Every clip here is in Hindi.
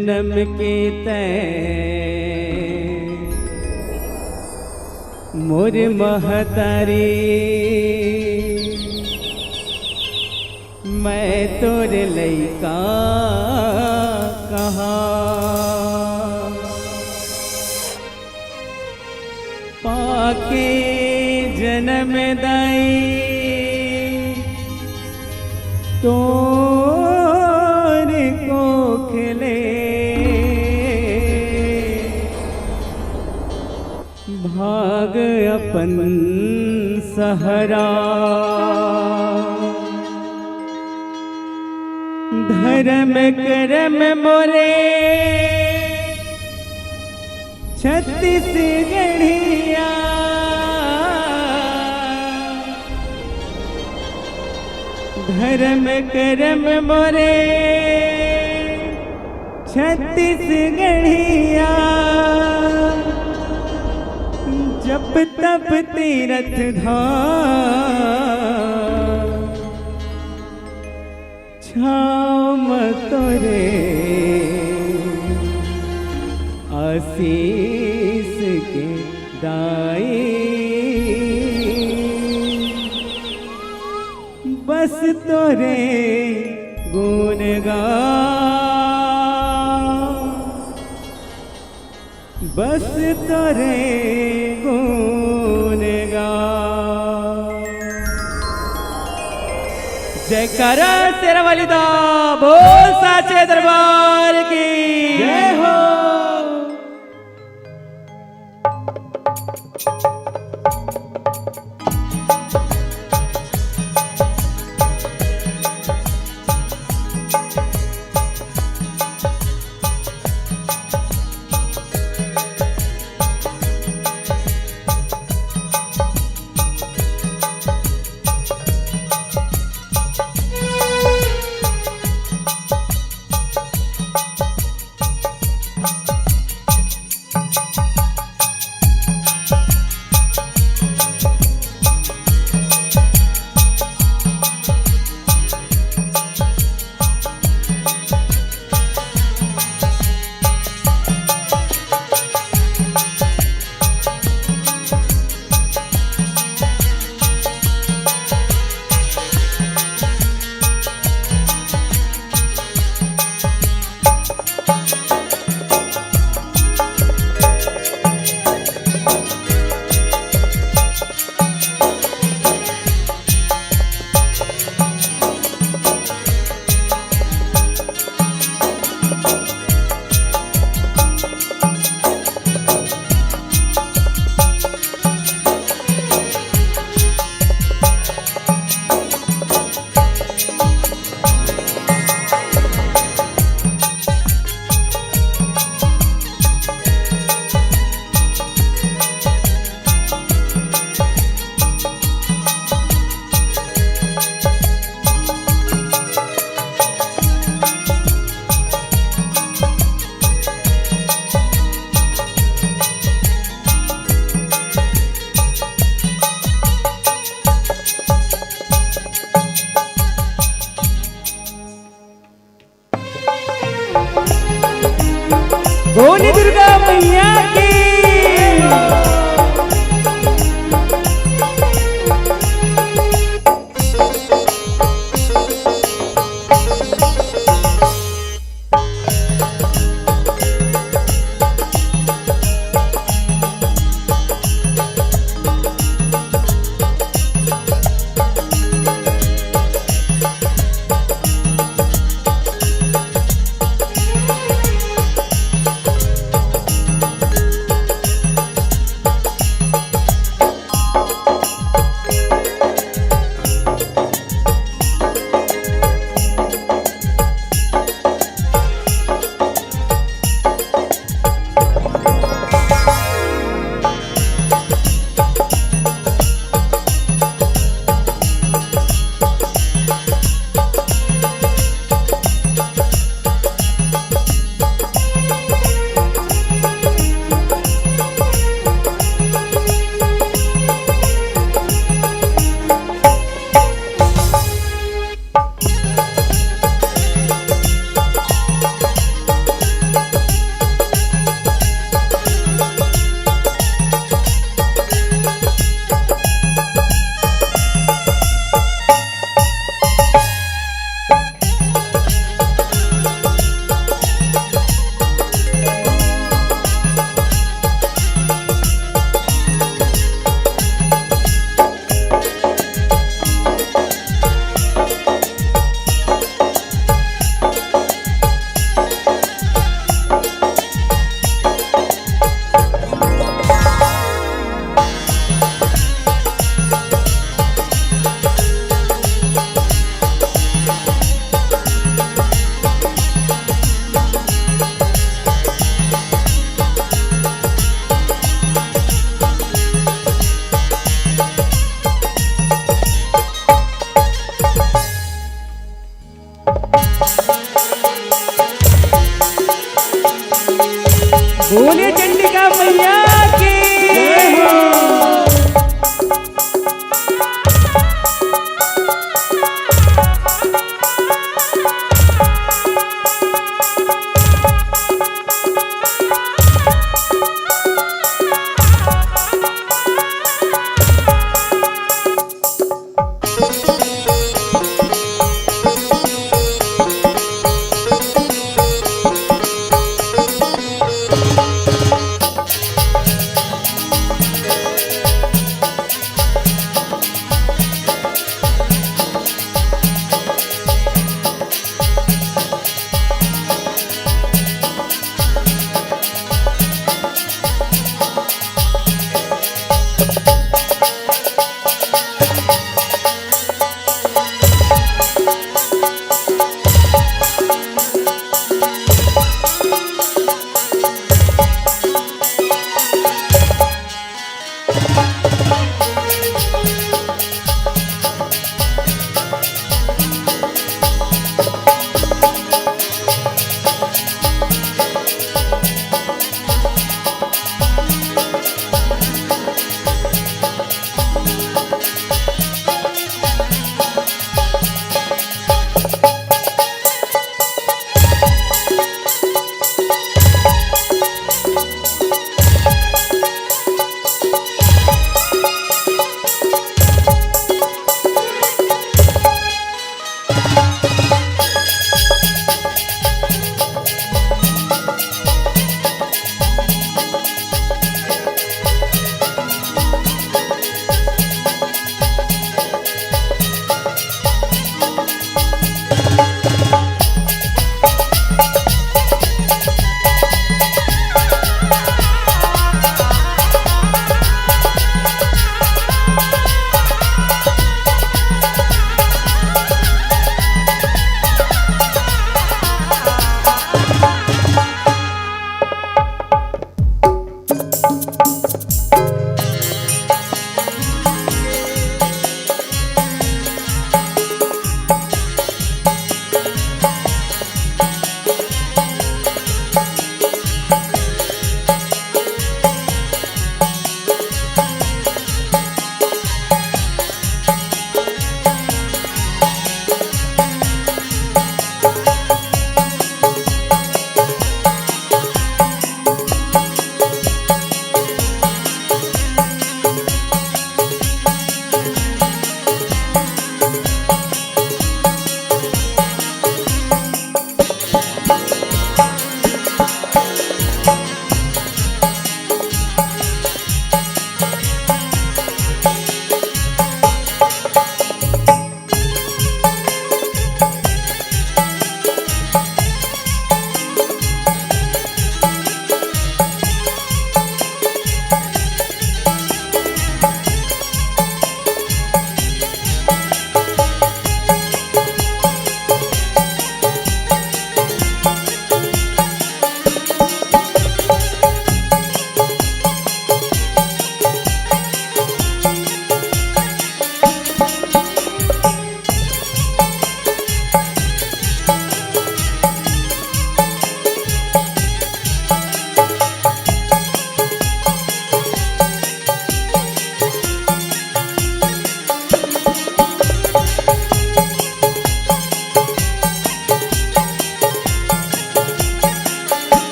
जन्म के तय मोर महतारी मैं तोर लइका कहा पाके जन्म दाई तोर को खिले भाग अपन सहरा धर्म करम मोरे छत्तीसगढ़िया धर्म करम मोरे छत्तीसगढ़िया जब तब तीरथ धाम छाम तोरे आशीष के दाई बस तोरे गुण गा बस तोरे गुण गा जयकारा तेरा वालिदा बोल साचे दरबार की जय हो। बोली दुर्गा मैया की बोलिए चंडिका मैया की जय हो।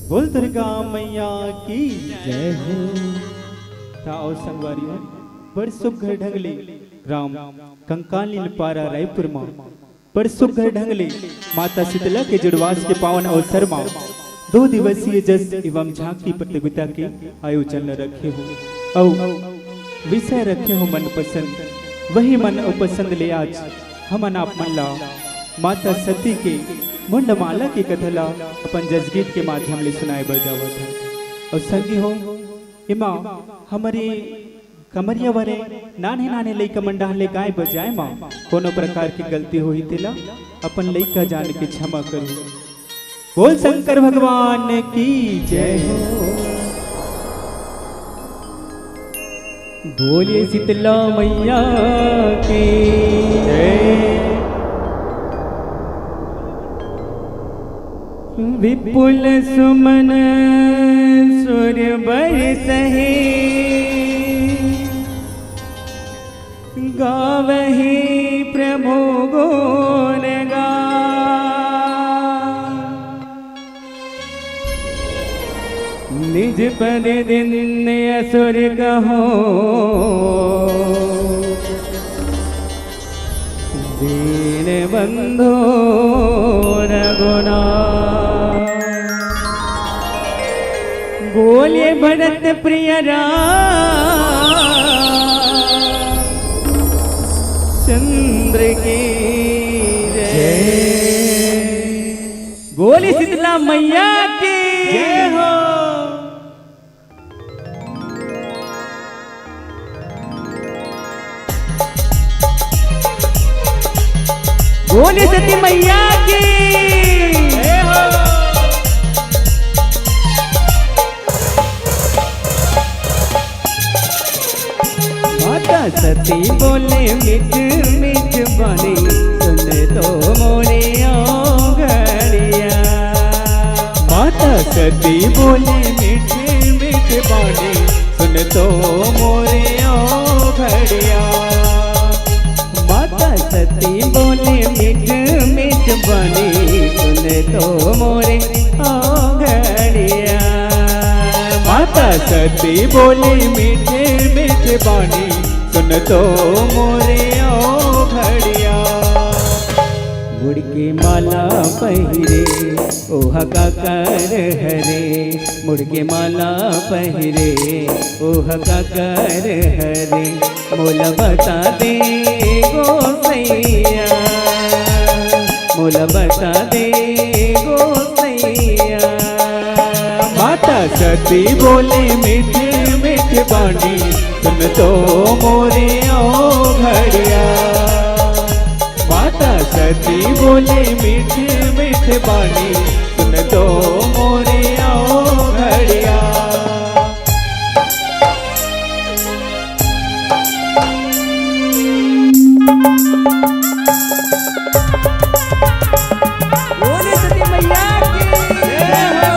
बोल दुर्गा मैया की जय हो। और संगवारी बड़ सुघर ढंगले राम कंकाली पारा रायपुर मां बड़ सुघर ढंगले माता शीतला के जुड़वास के पावन अवसर मां 2 दिवसीय जस एवं झांकी प्रतियोगिता के आयोजन रखे हो और विषय रखे हो मन पसंद। वही मन पसंद ले आज हम आप मन ला माता सती के मुंडमाला की कथला अपन जसगीत के माध्यम ले सुनाए बजावत है। और संगी हो इमा हमारे कमरिया वरे नाने नाने लइका मंडा ले गाय बजाए मां कोनो प्रकार की गलती हुई तेला अपन लइका जान के क्षमा करू। बोल शंकर भगवान की जय हो। बोलिए शीतला मैया की जय। विपुल सुमन सूर्य बरसहि गावहि प्रभु गुण गान। निज पद दिन असुर कहो दीन बंधु रघुनाथ। बोलिए भरत प्रिय रामचंद्र की जय। बोली शीतला मैया की जय हो। बोली सती मैया की जय हो। माता सती बोले मिठ मिठ बानी सुन तो मोरे घड़िया। माता सती बोले मिठ मिठ बानी सुन तो मोरे घड़िया। माता सती बोले मिठ मिठ बानी सुन तो मोरे घड़िया। माता सती बोले मिठ मिठ बानी सुन तो मोरे घड़िया। गुड़ की माला पहिरे ओहा का कर हरे। मुड़ के माला पहिरे ओहा का कर हरे। मोला बता दे गोसैया मोला बता दे गोसैया। माता सती बोले मिठ मिठ बानी सुन तो मोरे घड़िया। माता सती बोले मिठ मिठ बानी सुन तो मोरे घड़िया। बोले सती मैया की जय हो।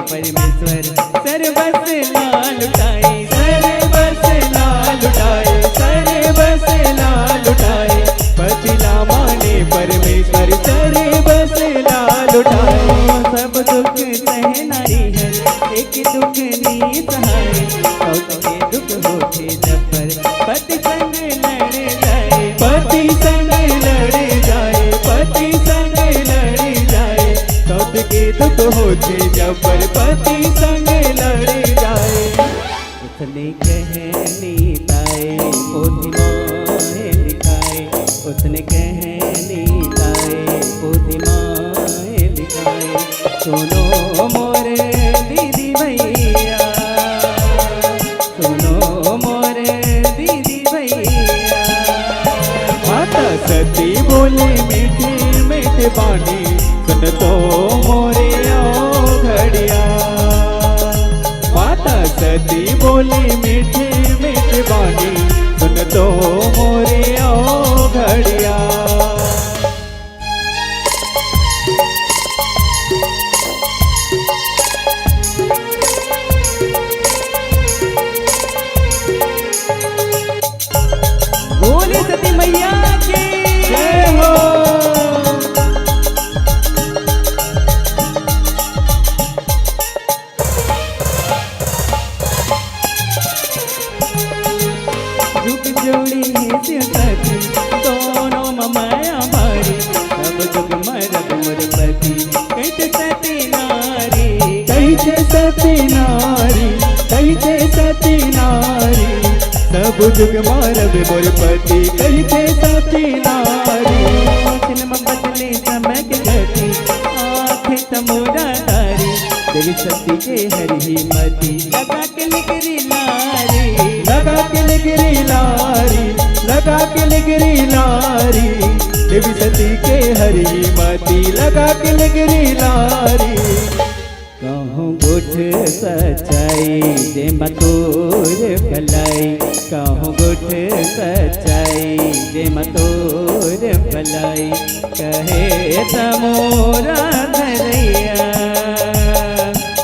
परमेश्वर सर्वस ला लुटाए सर्वस ला लुटाए सर्वस ला लुटाए। पतिला माने परमेश्वर सर्वस ला लुटाए। सब दुख सह नारी है एक दुख नी सहाय। के दुख होते जब पर पति संग लड़ जाए पति संग लड़ जाए पति संग लड़ जाए। सौत के दुख होते जब पर पति संग लड़ जाए। उसने कहनी ताए पोथी माए लिखाए। उसने कहनी ताए पोथी माए लिखाए। सुनो मोरे दीदी भैया सुनो मोरे दीदी भैया। माता सती बोले मीठी मीठी बानी सुन तो मोरे घड़िया। माता सती बोली मीठी मीठी बानी सुन तो मोरे घड़िया। बोले सती मैया की जय हो। जोड़ी है सती दोनों माया मारी। सब जुग मरब मोर पति कैसे सती नारी कैसे सती नारी कैसे सती नारी। सब जुग मारब मोर पति कैसे सती नारी। फिल्म बदले समय के गति आँखें तमोरा तारी। देवी सती के हरी मती लगा के निकरी नारी लगा के निकरी नारी। लगा के लिगरी लारी, देवी सती के हरी मती लगा के लिगरी लारी। कहूँ गुठ सच्चाई जे मतोर भलाई, कहूँ गुठ सच्चाई जे मतोर भलाई, कहे तमोरा धरैया,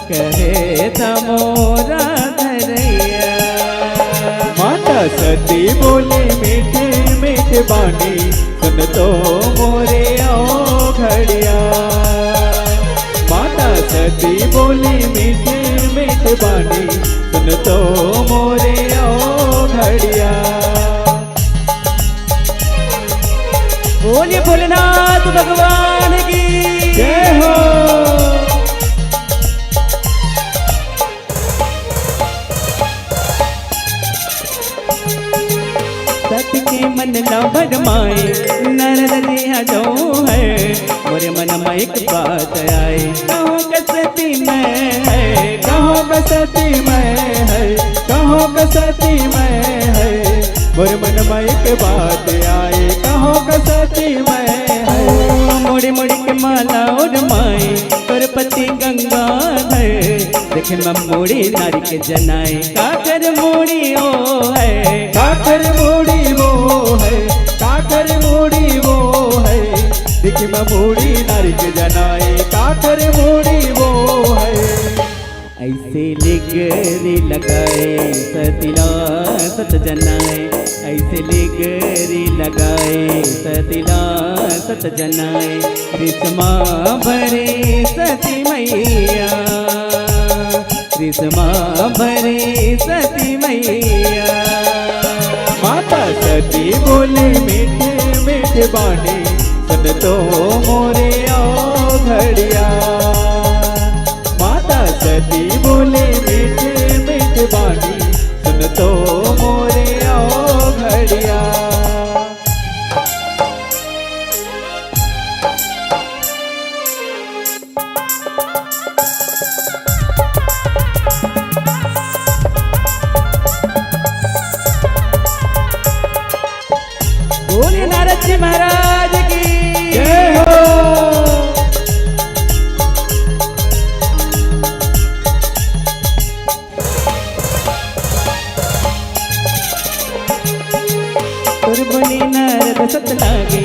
कहे तमोरा धरैया। माता सती बोले मीठे मीठे बानी, सुन तो मोरे आओ घड़िया। माता सती बोली मीठे मीठे बानी, सुन तो मोरे आओ घड़िया। बोलिए भोलेनाथ भगवान की जय हो। सत के मन न भरमाए, नारद जी जो है, मोरे मन में एक बात आए, कहूँ कसती मैं है, कहो कसती मैं है, कहो कसती मैं है, मोरे मन में एक बात आए, कहो कसती मैं है। मोड़े मोड़े के माला उड़माए, सरपति गंगा है, देखे मैं मोड़ी नारी के जनाए, काकर मोड़ी ओ है, काकर मोड़ी वो है, काकर मोड़ी वो है, देखी मैं मोड़ी नारी के जनाए, काकर मोड़ी वो है। ऐसे लिगरी लगाए सतिला सत जनाए, ऐसे लिगरी लगाए सतिला सत जनाए, रिश्मा भरे सती मैया, रिश्मा भरे सती मैया। माता सती बोले मीठे मीठे बानी, सुन तो मोरे आओ घड़िया। माता सती बोले मीठे मीठे बानी, सुन तो मोरे आओ घड़िया। बोले नारद जी महाराज की जय हो। बोले नारद सत लागे,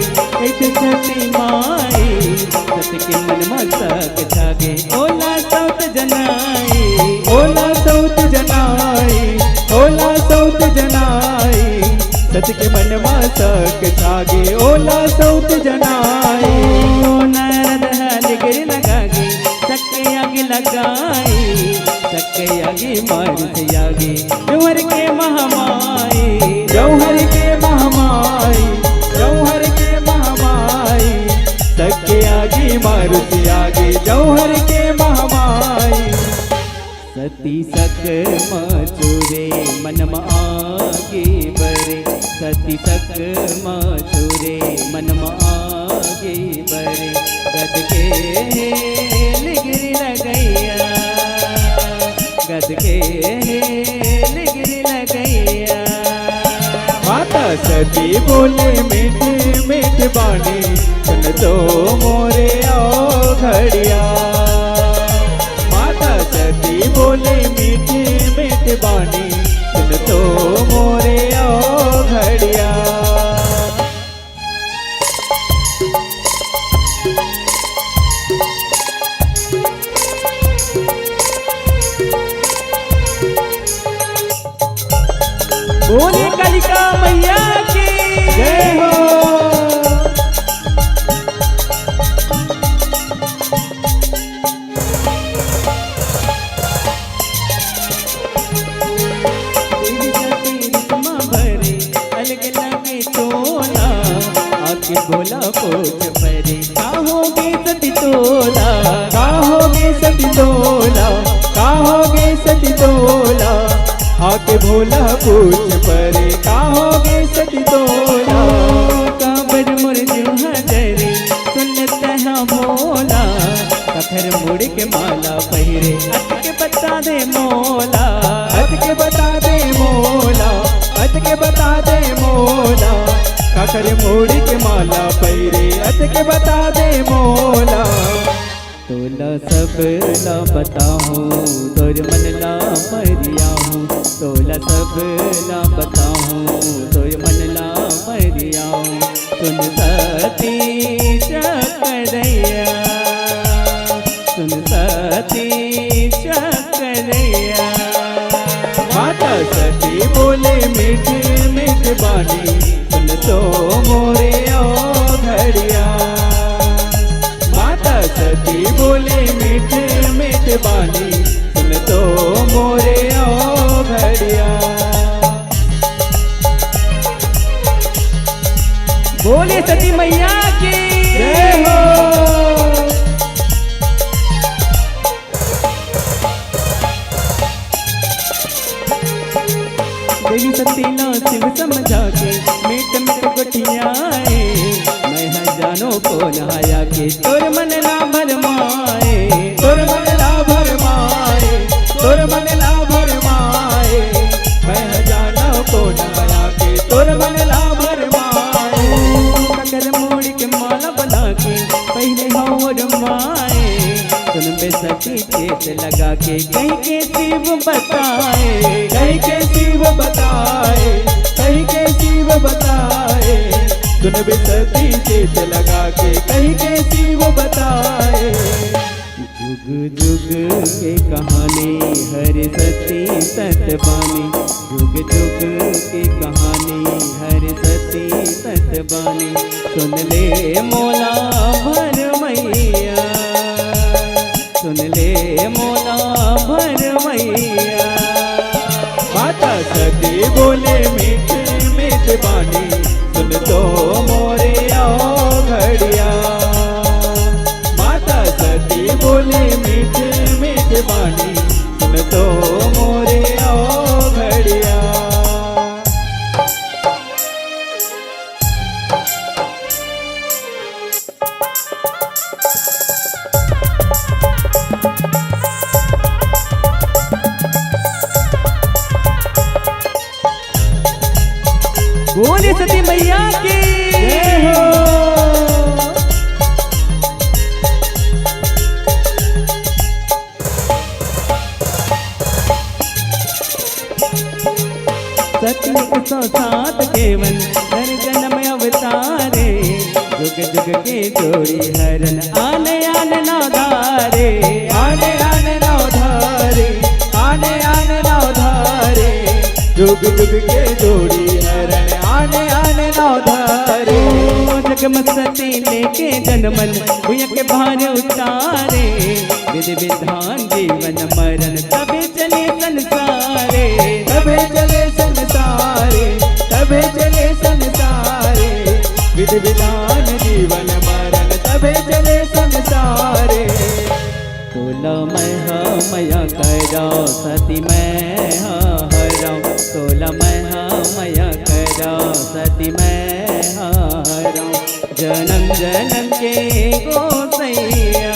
ऐसे सती माई, सत के मन मस्तक जागे, ओला सौत जनाई, ओला सौत जनाई, ओला सौत जनाई, सत के मन मासक जागे, ओला सौत जनाई। ओ नारद लिगरी लगागे, सके आगे लगाई, सके आगे मार से आगे, जौहर के महामाई, जौहर के महामाई, जौहर के महामाई, सके आगे मारुति आगे, जौहर के महामाई। सती सक मचूरे मन आगे बरे, सती सक मचूरे मन आगे बरे, गद के लिगरी लगैया, गद के लिगरी लगैया। माता सती बोले मीठे मीठे बानी, सुन तो मोरे आओ घड़िया। माता सती बोले मीठे मीठे बानी, सुन तो मोरे आओ घड़िया। बोले कालिका मैया की जय हो। देवी सती रिश्मा भरे, अलग लगे चोला, आके बोला पोछ परे, काहोगे सती तोला, काहोगे सती तोला, काहोगे सती तोला, आके भोला पूछ परे, काहोगे सती तोला। काबर मुर्जु हजरे, सुनत है भोला, कखर मुड़ के माला पहिरे, अटके बता दे मोला, हट के बता दे मोला, हट के बता दे मोला, काकर मोड़ी के माला पैरे अत के बता दे मोला। तोला सब ला बताऊं तोर मन ला मरिया हूँ, तोला सब ला बताऊं तोर मन ला मरिया हूँ। सुन सती चकरैया, सुन सती चकरैया। माता सती बोले मीठ मीठ बानी सुन तो मोरे ओ घड़िया। माता सती बोले मीठ मीठ बानी सुन तो मोरे ओ घड़िया। बोले सती मैया की जय हो। देवी सती ला शिव समझा के मीट मीट गुटियाए। मैं जानो को नहाया के तोर मन ना भरमाए, तोर मन ला भरमाए, तोर मन ला भरमाए। मैं जाना को नया के तोर मन ला भरमाए। काकर मोड़ी के माला बना के पहले और माए। सुन बे सखी चेत लगा के कहीं के शिव बताए, कहीं के शिव बताए, कहीं के शिव बताए। सुन बे सती चेत लगा के कहीं के शिव बताए। जुग जुग के कहानी हर सती सतबानी, जुग जुग के कहानी हर सती सतबानी। सुन ले मोला भर मैया, सुन ले मोला भर मैया। माता सती बोले मीठ मीठ बानी सुन तो मोरे ओ घड़िया। माता सती बोले मीठ मीठ बानी सुन तो मोरे ओ घड़िया। बोले सती मैया की जय हो। सती 107 केवन हर जन्म अवतारे। जुग जुग के जोड़ी हरन आने आने नौधारे, आने आने नौधारे, आने आने नौधारे। जुग जुग के जोड़ी हरण आने आने नौधारे। जगमग सती लेके जनमन भुया के भार उतारे। विधि विधान जीवन मरण तबे चले संसारे, तबे चले संसारे, तबे चले संसारे। विधि विधान जीवन मरण तबे चले संसारे। तोला मैं मया करा सती मैं हराऊं, तोला मैं मया करा सती मैं हराऊं। जन्म जन्म के गोसैया,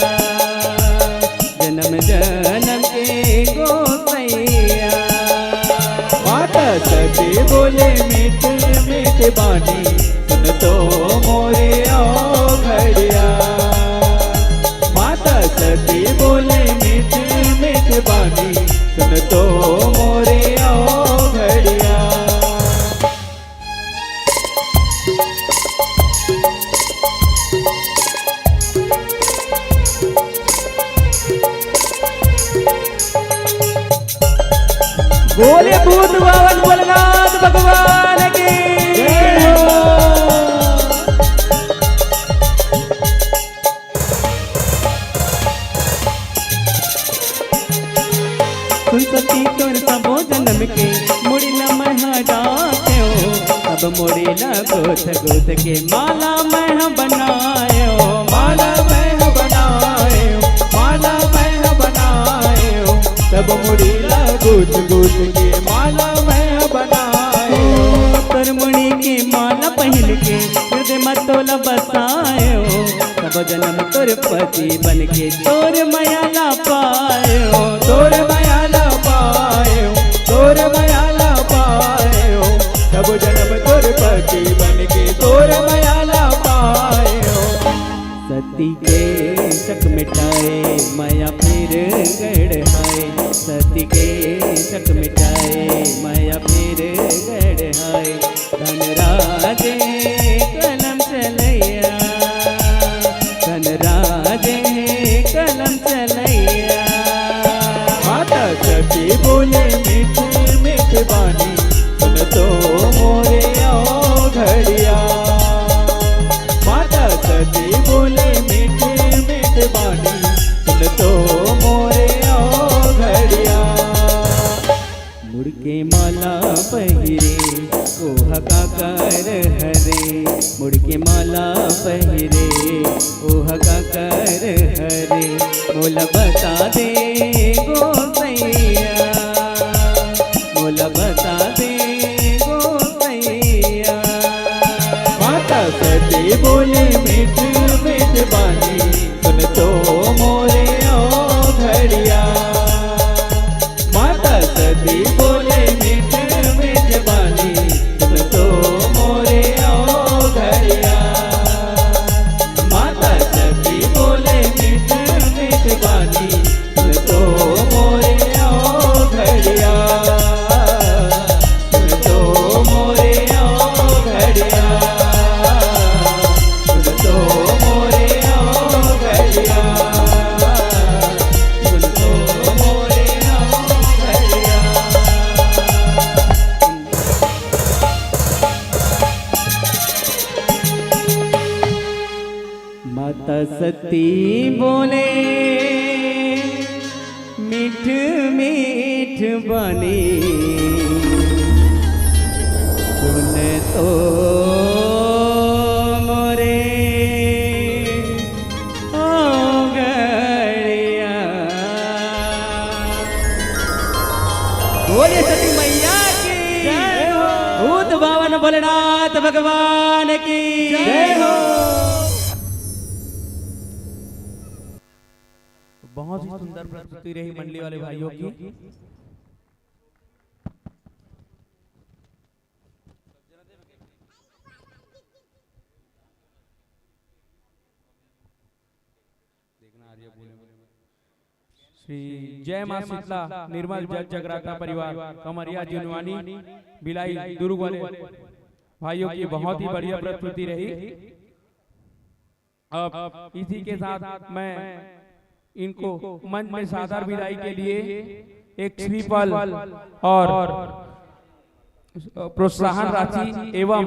जन्म जन्म के गोसैया। माता सती बोले मीठ मीठ बानी सुन तो मोरे ओ घड़िया। माता सती बोले मीठ मीठ बानी सुन तो मोरे ओ घड़िया। बोले भूत बावन भोलेनाथ भगवान की जय हो। सुन सती तोर सबो जन्म के मुड़िला महा डाक्यो। अब मुड़िला गोथ गोथ के माला महा बनायो, माला मैं बनायो, माला मैं बनायो। तब मुड़ीला गुथ गुथ के माला मैं बनायो। तोर मुड़ी की माला पहन के हृदय मतोला बसायो। सब जन्म तोर पति बन के तोर माया ला पायो, तोर माया ला पायो, तोर माया ला पायो। तब जन्म तोर पति बन के तोर चट मिटाए माया फिर गढ़ाए धनराजे कलम चलैया धनराजे कलम चलैया माता सती बोले मीठ मीठ बानी सुन तो मोरे आओ घड़िया माता सती बोले मीठ मीठ बानी सुन तो मोरे आओ घड़िया मुड़के माला पहिरे ओहा काकर हरे मुड़के माला पहिरे ओहा काकर हरे मोला बता दे गोसैया मोला बता दे गोसैया माता सती बोले मीठ मीठ बानी सुन तो मोरे आओ घड़िया माता सती बोले मीठ मीठ बानी सुन तो मोरे आओ घड़िया माता सती बोले मीठ मीठ बानी सुन तो मोरे आओ घड़िया सुन तो मोरे आओ घड़िया सुन तो मोरे आओ घड़िया सुन तो मोरे आओ घड़िया माता सती बोले मीठ मीठ बने सुन तो मोरे ओ गड़िया बोले सती मैया की जय हो भूत भावन भोलेनाथ भगवान की जय हो। बहुत ही सुंदर प्रस्तुति रही मंडली वाले भाइयों की। श्री जय मां शीतला निर्मल जग जगराता परिवार कमरिया जिनवानी बिलाई दुर्ग वाले भाइयों की बहुत ही बढ़िया प्रस्तुति रही। अब इसी के साथ मैं इनको मंच में सादर विदाई के लिए एक श्रीफल और प्रोत्साहन राशि एवं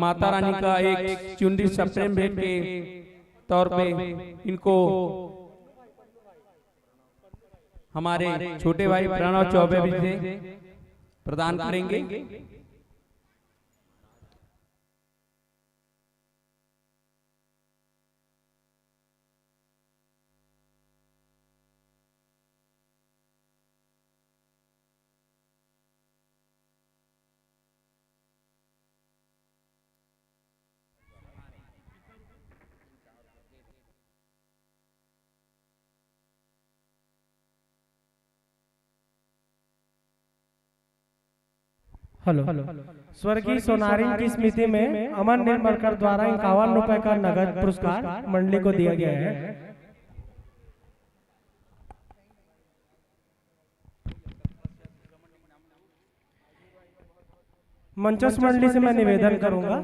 माता रानी का एक चुनरी सप्रेम भेंट के तौर पे इनको हमारे छोटे भाई प्रणव चौबे भी से प्रदान करेंगे। हेलो स्वर्गीय सोनारिन की स्मृति में अमन निर्मलकर द्वारा 51 रुपए का नगद पुरस्कार मंडली को दिया गया है। मंचस्थ मंडली से मैं निवेदन करूंगा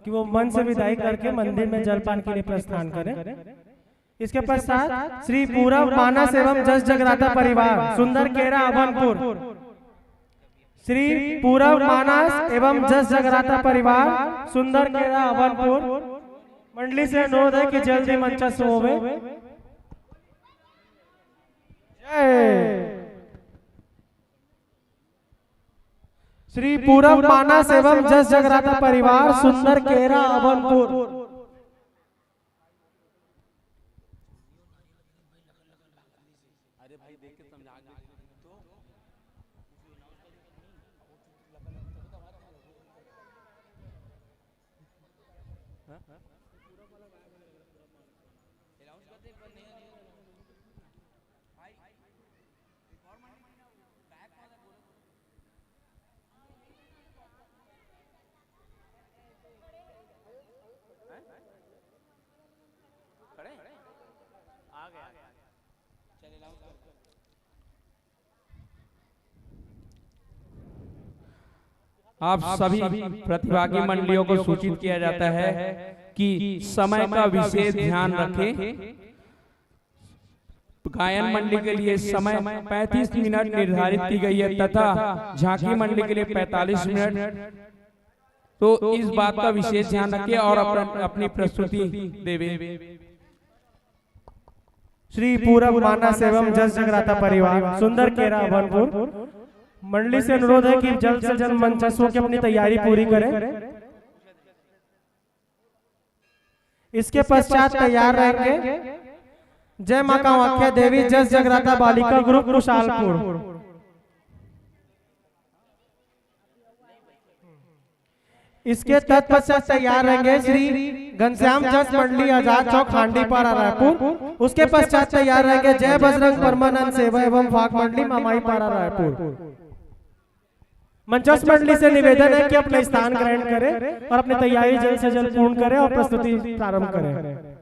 कि वो मंच से विदाई करके मंदिर में जलपान के लिए प्रस्थान करें। इसके पश्चात श्री पूरब मानस एवं जस जगराता परिवार सुंदर केरा अभनपुर श्री पूरब मानस एवं जस जगराता परिवार सुंदर केरा अभनपुर मंडली से अनुरोध है कि जल्दी मंचस्थ होवे। श्री पूरब मानस एवं जस जगराता परिवार सुंदर केरा अभनपुर। आप सभी प्रतिभागी मंडलियों को सूचित किया जाता है कि समय का विशेष ध्यान रखें। गायन मंडली के लिए समय 35 मिनट निर्धारित की गई है तथा झांकी मंडली के लिए 45 मिनट। तो इस बात का विशेष ध्यान रखें और अपनी प्रस्तुति देवे। श्री पूरब मानस एवं जस जगराता परिवार सुंदर केरा भनपुर मंडली से अनुरोध है कि जल्द से जल्द मंचस्वों की अपनी तैयारी पूरी करें। इसके पश्चात तैयार रहेंगे जय मां कामाख्या देवी जस जगराता बालिका ग्रुप कुशालपुर। इसके तत्पश्चात तैयार रहेंगे श्री घनश्याम जस मंडली आजाद चौक हांडीपारा रायपुर। उसके पश्चात तैयार रहेंगे जय बजरंग परमानंद सेवा एवं फाक मंडली मामाई पारा रायपुर। मंचस्थ मंडली से निवेदन है कि अपना स्थान ग्रहण करें और अपनी तैयारी जल्द से जल्द पूर्ण करें और प्रस्तुति प्रारंभ करें।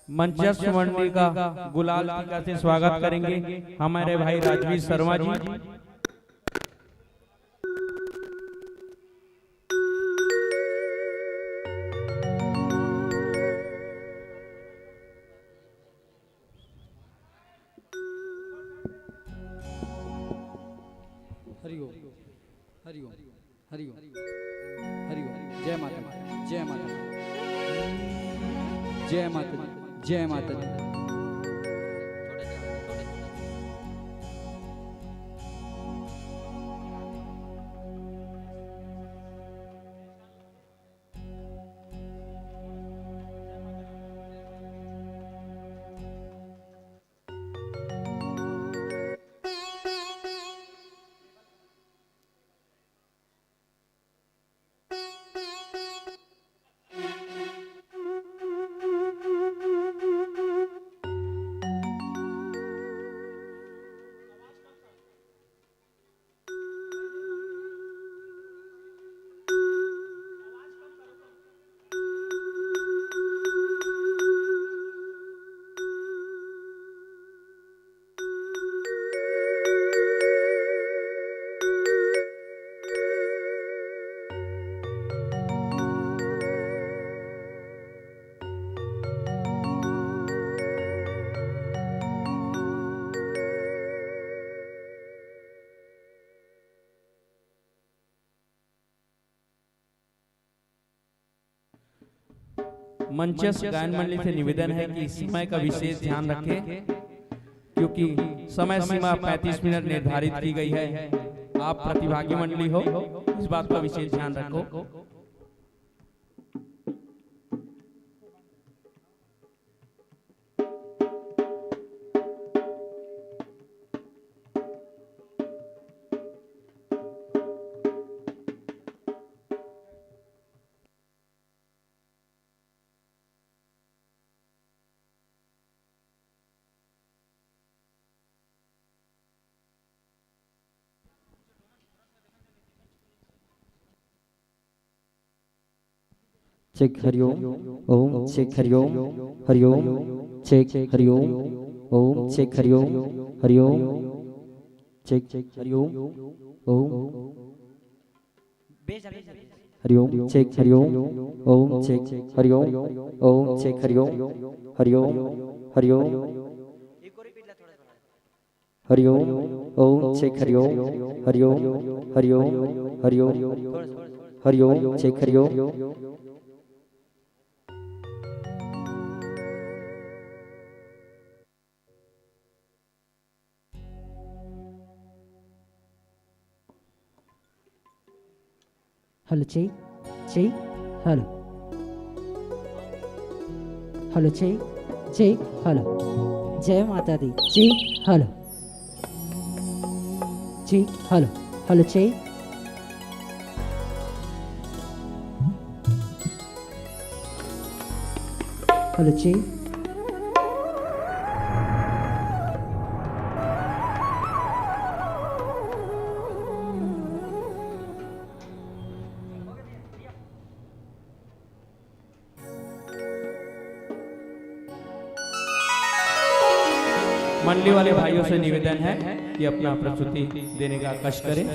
मंचस्थ मंडली का गुलाल टीका से स्वागत करेंगे हमारे भाई राजवीर शर्मा जी। हरिओम हरिओम हरिओम हरिओम। जय माता दी, जय माता दी, जय माता दी, जय माता दी। मंचस्थ गायन मंडली से निवेदन है कि इस समय का विशेष ध्यान रखें क्योंकि समय सीमा 35 मिनट निर्धारित की गई है। आप प्रतिभागी मंडली हो, इस बात का विशेष ध्यान रखो। चेक हरिओम ओम चेक हरिओम हरिओम चेक हरिओम ओम चेक हरिओम हरिओम चेक हरिओम ओम हरिओम चेक हरिओम ओम चेक हरिओम ओम चेक हरिओम हरिओम हरिओम हरिओम ओम चेक हरिओम हरिओम हरिओम हरिओम हरिओम चेक हरिओम। Hello check check hello hello check check hello जय माता दी check hello check hello hello check hello check मंडली वाले भाइयों से निवेदन है कि अपना प्रस्तुति देने का कष्ट करें।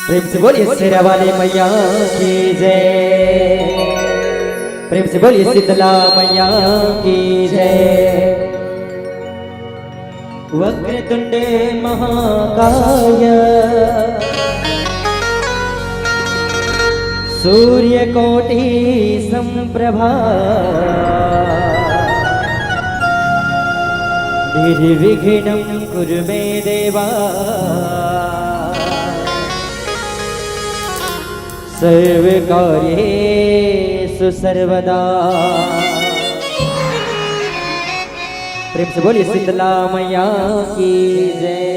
प्रेम से बोलिए शेरा वाले मैया की जय। प्रेम से बोलिए शीतला मैया की जय। वक्रतुंडे महाकाय सूर्यकोटि संप्रभा निर्विघ्नं कुरु मे देवा सर्वकार्येषु सर्वदा। प्रेम से बोलिए शीतला मैया की जय।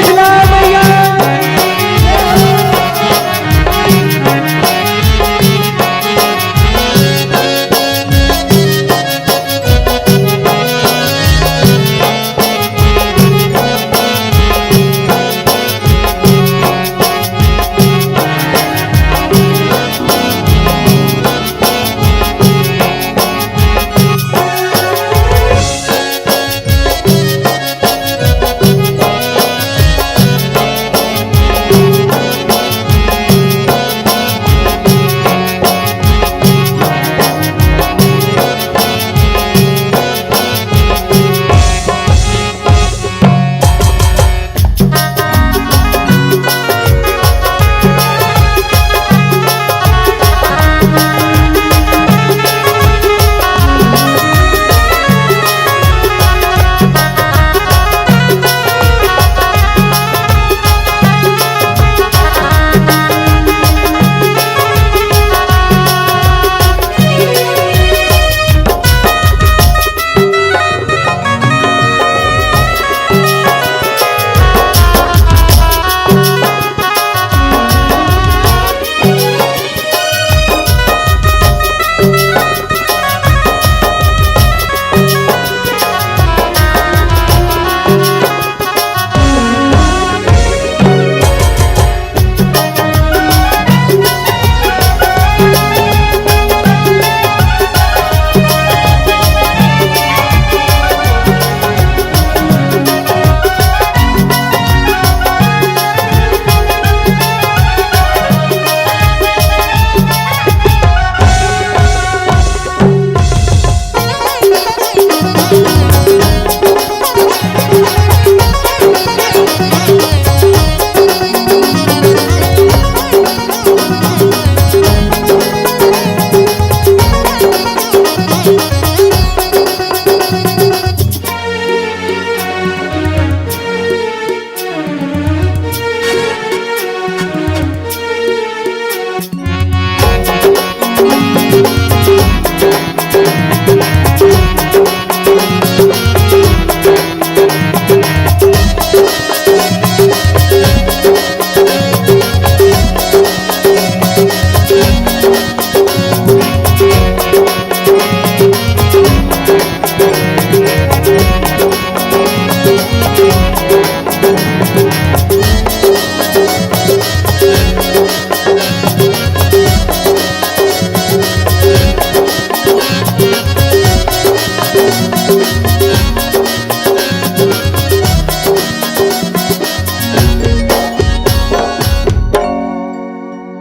शीतला मैया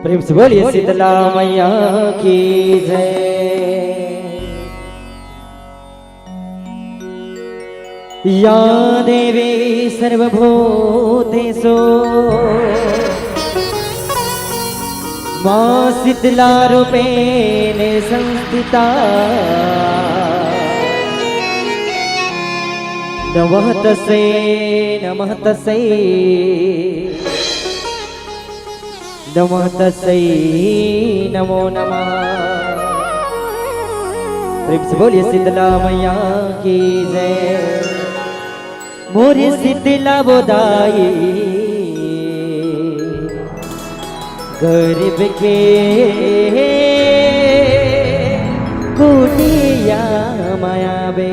प्रेम से बोलिए शीतला मैया की जय। या देवी सर्वभूतेषु मां शीतला रूपेण संस्थिता नमः तस्यै नमः तस्यै नमः तस्यै नमो नमः। प्रेम से बोलिए शीतला मैया की जय। मोरी शीतला बोदाई गरीब के कुटिया माया बे।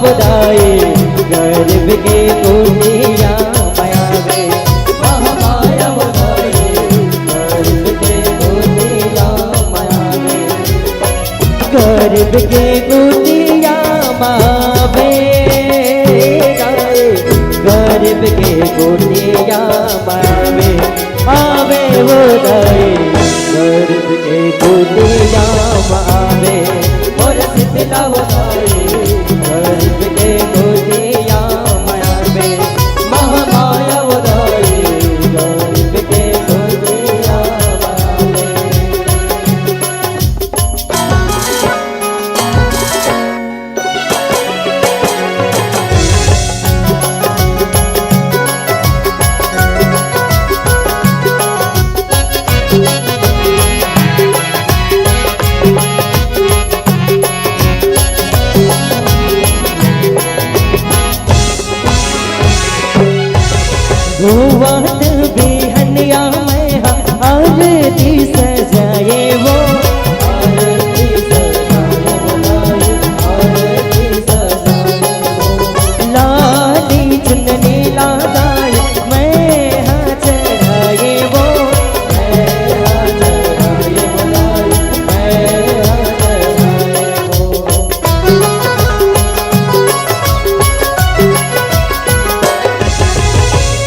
बुधाए गरीब के गोटिया मायावे महामाया बुधाए गरीब के गोटिया मायावे गरीब के गोटिया मावे गरीब के गोटिया मावे आवे बुधाए गरीब के गोटिया मावे और सिद्धला बुधाए गरीब के गोटिया मायावे महामाया बुधाए गरीब के गोटिया मायावे घूवत बिहनिया में आरती सजाए वो आरती सजाए बुलाए आरती सजाए वो लाली चुनरी लाए मैं हाँ चढ़ाए वो मैं हाँ चढ़ाए बुलाए मैं हाँ चढ़ाए वो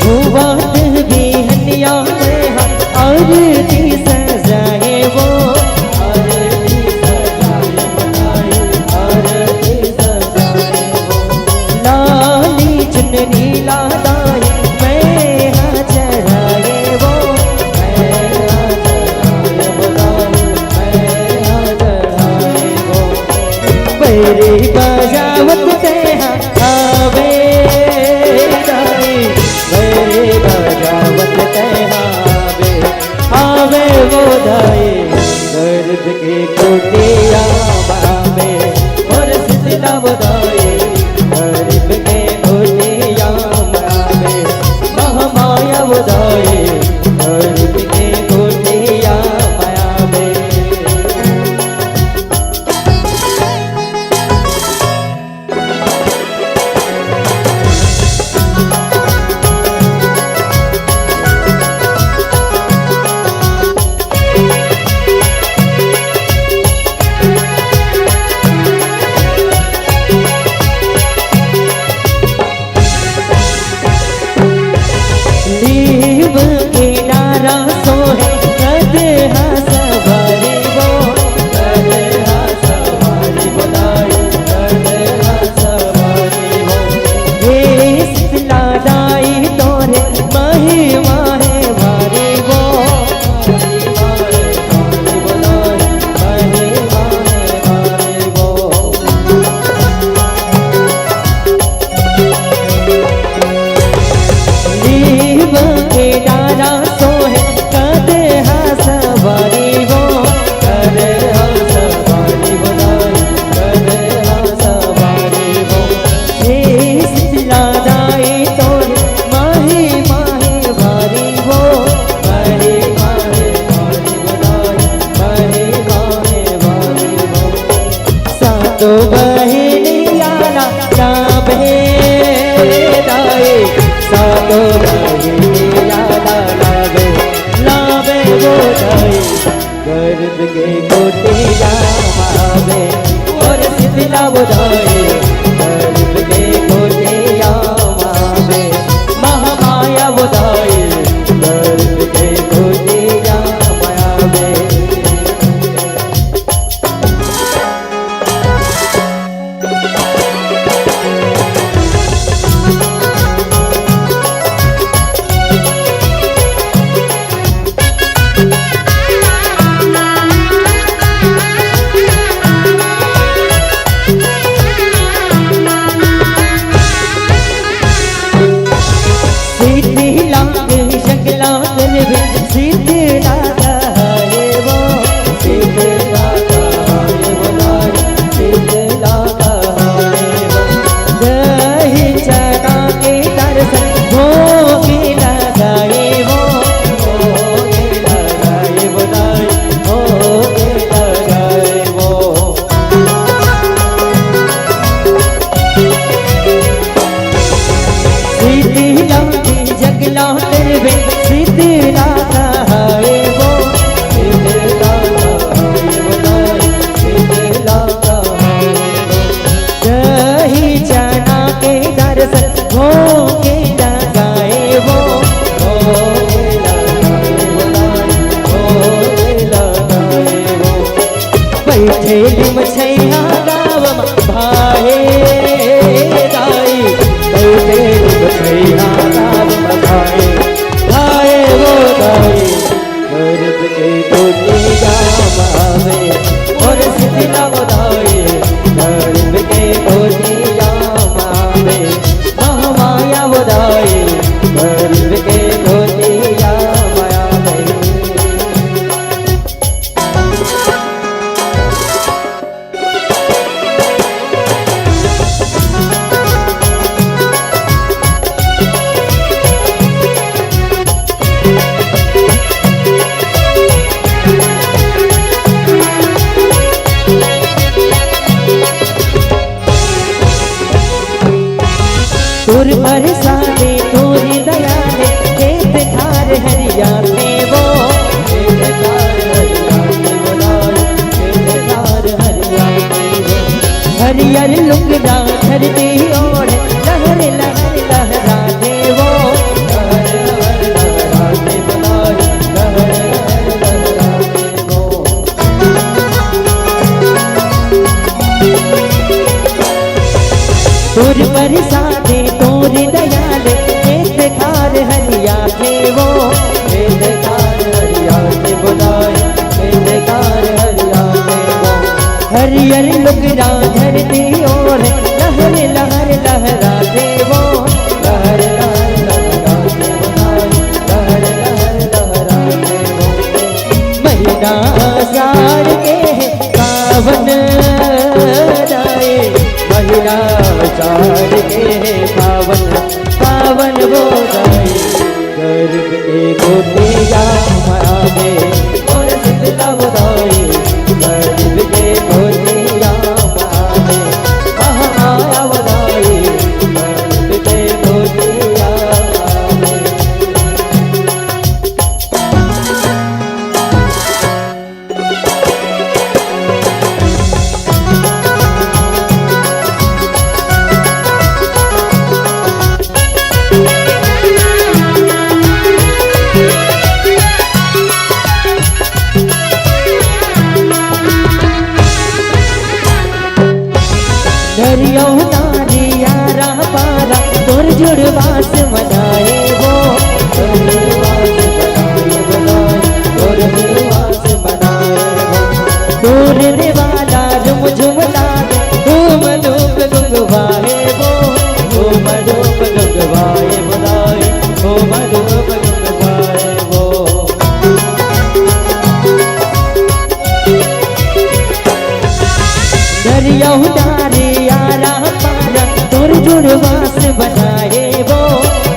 घूवत बिहनिया में आरती सजाए वो आरती सजाए बुलाए आरती सजाए वो लाली चुनरी लाए मैं हाँ चढ़ाए वो मैं हाँ चढ़ाए बुलाए मैं हाँ चढ़ाए वो मेरी बजावत ते आवे मेरे बजावत कहावे आवे वो दाए गरीब के गोटिया मावे और सिद्धला बुधाए गरीब के गोटिया मावे महामाया बुधाए गरीब के गोटिया मायावे नीव किनारा सोहे कदहा सवारी वो कदहा सवारी बुलाए कदहा सवारी वो हे सिद्धला दाई तोरे महिमा है भारी वो महिमा है भारी बुलाए महिमा है भारी वो नीव किनारा सोहे कदहा सवारी वो कदहा सवारी बुलाए कदहा सवारी वो हे सिद्धला दाई तोरे महिमा है भारी वो महिमा है भारी बुलाए महिमा है भारी वो सातो बहिनिया ना भेदाए सातो बहिनिया लावे लावे वो दाए गरीब के गोटिया मावे और सिद्धला बुधाए गरीब के गोटिया मावे महामाया बुधाए गरीब के गोटिया मायावे बैठे छैया गावम भाए दाई बैठे छैया गावम भाए भाए वो दाई गर्भ के गोतिया मावे और शीतला बधाई गर्भ के गोतिया मावे महामाया बधाई गर्भ के गोतिया मावे। तुर बरसाने तोरी दया ने खेत खार हरिया में वो खेत खार हरिया में बोलाए खेत खार हरिया में वो हरियर लुगड़ा धरती ओढ़ लहर लहर लहरा दे वो लहर लहर लहरा दे बोलाए लहर लहर लहरा दे वो। तुर बरसाने तोरी दयाल खेत खार हरिया थे वो खेत खार हरिया थे बुलाए खेत खार हरिया थे वो हरियर लुगड़ा धरती और लहर लहर लहरा थे वो लहर लहर लहरा थे बुलाए लहर लहर लहरा थे वो। महीना आषाढ़ के सावन जाए महीना आषाढ़ के पावन पावन वो गाई गर्भ के गोतिया मावे और शीतला बधाई गर्भ के गोतिया मावे महामाया बधाई गर्भ के गोतिया मावे। दरिया नारिया राह पारा तोर जुड़वास मनाए वो तोर जुड़वास मनाए बनाए तोर जुड़वास मनाए वो तोर देवाला झुम झुम लागे धूम धूप गुंगवाए वो धूम धूप गुंगवाए बनाए धूम धूप गुंगवाए वो। दरिया नारिया राह पारा तोर जुड़वास बनाए वो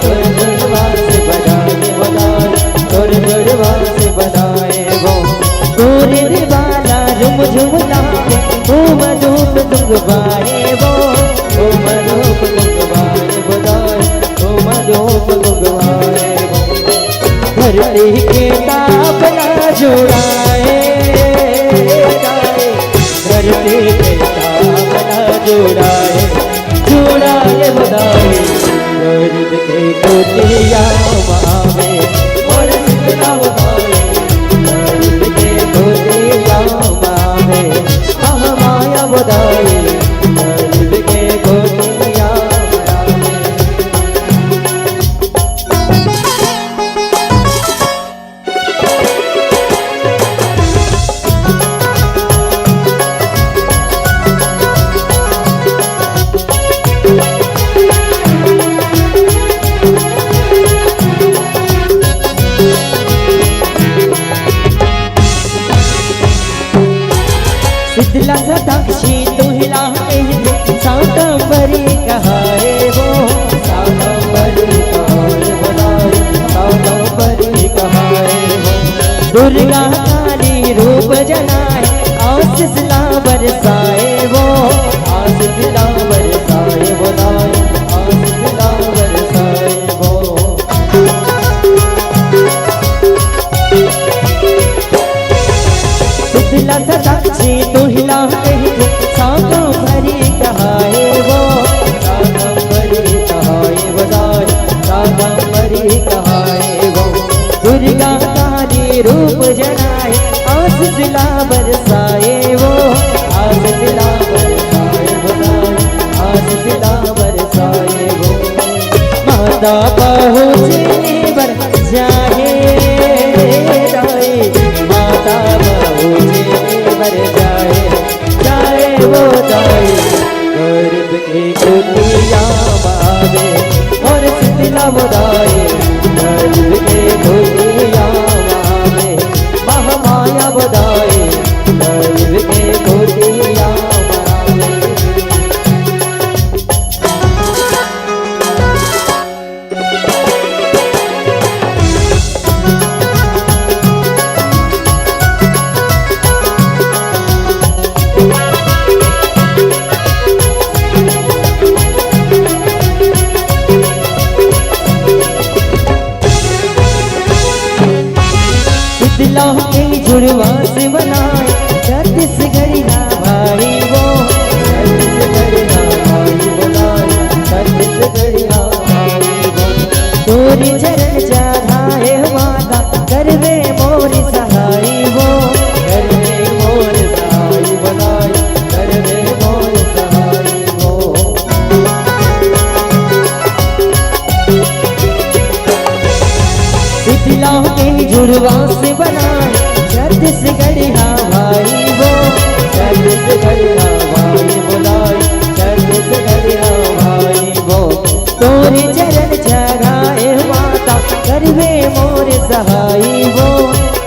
तोर जुड़वास बनाए बनाए तोर जुड़वास बनाए वो तोर देवाला झुम झुम लागे धूम धूप गुंगवाए वो धूम धूप गुंगवाए बनाए धूम धूप गुंगवाए वो। धरती के तापना जुड़ाए धरती के तापना जुड़ाए जुड़ाए बधाई गर्भ के गोतिया मावे और शीतला बधाई गर्भ के गोतिया मावे महामाया बधाई गर्भ के गोतिया मावे। शीतला सदाक्षी दुहिला साकंबरी कहाए वो साकंबरी कहाए बनाए साकंबरी कहाए वो दुर्गा काली रूप जलाए आशीष ला बरसाए वो आशीष ला बरसाए बनाए आशीष ला बरसाए वो। शीतला सदाक्षी दुहिला साकंबरी कहाए वो साकंबरी कहाए बनाए साकंबरी कहाए वो दुर्गा काली रूप जलाए आशीष ला बरसाए वो माता पहुँचने पर जाए राय, माता पहुँचने पर जाए जाए वो दाई। गर्भ के गोतिया मावे और शीतला बुदाए, गर्भ के गोतिया मावे महामाया बुदाए, गर्भ के गोतिया मावे। शीतला के जुड़वा से बनाए छत्तीसगढ़िया भाई वो, छत्तीसगढ़िया भाई बनाए छत्तीसगढ़िया भाई वो। तोरी चरण चढ़ाए माता करवे मोर सहाय वो, करवे मोर सहाय बनाए करवे मोर सहाय वो। शीतला के जुड़वा से बनाए छत्तीसगढ़िया भाई वो, छत्तीसगढ़िया भाई बोलाए छत्तीसगढ़िया भाई वो। तोरे चरण चढ़ाए माता करवे मोर सहाय वो,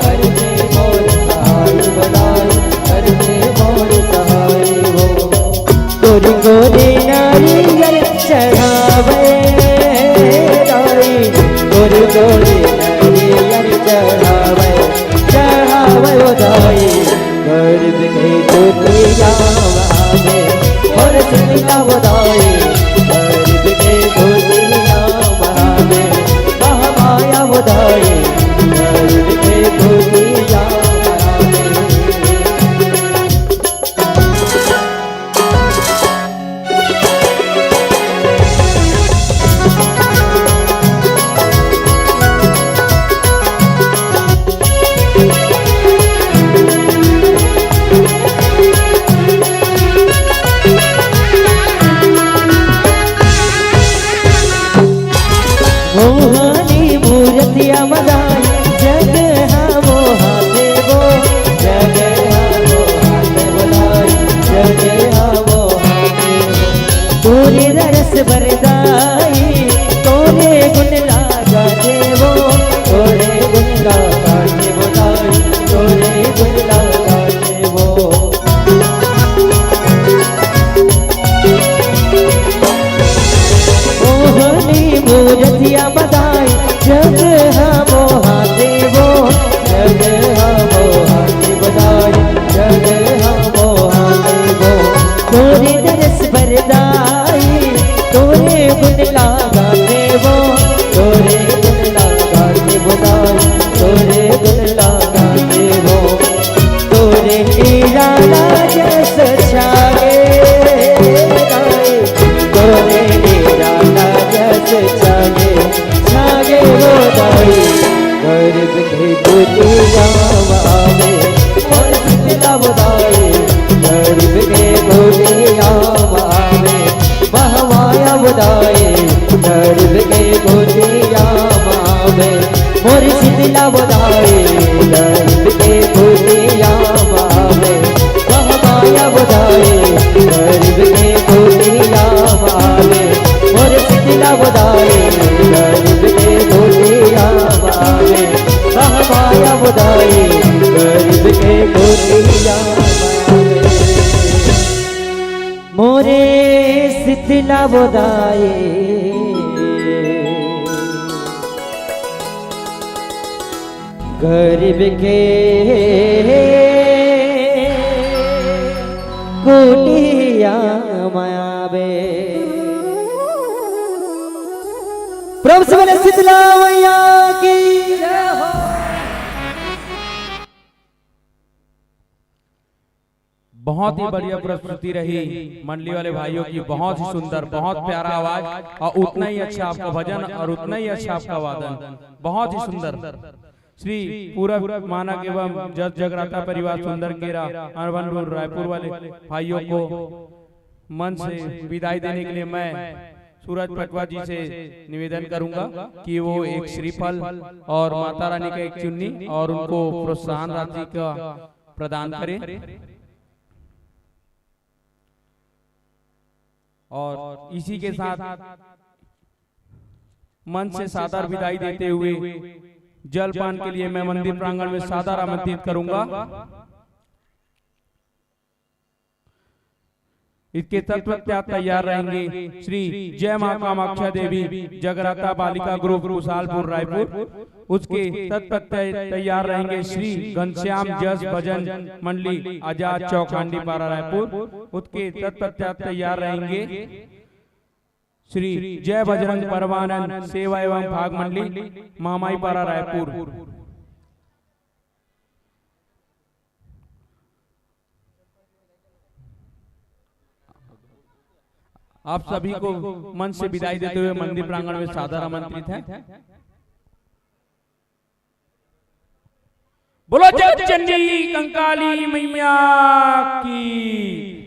करवे मोर सहाय बोलाए करवे मोर सहाय वो। गोरी गोरी नारियल चढ़ावे राई, गोरी गोरी नारियल चढ़ावे चढ़ावे वो दाई। गर्भ के गोतिया मावे और शीतला वो दाई, गर्भ के गोतिया मावे महामाया वो दाई, गर्भ के गोतिया मावे। मोहनी मूर्तिया मदाई जग वो हाथे वो, जग वो हाथे बोलाई जग वो हाथे वो। तोरे दरस बरदाई तोरे गुण लागा देवो, तोरे गुण लागा देवो दाई तोरे गुण लागा देवो। मोहनी मूर्तिया बदाई जग वो हाथे वो, जग वो हाथे बदाई जग वो हाथे वो। तोरे दरस बरदाई तोरे गुण लागा देवो, तोरे गुण लागा देवो दाई तोरे गुण लागा देवो। तोरे निराला जस छागे दाई, तोरे निराला जस छागे छागे वो दाई। गर्भ के गोतिया मावे और शीतला वो दाई, गर्भ के गोतिया मावे महामाया वो दाई, गर्भ के गोतिया मावे मोर शीतला वो दाई, गर्भ के गोतिया मावे महामाया वो दाई, गर्भ के गोतिया मावे मोर शीतला वो दाई, गर्भ के गोतिया मावे महामाया वो दाई, गर्भ के गोतिया मावे मोरे शीतला वो दाई। गर्भ के गोतिया मावे। प्रभु से बोले शीतला मैया की जय हो। बहुत ही बढ़िया प्रस्तुति रही मंडली वाले भाइयों की, बहुत ही सुंदर, बहुत प्यारा आवाज और उतना ही अच्छा आपका भजन और उतना ही अच्छा आपका वादन, बहुत ही सुंदर। श्री पूरब मानक एवं जस जगराता परिवार सुंदर केरा अरबनपुर रायपुर वाले भाइयों को मंच से विदाई देने के लिए मैं सूरज पटवा जी से निवेदन करूंगा कि वो एक श्रीफल और माता रानी का एक चुन्नी और उनको प्रोत्साहन राशि का प्रदान करें। और इसी के साथ मंच से सादर विदाई देते हुए जलपान के लिए मैं मंदिर प्रांगण में सादर आमंत्रित करूंगा। इसके तत्पश्चात तैयार रहेंगे श्री जय मां कामाख्या देवी जगराता बालिका ग्रुप कुशालपुर रायपुर। उसके तत्पश्चात तैयार रहेंगे श्री घनश्याम जस भजन मंडली आजाद चौक हांडीपारा रायपुर। उसके तत्पश्चात तैयार रहेंगे श्री जय बजरंग परमानंद सेवा एवं भाग मंडली मामाईपारा रायपुर। आप सभी को मंच से विदाई देते हुए मंदिर प्रांगण में सादर आमंत्रित है। बोलो जय चंडी कंकाली मैया की।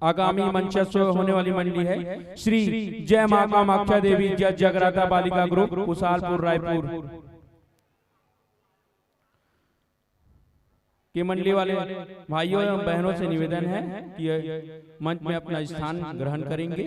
आगामी मंचस्व होने वाली मंडली है श्री जय मां कामाख्या देवी जस जगराता बालिका ग्रुप कुशालपुर रायपुर के मंडली वाले भाइयों एवं बहनों से निवेदन है कि मंच में अपना स्थान ग्रहण करेंगे।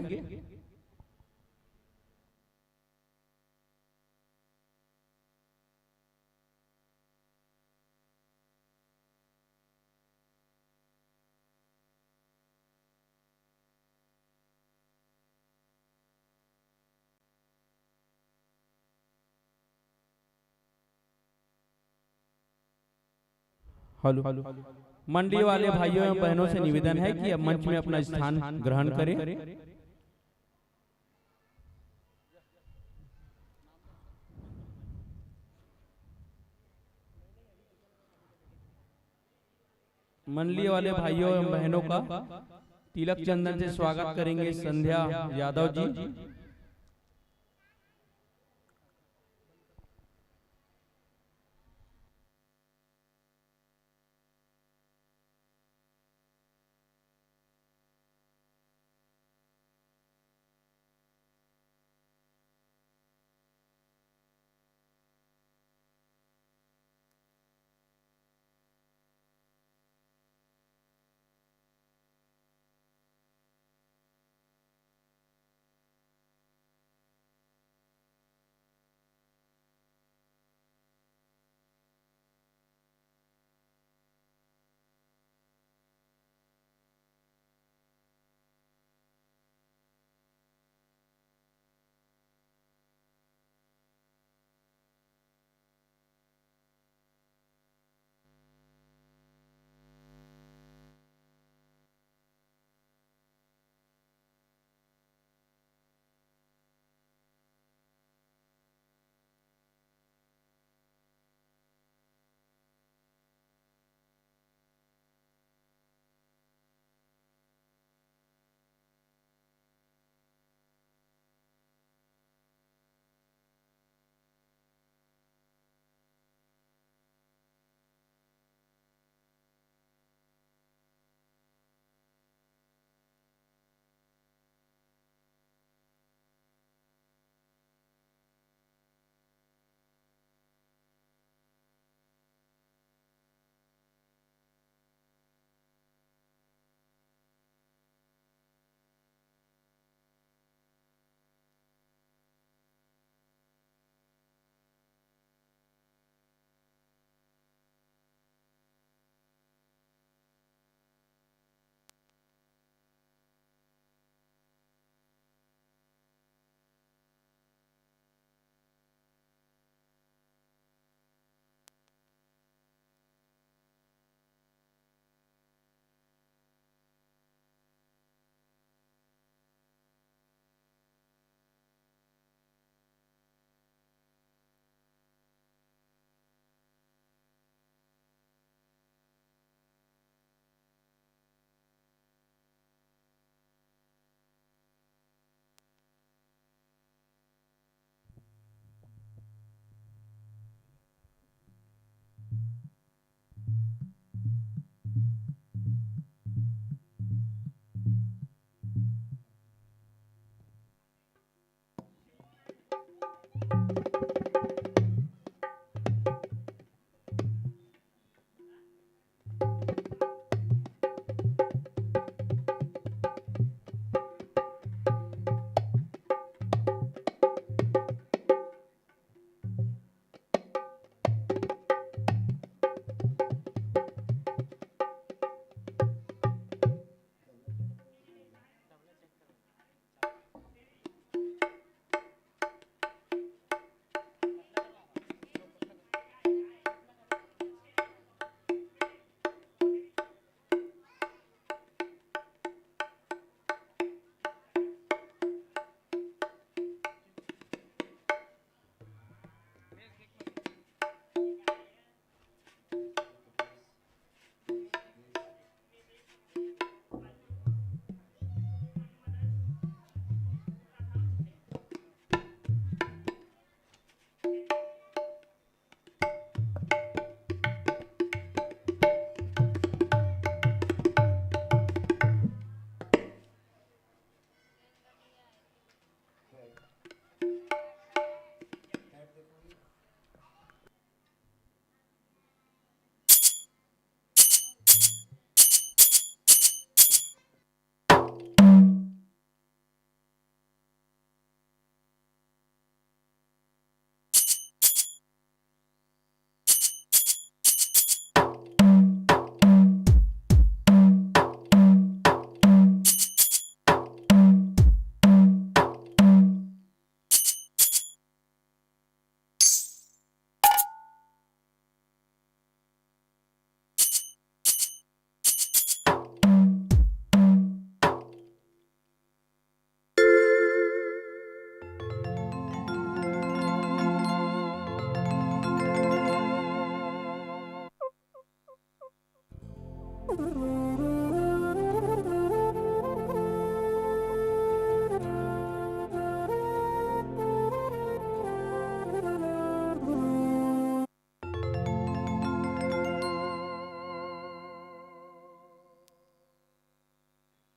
हेलो, मंडली वाले भाइयों एवं बहनों से निवेदन है कि अब मंच में अपना स्थान ग्रहण करें। मंडली वाले भाइयों एवं बहनों का तिलक चंदन से स्वागत करेंगे Sandhya Yadav ji.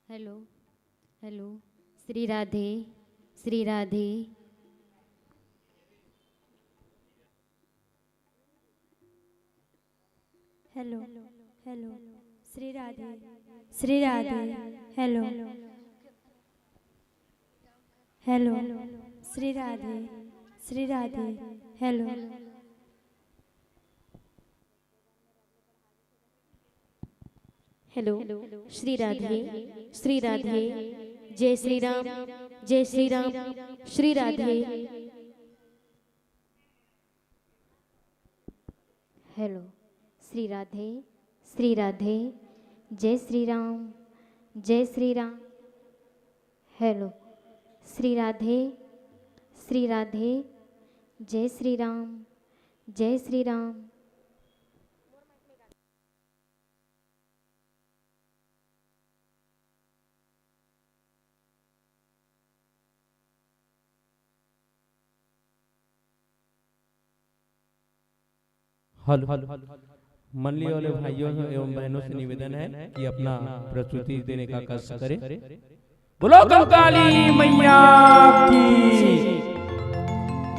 Hello hello Shri Radhe Shri Radhe. Hello hello Shri Radhe Shri Radhe. Hello hello Shri Radhe Shri Radhe. Hello hello Shri Radhe Shri Radhe. जय श्री राम जय श्री राम श्री राधे। हेलो श्री राधे श्री राधे। जय श्री राम जय श्री राम। हेलो श्री राधे श्री राधे। जय श्री राम जय श्री राम। हेलो मंडली वाले भाइयों एवं बहनों से निवेदन है कि अपना प्रस्तुति देने का कष्ट करें। बोलो कंकाली मैया की।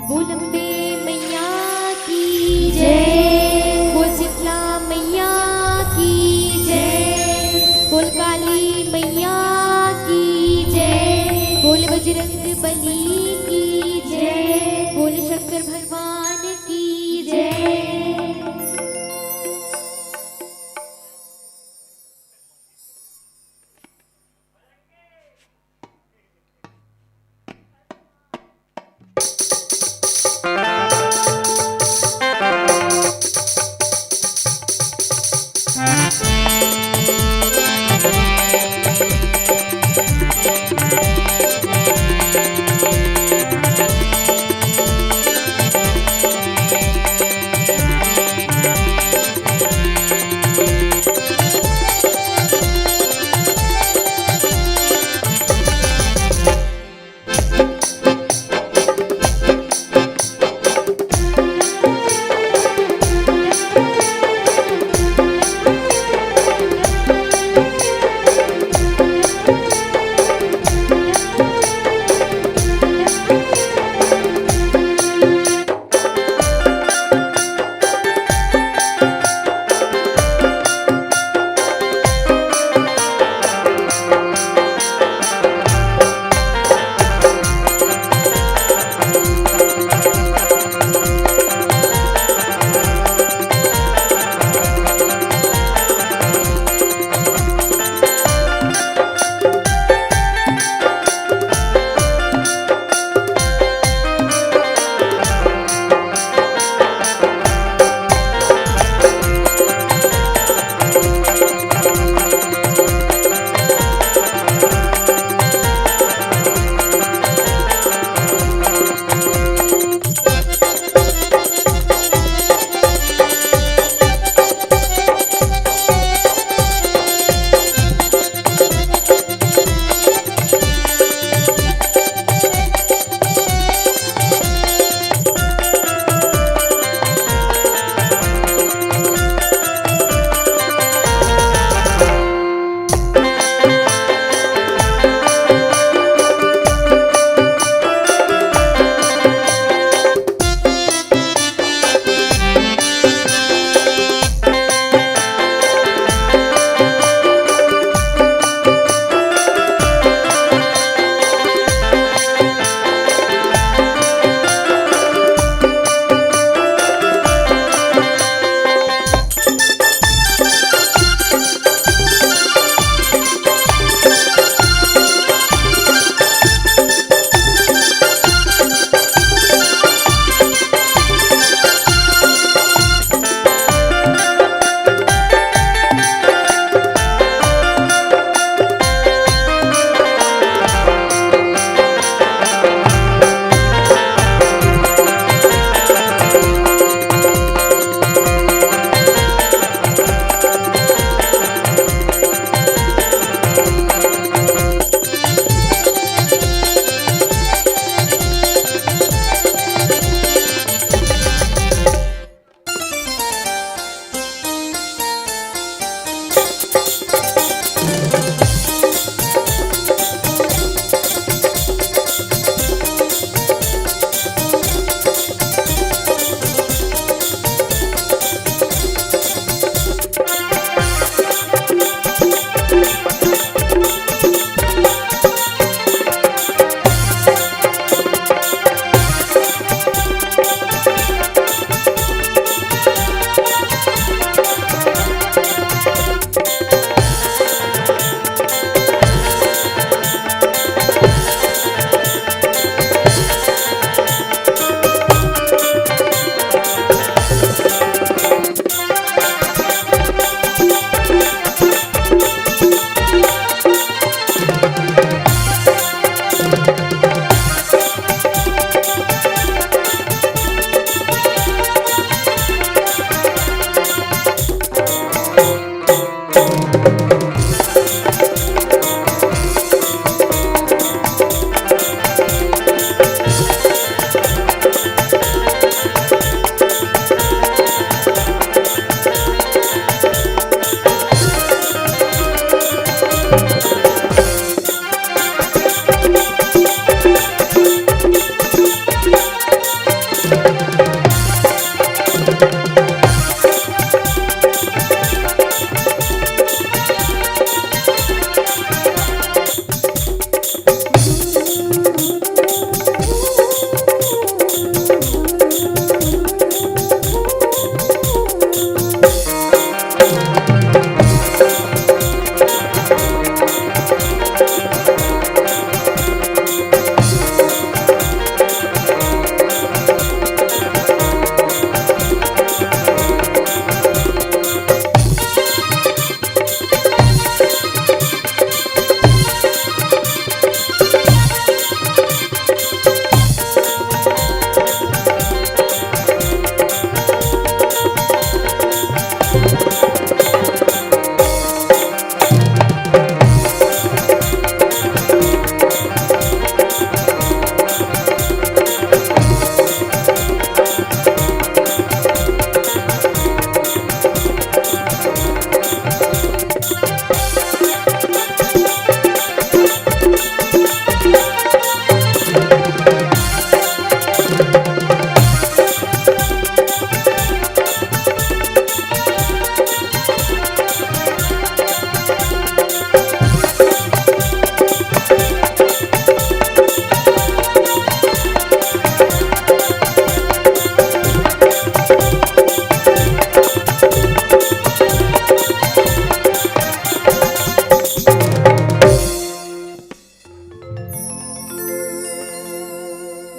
बोल अम्बे मैया की जय। बोल शीतला मैया की जय। बोल काली मैया की जय। बोल बजरंग बली की जय। बोल शंकर भगवान की जय।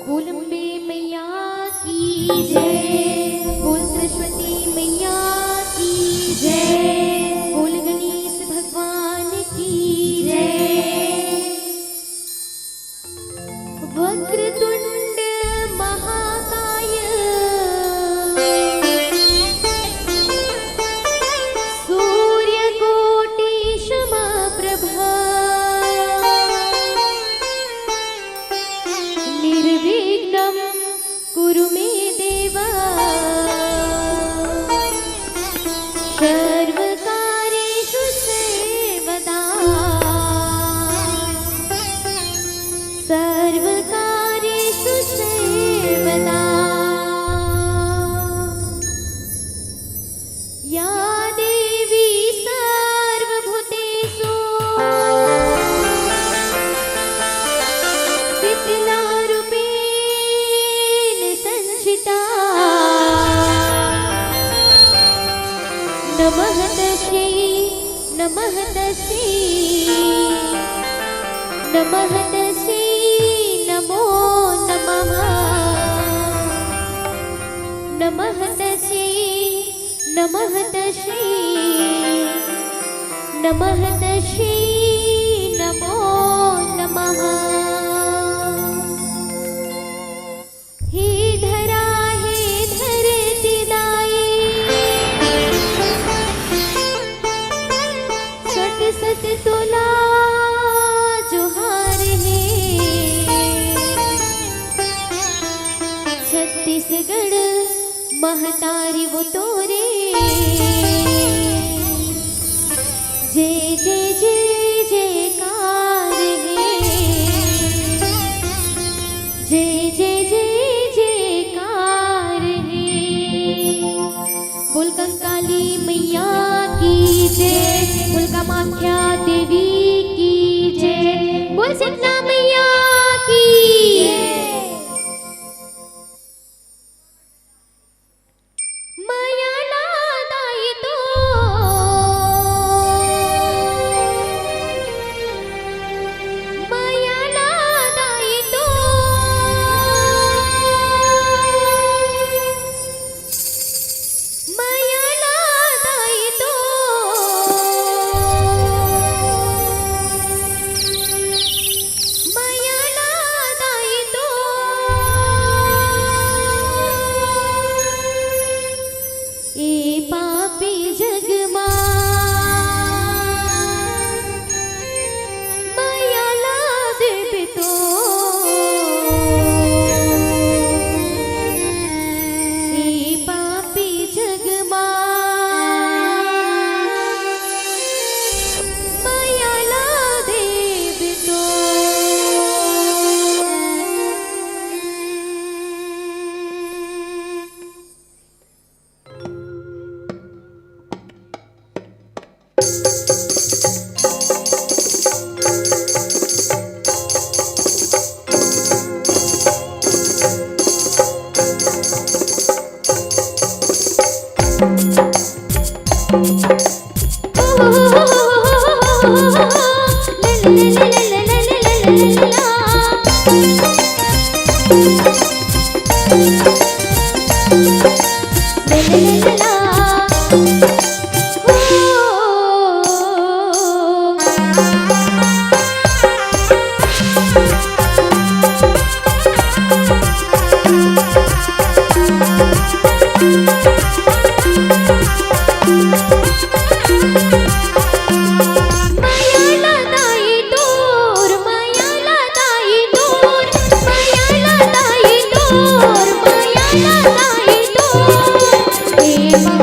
बोल अम्बे मैया की जय, बोल सरस्वती मैया की जय, बोल गणेश भगवान की जय। वक्रतुंड महाकाय सूर्यकोटि समप्रभा निर्विघ्नं कुरु मे देवा सर्वकार्येषु सर्वदा सर्वकार्येषु सर्वदा। या देवी सर्वभूतेषु रूपेण संस्थिता नमः तस्यै नमः तस्यै नमः तस्यै नमो नमः नमः तस्यै नमः तस्यै नमः तस्यै नमो नमः। हे धरा हे धरती दाई सत सत तुला जोहार है। छत्तीसगढ़ महतारी वो तोरे जय जय जय जयकार है। जय जय जय जयकार है। बोल कंकाली मैया की जय, बोल कामाख्या देवी की जय, बोल शीतला मैया की माया लादाई तो माया लादाई तो माया लादाई तो माया लादाई तो ए पापी जगमा माया ला देबे तो ए पापी जगमा माया ला देबे तो। माया लादाई डोर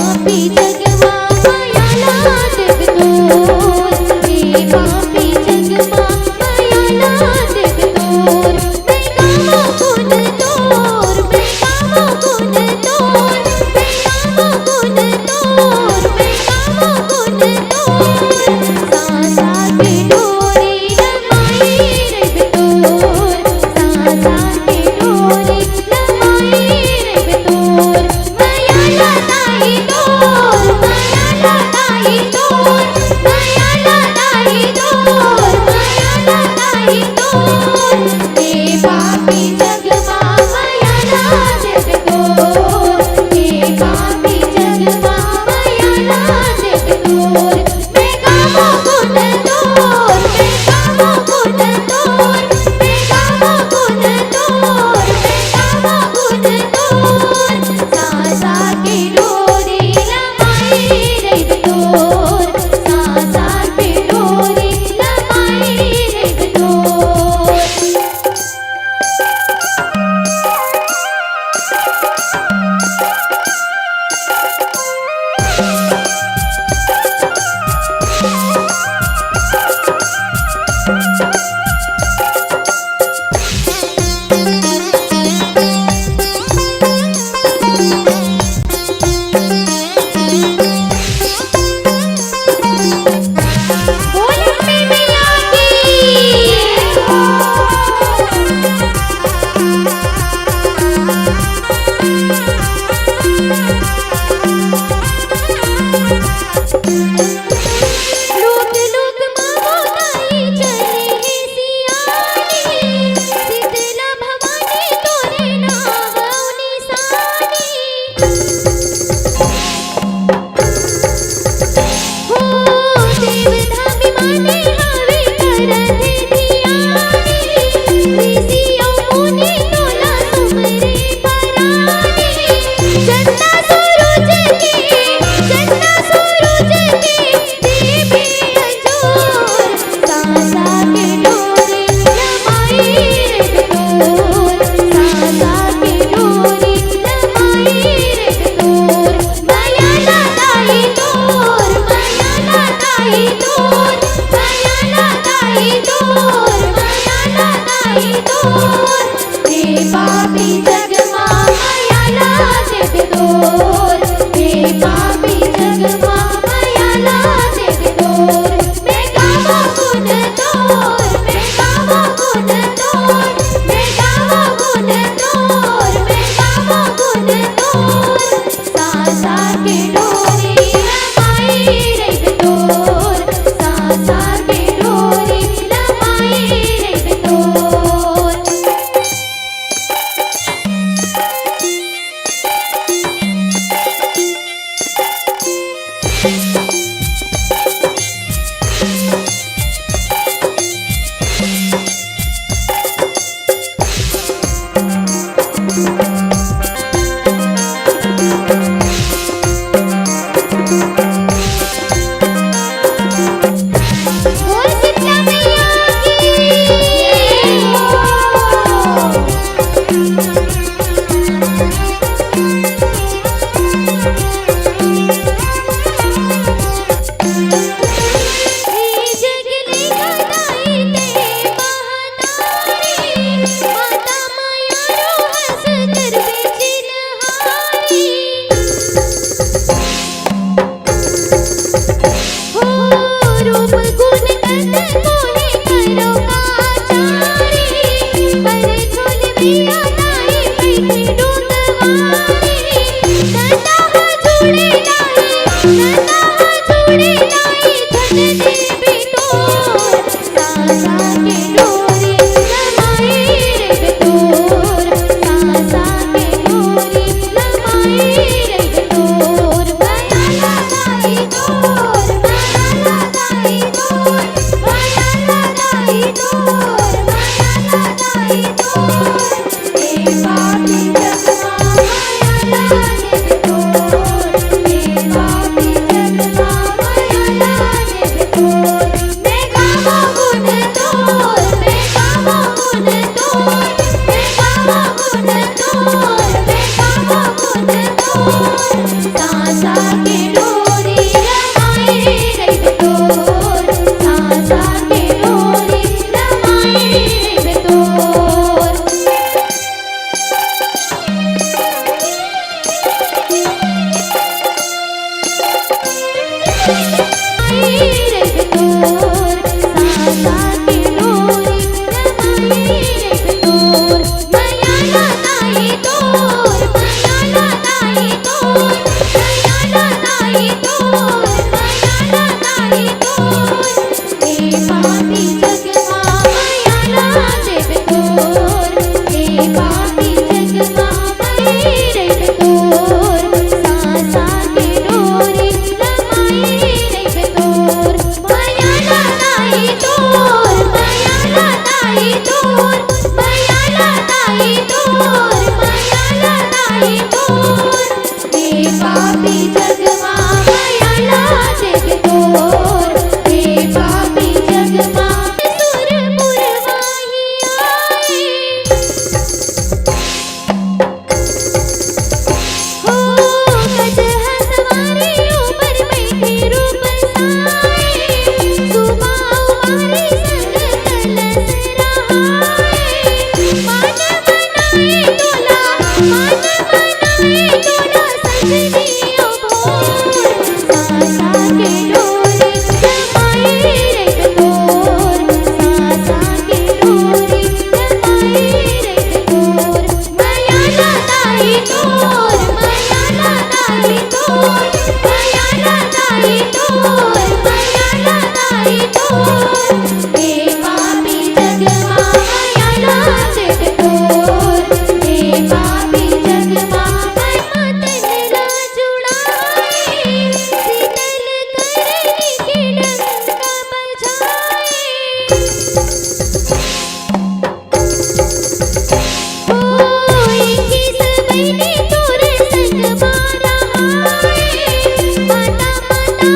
तोर हे पापी जग माया देव तोर मैं गावा गुण तोर मैं गावा गुण तोर मैं गावा गुण तोर मैं गावा गुण तोर सासा के डोरी लमाई रे तोर सासा के डोरी लमाई रे तोर बोल शीतला मैया की जगले गदाई ते महातारी माता माया रो हंस कर बेचिनहारी हो रूप गुण कत मोहे करो काचारी पर झोल बिया ताई बैठी डूंगवारी नंदा जुड़े लाई नंदा जुड़े लाई धन देवी तोर सासा के डोरी लमाई रे तोर सासा के डोरी लमाई रे तोर माया लगाई तोर माया लगाई तोर माया लगाई तोर माया लगाई तोर हे पापी जग माया देव तोर हे पापी जग माया देव तोर मैं गावा गुण तोर मैं गावा गुण तोर मैं गावा गुण तोर मैं गावा गुण तोर सासा के डोरी लमाई रे तोर सासा के डोरी लमाई रे तोर रे तोर सासा के डोरी लमाई रे तोर माया लगाई तोर माया लगाई तोर माया लगाई तोर माया लगाई तोर हे पापी जग माया देव तोर हे पापी जग माया रे तोर सासा के डोरी लमाई रे तोर माया लगाई तोर माया लगाई तोर माया लगाई तोर माया लगाई तोर हे पापी जग माया देव तोर हे पापी जग माया सुरपुर माही आए हो गज हसवारी ऊपर बैठे रूप साए सुबाऊ मारे संग कलस रहाए मान बनाए तोला सजनियो भोर सासा के डोरी लमाई रे तोर सासा के डोरी लमाई रे तोर माया लगाई तोर माया लगाई तोर माया लगाई तोर माया लगाई तोर हे पापी जग माया देव तोर हे पापी जग माया तेरा जुड़ाए शीतल करनी के डंका बजाए हो इनकी सबैने तोर संग मारा हाय माता माता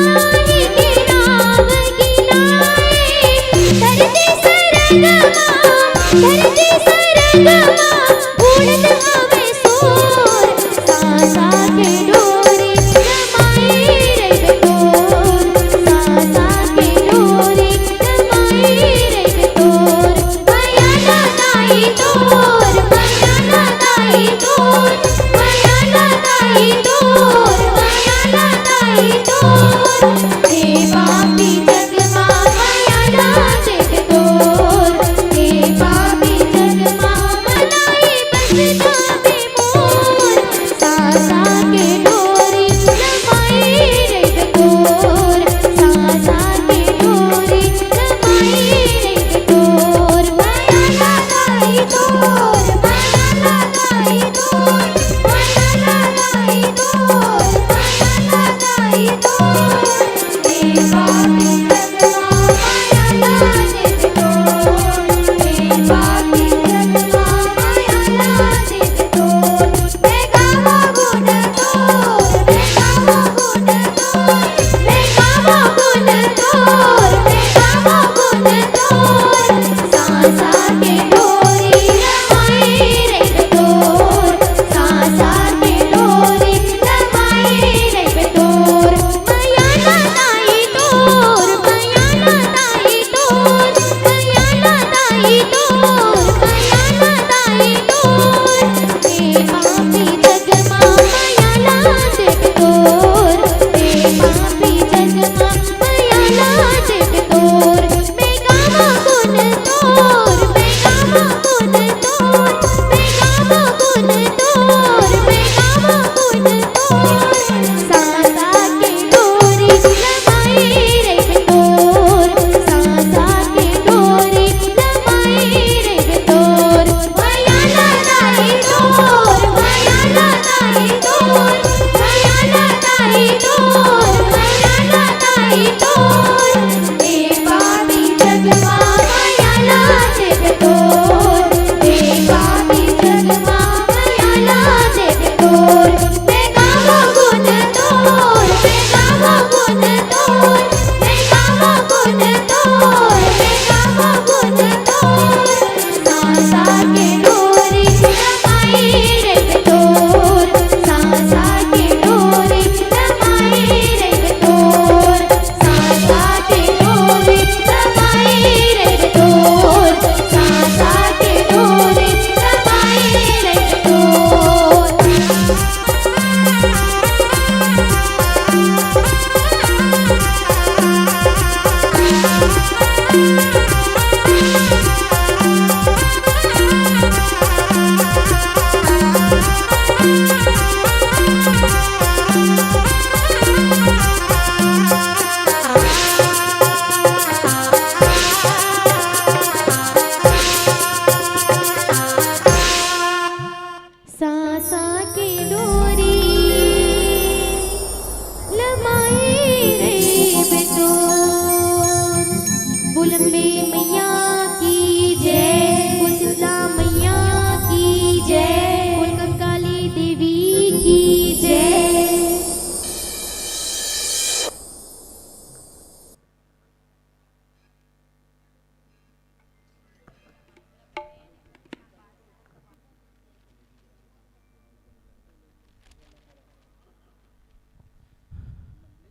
ही के राम गिलाए धरती सरगमा उड़त हवे सोर सासा के डोरी लमाई रे तोर सासा के डोरी लमाई रे तोर माया लगाई तोर माया लगाई तोर माया लगाई तोर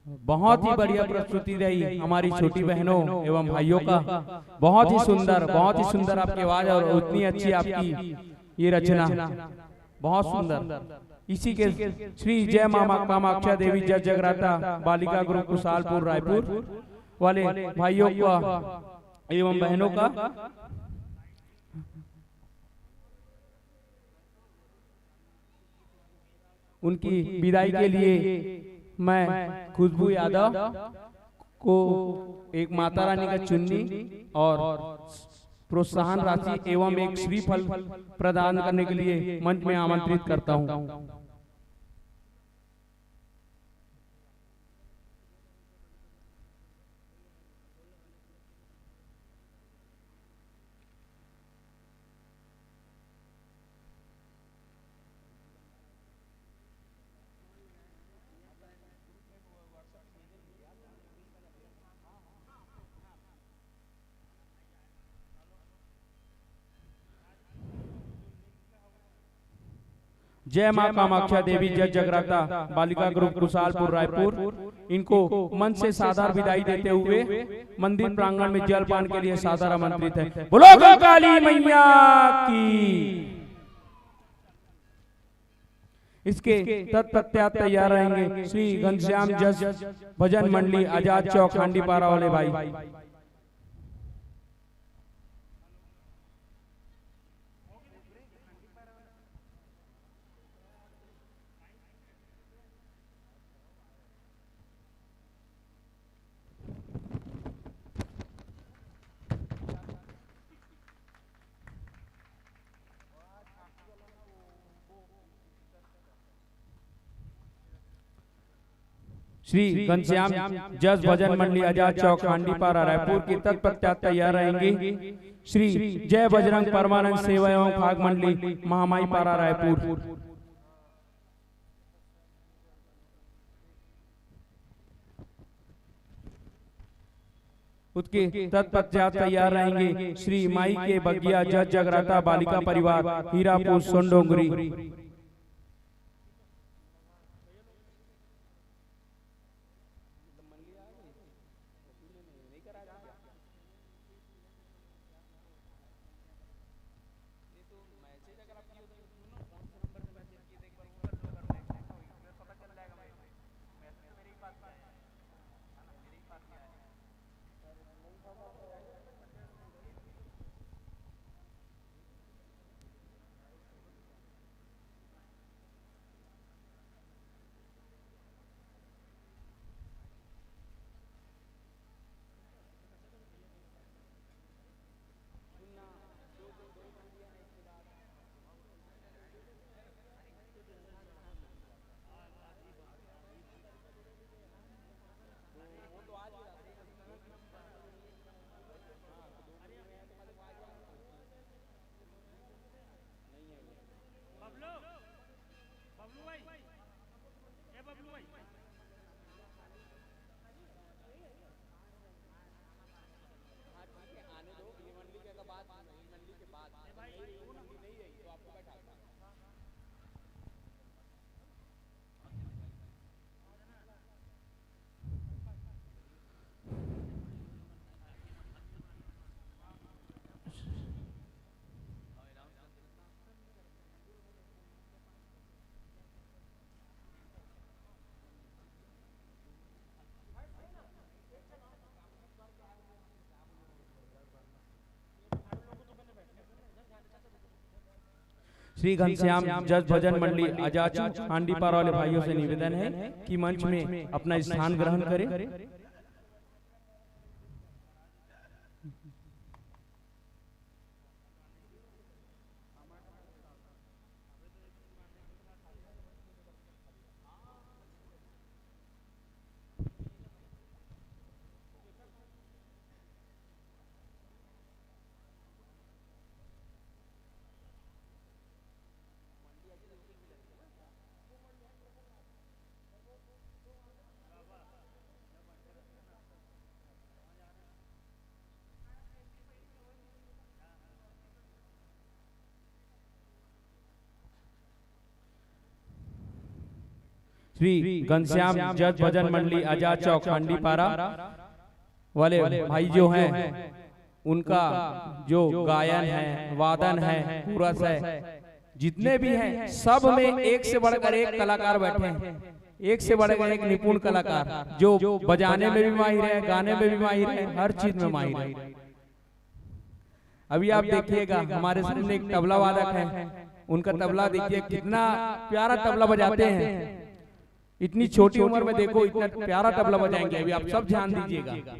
बहुत ही बढ़िया प्रस्तुति रही हमारी छोटी बहनों एवं भाइयों का। बहुत ही सुंदर आपकी आवाज और उतनी अच्छी आपकी ये रचना, बहुत सुंदर। इसी के श्री जय मामा कामाख्या देवी जय जगराता बालिका ग्रुप कुशालपुर रायपुर वाले भाइयों का एवं बहनों का उनकी विदाई के लिए मैं खुशबू यादव को एक माता रानी का चुन्नी और प्रोत्साहन राशि एवं एक श्रीफल प्रदान करने के लिए मंच में आमंत्रित करता हूं। जय मां कामाख्या देवी जय जगराता बालिका ग्रुप कुशालपुर रायपुर इनको मंच से सादर विदाई देते हुए मंदिर प्रांगण में जलपान के लिए सादर आमंत्रित है। बोलो काली मैया की। इसके तत्पश्चात तैयार रहेंगे श्री घनश्याम जस भजन मंडली आजाद चौक हांडीपारा वाले भाई। श्री घनश्याम जस भजन मंडली आजाद चौक हांडीपारा रायपुर के तत्पश्चात तैयार रहेंगे श्री जय बजरंग परमानंद सेवा एवं फाग मंडली महामाई पारा रायपुर। उसके तत्पश्चात तैयार रहेंगे श्री माई के बगिया जस जगराता बालिका परिवार हीरापुर सोनडोंगरी। श्री घनश्याम जस भजन मंडली आजाद हांडीपारा वाले भाइयों से निवेदन है कि मंच में अपना स्थान ग्रहण करें। श्री घनश्याम जस भजन मंडली आजाद चौक हांडीपारा वाले भाई जो हैं उनका जो गायन है वादन है कोरस है जितने भी हैं सब में एक से बढ़कर एक कलाकार बैठे हैं, एक से बढ़कर एक निपुण कलाकार जो बजाने में भी माहिर है, गाने में भी माहिर है, हर चीज में माहिर है। अभी आप देखिएगा हमारे सामने एक तबला वादक है, उनका तबला देखिए कितना प्यारा तबला बजाते हैं। इतनी छोटी उम्र में देखो इतना प्यारा तबला बजाएंगे। अभी आप सब ध्यान दीजिएगा।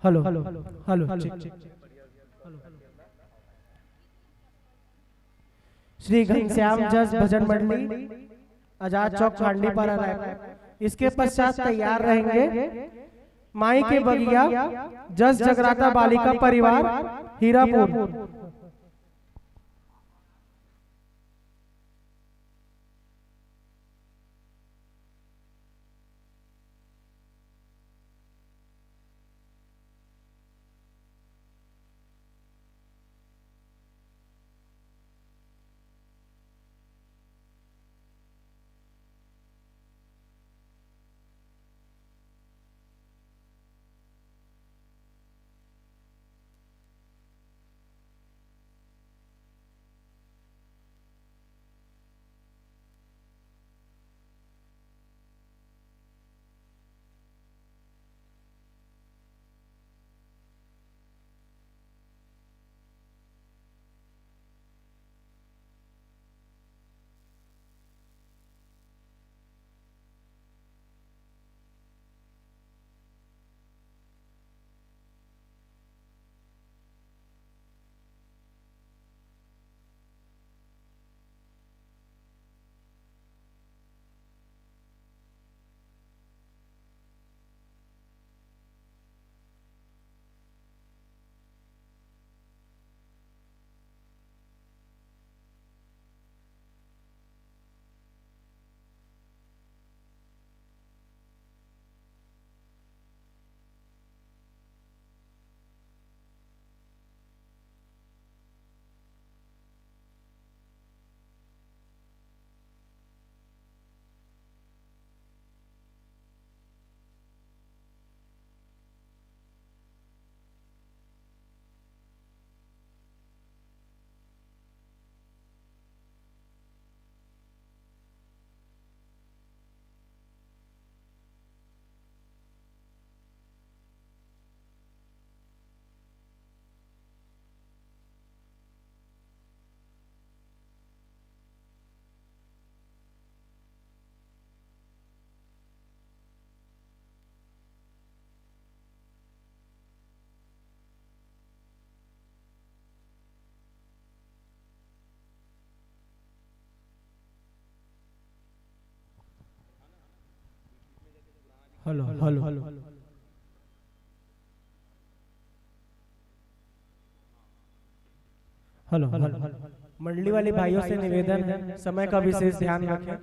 Hello hello hello check. Shri Ghanshyam जस भजन मंडली, आजाद चौक, खांडीपारा, रायपुर। इसके पश्चात तैयार रहेंगे माई के बगिया जस जगराता बालिका परिवार, Hirapur. Hello hello hello hello. मंडली वाले भाइयों से निवेदन है, समय का विशेष ध्यान रखें।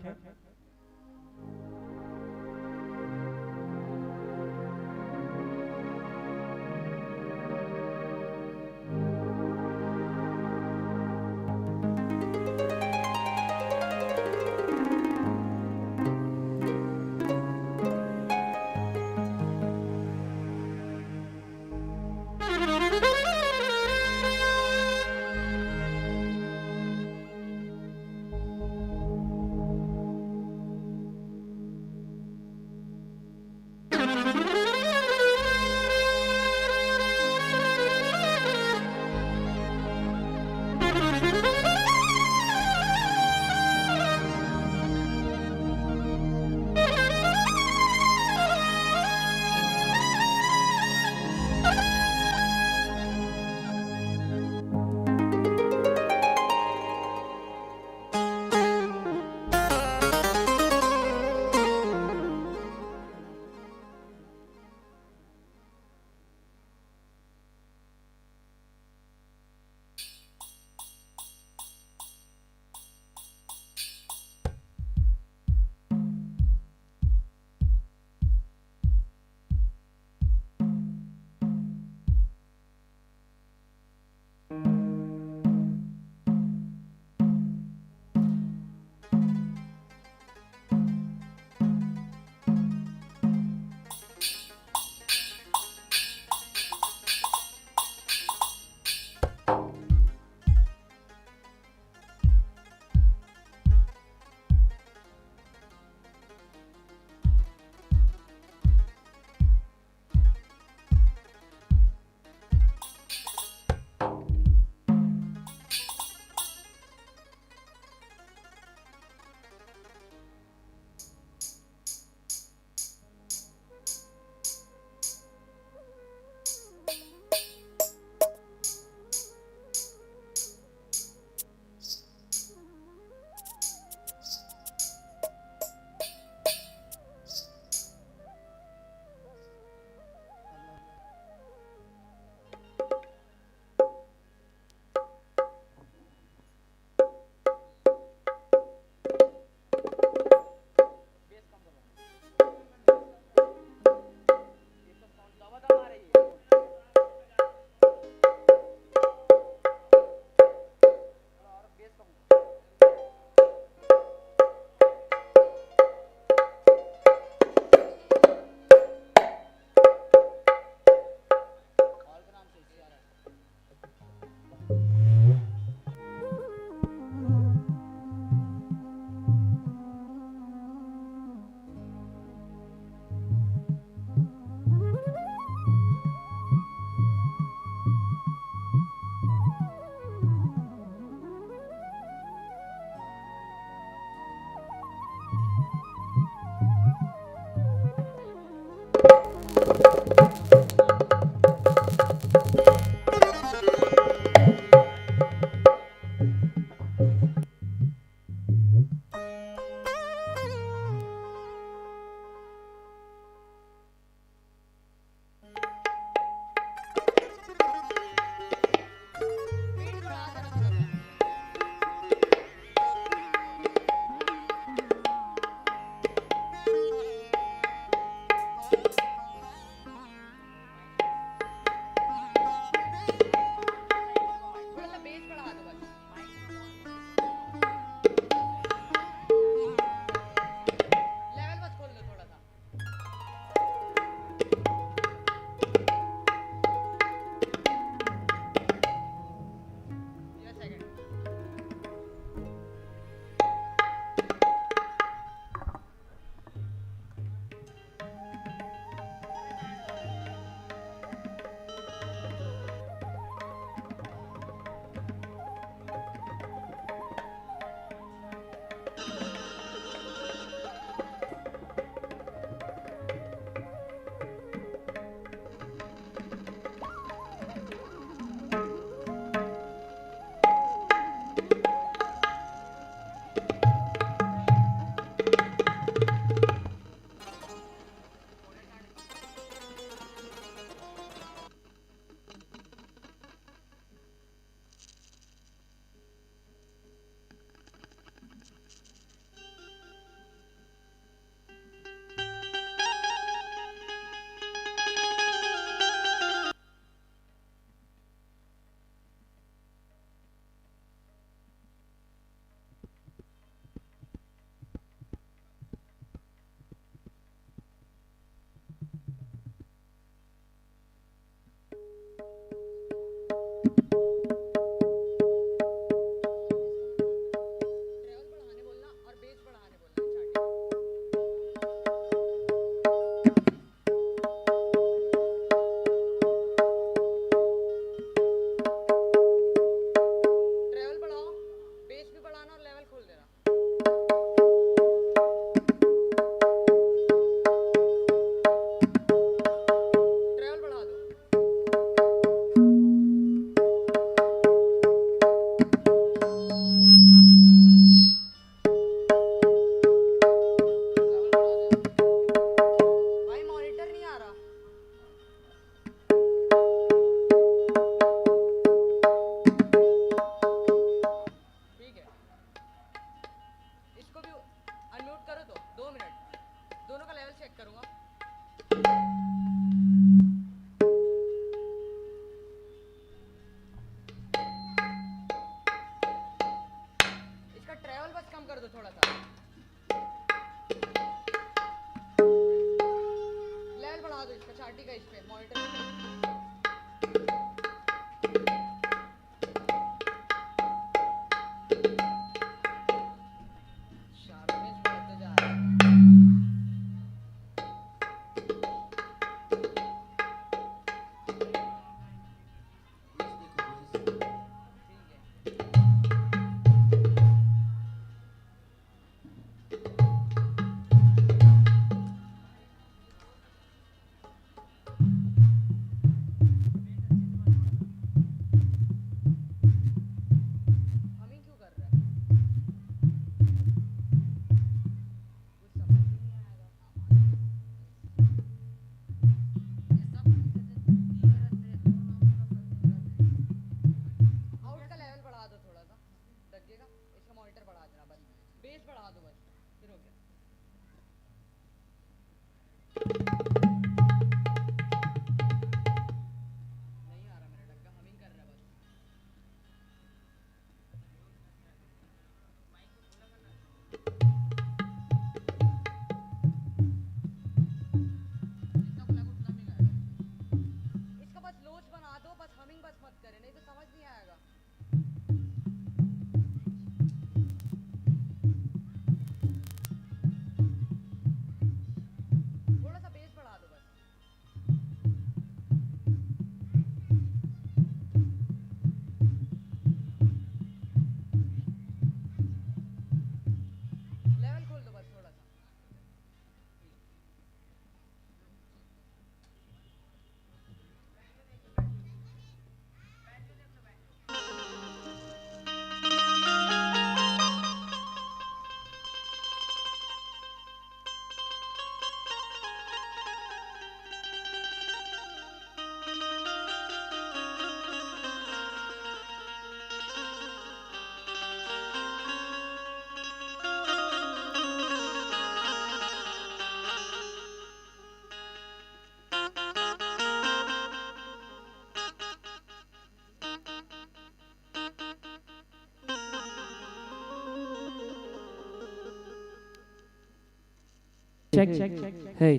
चेक हे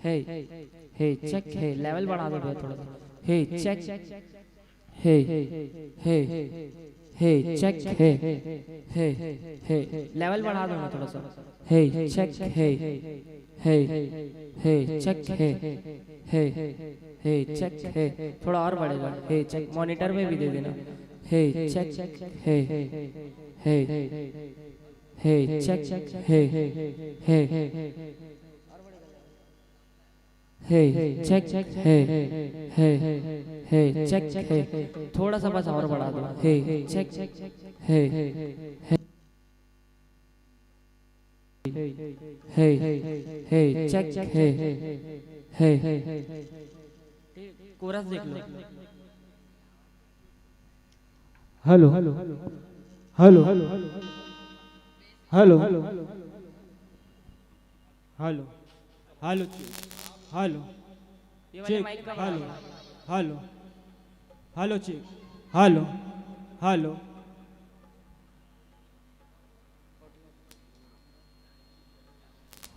हे हे चेक हे लेवल बढ़ा दो भैया थोड़ा सा हे चेक हे हे हे चेक हे लेवल बढ़ा दो ना थोड़ा सा हे check hey check hey check हे थोड़ा और बढ़ेगा हे चेक मॉनिटर में भी दे देना hey check hey check hey check hey check थोड़ा सा बस और बढ़ा दो hey check hey check hey chorus देख लो hello hello hello hello hello hello hello hello check hello hello hello check hello hello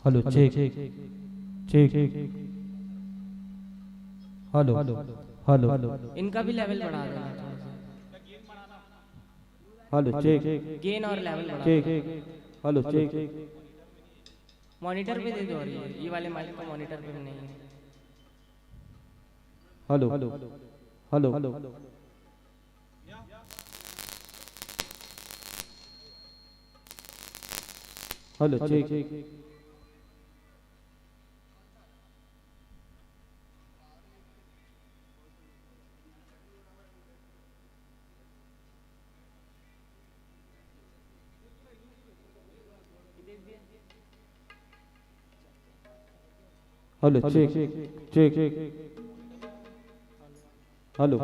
hello check check hello hello इनका भी लेवल बढ़ा देना हेलो चेक गेन और लेवल बढ़ा चेक हेलो चेक मॉनिटर पे दे दो और ये वाले माइक का मॉनिटर पे नहीं है hello hello hello hello check hello check check hello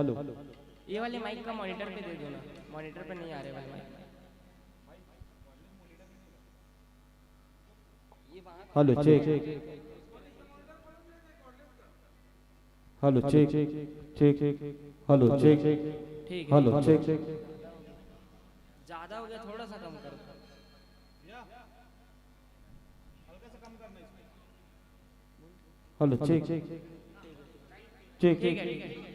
ये वाले माइक का मॉनिटर पे दे दो ना मॉनिटर पे नहीं आ रहे वाले mic hello check hello check check hello check ठीक हेलो चेक ज्यादा हो गया थोड़ा सा कम करो हेलो चेक चेक ठीक है ठीक है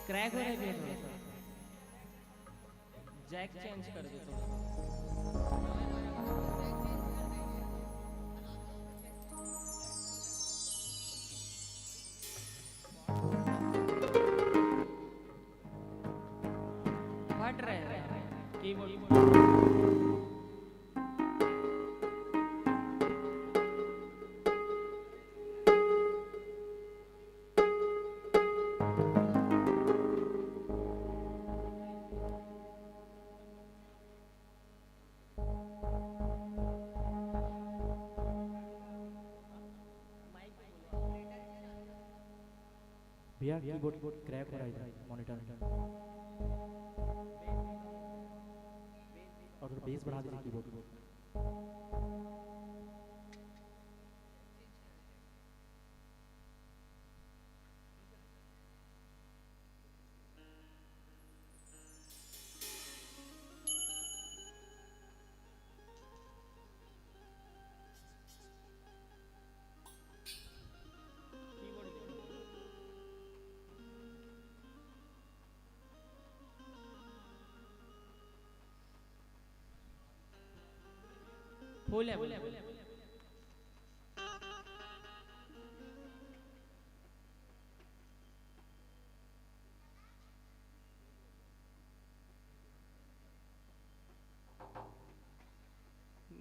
क्रैक हो रहा है थोड़ा सा जैक चेंज कर दो थोड़ा फट रहे हैं कीबोर्ड भैया कीबोर्ड क्रैक हो रहा है मॉनिटर और बेस बढ़ा दीजिए कीबोर्ड बोले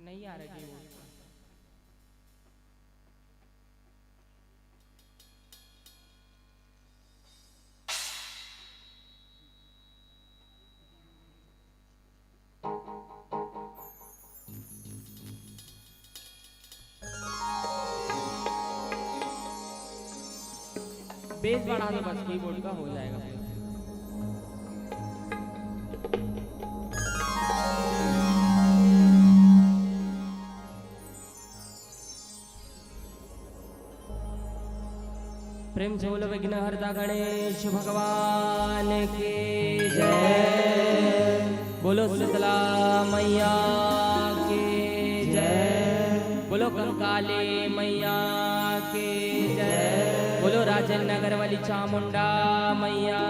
नहीं आ रही वो। बेस बढ़ा दो बस, कीबोर्ड का हो जाएगा। प्रेम से बोलो विघ्नहर्ता गणेश भगवान की जय। बोलो शीतला मैया की जय। बोलो कंकाली मैया की जय। बोलो राजन नगर वाली चामुंडा मैया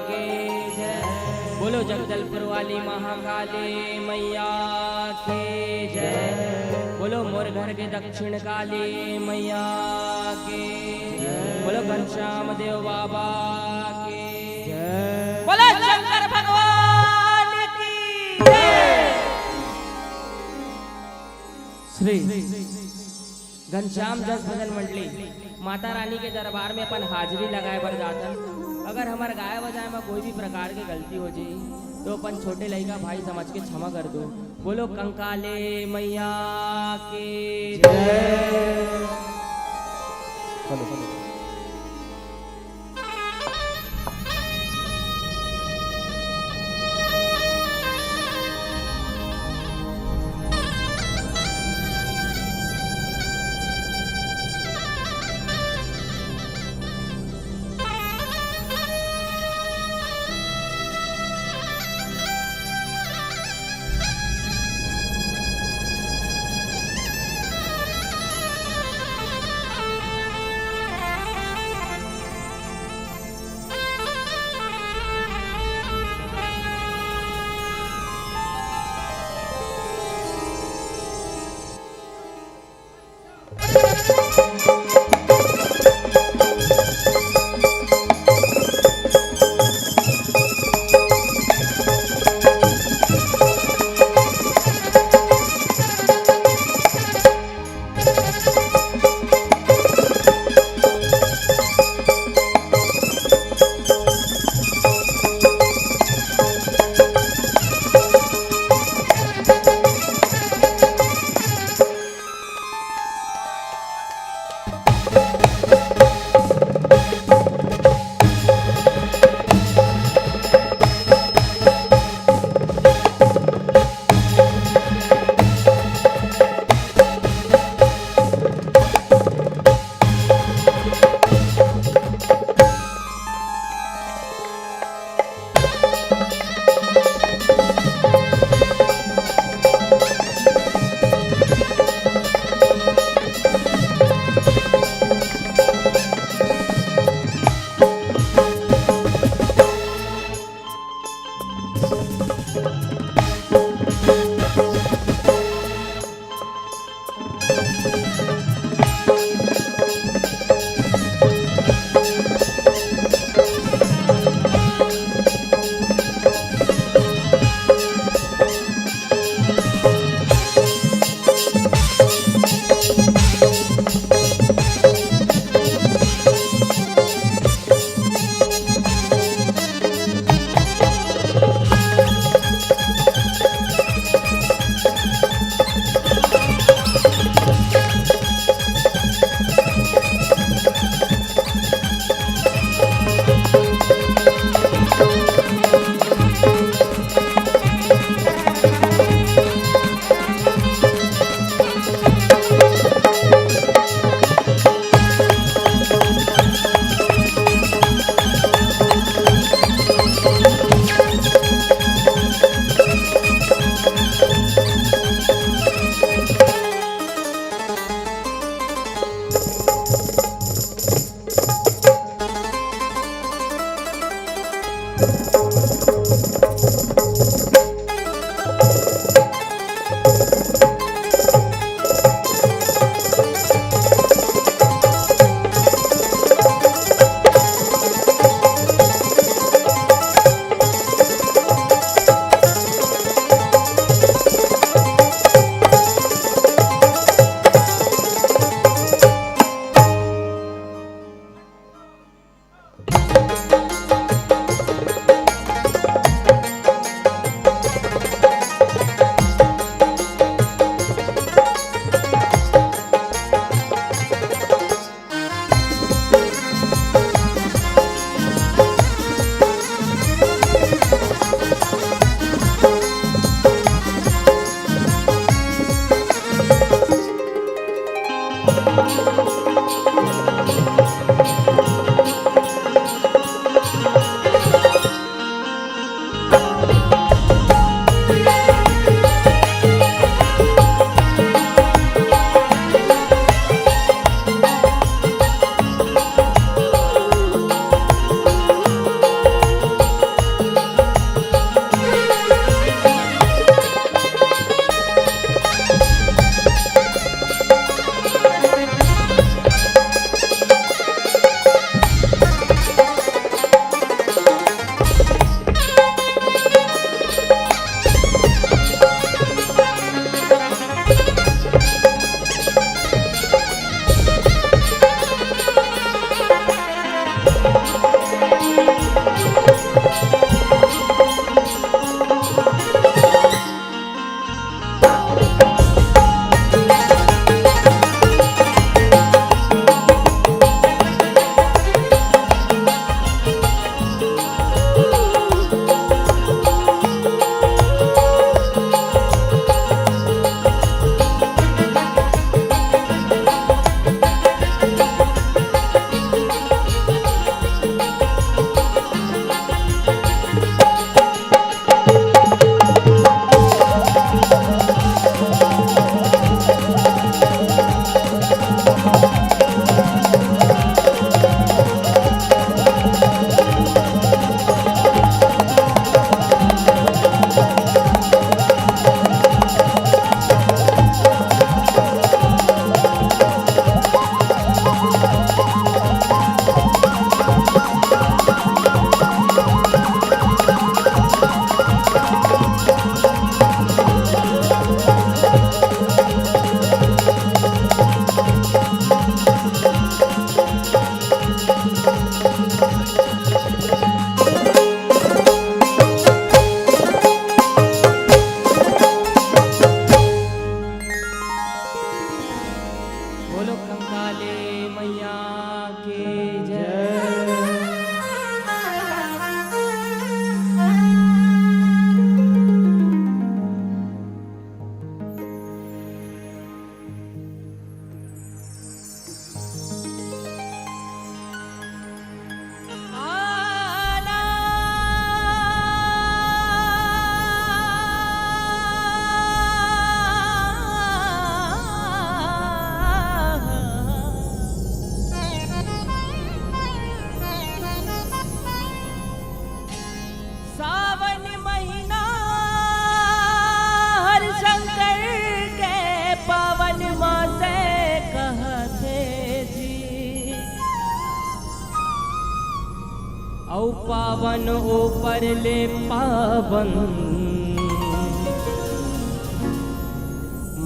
की जय। बोलो जगदलपुर वाली महाकाली मैया की जय। बोलो मोर घर के दक्षिण काली मैया की जय। बोलो घनश्याम देव बाबा की जय। बोलो शंकर भगवान की जय। श्री घनश्याम जस भजन मंडली माता रानी के दरबार में अपन हाजिरी लगाए बर जातन। अगर हमारे गाय बजाए में कोई भी प्रकार की गलती हो जाए तो अपन छोटे लड़का भाई समझ के क्षमा कर दो। बोलो कंकाले मैया की जय। औ पावन ऊपर ले पावन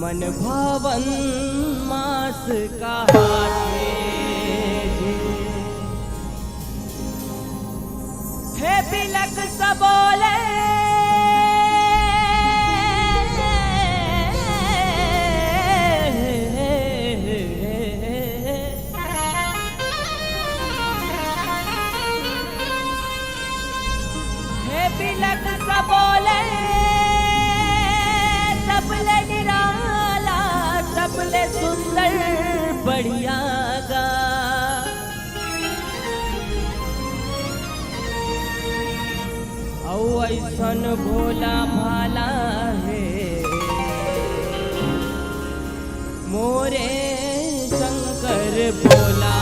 मन भावन मास का हाथे हे बिलक सबोले बिलक सबोले सबले निराला सबले सुंदर बढ़िया गा औ ऐसन भोला भाला है मोरे शंकर भोला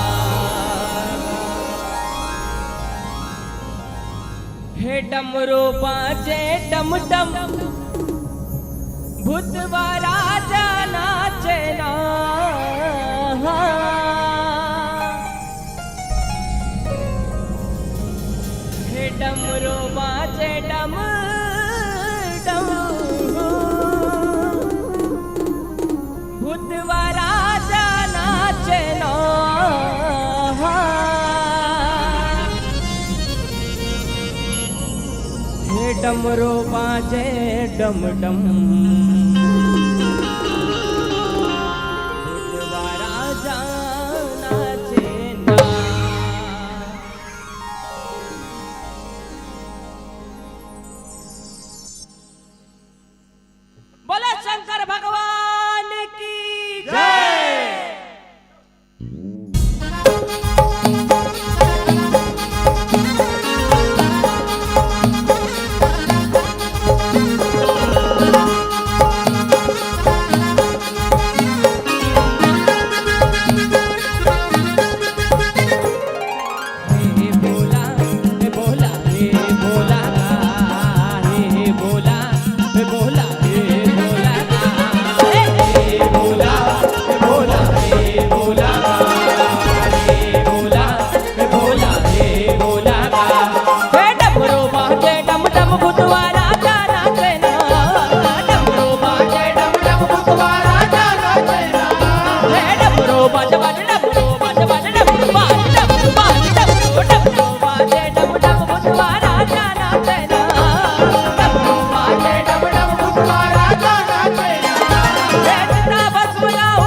हे डमरू बाजे डम डम भूतवा राजा नाचे ना हे डमरू बाजे डम डम भूतवा राजा नाचे ना हे डमरू बाजे डम डम भूतवा राजा नाचे ना बोलो शंकर भगवान की जय।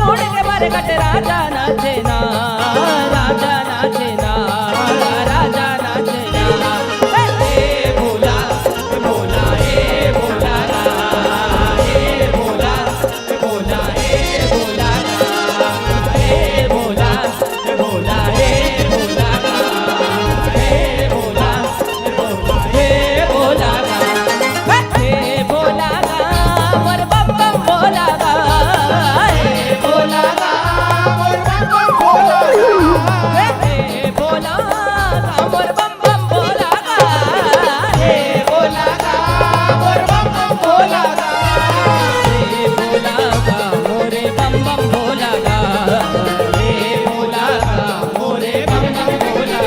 राजा नाचे ना राजा नाचे ना राजा नाचे ना हे भोला भोला हे भोला हे भोला भोला हे भोला हे भोला भोला हे भोला हे भोला हे भोला हे भोला मोर बम बम भोला हे भोला हे भोला मोर बम बम भोला हे भोला मोर बम बम भोला हे भोला मोरे बम बम भोला हे भोला मोरे बम बम भोला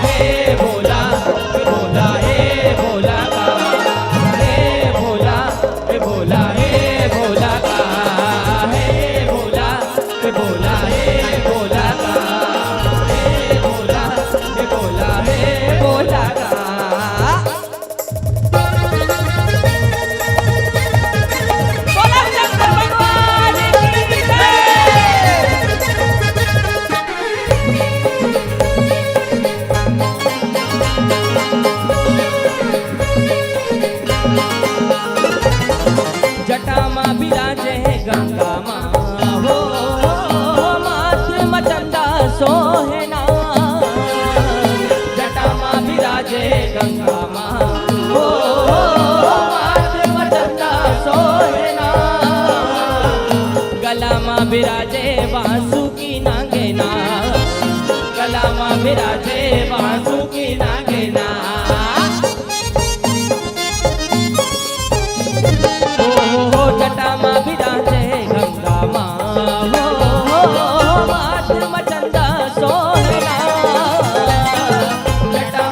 हे भोला भोला हे भोला हे भोला भोला हे भोला हे भोला भोला हे भोला हे भोला भोला हे भोला बोला शंकर भगवान की जय। जटा माँ बिराजे गंगा माँ हो माथ मचंदा सोहेना जटा माँ बिराजे गंगा माँ हो माथ मचंदा सोहेना गला माँ बिराजे वासुकी नागेना गला माँ बिराजे वासुकी नागेना जटा माँ बिराजे गंगा माँ हो माथ मचंदा सोहना जटा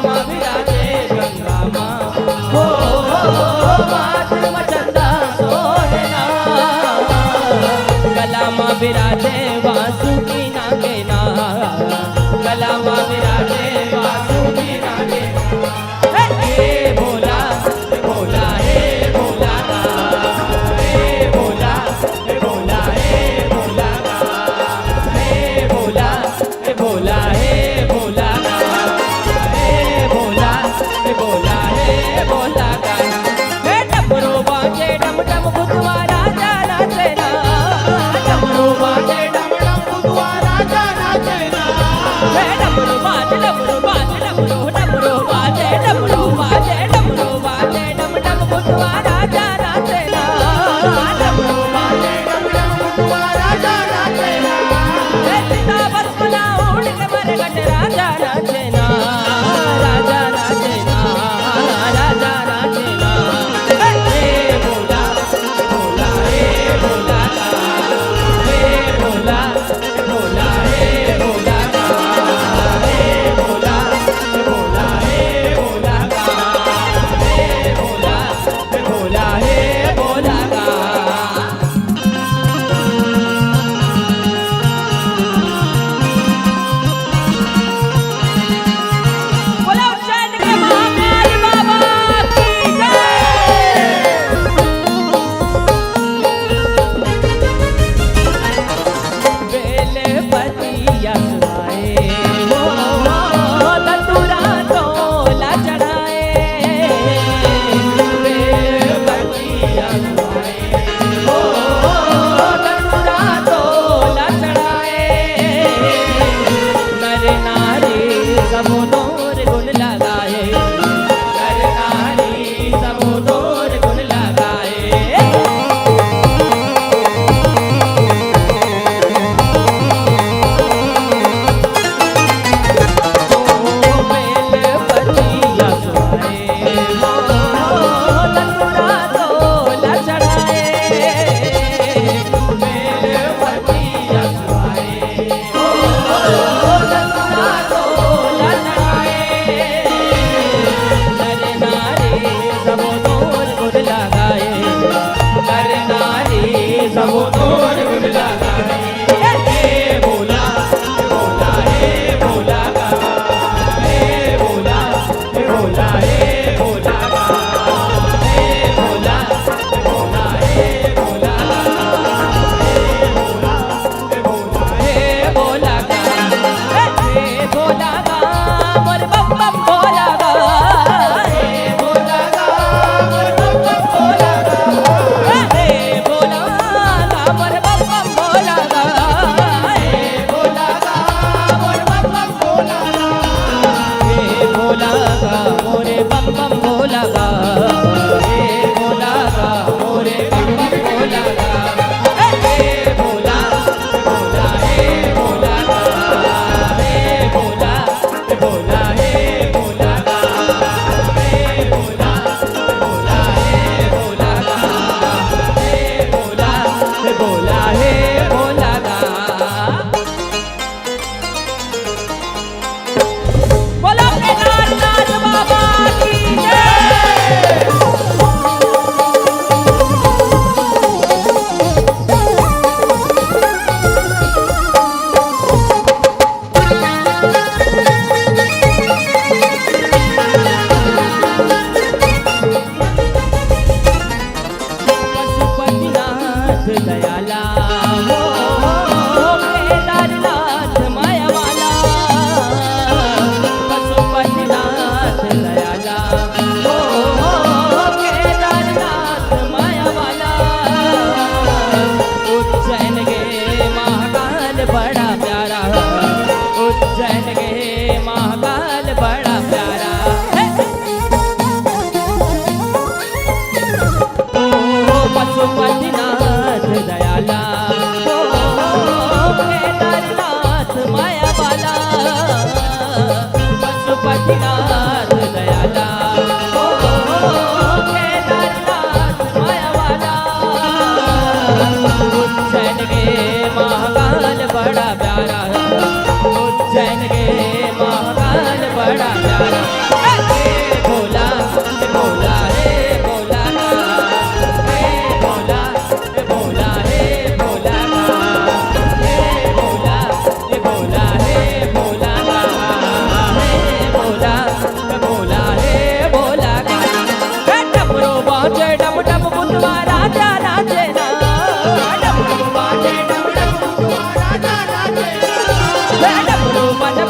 Bye.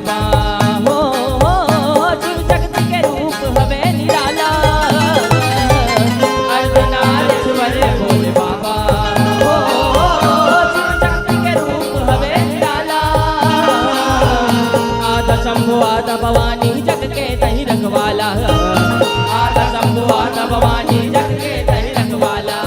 बाबा हो शिव शक्ति के रूप हवे निराला अर्धनारीश्वर भोले बाबा हो शिव शक्ति के रूप हवे निराला आधा शंभु आधा भवानी जग के दही रखवाला आधा शंभु आधा भवानी जग के दही रखवाला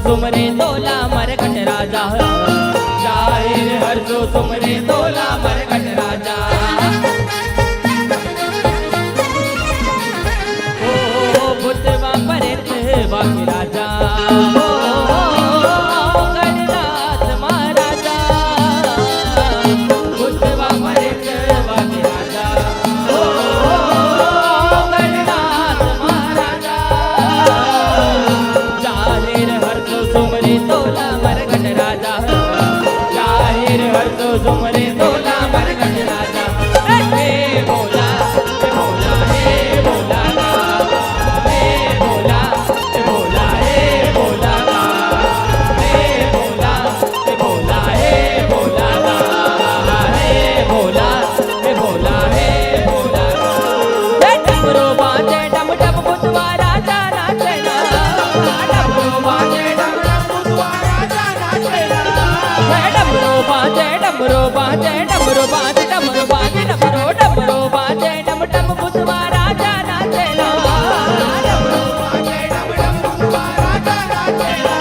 सुमरे तोला मरकट राजा जाहिर हर जो सुमरे तोला मरकट राजा ओ बुद्धवा परेत वाकी राजा ओ गणनाथ महाराजा बुद्धवा परेत वाकी राजा ओ गणनाथ महाराजा जाहिर हर सुमरे तोला मरकट राजा जाहिर हर तो सुमरे तोला मरकट राजा हे भोला हे भोला हे भोला हे भोला हे भोला हे भोला हे भोला हे भोला हे भोला हे भोला हे भोला हे भोला हे डमरू बाजे डम डम बुधवा राजा नाचे ना डमरू बाजे डम डम बुधवा राजा नाचे ना डमरू बाजे डमरू बाजे डमरू बाजे डमरू बाजे डमरू डमरू बाजे डम डम बुधवा राजा नाचे ना डमरू बाजे डम डम बुधवा राजा नाचे ना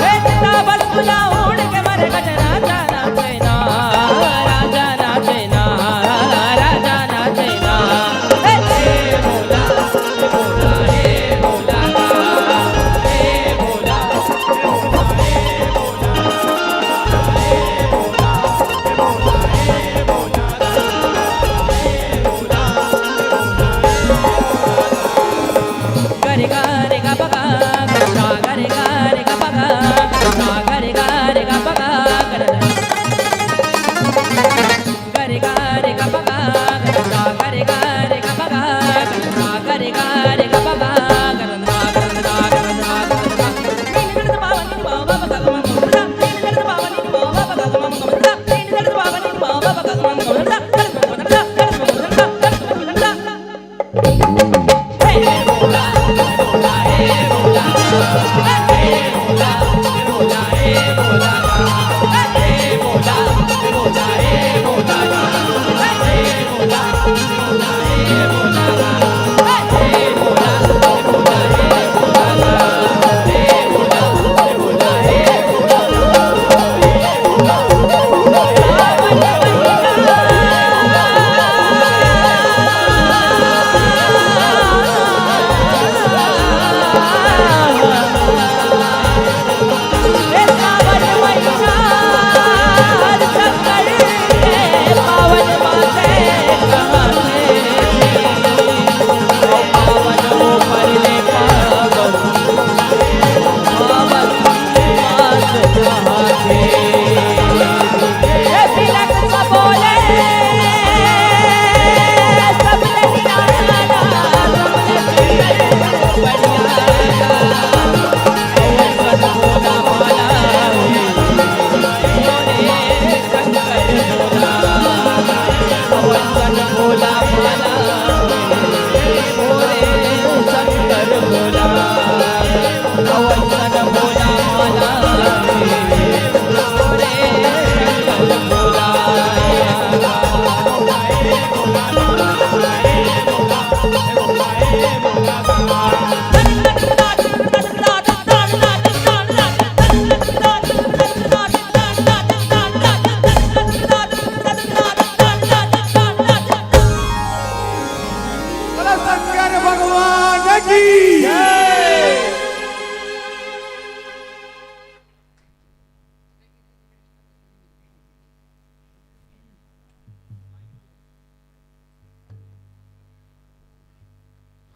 हे तेरा बल बुला उड़ के मरकट राजा नाचे ना राजा नाचे ना राजा नाचे ना हे भोला हे भोला हे भोला हे भोला हे भोला हे भोला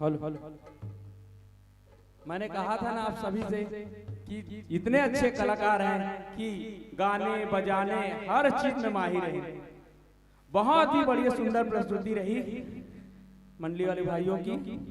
हेलो। मैंने कहा था ना आप सभी से कि इतने अच्छे कलाकार हैं कि गाने बजाने हर चीज में माहिर हैं। बहुत ही बढ़िया सुंदर प्रस्तुति रही मंडली वाले भाइयों की।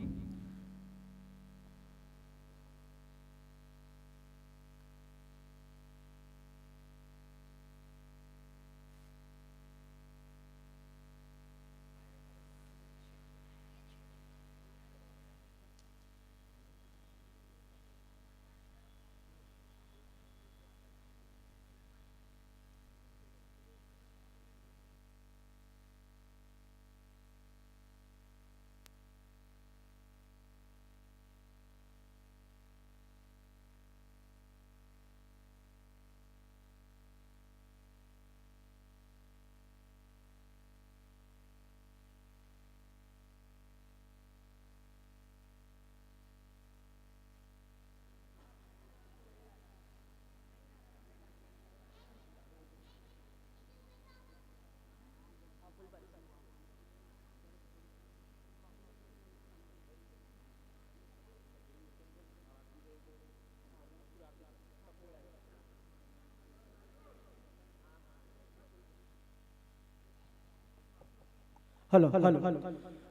Hello hello.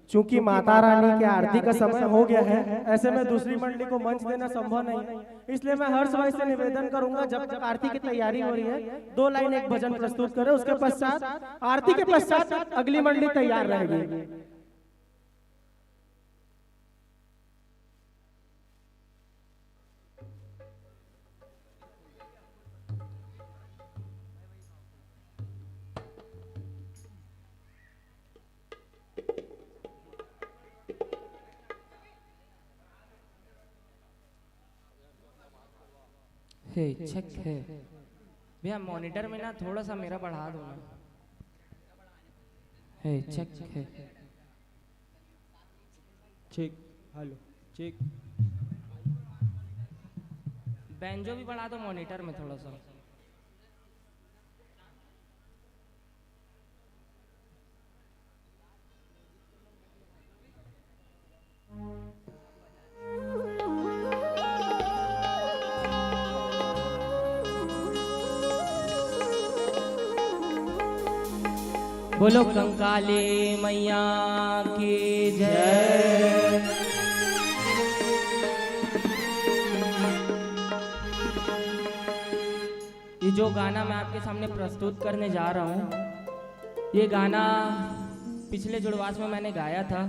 चूंकि माता रानी के आरती का समय हो गया है, ऐसे में दूसरी मंडली को मंच देना संभव नहीं, इसलिए मैं हर्ष भाई से निवेदन करूंगा जब तक आरती की तैयारी हो रही है 2 लाइन एक भजन प्रस्तुत करें, उसके पश्चात आरती के पश्चात अगली मंडली तैयार रहेगी। है चेक है भैया, मॉनिटर में ना थोड़ा सा मेरा बढ़ा दो ना। है चेक है चेक हेलो चेक। बैंजो भी बढ़ा दो मॉनिटर में थोड़ा सा। बोलो कंकाली मैया की जय। ये जो गाना मैं आपके सामने प्रस्तुत करने जा रहा हूँ, ये गाना पिछले जुड़वास में मैंने गाया था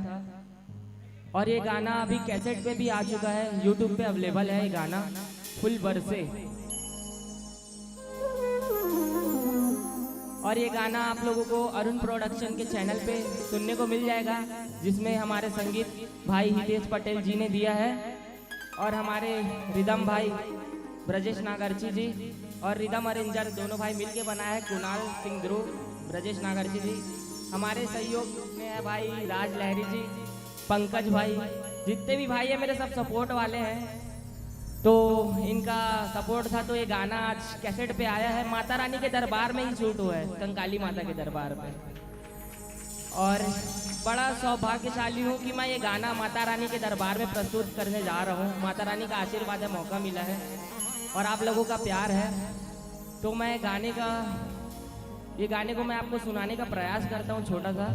और ये गाना अभी कैसेट पे भी आ चुका है, यूट्यूब पे अवेलेबल है ये गाना फुल बरसे। और ये गाना आप लोगों को अरुण प्रोडक्शन के चैनल पे सुनने को मिल जाएगा, जिसमें हमारे संगीत भाई हितेश पटेल जी ने दिया है और हमारे रिदम भाई ब्रजेश नागरची जी और रिदम अरेंजर दोनों भाई मिलके बनाया है, कुणाल सिंह ध्रुव, ब्रजेश नागरची जी। हमारे सहयोग में है भाई राज लहरी जी, पंकज भाई, जितने भी भाई है मेरे सब सपोर्ट वाले हैं। तो इनका सपोर्ट था तो ये गाना आज कैसेट पे आया है। माता रानी के दरबार में ही शूट हुआ है, कंकाली माता के दरबार पे। और बड़ा सौभाग्यशाली हूँ कि मैं ये गाना माता रानी के दरबार में प्रस्तुत करने जा रहा हूँ। माता रानी का आशीर्वाद है, मौका मिला है और आप लोगों का प्यार है, तो मैं ये गाने को मैं आपको सुनाने का प्रयास करता हूँ छोटा सा।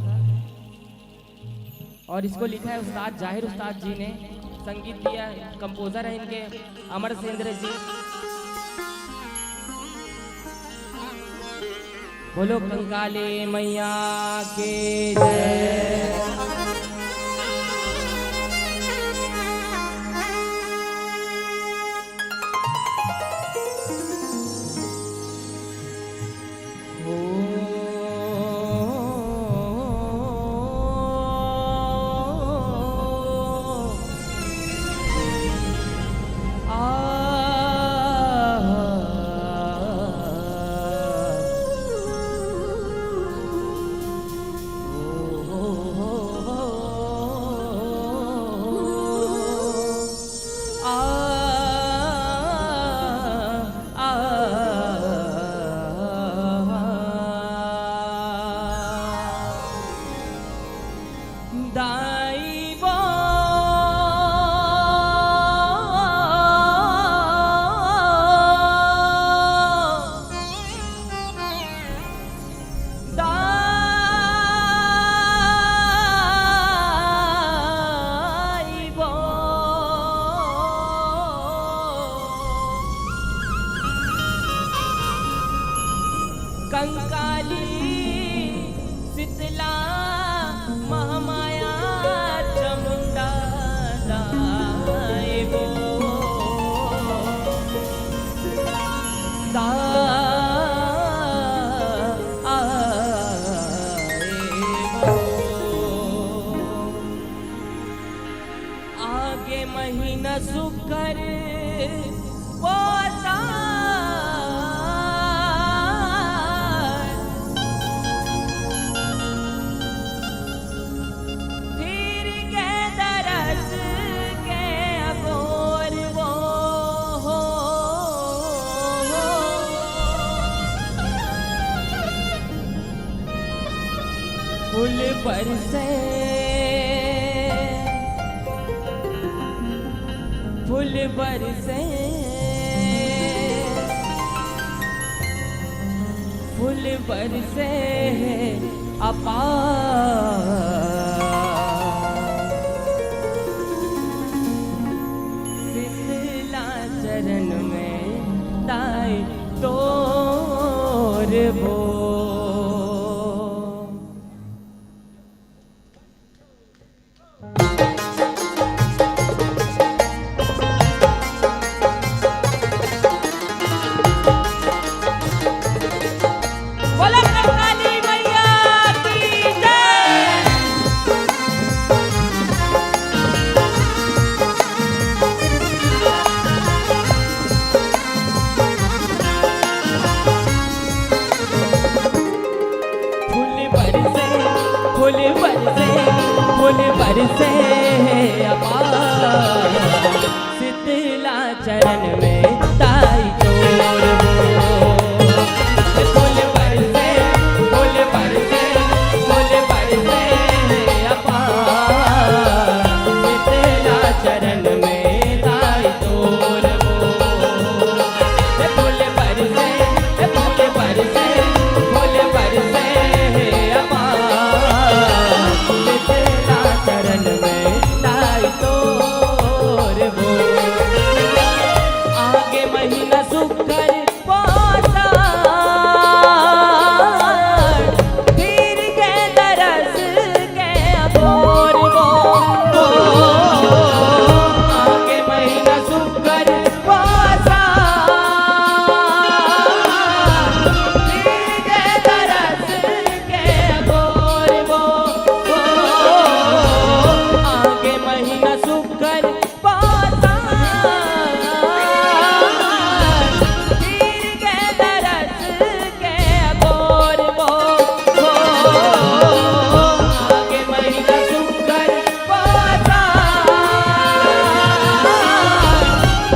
और इसको लिखा है उस्ताद जाहिर उस्ताद जी ने, संगीत दिया, कंपोजर है इनके अमर सेंद्र जी। बोलो कंकाली मैया के जय। महीना सुकर पोसा फिर के दरस के अगोर वो हो फूल बरसे फूल बरसे फूल बरसे शीतला चरण में ताई तोर भो फूल बरसे शीतला चरण में ताई तोर फूल बरसे फूल बरसे फूल बरसे शीतला चरण में ताई तोर फूल बरसे फूल बरसे फूल बरसे चरण में ताई तोर वो आगे महीना सुकर पोसा फिर के दरस के अगोर वो आगे महीना सुकर पोसा फिर के दरस के अगोर वो महीना सुकर पोसा फिर के दरस के अगोर वो आगे महीना सुकर पोसा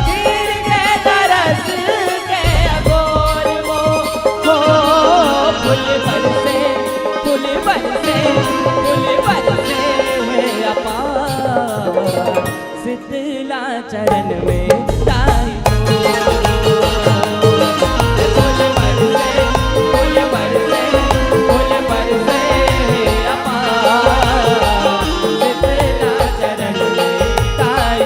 फिर के दरस के अगोर वो फूल बरसे फूल बरसे फूल बरसे शीतला चरण में ताई फूल बरसे फूल बरसे फूल बरसे शीतला चरण में ताई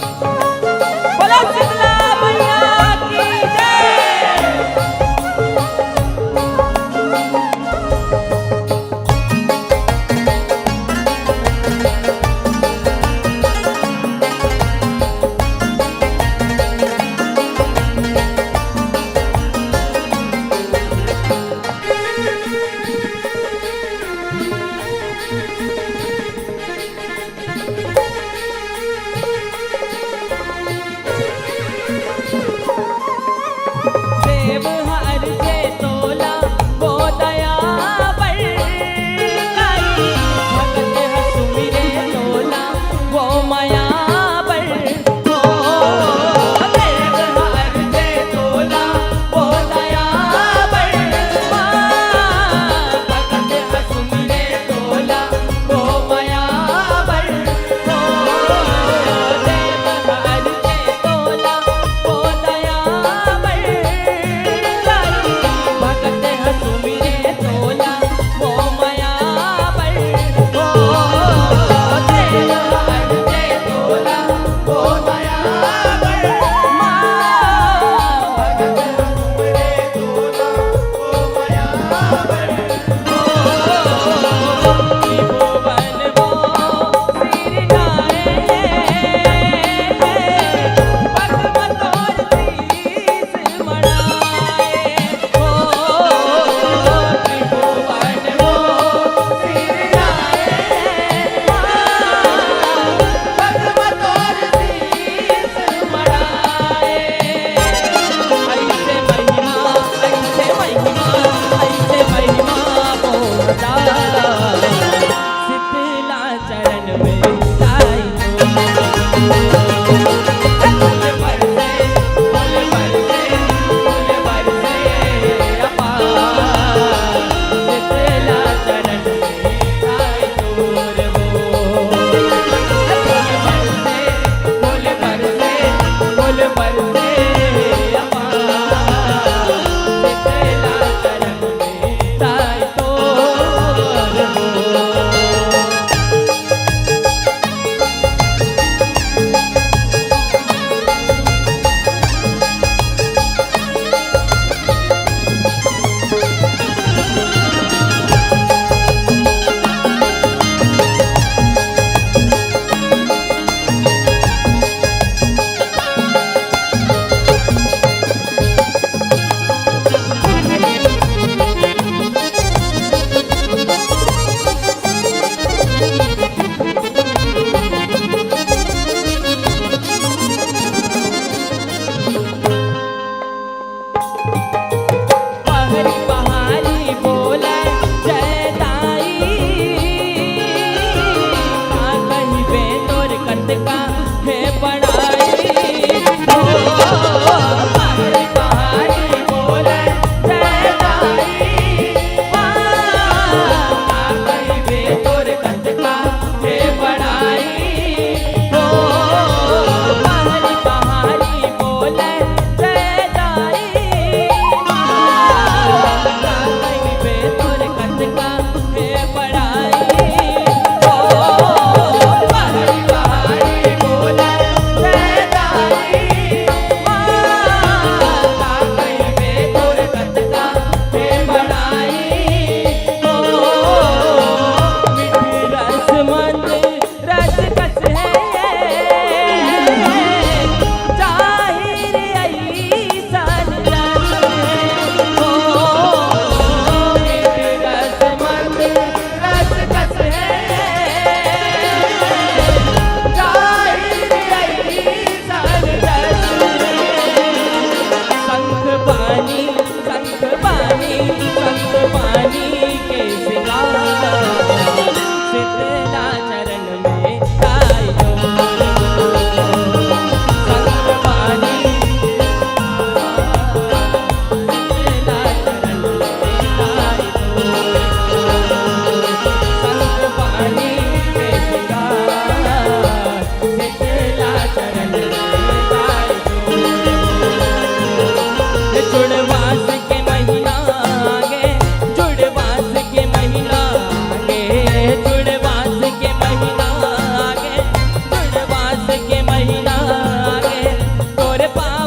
बोला शीतला मैया की जय।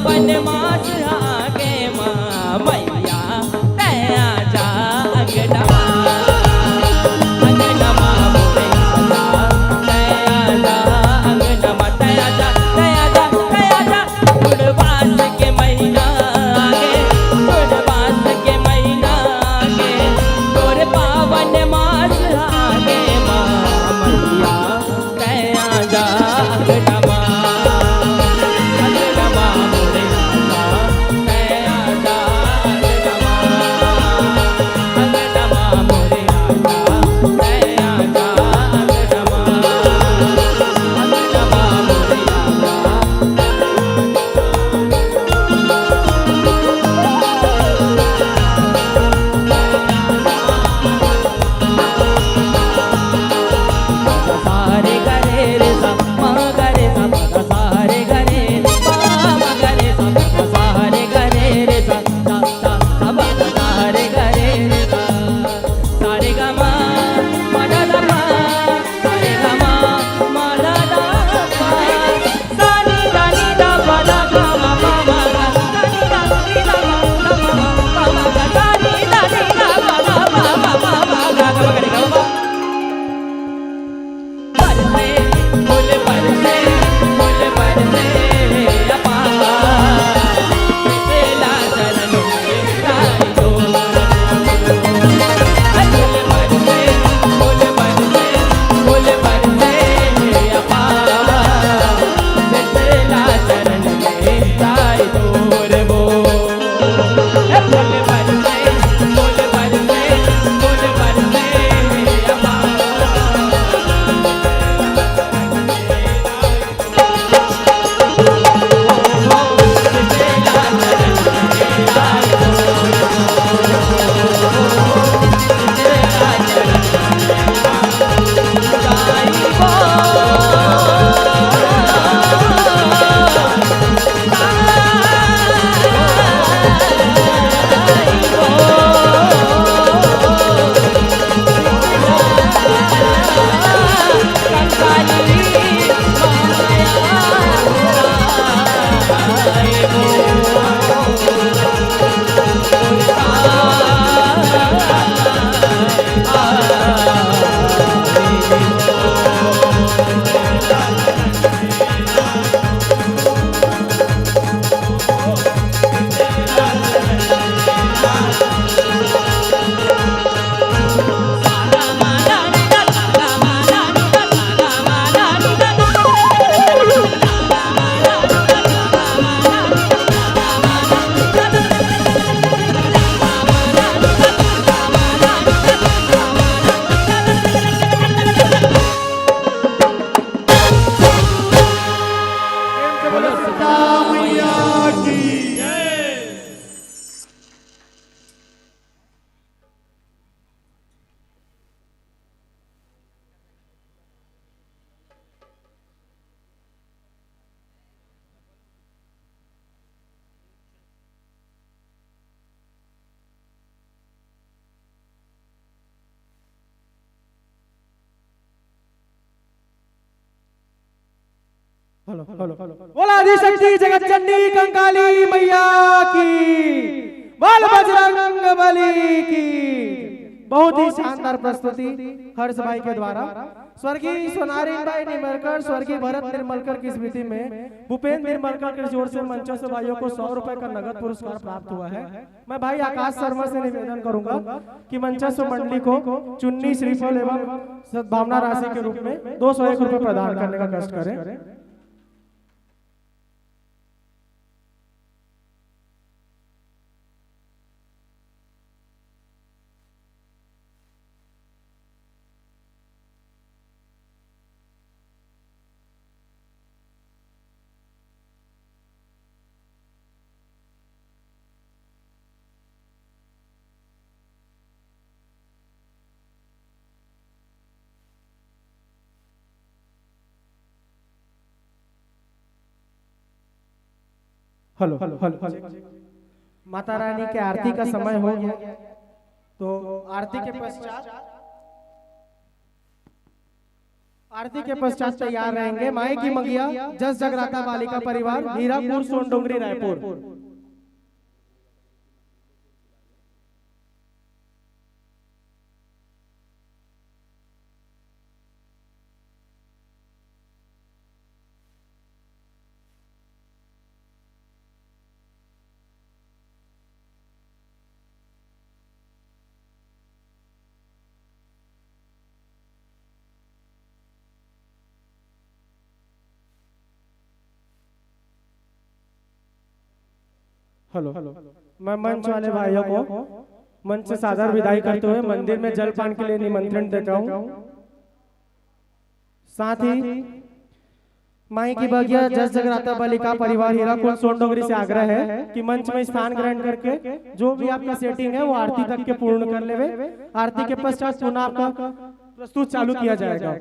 पावन मास आगे माँ मैया तया जा अगनमा अगनमा मोरे तया जा अगनमा तया जा गुड़वास के महीना आगे गुड़वास के महीना आगे तोरे पावन मास आगे माँ मैया तया जा अगनमा बोला आदिशक्ति जगत जननी कंकाली मैया की, बोल बजरंग बली की। बहुत ही शानदार प्रस्तुति हर्ष भाई के द्वारा। स्वर्गीय सोनारीन भाई निर्मलकर, स्वर्गीय भरत निर्मलकर की स्मृति में भूपेंद्र निर्मलकर के जोर से मंचस्थ भाइयों को 100 रुपए का नगद पुरस्कार प्राप्त हुआ है। मैं भाई आकाश शर्मा से निवेदन करूंगा कि मंचस्थ मंडली को चुन्नी, श्रीफल एवं सद्भावना राशि के रूप में 201 रुपए प्रदान करने का कष्ट करें। Hello hello hello. Mata Rani के आरती का समय हो गया, तो आरती के पश्चात आरती के पश्चात तैयार रहेंगे माई की मंगिया जस जगराता बालिका परिवार हीरापुर सोनडोंगरी रायपुर। हेलो, मैं मंच वाले भाइयों को मंच से सादर विदाई करते हुए मंदिर में जलपान के लिए निमंत्रण देता हूँ। साथ ही माई की बगिया जस जगराता बालिका परिवार हीराकुंड सोनडोंगरी से आग्रह है कि मंच में स्थान ग्रहण करके जो भी आपका सेटिंग है वो आरती तक के पूर्ण कर लेवे। आरती के पश्चात पुनः आपका प्रस्तुत चालू किया जाएगा।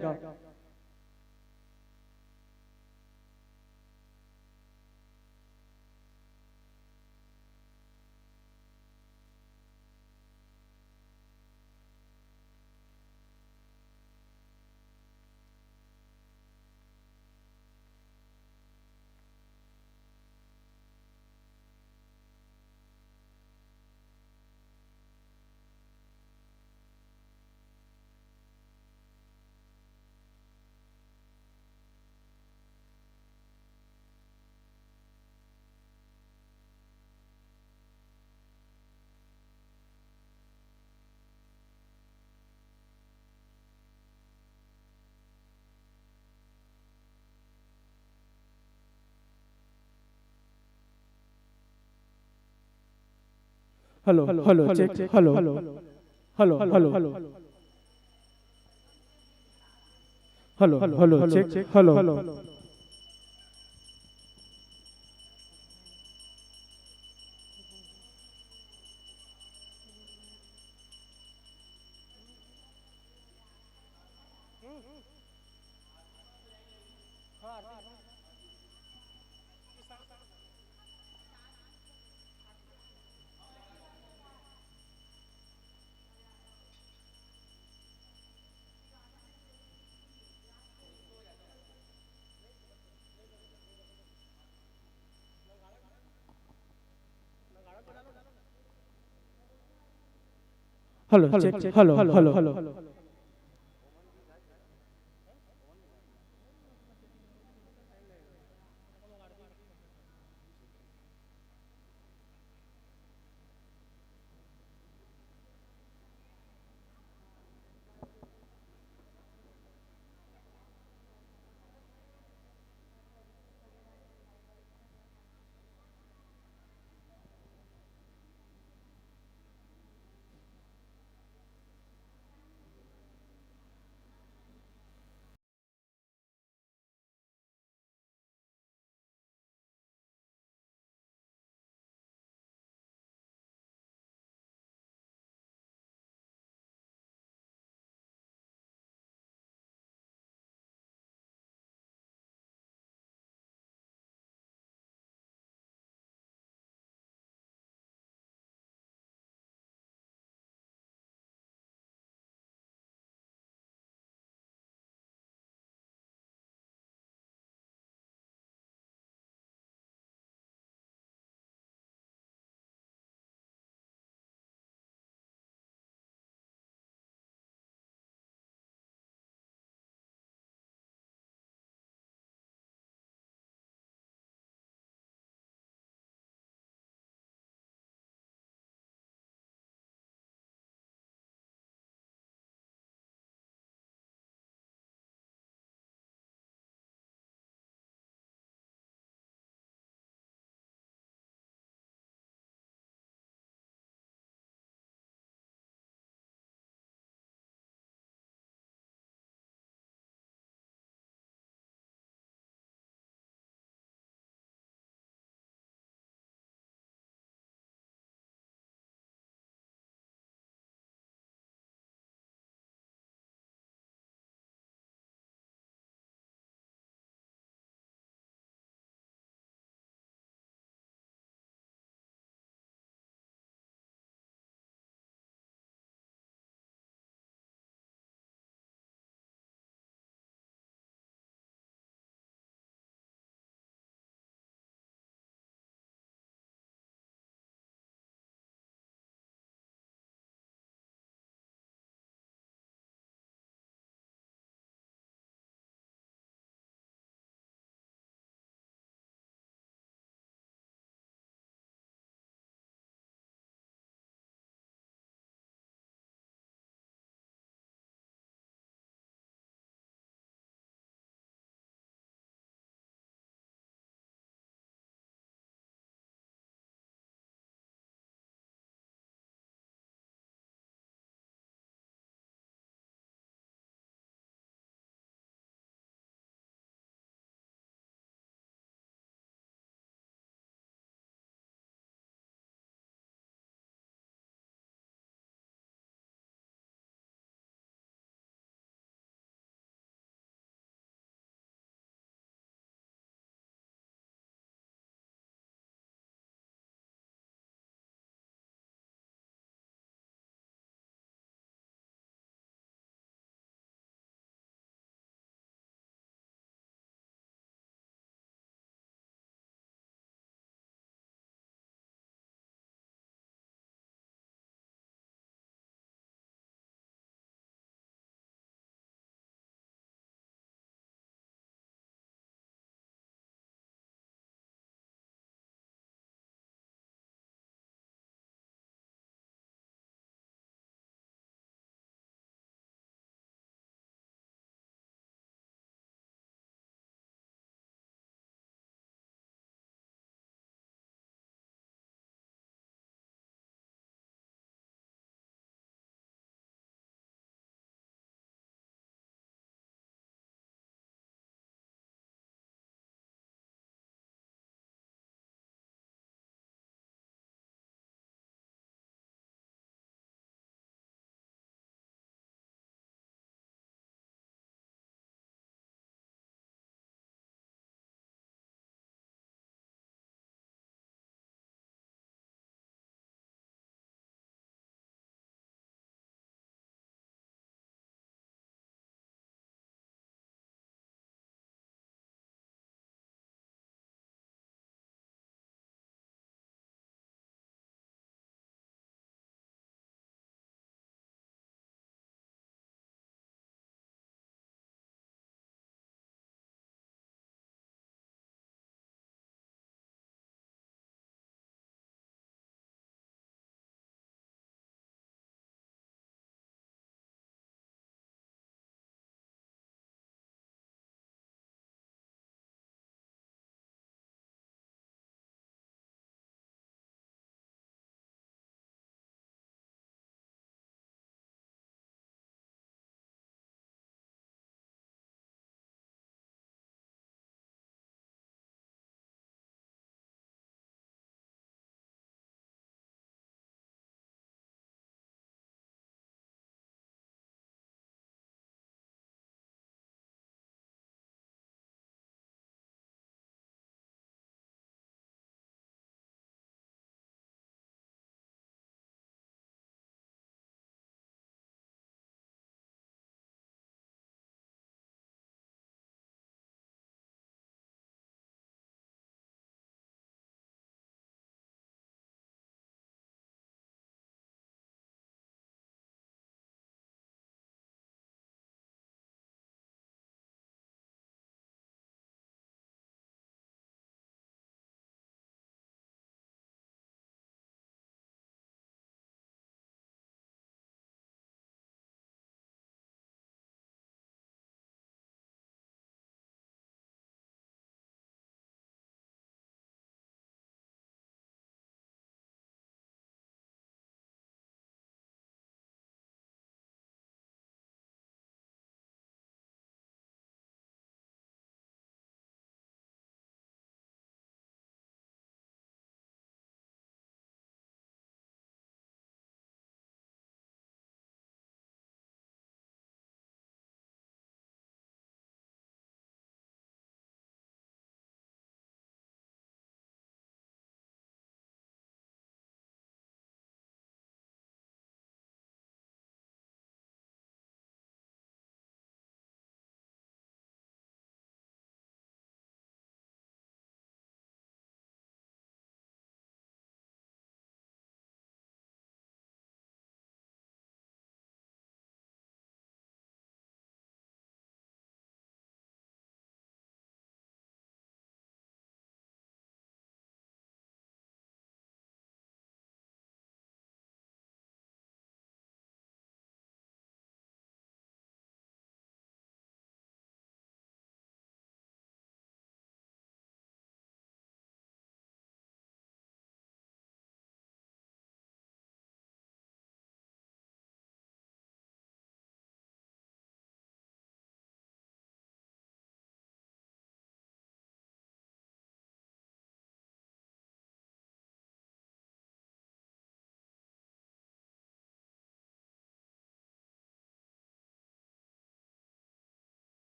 Hello hello check hello hello hello hello hello hello check hello hello hello check hello hello hello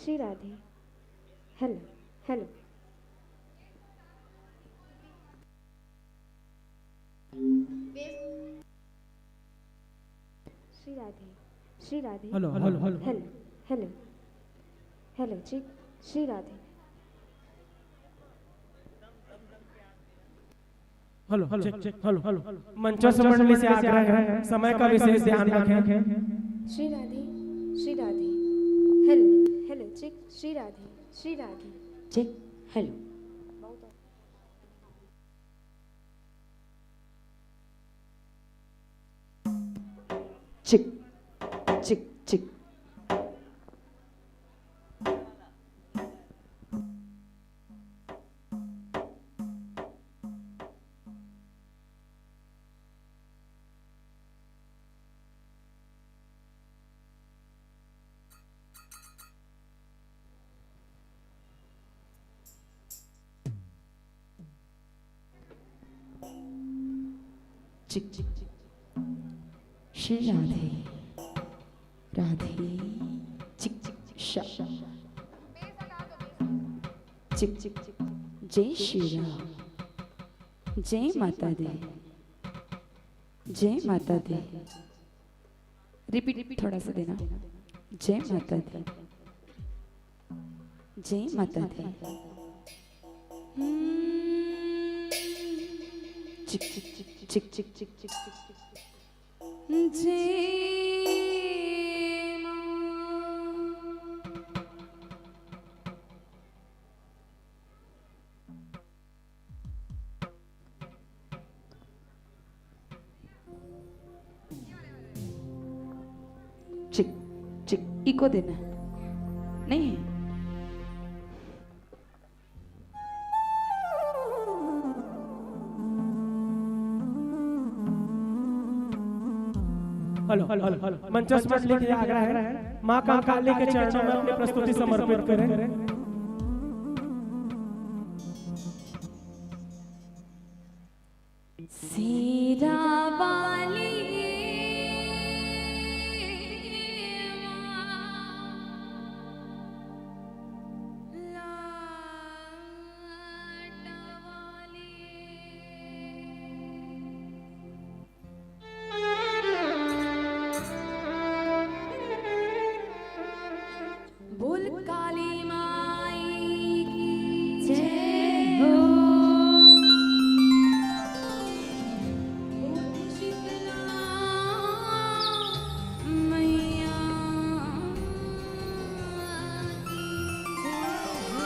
Shri Radhe. Hello hello. Shri Radhe. Shri Radhe. Hello hello hello hello hello hello जी। Shri Radhe. Hello hello hello hello मंचस्थ मंडली से आग्रह है समय का विशेष ध्यान रखें। Shri Radhe. Shri Radhe. Hello hello check. Shri Radhe. Shri Radhe. Check hello. Check check check. Check चिक श्री राधे राधे चिक चिक शा चिक चिक जय श्री राम। जय माता दी। जय माता दी। रिपीट थोड़ा सा देना। जय माता दी। जय माता दी। चिक चिक चिक चिक चिक चिक जय चिक चिक इको देना नहीं है। हेलो हेलो हेलो मंचस्थ मंडली के आग्रह है माँ कंकाली के चरणों में अपनी प्रस्तुति समर्पित करें। सीरा वाली बोल काली माई की जय हो। बोल शीतला मैया की जय हो।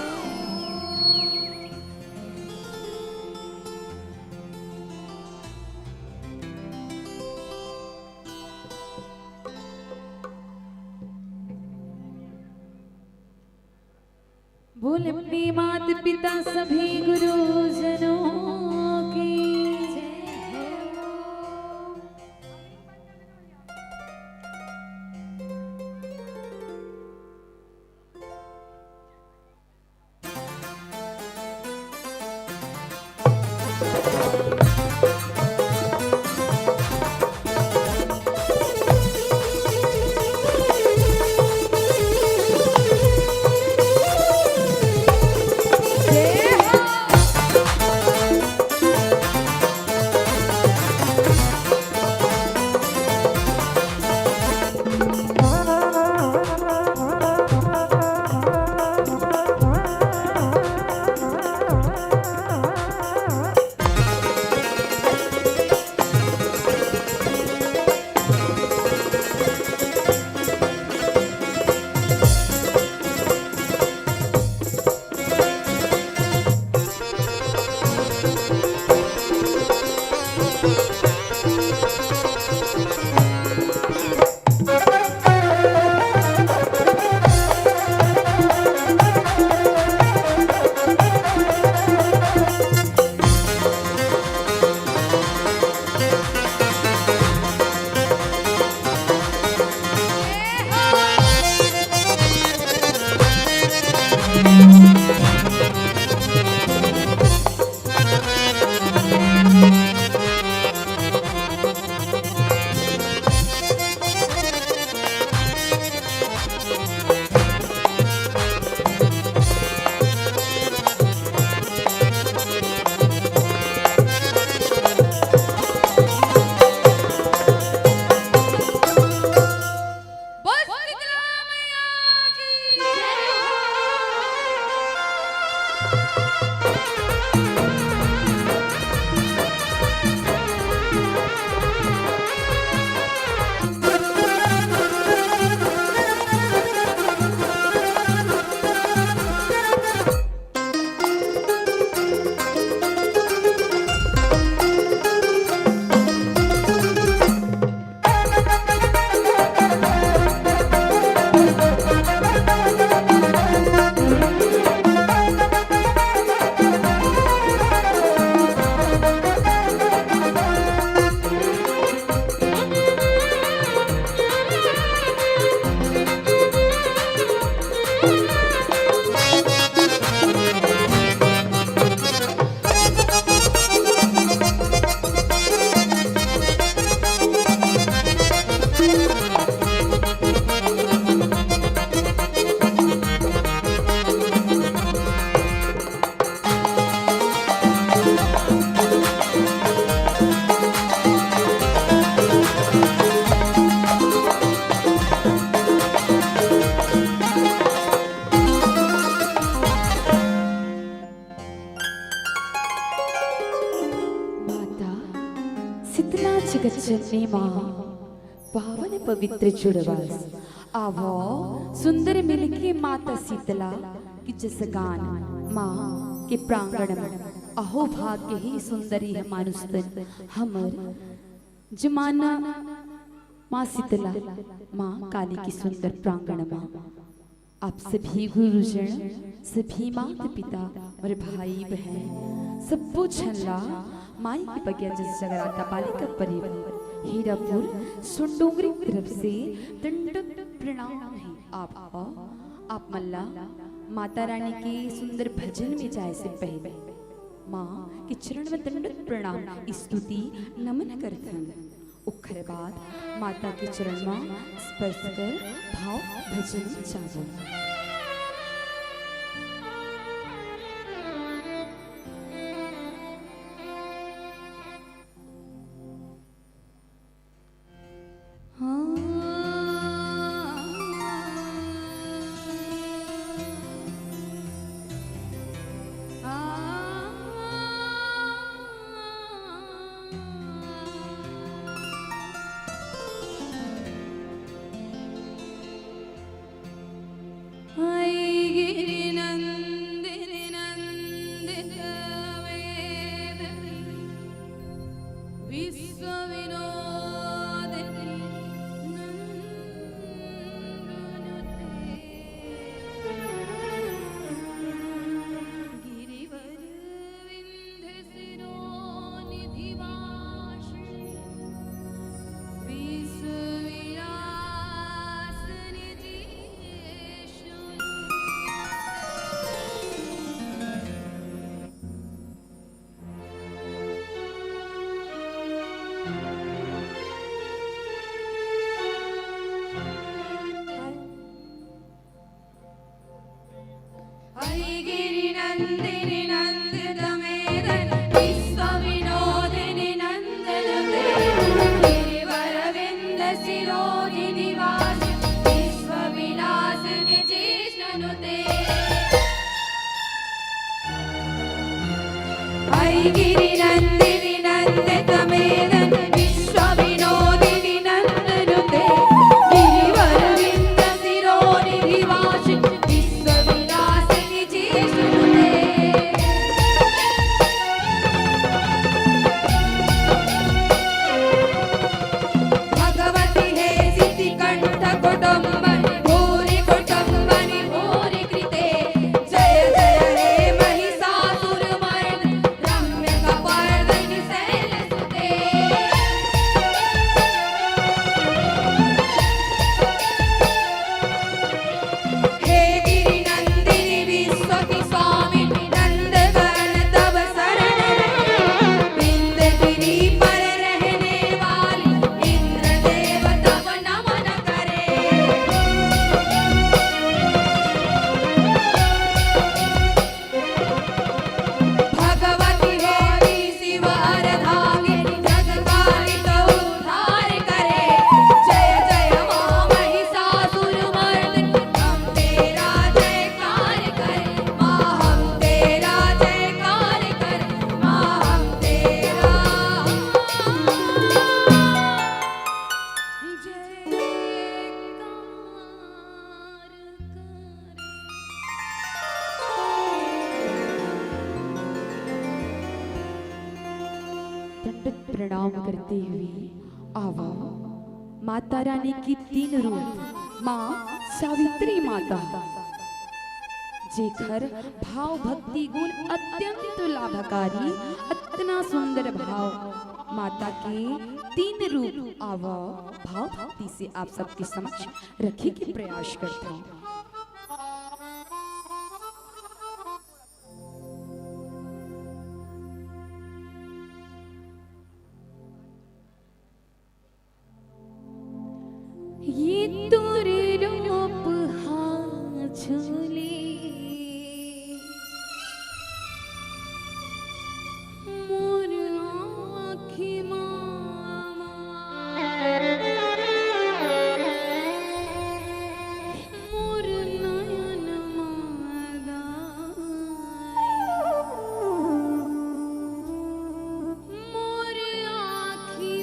बोल अपने माता पिता सभी गुरुजनों की जय हो। शीतला जगत जननी माँ पावन पवित्र जुड़वास आवो सुंदर मिलके माता शीतला की जस गान माँ के प्रांगण में अहो भाग्य ही सुंदरी है मानुस्तन हमर जमाना माँ शीतला माँ काली की सुंदर प्रांगण माँ आप सभी गुरुजन सभी माता पिता और भाई बहन सब पूछला माई की बगिया जस जगराता बालिका परिवार हीरापुर सुंडोंगरी की तरफ से दंडक प्रणाम है आप मल्ला माता रानी के सुंदर भजन में जाए से पहले माँ के चरण में दंडक प्रणाम स्तुति नमन करथन उखर बाद माता के चरण में स्पर्श कर भाव भजन चावो प्रणाम करते हुए आवा माता रानी की तीन रूप माँ सावित्री माता जेखर भाव भक्ति गुण अत्यंत लाभकारी इतना सुंदर भाव माता के तीन रूप आवा भाव भक्ति से आप सबके समक्ष रखे के प्रयास करते हैं। ये तोरे रूप हाँ झूले मोर आँखी मामा मोर नयन मादाई मोर आँखी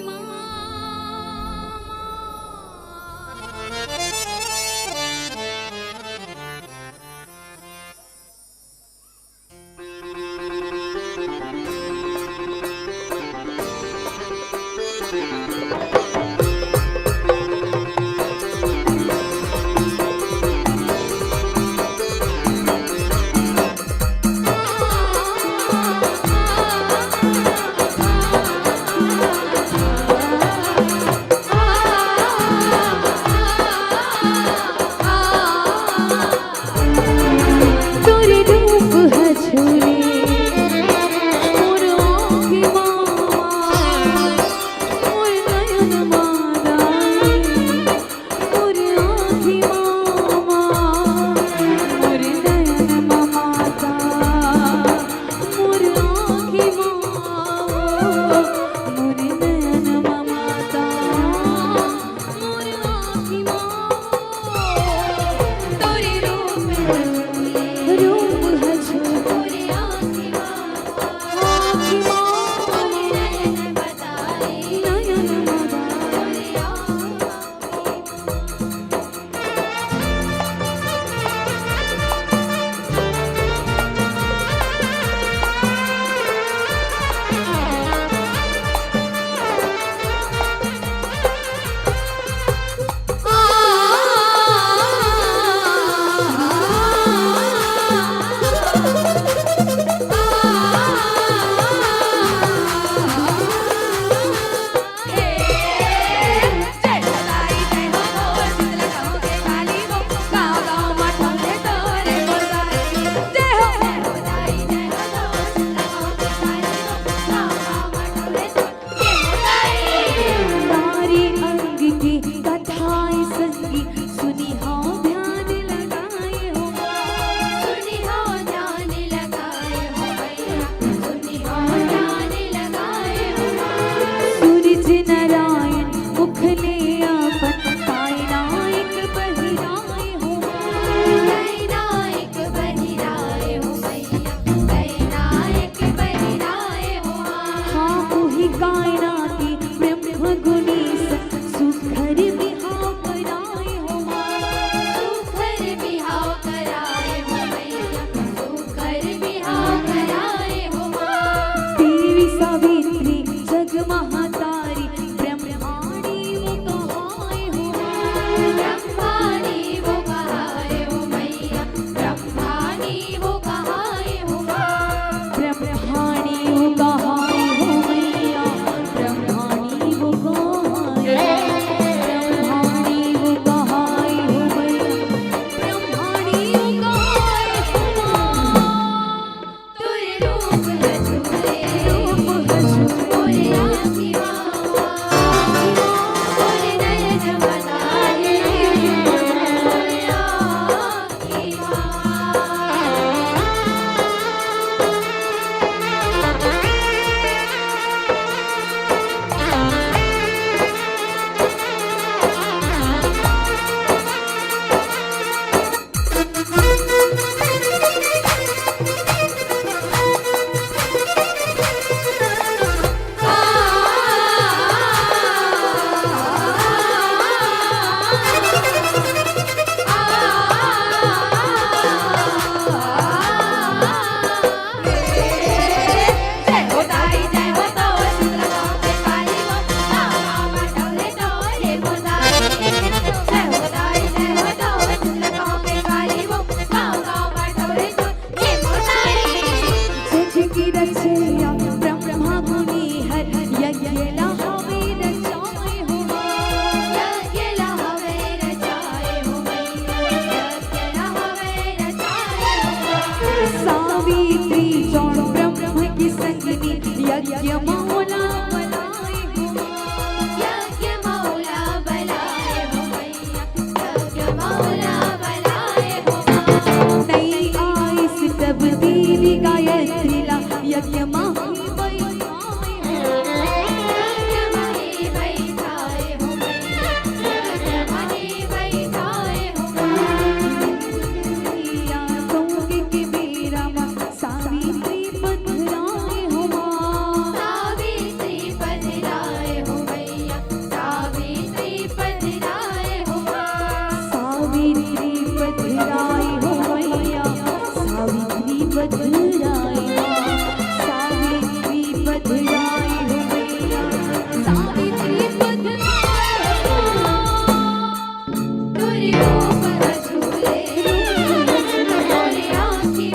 सावित्री जग महातारी ब्रह्माणी वो कहाए हो ब्रह्माणी वो कहाए हो मैया ब्रह्माणी वो कहाए हो ब्रह्माणी वो कहाए हो मैया ब्रह्माणी वो कहाए ब्रह्माणी वो कहाए हो मैया ब्रह्माणी वो कहाए हो तुरे रूप हजूरे रूप हजू मोरे आँखी मोरे नयन बनाए मोरे आँखी जय हो दाई जय हो तो शीतला पे काली वो मामा बटोले तोरे मोदाई जय हो दाई जय हो तो शीतला पे काली वो मामा बटोले तोरे मोदाई जग की रचैया ब्रह्मा मुनि हर यज्ञ लहावे रचाए हो यज्ञ लहावे रचाए हो मैया यज्ञ लहावे रचाए हो सावित्री जौन ब्रह्म की संगनी यज्ञ मौला बनाए हो यज्ञ मौला बनाए हो मैया यज्ञ मौला बनाए हो नई आइस तब देवी गायत्रीला यज्ञ माही बैठाए हो यज्ञ माही बैठाए हो मैया यज्ञ माही बैठाए हो या तोगे के मेरा माँ सावित्री पधराए हो सावित्री पधराए हो मैया सावित्री पधराए हो सावित्री पधराए हो मैया सावित्री पधराए सावित्री पधराए हो मैया सावित्री पधराए तुरी रूप हजूले मोरे आँखी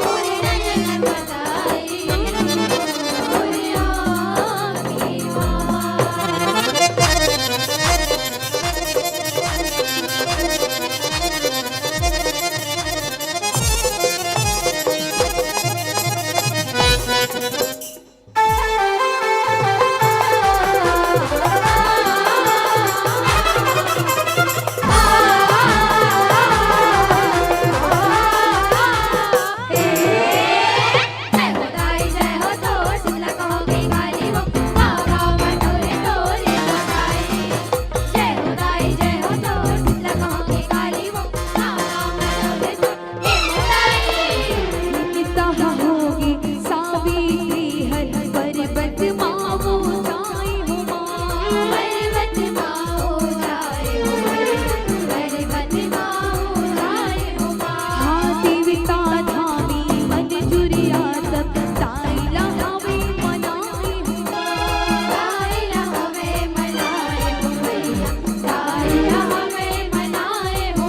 मोरे नयन बनाए मोरे आँखी जय हो दाई जय हो तो शीतला कहोगे काली वो मामा बटोले तोरे मोदाई जय हो दाई जय हो तो शीतला कहोगे काली वो मामा बटोले तोरे मोदाई किता होगी सावित्री हर पर्वत मावो जाए हो पर्वत मावो जाए हो पर्वत मावो जाए हो हाथी विता धामी मन चुरिया सब ताईला हवे मनाए हो ताईला हवे मनाए हो मैया ताईला हवे मनाए हो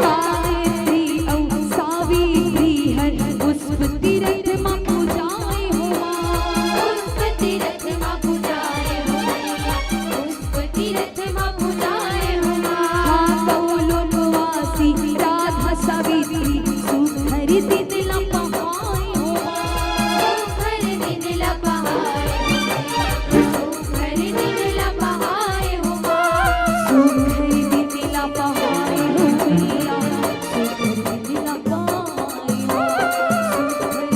सावित्री औ सावित्री हर पुष्प तीरथ माँ पूजाए हो पुष्प तीरथ माँ पूजाए हो मैया पुष्प तीरथ माँ पूजाए हो कौलोकवासी राधा सावित्री सुखर दिन लपहाए हो सुखर दिन लपहाए हो सुखर दिन लपहाए हो सुखर दिन लपहाए हो मैया सुखर दिन लपहाए हो सुखर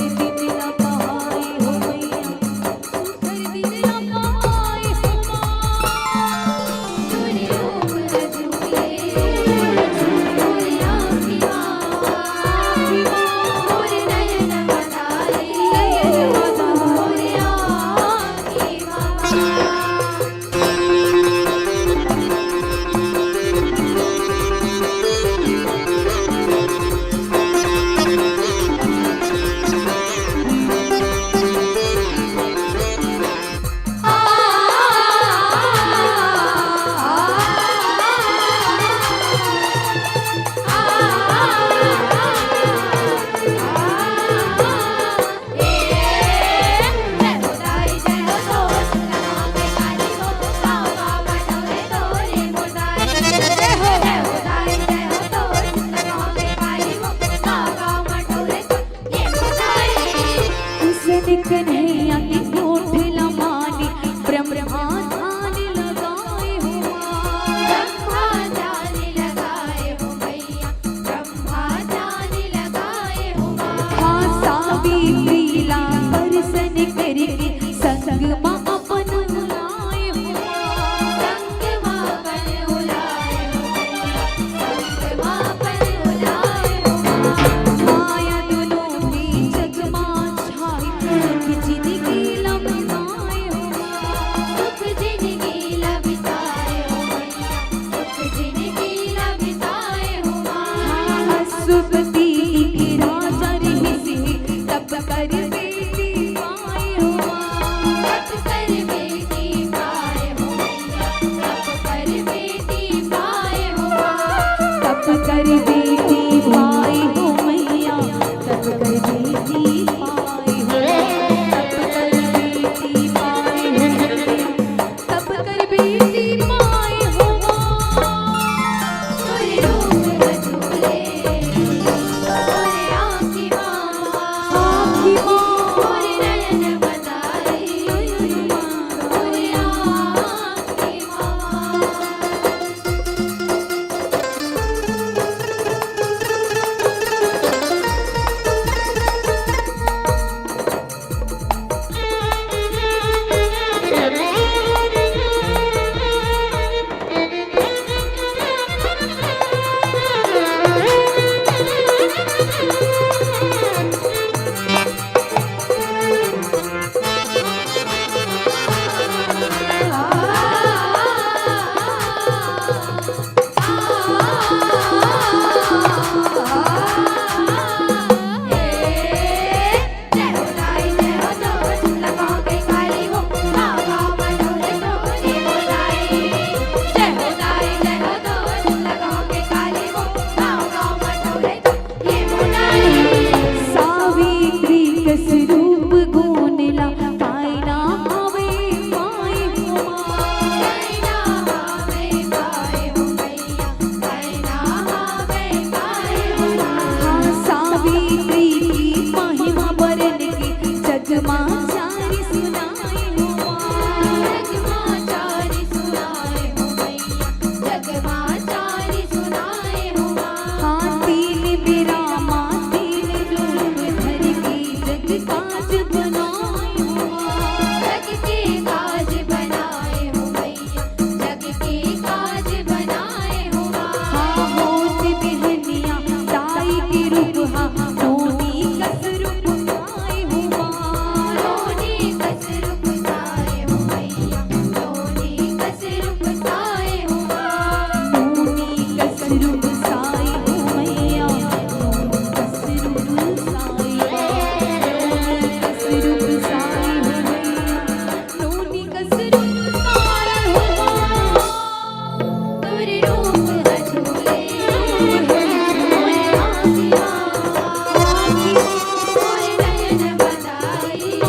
मोरे नयन बधाई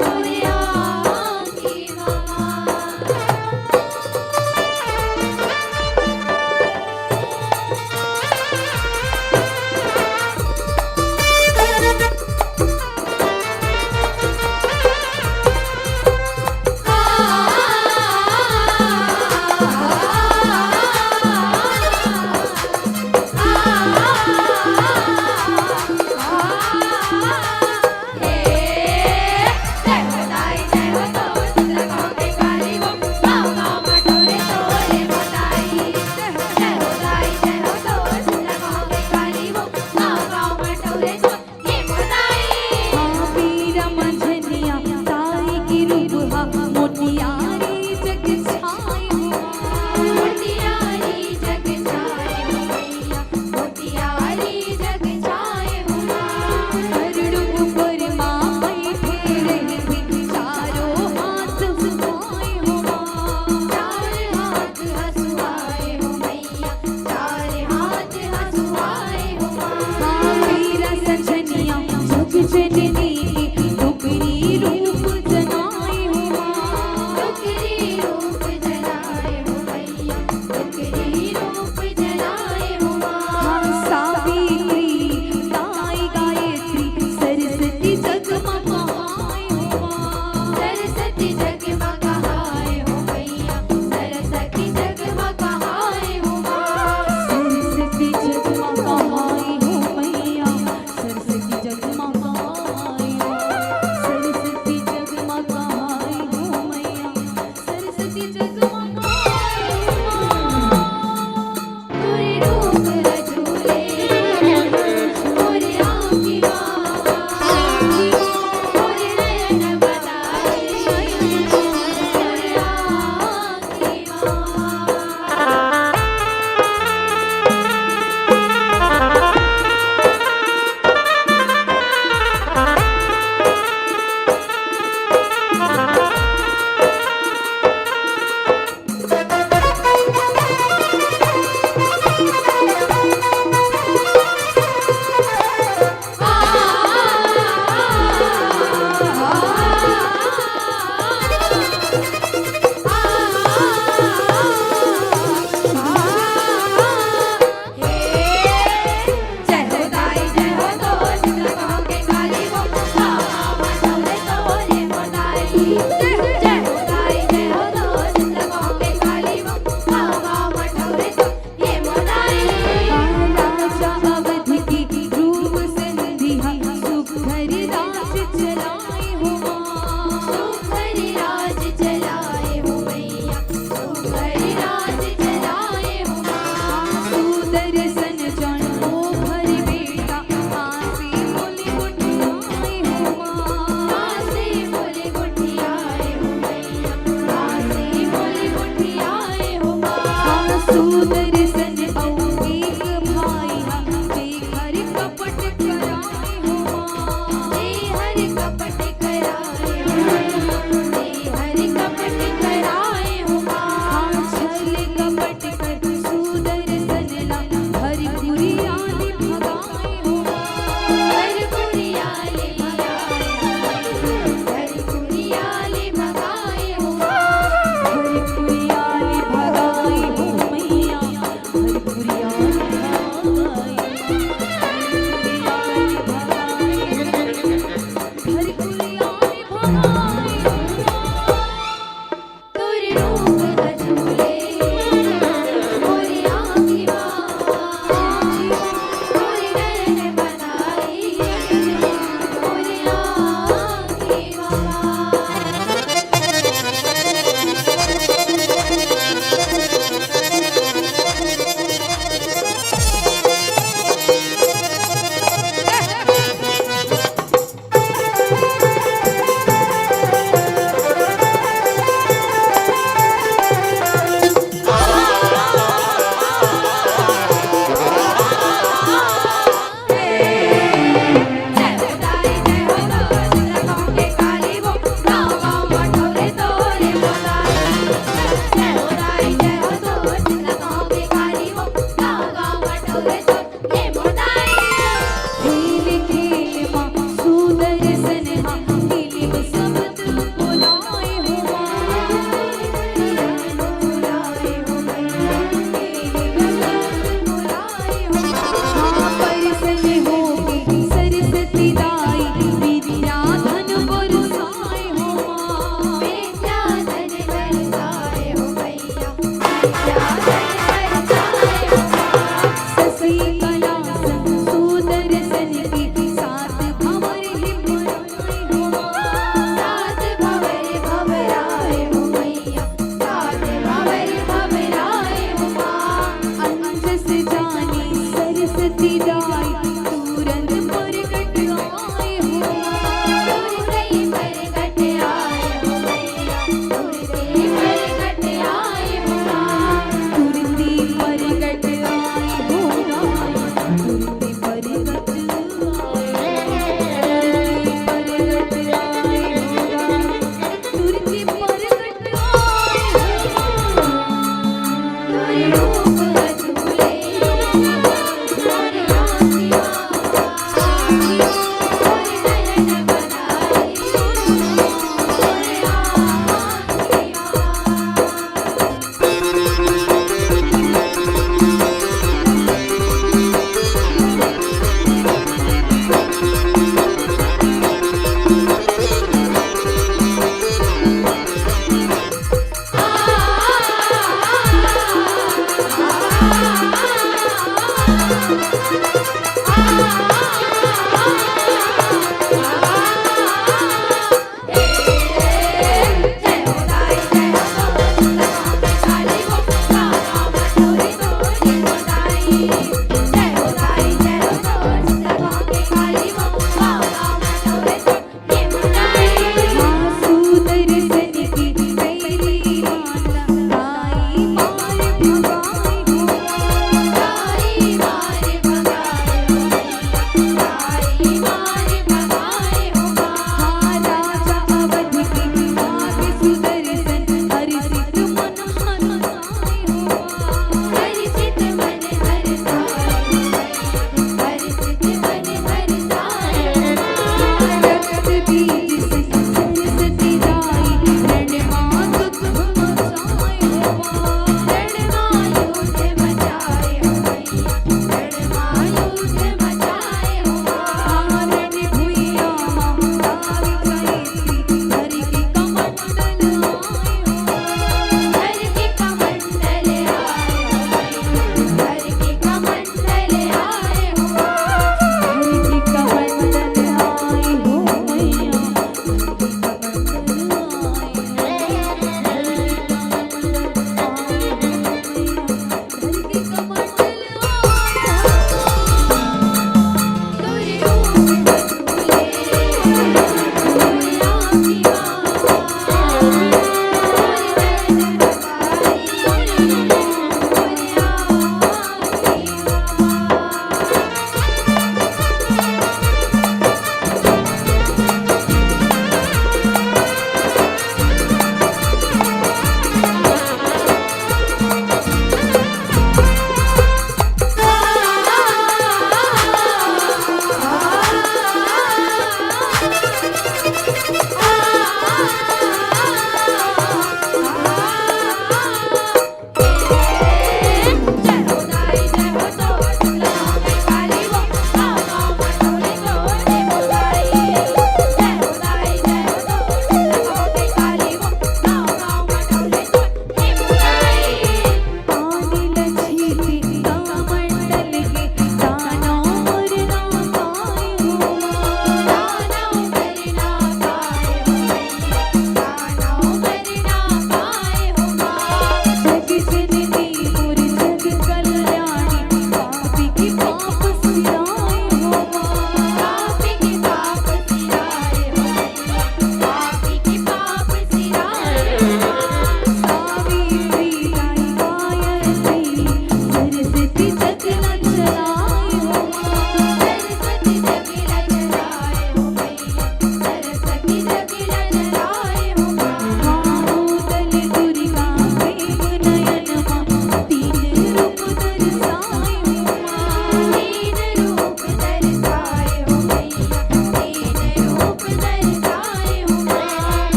मोरे आँखी मामा आ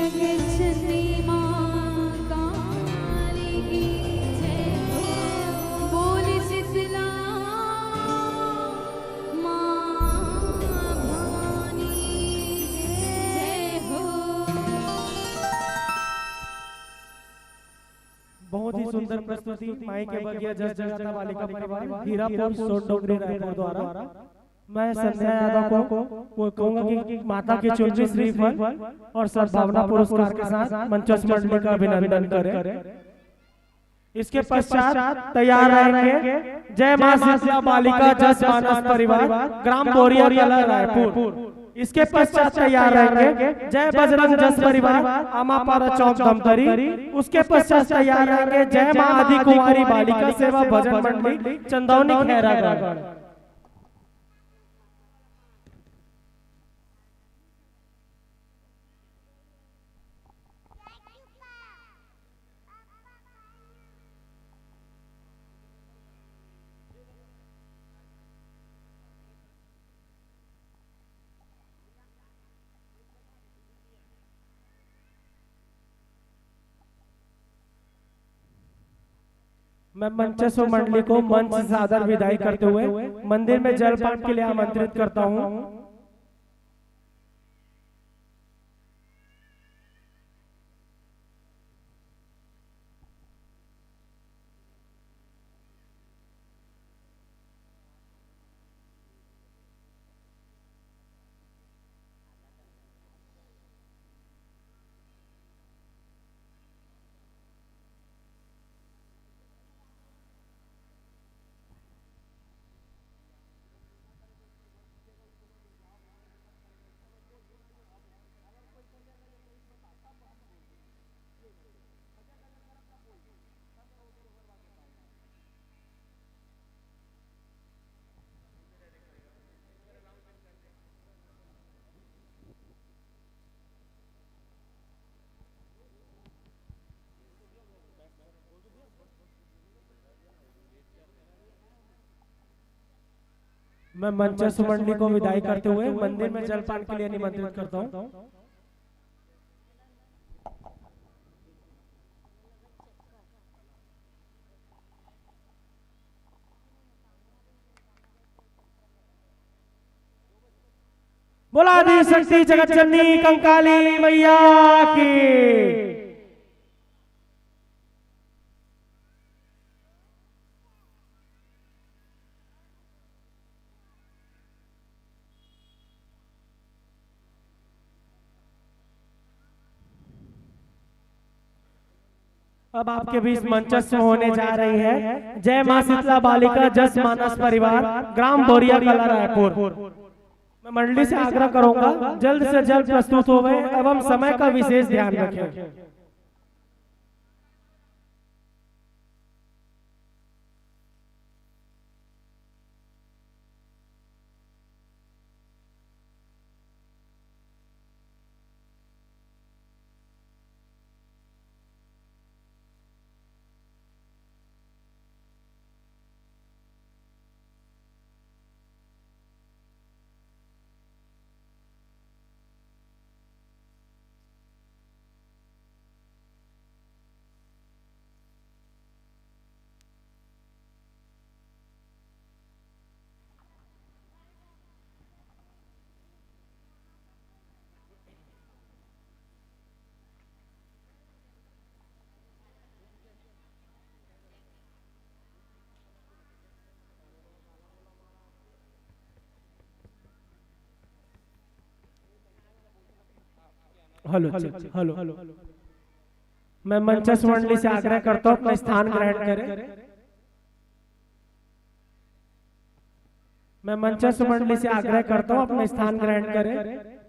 जगज्जननी मां काली की जय हो। बोल शीतला मां भवानी जय हो। बहुत ही सुंदर प्रस्तुति माई के बगिया जस जगराता बालिका परिवार हीरापुर सोट डोगरी रायपुर द्वारा। मैं संध्या यादव को वो कहूंगा कि माता की चुनरी श्रीफल और सद्भावना पुरस्कार के साथ मंचस्थ मंडली का अभिनंदन करें। इसके पश्चात तैयार रहेंगे जय मां शीतला बालिका जस मानस परिवार ग्राम बोरिया कला रायपुर। इसके पश्चात तैयार रहेंगे जय बजरंग जस परिवार आमापारा चौक धमतरी। उसके पश्चात तैयार रहेंगे जय मां आदि कुमारी बालिका सेवा भजन मंडली चंदौनी खैरागढ़। मैं मंचस्थ मंडली को मंच से सादर विदाई करते हुए मंदिर में जलपान के लिए आमंत्रित करता हूं। मैं मंचस्थ मंडली को विदाई करते हुए मंदिर में जलपान के लिए निमंत्रित करता हूं। बोला दी शक्ति जगज्जननी कंकाली मैया की। अब आपके बीच मंचस्थ होने जा रही है जय मां शीतला बालिका जस मानस परिवार ग्राम बोरिया कला रायपुर। मैं मंडली से आग्रह करूंगा जल्द से जल्द प्रस्तुत हो गए एवं समय का विशेष ध्यान रखें। हेलो हेलो मैं मंचस्थ मंडली से आग्रह करता हूं अपना स्थान ग्रहण करें। मैं मंचस्थ मंडली से आग्रह करता हूं अपना स्थान ग्रहण करें।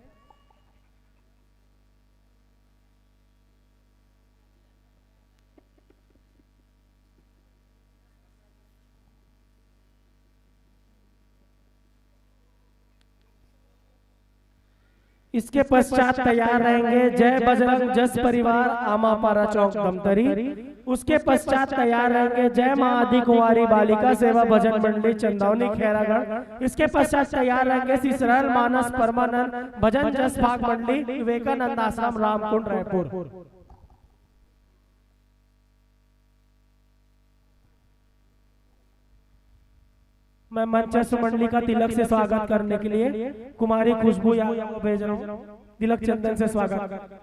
इसके पश्चात तैयार रहेंगे जय बजरंग जस परिवार आमापारा चौक धमतरी। उसके पश्चात तैयार रहेंगे जय मां आदि कुंवारी बालिका सेवा भजन मंडली चंदौनी खैरागढ़। इसके पश्चात तैयार रहेंगे श्री सरल मानस परमानंद भजन जस भाग मंडली विवेकानंद आश्रम रामकुंड रायपुर। मैं मंचस्थ मंडली का तिलक से स्वागत करने के लिए कुमारी खुशबू यादव को भेज रहा हूँ। तिलक चंदन से स्वागत।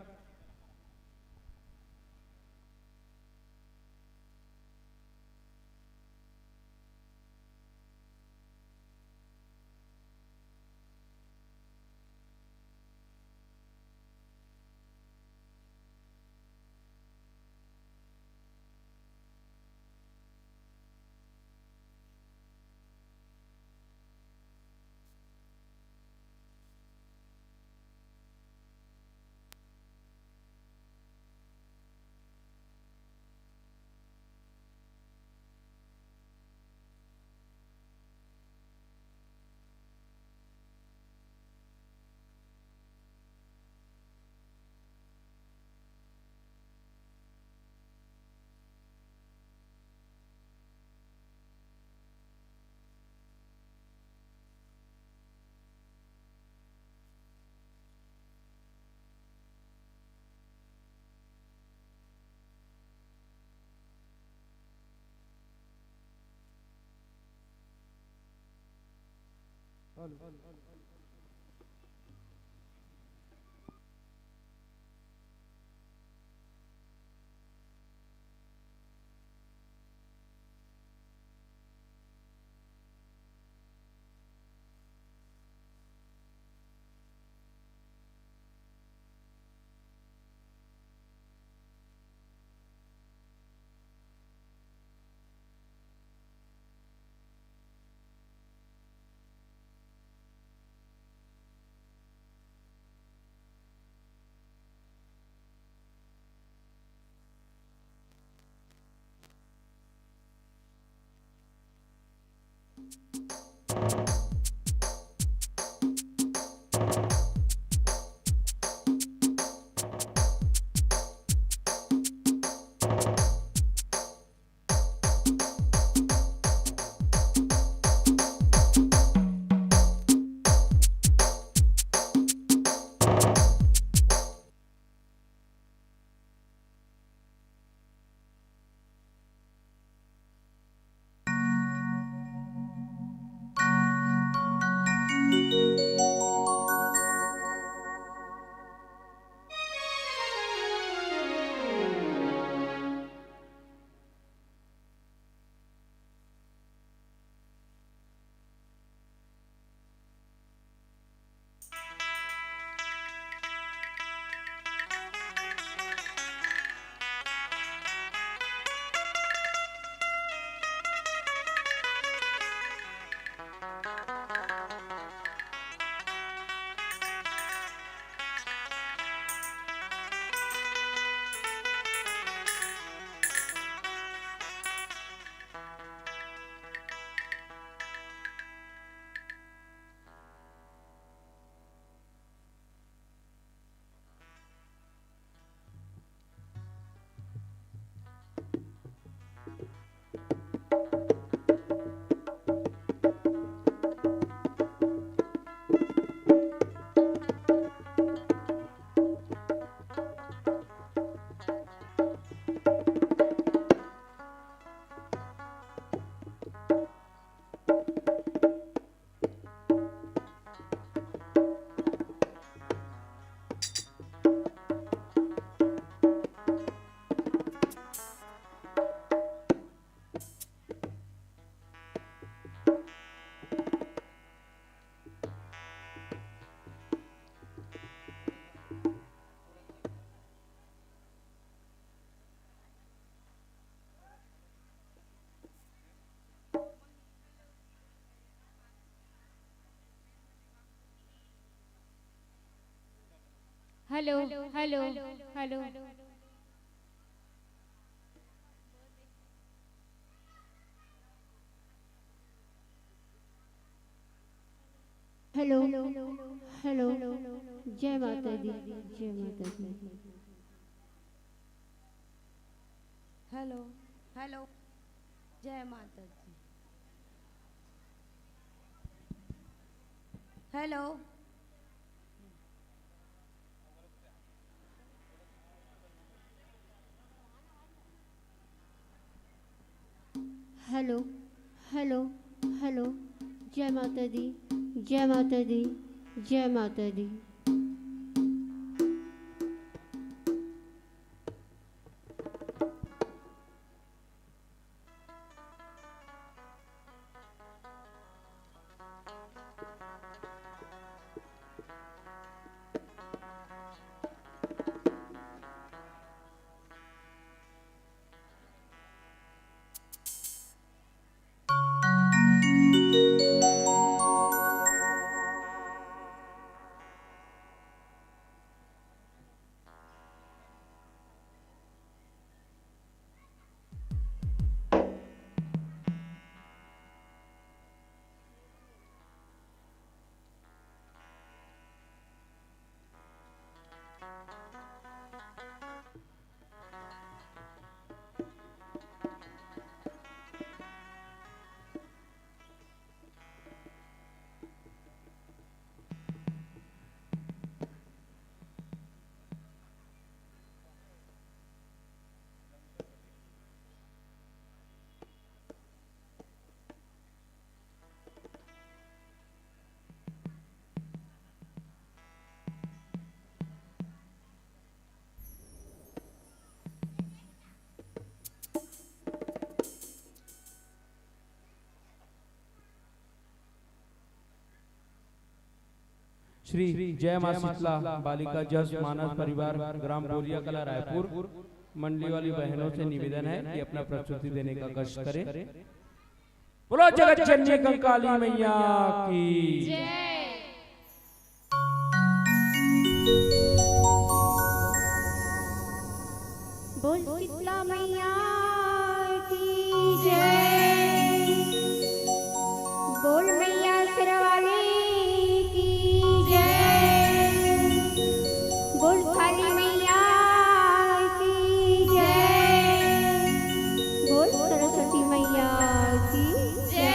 Hello hello hello hello hello जय माता दी जय माता दी। हेलो हेलो जय माता दी। हेलो हेलो हेलो हेलो जय माता दी, जय माता दी, जय माता दी। श्री जय मां शीतला बालिका जस मानस परिवार ग्राम बोलिया कला रायपुर मंडली वाली बहनों से निवेदन है कि अपना प्रस्तुति देने का कष्ट करें। बोलो जगत जननी कंकाली मैया की बोल शीतला मैया की जय, बोल मैया सिरवाली की जय, बोल काली मैया की जय, बोल सरस्वती मैया की जय।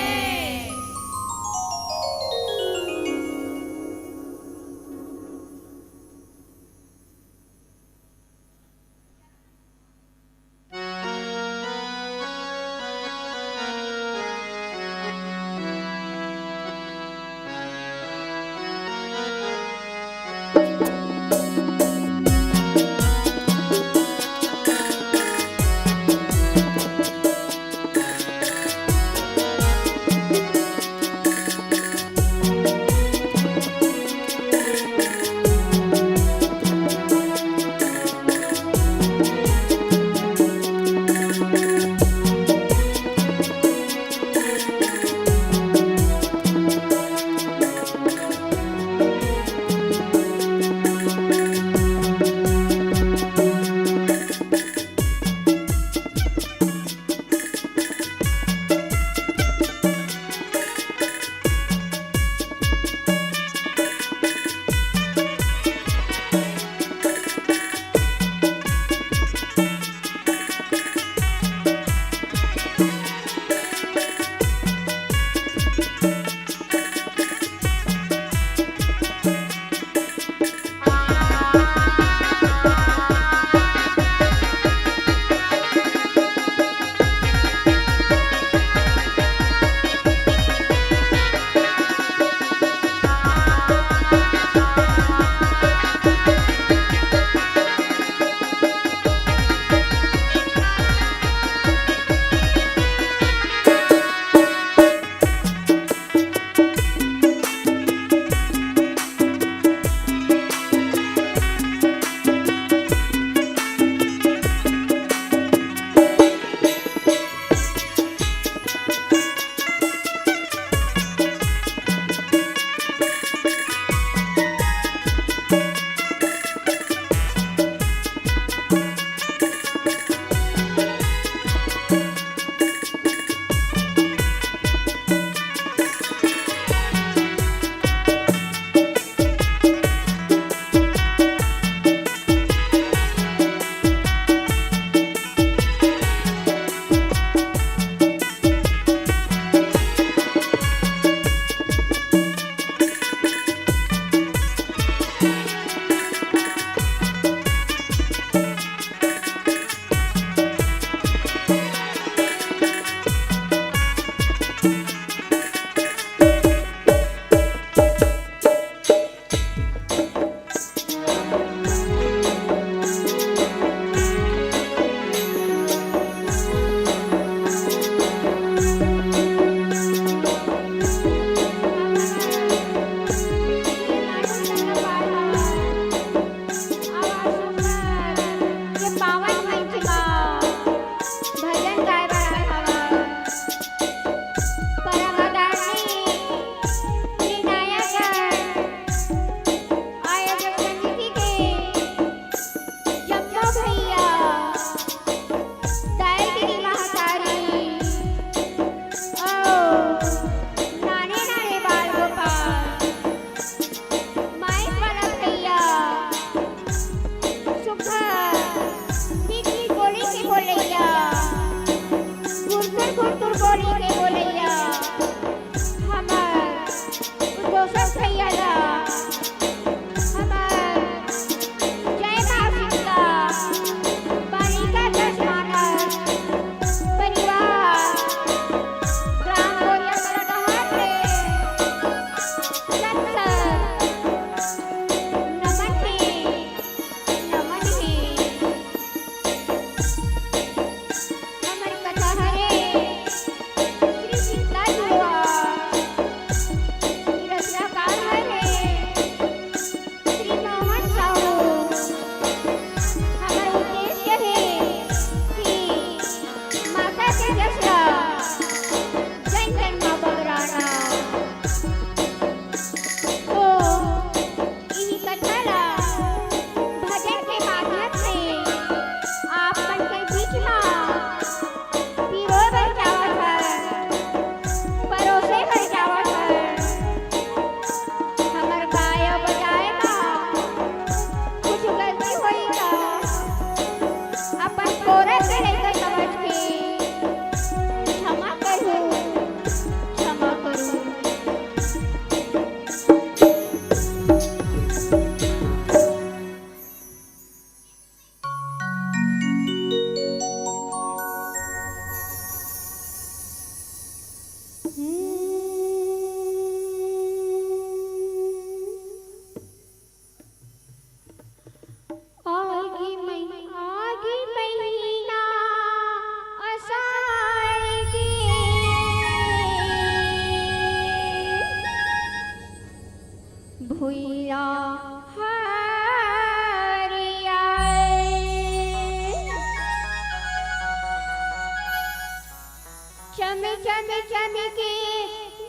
चम चमके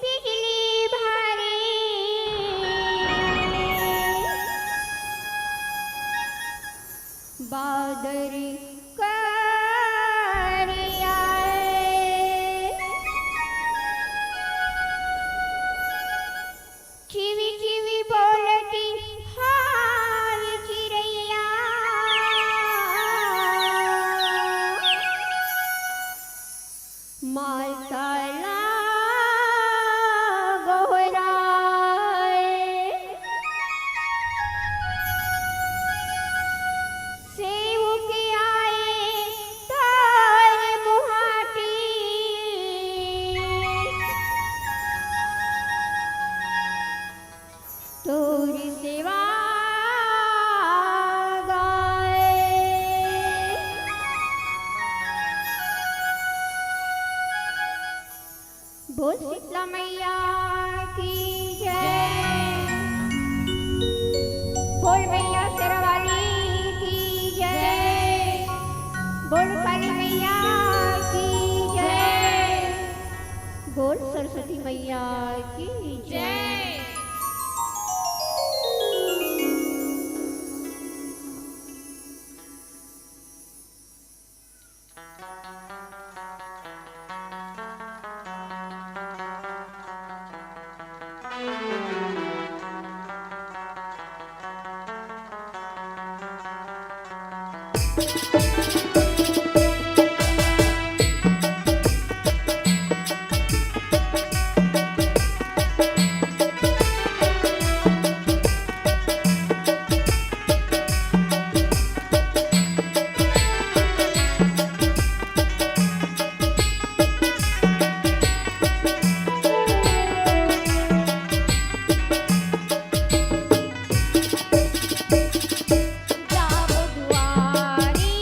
बिजली भारी बादर चिवी चिवी बोलती हाय चिड़ैया मालकाला गोहराए सेव के आए तार मुहाटी तोरी सेवा गाए बोल शीतला मैया की जय बोल मैया शेरवाली की जय बोल काली मैया की जय बोल सरस्वती मैया की जय जाओ दुआरी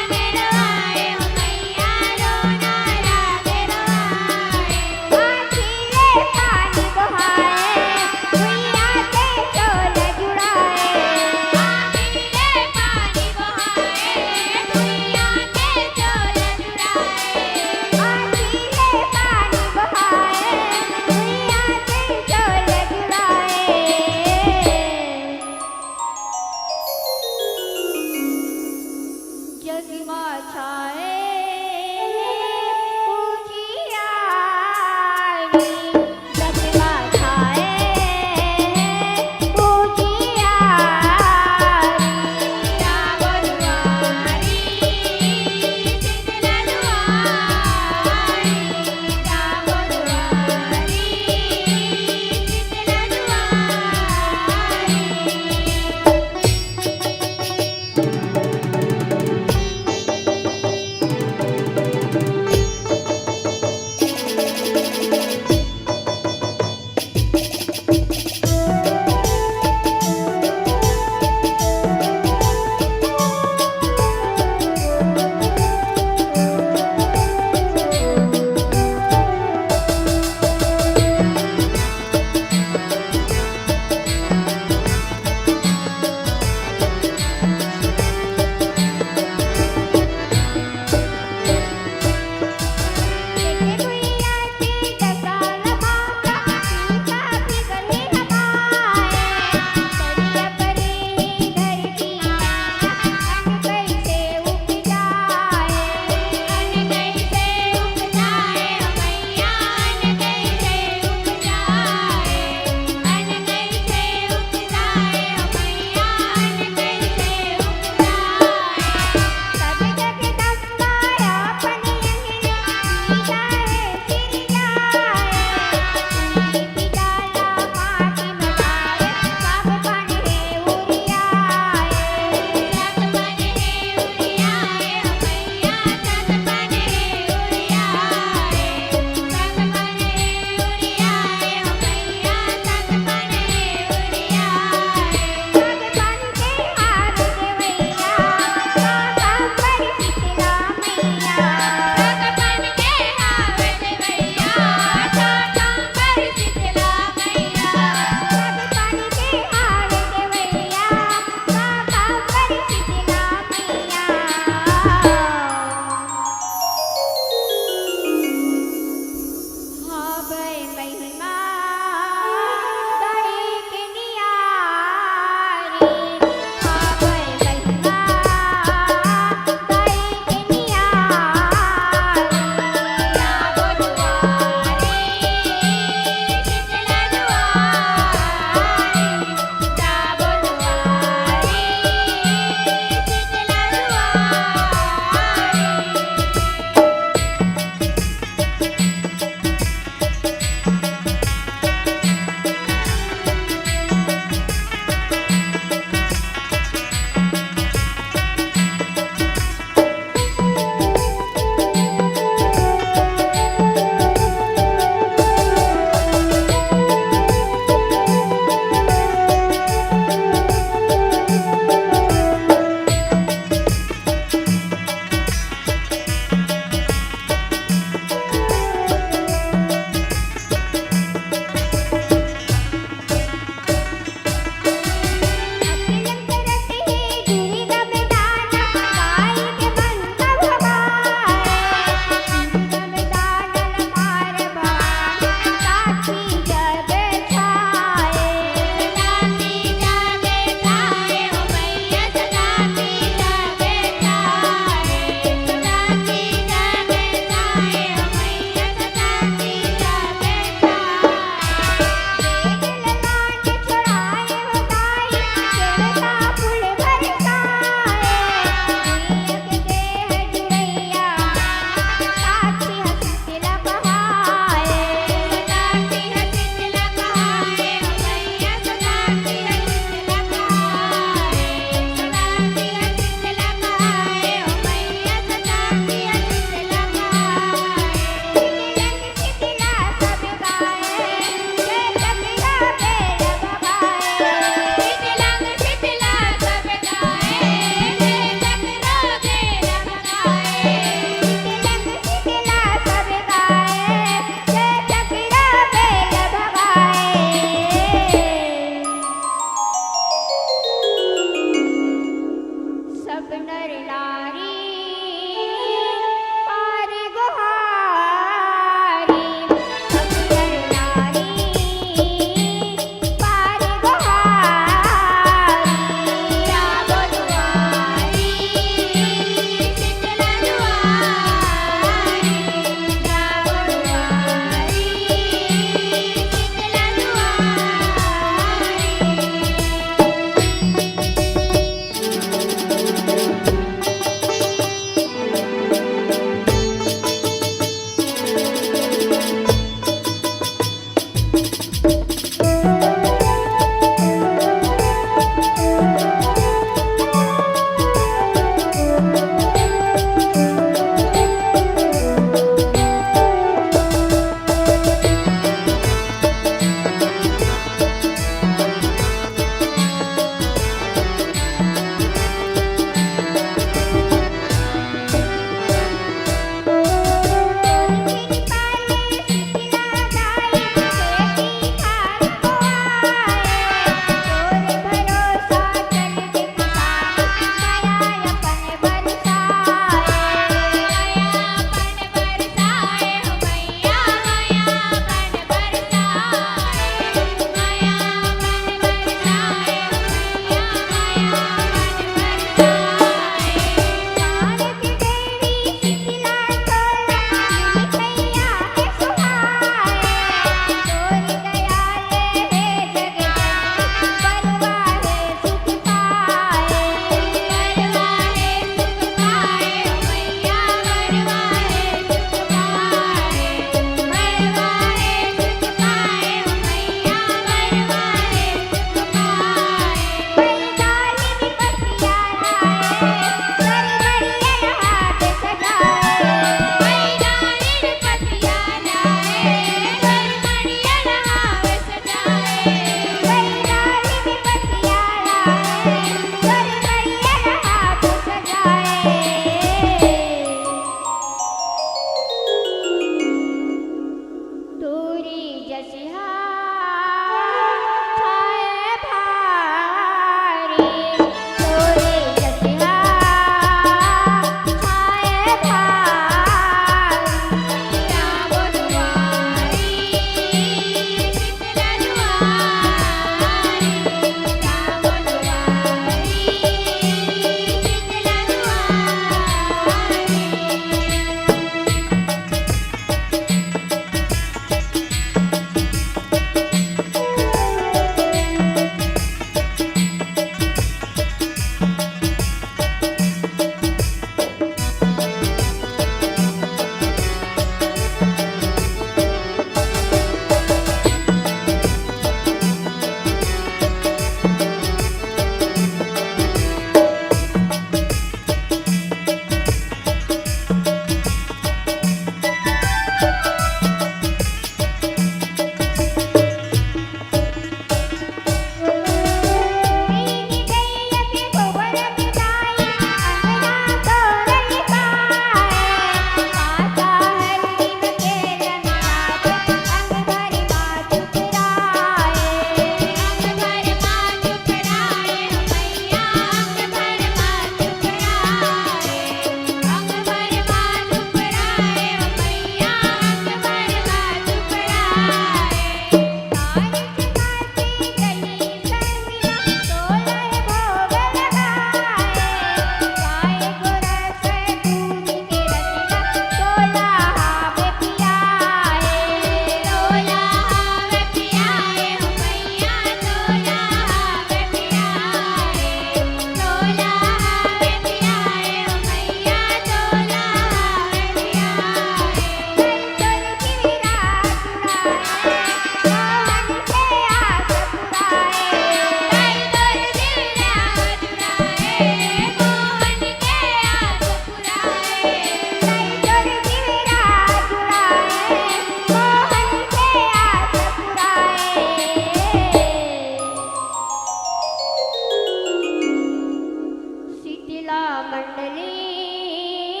मंडली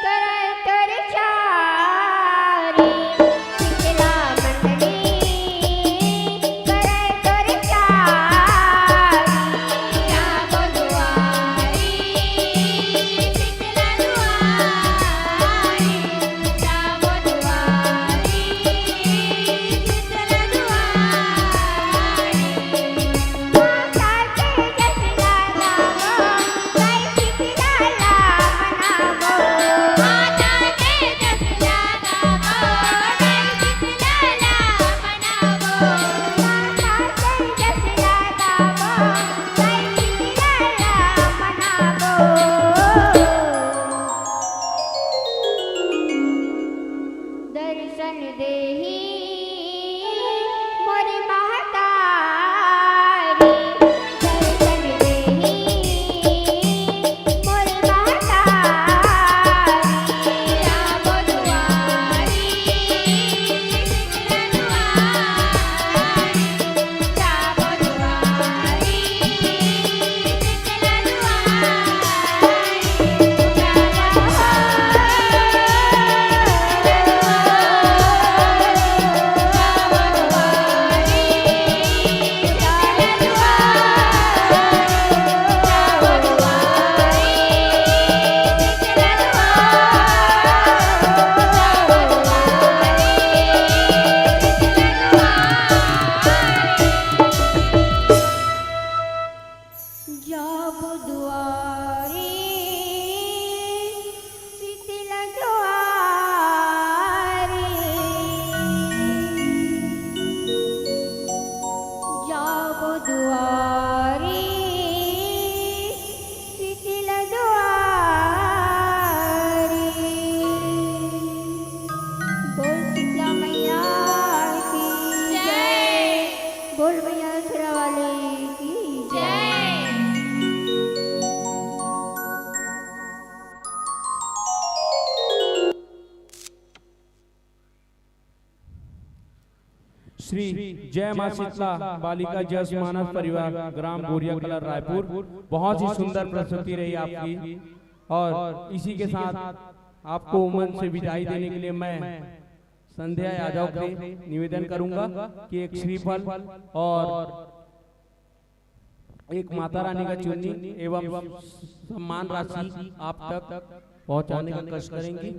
करे तर चारी शीतला मंडली करे तर चारी राम दुआरी शीतला दुआरी राम दुआरी शीतला दुआरी माता के जसला नामो गाय शीतला मनावो माता के जसला नामो गाय शीतला मनावो माता के जसला नामो गाय शीतला मनावो दर्शन देही मोरी महतारी दर्शन देही मोरी महतारी राम दुआरी शीतला दुआरी राम दुआरी शीतला जब दुआरी शीतला दुआरी जब दुआरी शीतला दुआरी बोल शीतला मैया की जय बोल मैया शेरा वाली की जय श्री जय मां शीतला बालिका जस मानस परिवार ग्राम बोरिया कला रायपुर, बहुत ही सुंदर प्रस्तुति रही आपकी। और इसी के साथ आपको मन से विदाई देने के लिए मैं संध्या यादव से निवेदन करूंगा कि एक श्रीफल और एक माता रानी का चुन्नी एवं सम्मान राशि आप तक पहुंचाने का कष्ट करेंगे।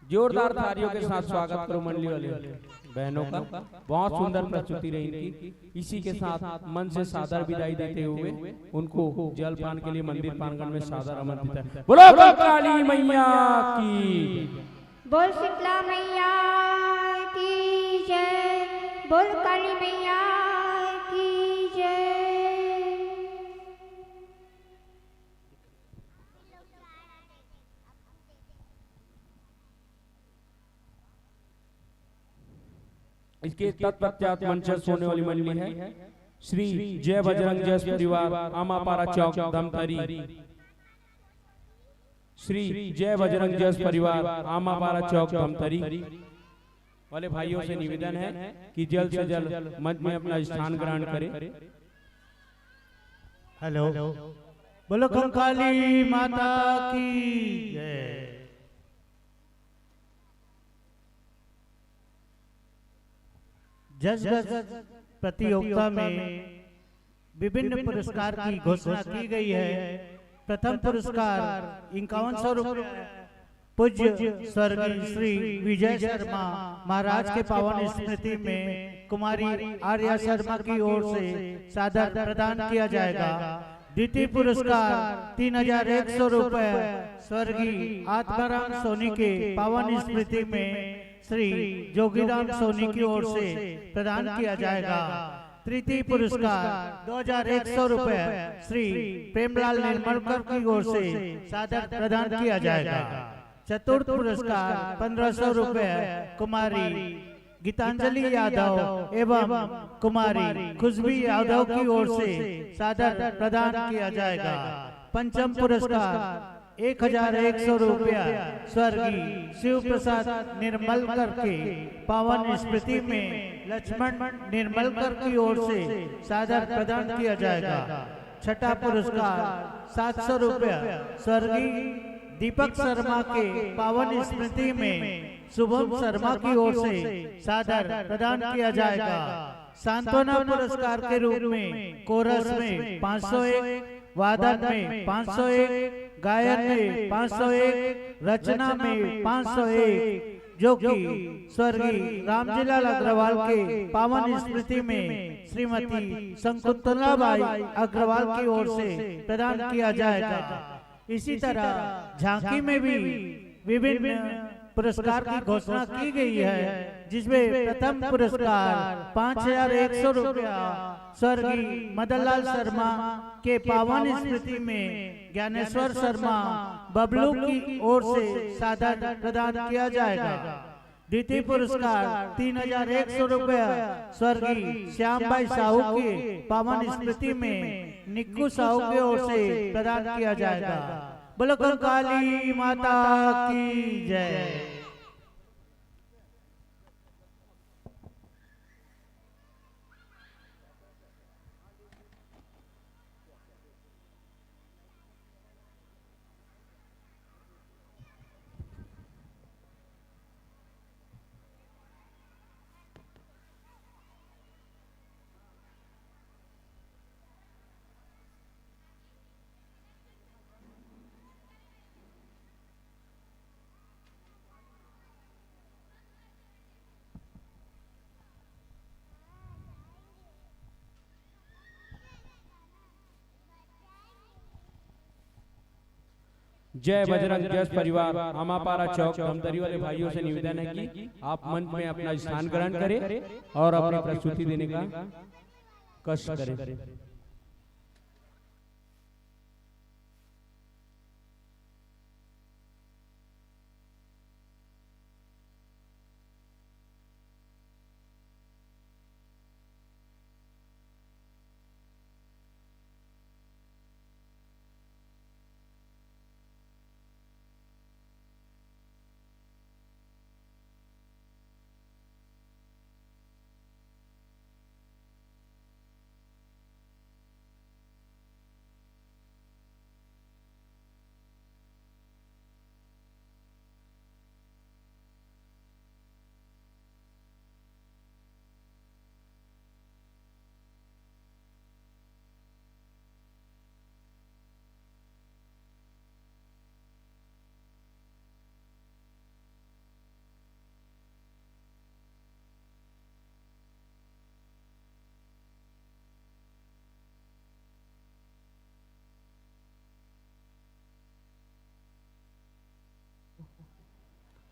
जोरदार तालियों के साथ स्वागत करो मंडली वाले बहनों का। बहुत सुंदर प्रस्तुति रही इनकी। इसी के साथ मन से सादर विदाई देते हुए उनको जलपान के लिए मंदिर प्रांगण में सादर आमंत्रित है। बोलो काली मैया की, बोल शीतला मैया की जय, बोल काली मैया की जय। इसके तत्पश्चात मंचस्थ होने वाली मंडली है श्री जय बजरंग जस परिवार आमापारा चौक धमतरी। श्री जय बजरंग जस परिवार आमापारा चौक धमतरी वाले भाइयों से निवेदन है कि जल्द से जल्द मंच में अपना स्थान ग्रहण करें। हेलो, बोलो कंकाली माता की जय। जज प्रतियोगिता में विभिन्न पुरस्कार की घोषणा की गई है। प्रथम पुरस्कार 5100 रुपये पूज्य स्वर्गीय श्री विजय शर्मा महाराज के पावन स्मृति में कुमारी आर्या शर्मा की ओर से सादर प्रदान किया जाएगा। द्वितीय पुरस्कार 3100 रुपये स्वर्गीय आत्माराम सोनी के पावन स्मृति में श्री जोगीराम सोनी की ओर से प्रदान किया जाएगा। तृतीय पुरस्कार 2100 रुपये श्री प्रेमलाल निर्मलकर की ओर से सादर प्रदान किया जाएगा। चतुर्थ पुरस्कार 1500 रुपये कुमारी गीतांजलि यादव एवं कुमारी खुशबी यादव की ओर से सादर प्रदान किया जाएगा। पंचम पुरस्कार 1100 रुपया स्वर्गीय शिव प्रसाद निर्मलकर के पावन स्मृति में लक्ष्मण निर्मलकर की ओर से सादर प्रदान किया जाएगा। छठा पुरस्कार 700 रुपया स्वर्गीय दीपक शर्मा के पावन स्मृति में शुभम शर्मा की ओर से सादर प्रदान किया जाएगा। सांत्वना पुरस्कार के रूप में कोरस में 501, वादन में 501, गायन में 501, रचना में 501, जो कि स्वर्गीय रामजीलाल अग्रवाल के पावन स्मृति में श्रीमती शंकुंतलाबाई अग्रवाल की ओर से प्रदान किया जाएगा। इसी तरह झांकी में भी विभिन्न पुरस्कार की घोषणा की गई है, जिसमें प्रथम पुरस्कार 5100 रुपया स्वर्गीय मदनलाल शर्मा के पावन स्मृति में ज्ञानेश्वर शर्मा बबलू की ओर से सादर प्रदान किया जाएगा। द्वितीय पुरस्कार 3100 रुपया स्वर्गीय श्याम भाई साहू के पावन स्मृति में निक्कू साहू की ओर से प्रदान किया जाएगा। बोलो काली माता की जय। जय बजरंग जस परिवार आमापारा चौक धमतरी वाले भाइयों से निवेदन है कि आप मंच में अपना स्थान ग्रहण करें और अपनी प्रस्तुति देने का कष्ट करें।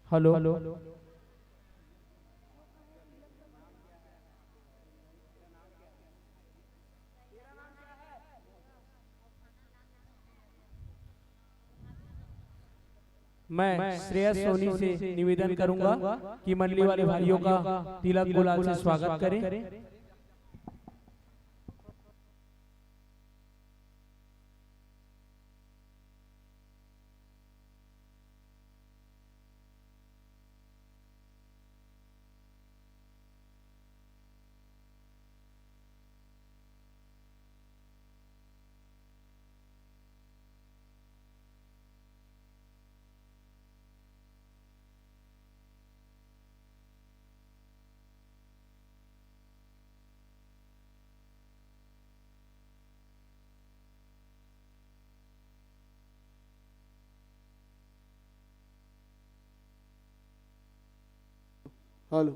हेलो मैं श्रेयस सोनी से निवेदन करूंगा कि मंडली वाले भाइयों का तिलक गुलाल से स्वागत करें। Hello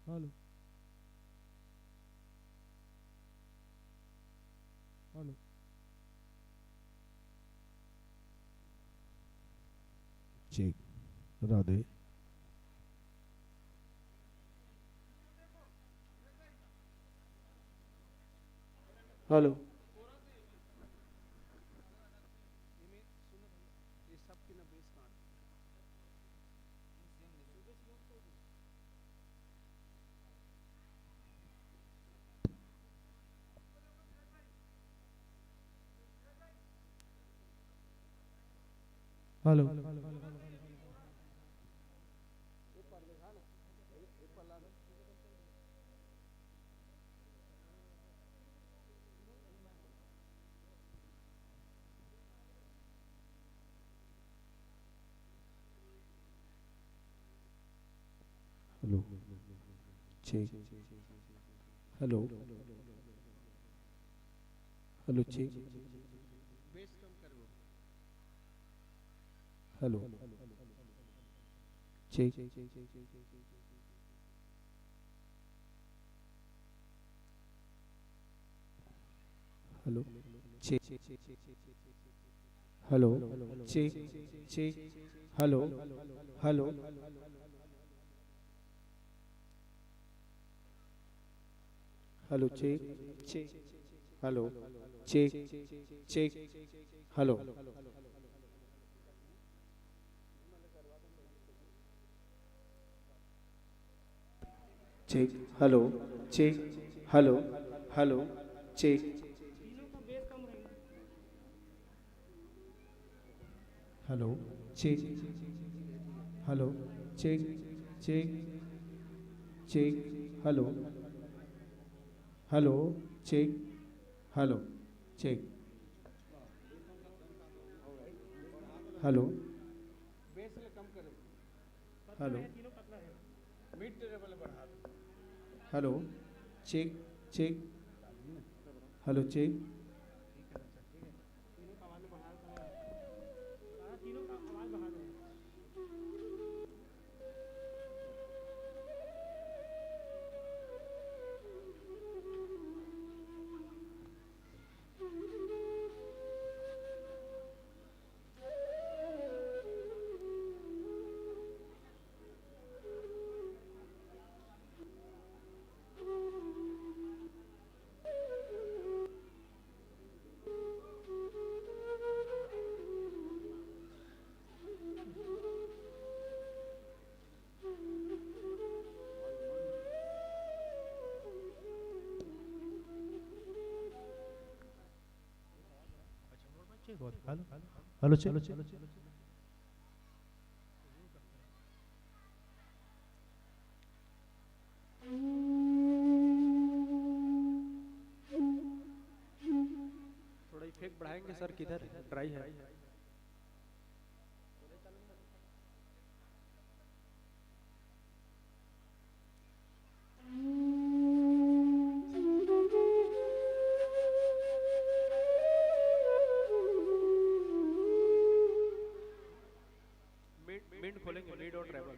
hello hello check Radhe hello hello hello check hello hello check hello check hello check hello check check hello hello hello check check hello check check hello check hello check hello hello check hello check hello check check check hello hello check hello check hello hello hello check check hello check hello चलो चलो थोड़ा इफेक्ट बढ़ाएंगे सर किधर ड्राई है मिड खोलेंगे मिड और ट्रेवल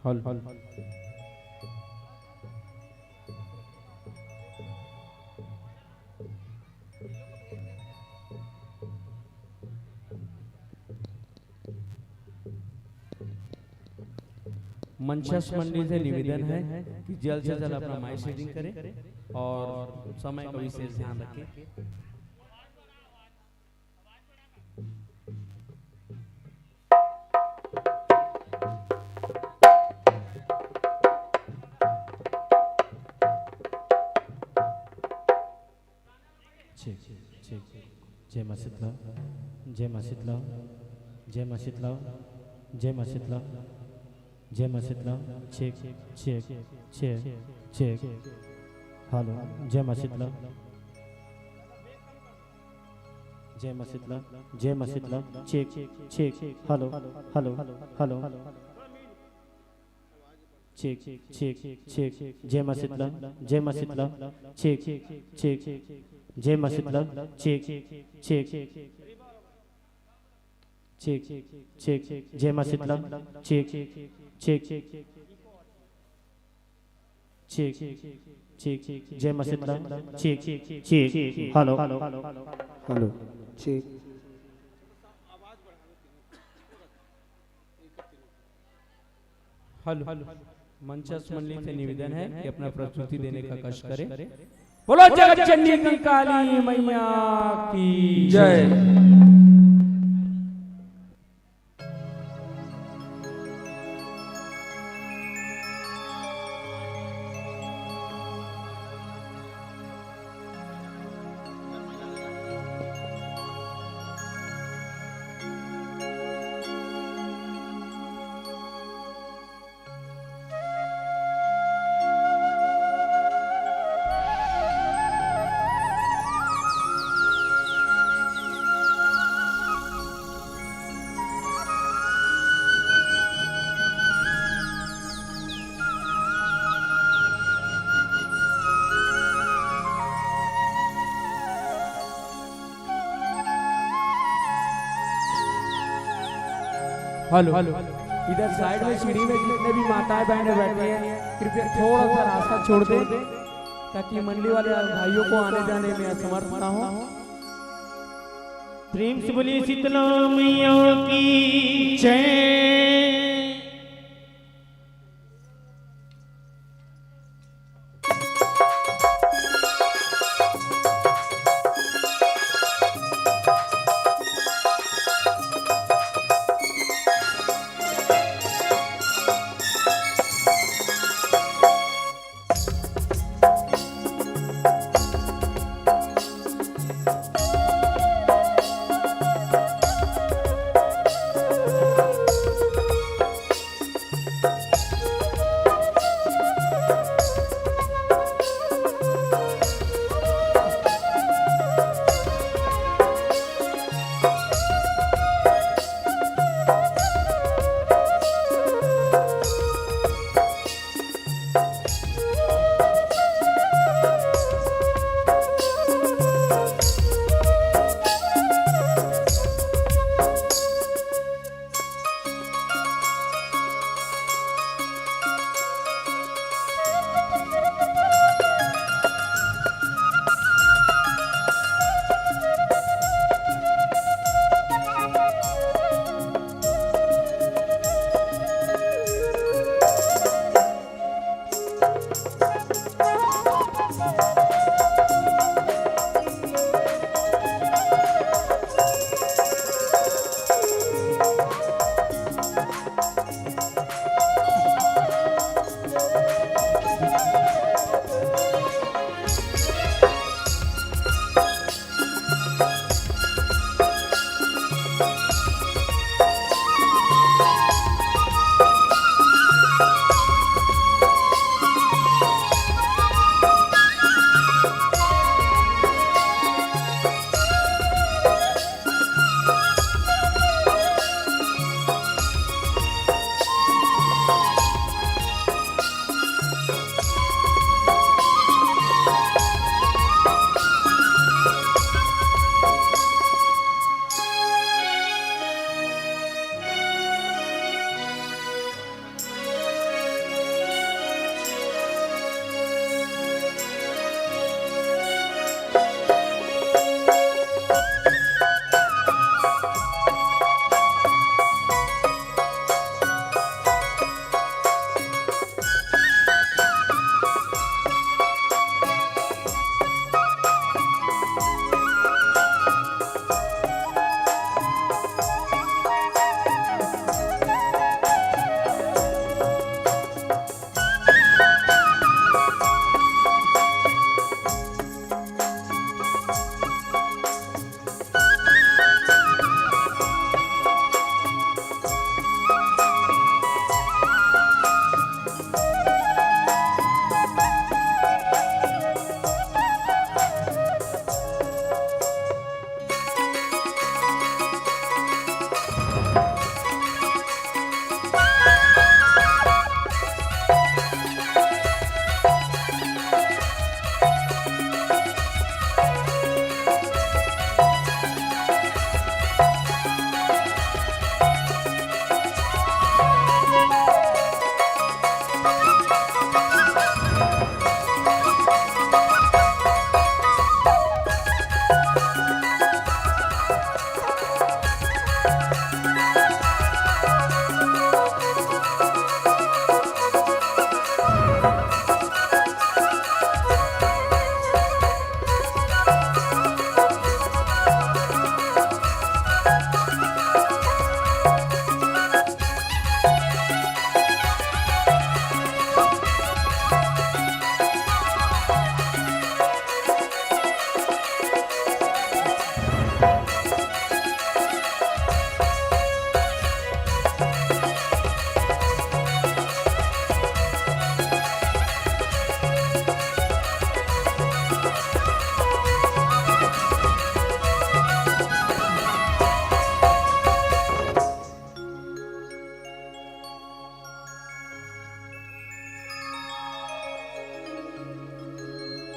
हल हल मंचस मंडली से निवेदन है कि जल्द से जल्द अपना माइक सेटिंग करें और समय का विशेष ध्यान रखें। जय मां शीतला, जय मां शीतला, जय मां शीतला, जय मां शीतला, जय मां Shitala, check check check check, hello, जय मां शीतला, जय मां शीतला, जय मां Shitala, check check, hello hello hello, check check check, जय मां शीतला, जय मां शीतला, चेक चेक, जय मां Shitala, check check check check, जय मां Shitala, check check check check, जय मां Shitala, check check, hello hello, check hello. मंचस मंडली से निवेदन है कि अपना प्रस्तुति देने का कष्ट करें। बोलो जगत जननी कंकाली मैया की जय। हेलो, इधर साइड में सीढ़ी में जितने भी माताएं बहनें बैठी हैं कृपया थोड़ा सा रास्ता छोड़ दें ताकि मंडली वाले भाइयों को आने जाने में असमर्थ ना हो। प्रेम से बोलिए शीतला मैया की जय।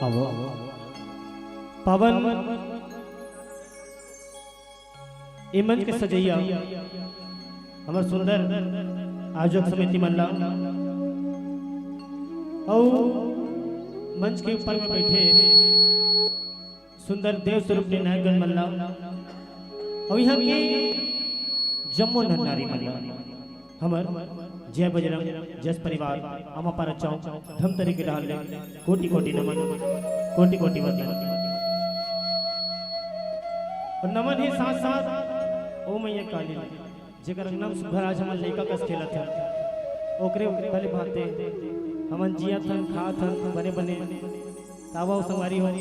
आवो पवन ए मंच के सजैया हमर सुंदर आयोजक समिति मल्ला और मंच के ऊपर में बैठे सुंदर देव स्वरूप नायकगण मल्ला और यहाँ के जम्मू नन्नारी मल्ला हमर जय बजरंग जस परिवार अमा पर चौक धम तरीके डाल कोटि कोटि नमन कोटि कोटि वंदन और नमन ही साथ साथ ओ मैया काली जेकर नाम सुभराज हमन लइका कस खेलत है ओकरे पहले भाते हमन जिया थन खा थन बने बने तावा संवारी हो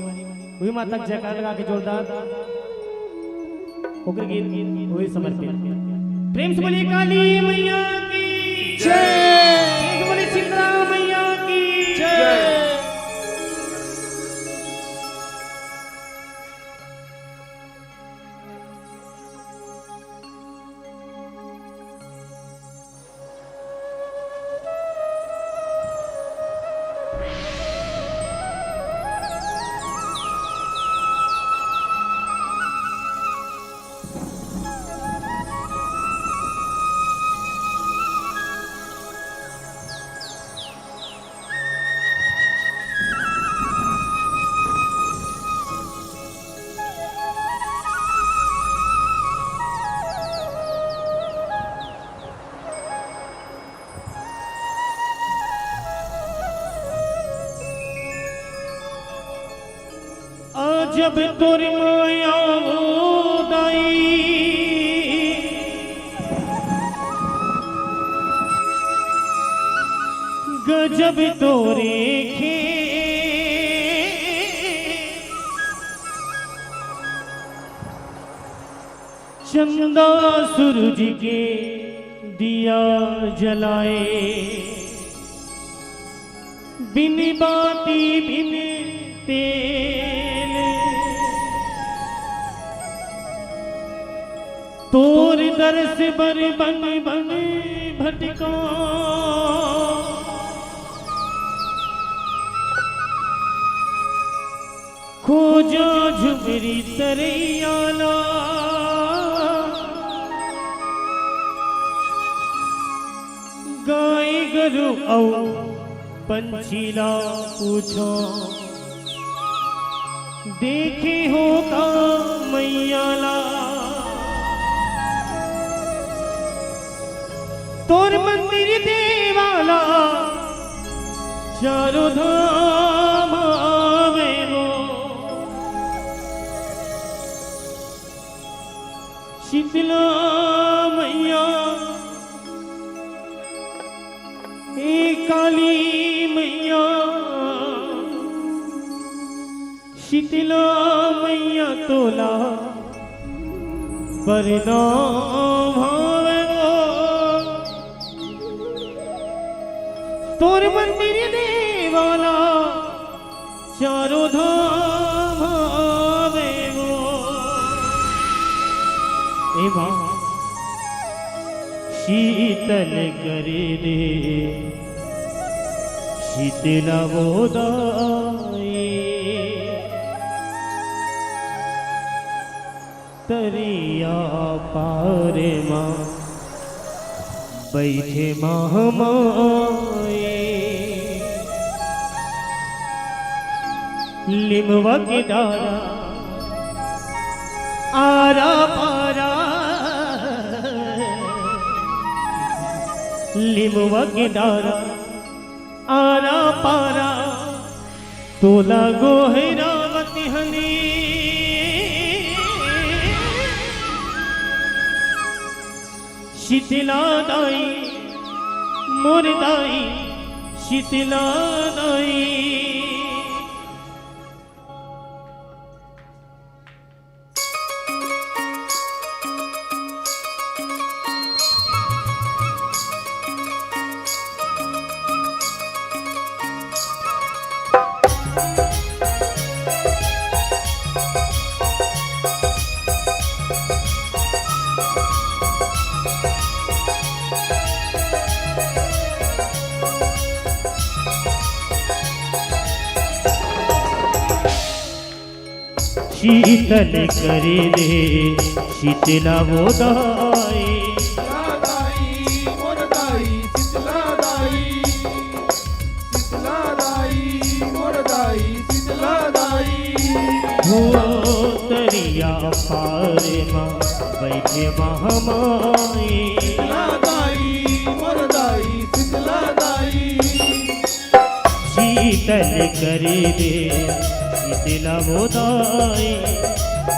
वही माता जयकार लगा के जोरदार ओकरे गीत वही समर्पित प्रेम से बोलिए काली मैया की जय बोले सीता मैया की जय। जब तोरी माया दाई गजब तोरे खे चंदा सूरज के दिया जलाए बिन बाती बिन तेल तोर दरस बर बन बन भटका खोजा झुमरी तरैयाला गाय गरु औ पंछीला पूछो देखे हो का मैयाला तोर मंदिर देवाला चारों धाम आवे वो शीतला मैया ए काली मैया शीतला मैया तोला परना भावे वो तोर मंदिर देवाला चारों धाम आवे वो ए माँ शीतल करे दे शीतला वो दाए तरिया पारे माँ बैठे महामाए लिमवा के डारा आरा पारा लिमवा के डारा आरा पारा तोला गोहरावती हनी शीतला दाई मोर दाई शीतला दाई। शीतल करे दे शीतला वो दाई मोर दाई शीतला दाई शीतला दाई मोर दाई शीतला दाई। हो तरिया पारे माँ बैठे महामाई शीतला दाई मोर दाई शीतला दाई। शीतल करे दे शीतला वो दाई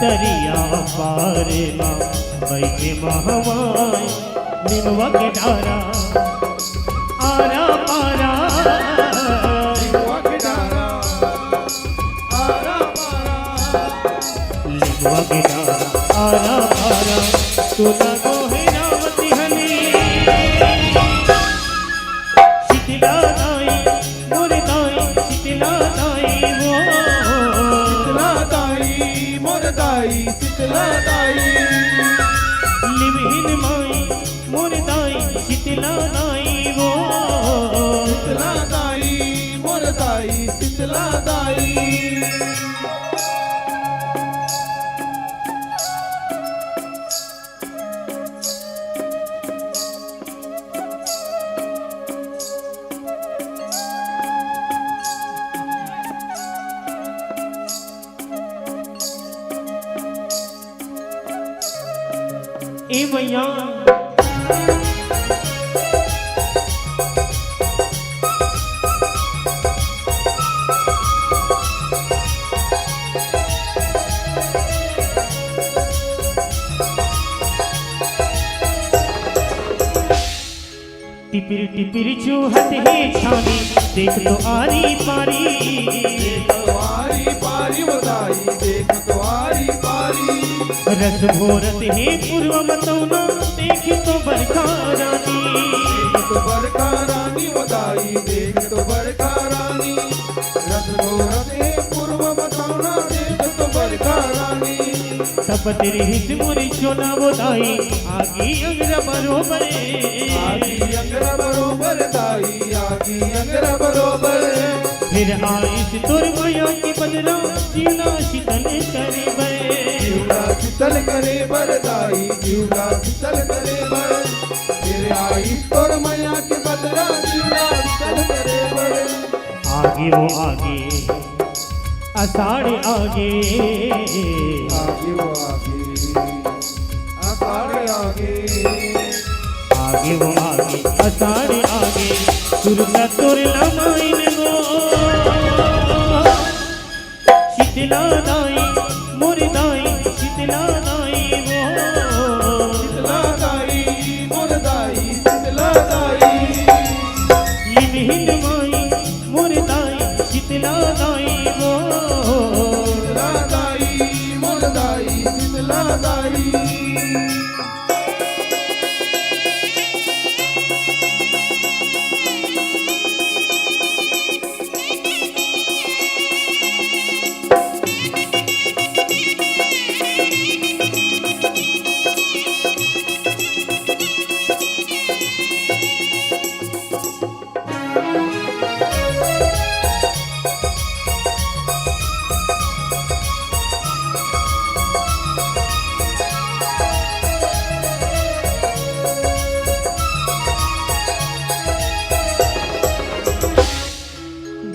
तरिया पारे माँ बैठे महामाई निमवा के डारा आरा पारा लिमवा के डारा आरा पारा लिमवा के डारा आरा पारा तोला गोहरावती हनी शीतला दाई मोर दाई शीतला दाई वो शीतला दाई मोर दाई शीतला दाई। लिमहिन माई मोर दाई शीतला दाई वो शीतला दाई मोर दाई शीतला दाई। ए मैया टिपिर टिपिर चूहत है छानी देख लो आरी पारी आरी पारी बताई देख तो आरी पारी। रस भोरत है पूर्व मतौना देख तो बरखा रानी देख तो बरखा रानी बताई देख तो बरखा रानी। रस घोरत है पूर्व बताना देख तो बरखा रानी। सब तेरे हित मोरी चोना बोदाई आगी अंगरा बरोबर आगी अंगरा बरोबर दाई आगी अंगरा बरोबर। फिर आइस तोर माया की बदला जीवना शीतल करे बे जीवना शीतल करे बर दाई जीवना शीतल करे बर। फिर आई तोर मैया के बदला जीवना शीतल करे बर। आगे वो आगे अषाढ़ आगे आगे वो आगे आषाढ़ आगे आगे वो आगे अषाढ़ आगे सुरता तोर लमाइन गो शीतला दाई मोर दाई शीतला दाई वो शीतला दाई मोर दाई शीतला दाई। लिमहिन माई मोर दाई शीतला दाई वो शीतला दाई मोर दाई शीतला दाई।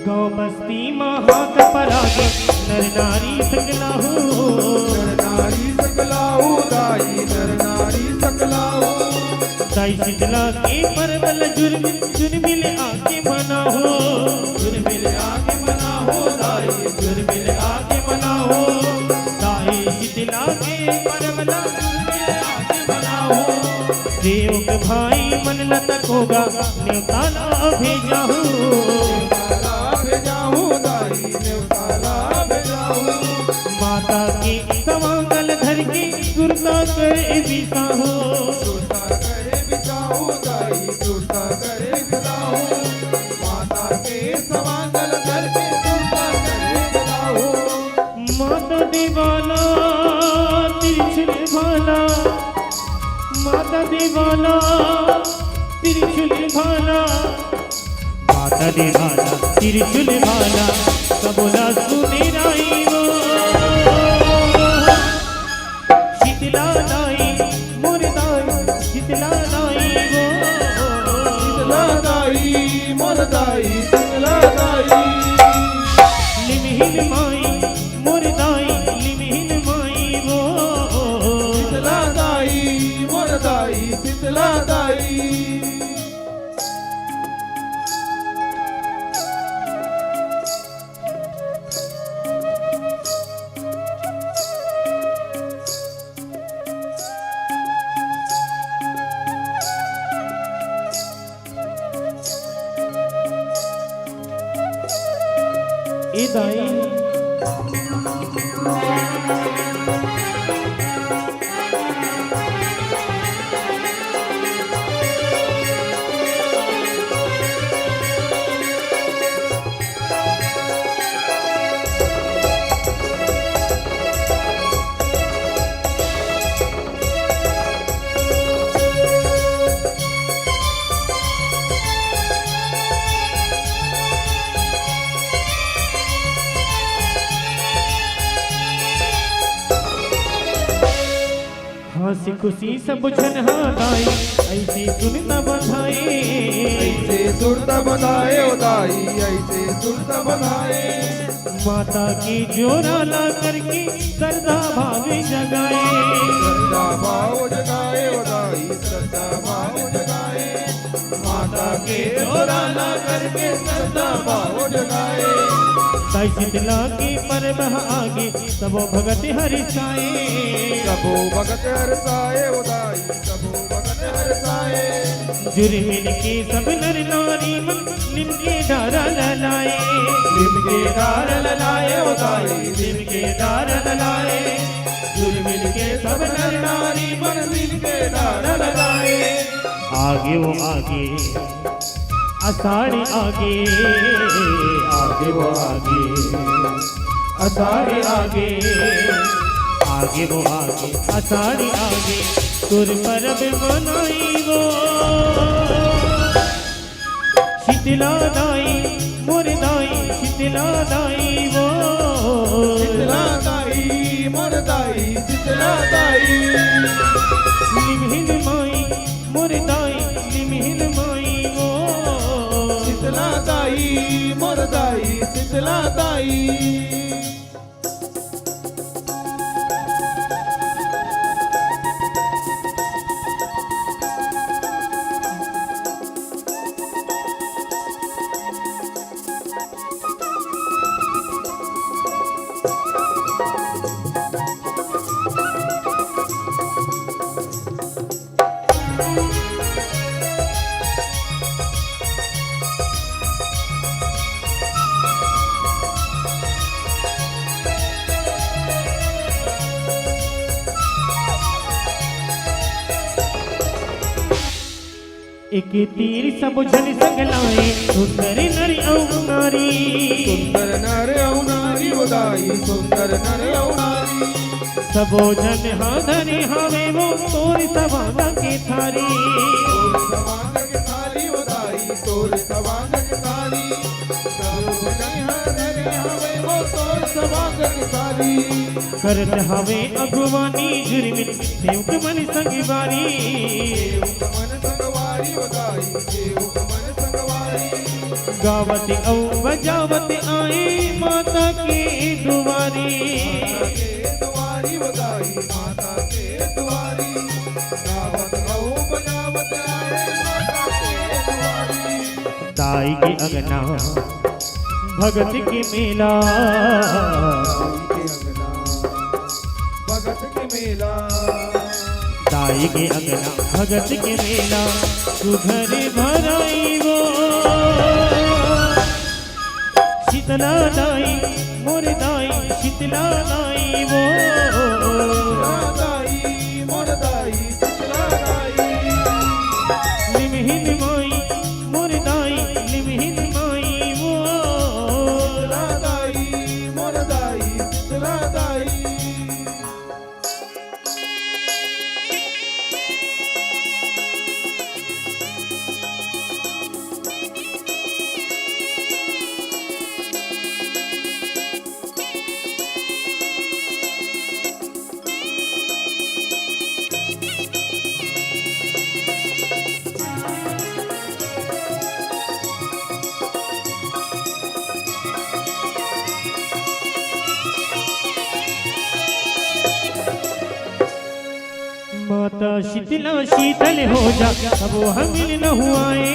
गाँव बस्ती महाक परागे नर नारी सकलाहू नर नारी सकलाहू दाई नर नारी सकलाहू। ताई शीतला के परवल जुर्मिल आके मना हो, जुर्मिल आके मना हो ताई, जुर्मिल आके मना हो ताई शीतला के परवल जुर्मिल आके मना हो। देव के भाई मन लतक होगा न्योताला भेजा हो, माता के समांगल घर के सुरता करे बिता हो, माता देवाला त्रिशूल भाला, माता देवाला त्रिशूल भाला, माता देवाला त्रिशूल भाला कबोला सुने राई वो। शीतला दाई मोर दाई, शीतला दाई वो, शीतला दाई मोर दाई, शीतला दाई लिमहिल माई मोर दाई, लिमहिल माई वो, शीतला दाई मोर दाई, शीतला दाई। ए दाई हंसी खुशी सब जन हाथाई ऐसे सुनता बधाए, ऐसे सुनता बधाए ओ दाई, ऐसे सुनता बधाए। माता की जोरा ला करके श्रद्धा भाव जगाए, श्रद्धा भाव जगाए ओ दाई, श्रद्धा भाव जगाए। माता के जोरा ला करके श्रद्धा भाव जगाए। ताई शीतला के पर्व आगे सबो भगत हरिसाए, सबो भगत हरिसाए ओ दाई, सबो भगत हरिसाए। जुर्मिल के सब नर नारी मन निम के डारा ललाए, निम के डारा ललाए ओ दाई, निम के डारा ललाए। जुर्मिल के सब नर नारी मन निम के डारा ललाए। आगे वो आगे अषाढ़ आगे, आगे वो आगे अषाढ़ आगे, आगे वो आगे अषाढ़ आगे तुर परब मनाई वो। शीतला दाई मोर दाई, शीतला दाई वो, शीतला दाई मोर दाई, शीतला दाई लिमहिल माई मोर दाई, लिमहिल माई वो, शीतला दाई मोर दाई, शीतला दाई। एक तीर सब जन संग लाए, सुंदर नर औ नारी, सुंदर नर औ नारी ओ दाई, सुंदर नर औ नारी। सबो जन हाधरे हावे वो तोर सवांग के थारी, तोर सवांग के थारी ओ दाई, तोर सवांग के थारी। सबो जन हाधरे हावे वो तोर सवांग के थारी। करत हावे अगवानी जुर्मिल देव के मन संग बारी, देव के मन संगवारी ओ दाई, देव के मन संगवारी। गावत औ बजावत आए माता के दुआरी, माता के दुआरी ओ दाई, माता के दुआरी। गावत औ बजावत आए दाई के अंगना भगत के मेला, भगत के मेला, दाई के अंगना भगत के मेला, तू घर भराई वो शीतला दाई मोर दाई, शीतला दाई वो दाई मोर दाई, शीतला दाई, लिमहिन माई मोर दाई, लिमहिन माई वो दाई मोर दाई, शीतला दाई। माता शीतला शीतल हो जा, अब हम मिल न हुआए,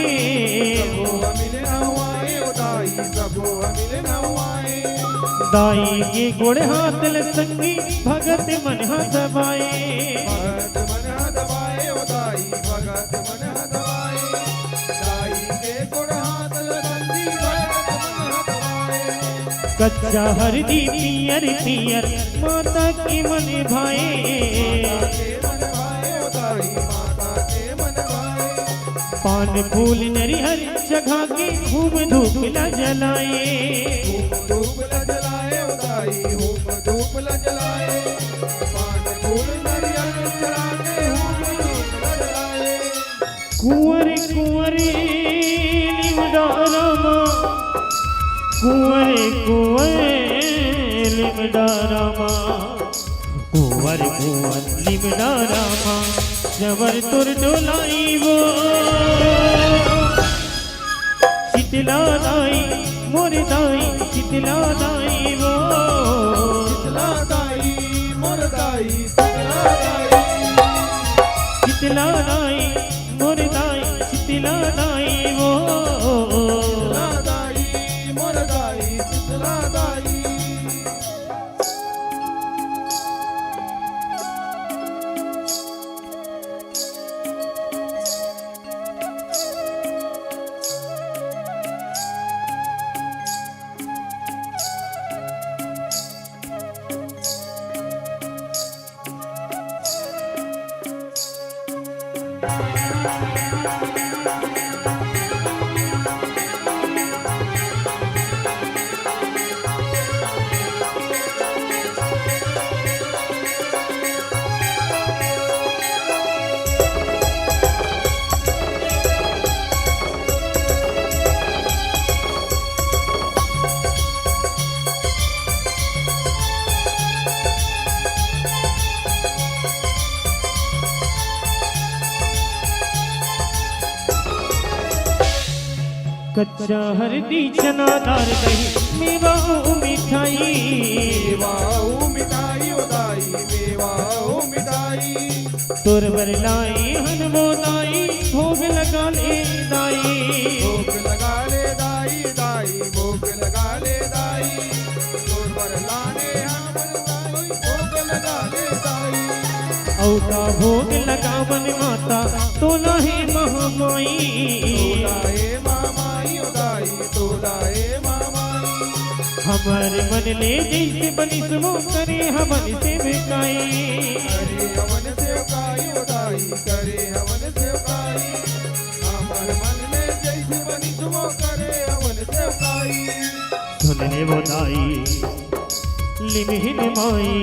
दाई के गोड़ हाथ ल संगी भगत मन हाथ दबाए, भगत मन दबाए ओ दाई, भगत मन दबाए, दाई के गोड़ हाथ लगी भगत मन दबाए। कच्चा हरदी पियर पियर माता की मन भाए, पान फूल नरिहर जगह के खूब धूप ल जलाए, धूप ल जलाए ओ दाई, धूप ल जलाए, पान फूल नरियल चढ़ा के धूप ल जलाए। कुंवर कुंवर लिमड़ा रामा, कुंवर कुंवर लिमड़ा रामा, कुंवर कुंवर लिमड़ा रामा, जबर तुर डोलाई वो शीतला दाई मोर दाई, शीतला दाई वो शीतला दाई मोर दाई, शीतला दाई, शीतला दाई मोर दाई, शीतला दाई वो शीतला दाई मोर दाई, शीतला दाई। कच्चा हरदी चना दार दही मेवा मिठाई, मेवाऊ मिठाई ओ दाई, मेवाऊ मिठाई, तोर बर लाई हनवो दाई, भोग लगा ले दाई, भोग लगा ले दाई, दाई भोग लगा ले दाई, तोर पर लाने हम दाई, भोग लगा ले दाई। औता भोग लगा मन माता तोला है महामाई, तोलाए मामाई ओ दाई, तोलाए मामाई, हमार मन ले जैसे बनी सुमो करे हमन से बिकाई, करे हवन सेवकाई ओ दाई, करे हवन सेवकाई, हमार मन में जैसे बनी सुमो करे हवन सेवकाई। सुन ले वो दाई लिमहिन माई,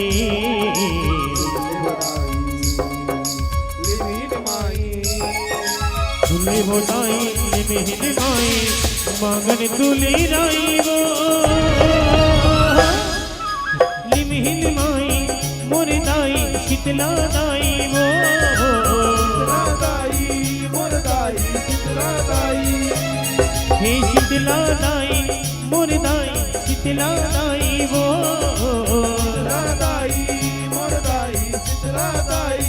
लिमहिन माई, सुन ले वो दाई लिमहिन माई, मांगन तुले राई वो लिमहिन माई मोर दाई, शीतला दाई वो शीतला दाई मोर दाई, शीतला दाई, हे शीतला दाई मोर दाई, शीतला दाई वो शीतला दाई मोर दाई, शीतला दाई।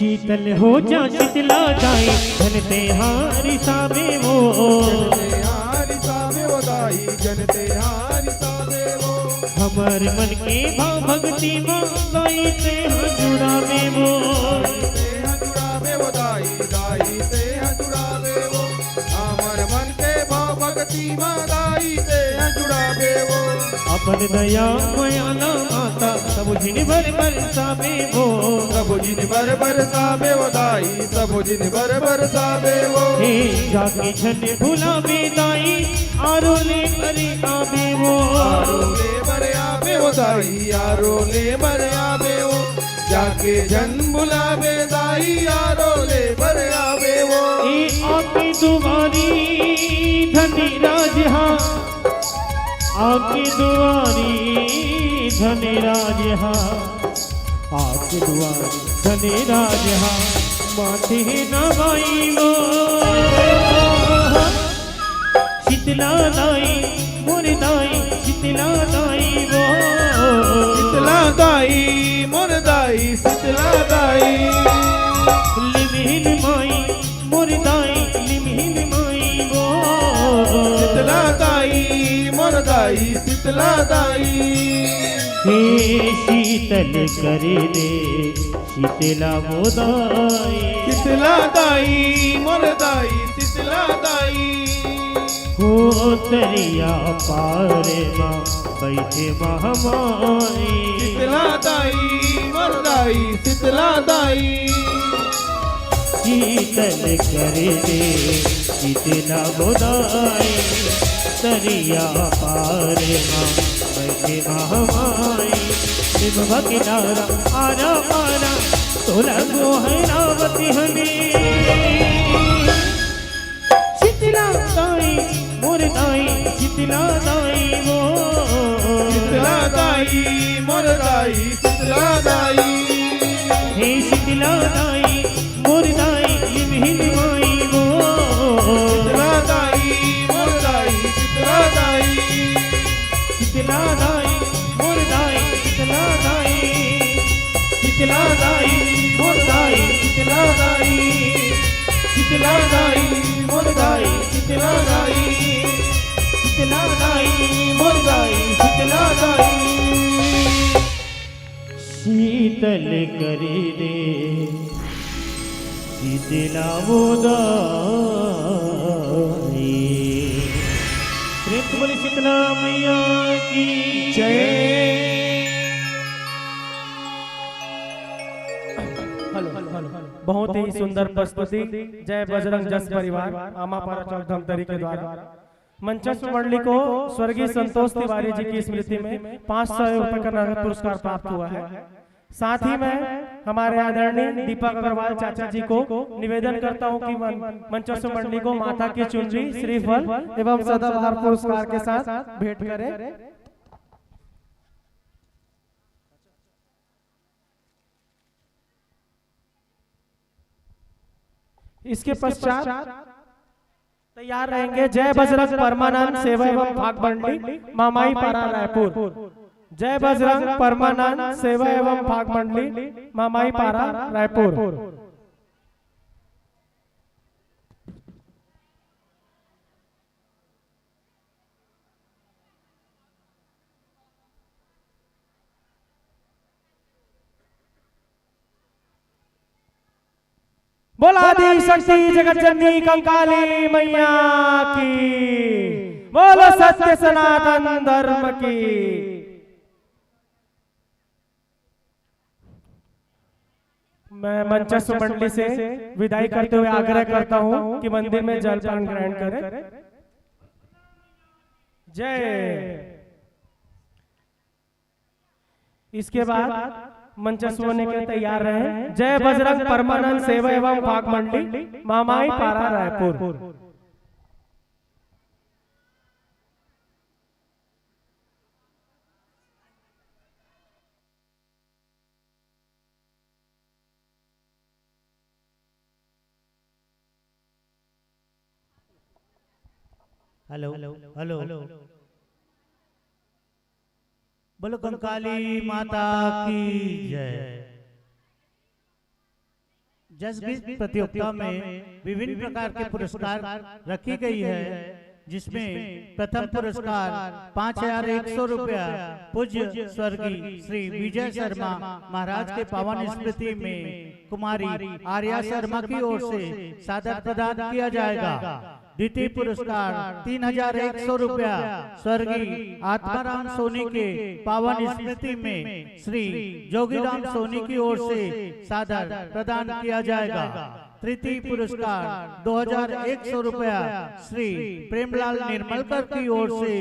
शीतल हो जा शीतला जाए धनते हारी साबे वो जनते हारी साबे वो दाई जनते हारी साबे वो हमार मन के भाव भक्ति माँ दाई से जुड़ावे वो जुड़ावे वो दाई दाई से जुड़ावे वो हमार मन के भाव भक्ति माँ दाई से जुड़ावे वो अपन दया मयाला माता सब जिन भर बरसावे वो सब जिन भर बरसावे वो दाई सब जिन भर बरसावे वो हे जाके छन भुलावे दाई आरो ले करे आवे वो आरो ले भरे आवे वो दाई आरो ले भरे आवे वो जाके जन बुलावे दाई आरो ले भरे आवे वो ए आके दुआरी धनी राज हाँ आके दुआरी धनी राज हाँ आके दुआरी धनी राज हाँ माथे नवाई वो शीतला दाई मोर दाई शीतला दाई वो शीतला दाई मोर दाई शीतला दाई लिमहिन माई मोर दाई लिमहिन माई वो शीतला दाई मोर दाई शीतला दाई हे शीतल करे दे शीतला वो दाई शीतला दाई मोर दाई शीतला दाई हो दरिया पारे माँ बैठे महामाई शीतला दाई मोर दाई शीतला दाई शीतल करे दे शीतला गोदाई दरिया पारे माँ बैठे महामाई शिव किनारा आरा पारा तो लगो है रावती हमें शीतला दाई मोर दाई शीतला दाई वो शीतला दाई मोर दाई शीतला दाई हे शीतला दाई मोर दाई लिमहिन माई वो शीतला दाई मोर दाई शीतला दाई शीतला दाई मोर दाई शीतला दाई शीतला दाई मोर दाई शीतला दाई शीतला दाई मोर दाई शीतला दाई शीतला दाई मोर दाई शीतला दाई शीतल करे दे शीतला वो दाई प्रेम बोली शीतला मैया की जय। बहुत ही सुंदर प्रस्तुति जय बजरंग जस परिवार आमापारा चौक धमतरी के द्वारा मंचस्थ मंडली को स्वर्गीय संतोष तिवारी जी की स्मृति में 500 रुपए का नगद पुरस्कार प्राप्त हुआ है। साथ ही मैं हमारे आदरणीय दीपक अग्रवाल चाचा जी को निवेदन करता हूं कि मंचस्थ मंडली को माता की चुनरी श्रीफल एवं सदाबहार पुरस्कार के साथ भेंट करें। इसके पश्चात तैयार रहेंगे जय बजरंग परमानंद सेवा एवं भाग मंडली मामाई पारा रायपुर। जय बजरंग परमानंद सेवा एवं भाग मंडली मामाई पारा रायपुर। बोला दी शक्ति जगत जननी कंकाली मैया की, बोलो सत्य सनातन धर्म की। मैं मंचस्थ मंडली से विदाई करते हुए आग्रह करता हूं कि मंदिर में जलपान ग्रहण करें। जय। इसके बाद मंचस्थ होने के तैयार रहे जय बजरंग परमानंद सेवा एवं भाग मंडली मामाई पारा रायपुर। हेलो हेलो हेलो, बोलो कंकाली माता की जय। जस गीत प्रतियोगिता में विभिन्न प्रकार के पुरस्कार रखी गई है, जिसमें प्रथम पुरस्कार 5,100 रुपया पूज्य स्वर्गीय श्री विजय शर्मा महाराज के पावन स्मृति में कुमारी आर्या शर्मा की ओर से सादर प्रदान किया जाएगा। द्वितीय पुरस्कार 3,100 रुपया स्वर्गीय आत्माराम सोनी के पावन स्मृति में श्री जोगीराम सोनी की ओर से सादर प्रदान किया जाएगा। तृतीय पुरस्कार 2,100 रुपया श्री प्रेमलाल निर्मलकर की ओर से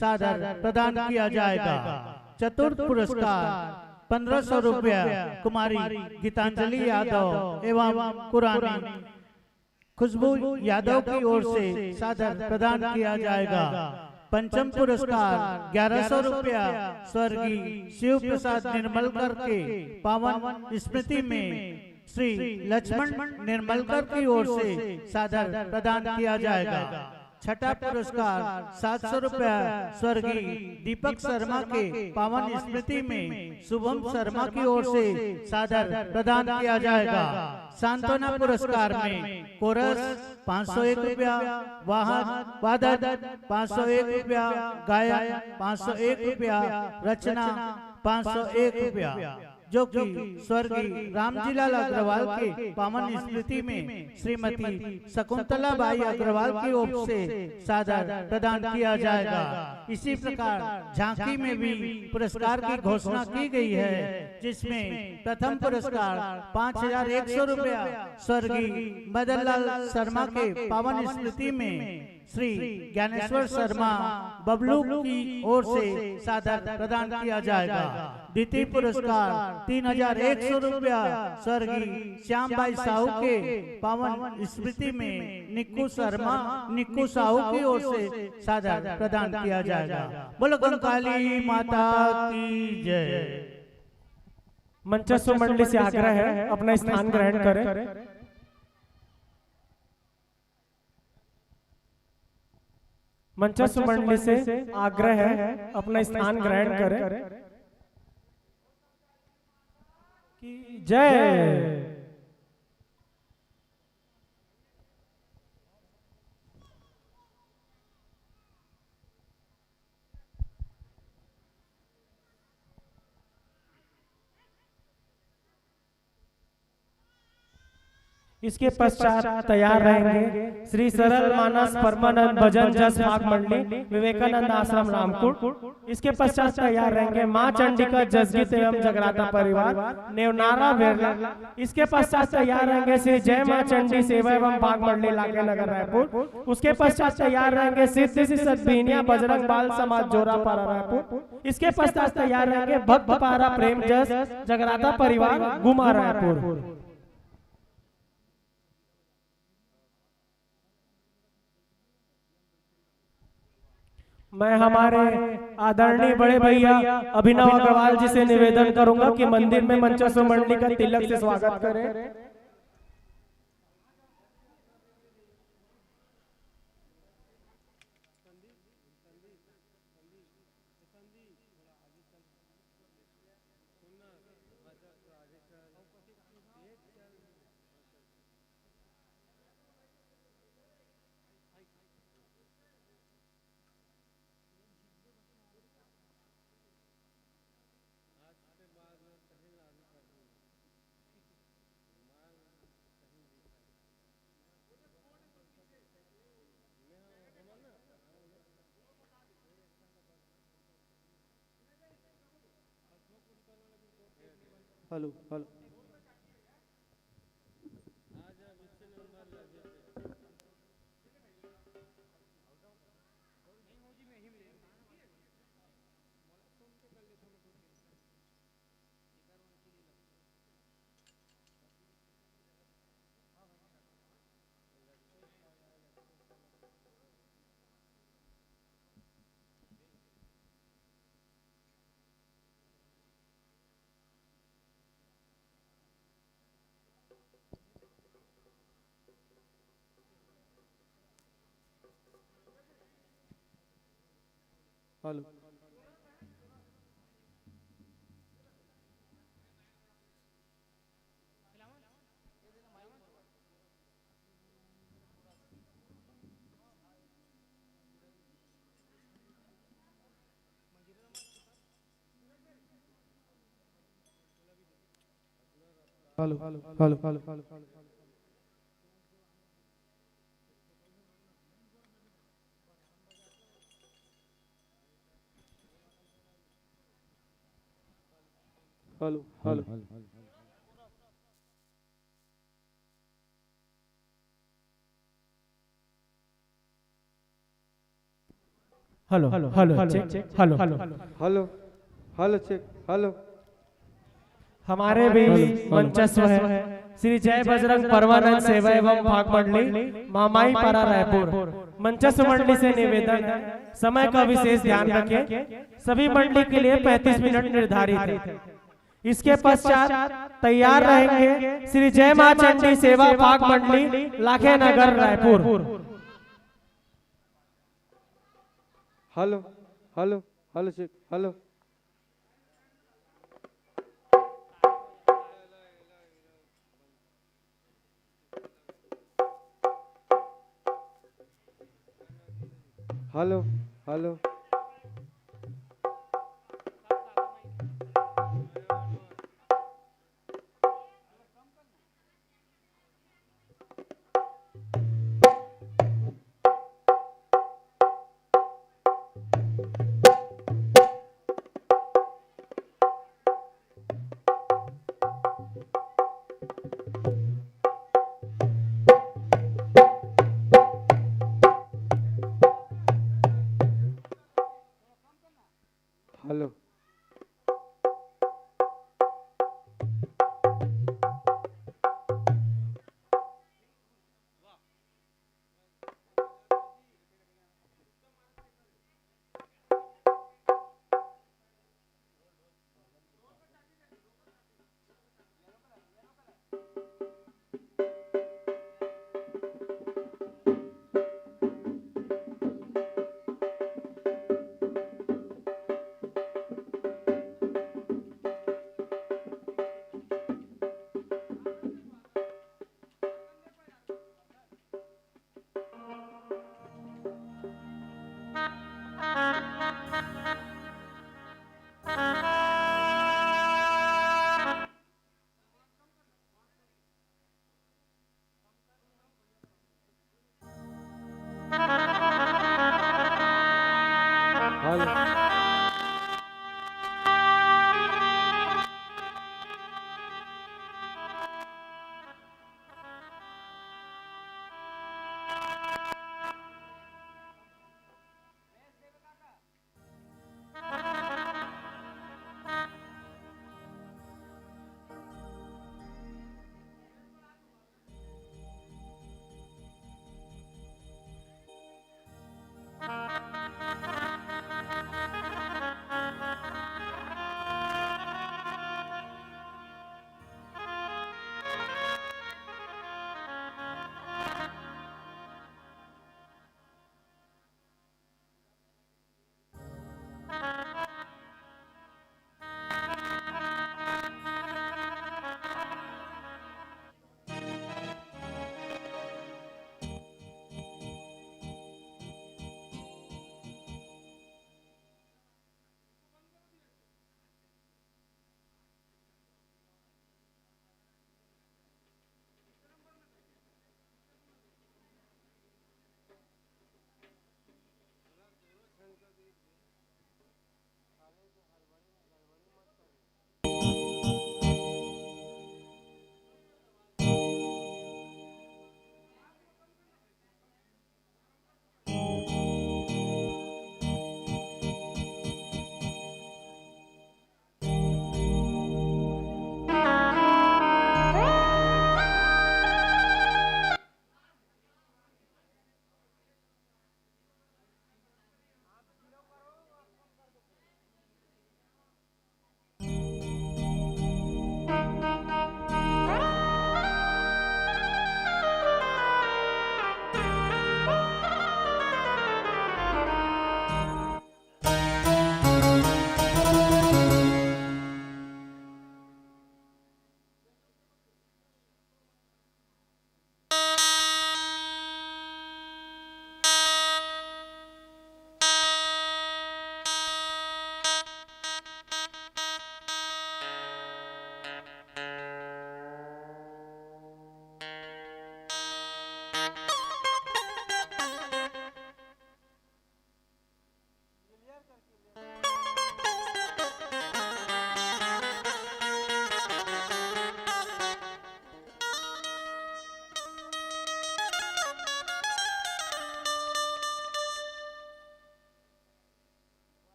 सादर प्रदान किया जाएगा। चतुर्थ पुरस्कार 1,500 रुपया कुमारी गीतांजलि यादव एवं कुरानी खुशबू यादव की ओर से सादर प्रदान किया जाएगा। पंचम पुरस्कार 1,100 रुपया स्वर्गीय शिव प्रसाद निर्मलकर के पावन स्मृति में श्री लक्ष्मण निर्मलकर की ओर से सादर प्रदान किया जाएगा। छठा पुरस्कार 700 रुपया स्वर्गीय दीपक शर्मा के पावन स्मृति में शुभम शर्मा की ओर से सादर प्रदान किया जाएगा। सांत्वना पुरस्कार में कोरस 501 रुपया, वादन 501 रुपया, गायन 501 रुपया, रचना 501 रुपया, जो कि स्वर्गीय रामजीलाल अग्रवाल के पावन स्मृति में श्रीमती शकुंतला बाई अग्रवाल की ओर से सादर प्रदान किया जाएगा। इसी प्रकार झांकी में भी पुरस्कार की घोषणा की गई है, जिसमें प्रथम पुरस्कार 5,100 रुपया स्वर्गीय मदनलाल शर्मा के पावन स्मृति में श्री ज्ञानेश्वर शर्मा बबलू की ओर से सादर प्रदान किया जाएगा। द्वितीय पुरस्कार 3,100 रुपया स्वर्गीय श्याम भाई साहू के पावन स्मृति में निक्कू साहू की ओर से सादर प्रदान किया जाएगा। बोलो कंकाली माता की जय। मंचस्थ मंडली से आग्रह है अपना स्थान ग्रहण करें। मंचस्थ मंडली से आग्रह है अपना स्थान ग्रहण करें। जय। इसके पश्चात तैयार रहेंगे श्री सरल मानस परमानंद भजन जस भाग मंडली विवेकानंद आश्रम रामकुट। इसके पश्चात तैयार रहेंगे माँ चंडिका जसगीत एवं जगराता परिवार नेवनारा बेरला। इसके पश्चात तैयार रहेंगे श्री जय माँ चंडी सेवा एवं भाग मंडली लाके नगर रायपुर। उसके पश्चात तैयार रहेंगे सिद्धि सदबीनिया बजरंग बाल समाज जोरापारा रायपुर। इसके पश्चात तैयार रहेंगे भक्त पारा प्रेम जस जगराता परिवार गुमा रायपुर। मैं हमारे आदरणीय बड़े भैया अभिनव अग्रवाल जी से निवेदन करूंगा कि मंदिर में मंचस्थ मंडली का तिलक से स्वागत करें। Hello hello. Hello. Hello hello hello hello hello hello hello hello check hello hello hello hello check hello. हमारे भी मंचस्व है श्री जय बजरंग परमानंद सेवा एवं भाग मंडली मामाई पारा रायपुर। मंचस्व मंडली से निवेदन है समय का विशेष ध्यान रखें। सभी मंडली के लिए 35 मिनट निर्धारित है। इसके पश्चात तैयार रहेंगे श्री जय मां चंडी सेवा भाग मंडली Lakhe Nagar Raipur. Hello hello hello check hello. Hello hello hello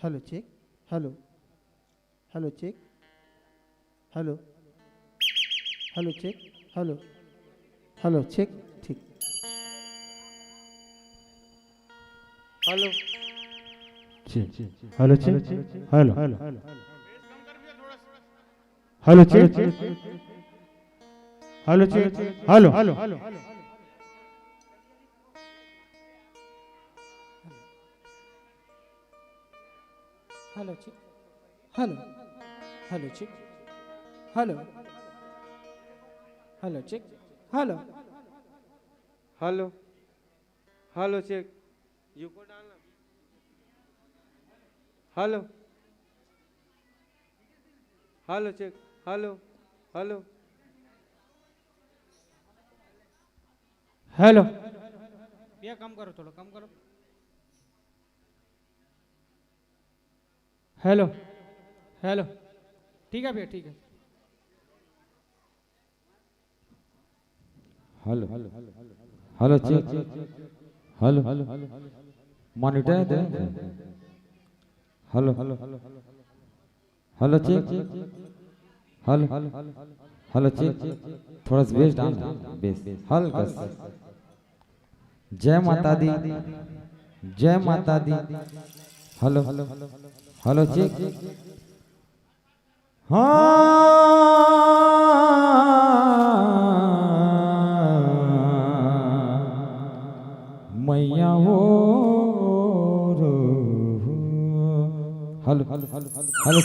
hello check, hello hello check, hello hello check, hello hello check, ठीक। Hello hello check, hello hello check, hello check, hello hello check, hello hello check, hello hello check, hello hello hello check, यू को डालना, hello hello check, hello hello hello भैया कम करो, थोड़ा कम करो, हेलो हेलो ठीक है भैया, ठीक है, hello hello check, hello monitor दे, hello hello check, hello hello check, थोड़ा सा बेस डाल, बेस हल्का सा। जय माता दी, जय माता दी, हेलो हेलो चेक, मैया हो हेलो हेलो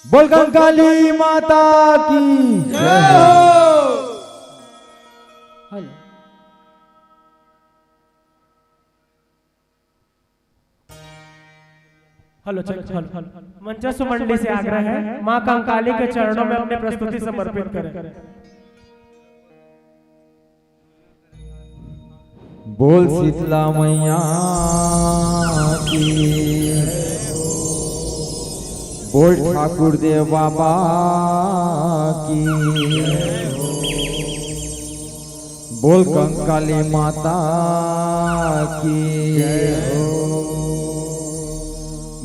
बोल कंकाली माता की जय हो। हेलो हेलो चेक, हेलो मंचस्थ मंडली से आग्रह है मां कंकाली के चरणों में अपनी प्रस्तुति समर्पित करें। बोल शीतला मैया की, बोल ठाकुर देव बाबा की, बोल कंकाली माता की,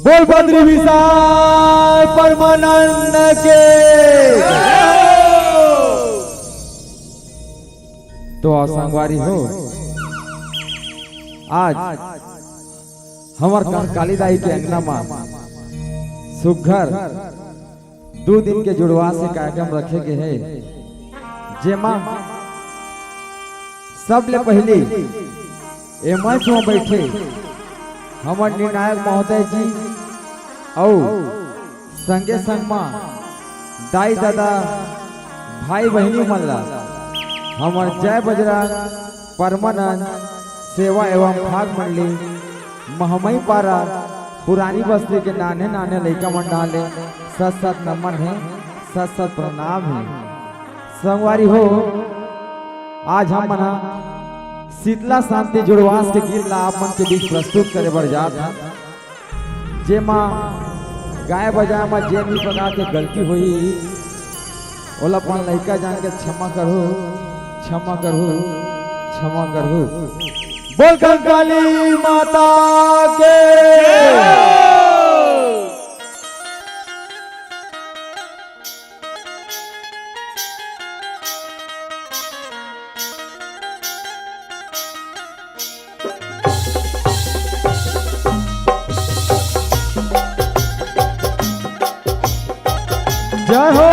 बोल बद्री विशाल परमानंद के। तो संगवारी हो, आज हमार कंकाली दाई के अंगना में सुघर 2 दिन के जुड़वा से कार्यक्रम रखे के है, जेमा सबले पहले ए मंच में बैठे हमार निर्णायक महोदय जी और संगे संग मां दाई दादा भाई बहनी मल्ला हमार जय बजरंग परमानंद सेवा एवं भाग मंडली महमई पारा पुरानी बस्ती के नाने नाने लड़का मंडाले सत सत नमन है, सत सत प्रणाम है। संगवारी हो, आज हम मना शीतला शांति जुड़वास के गीत ला आप मन के बीच प्रस्तुत करे बर जात है, जेमा गाय बजाय में जे भी प्रकार के गलती हुई ओला अपन लड़का जान के क्षमा करो, क्षमा करो, क्षमा करो। बोल कंकाली माता के जय हो।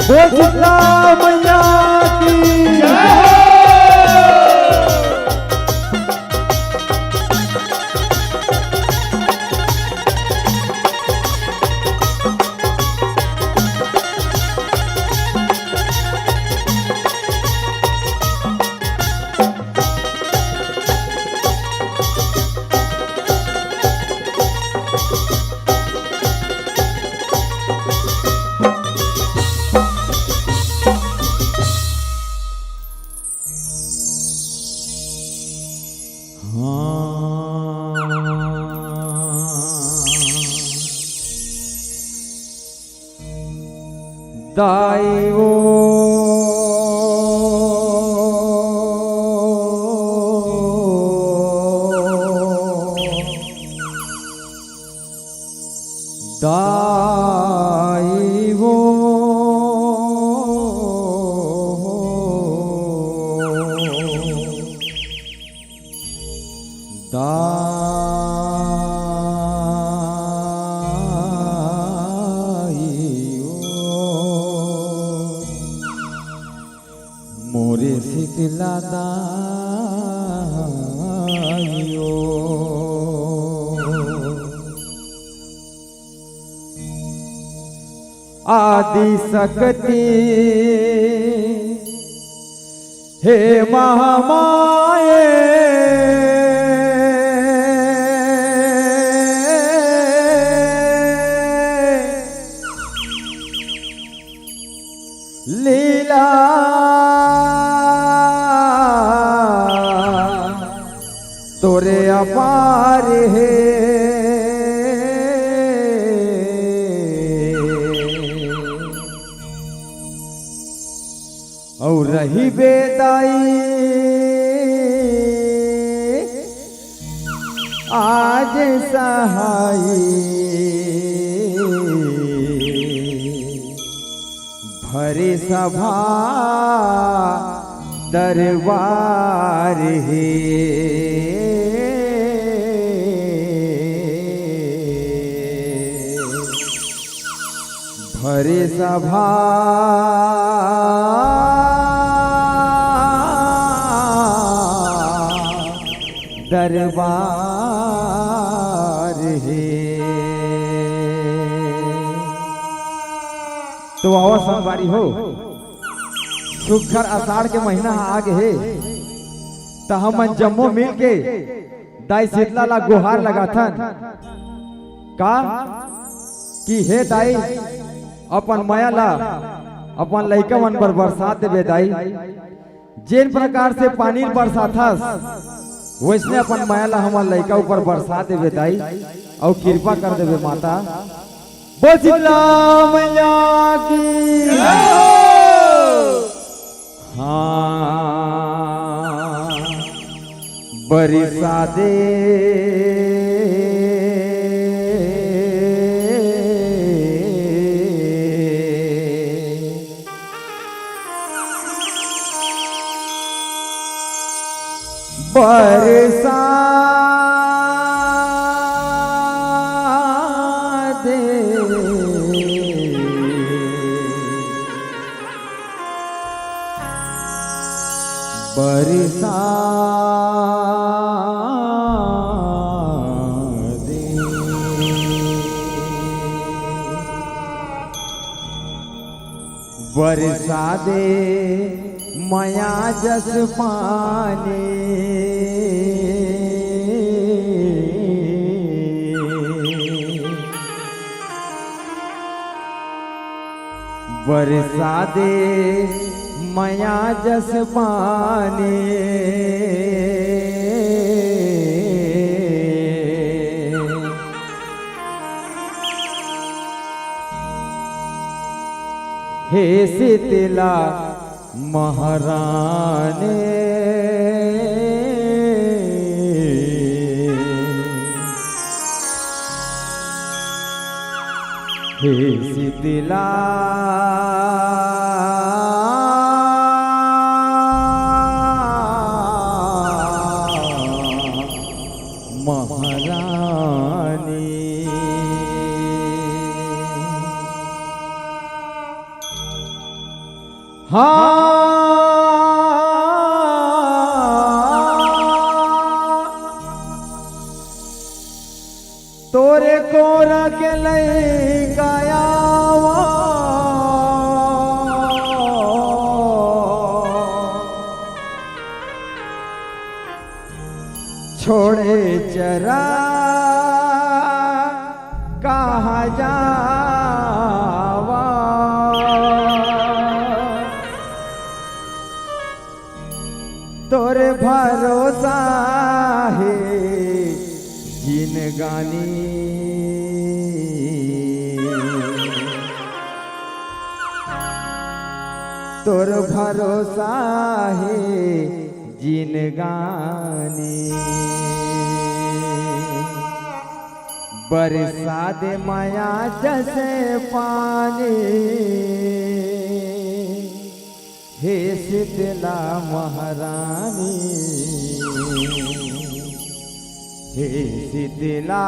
बोल शीतला मैया की जय हो। दाई वो दाई वो मोरे शीतला दाइयो आदि शक्ति हे महामाये लीला तोरे अपार है और रही बेदाई आज सहाई भरे सभा दरबार है भरे सभा दरबार है। तो आवा संगवारी हो सुखर आषाढ़ के महीना आगे है तो हम जम्मो मिल के दाई शीतला ला गुहार लगा था का कि हे दाई अपन माया ला अपन लइका मन पर बरसात देवे दाई जिन प्रकार से पानी बरसाथस वैसने अपन माया ला हमार लइका ऊपर बरसात देवे दाई और कृपा कर देवे माता। बोल शीतला मैया की हाँ बरसा दे बरसा दे बरसा दे बरसा दे माया जस पानी बरसा दे माया जस पानी हे शीतला महारानी हे शीतला महारानी लई गायावा छोड़े चरा कहाँ जावा तोरे भरोसा है जिनगानी तोर भरोसा है जिनगानी बरसा दे माया जैसे पानी हे शीतला महारानी हे शीतला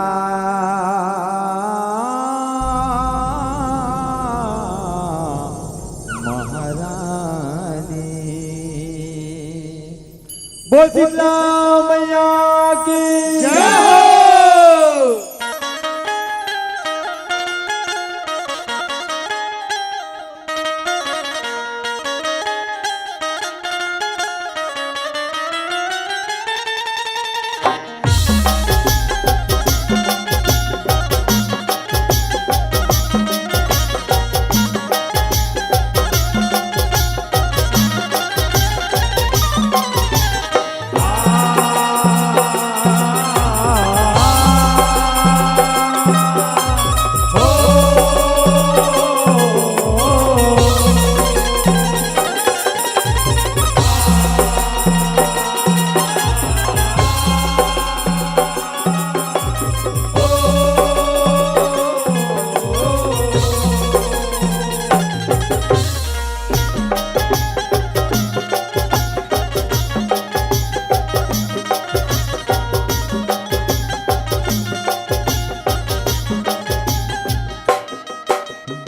महारानी बोल शीतला मैया की जय हो।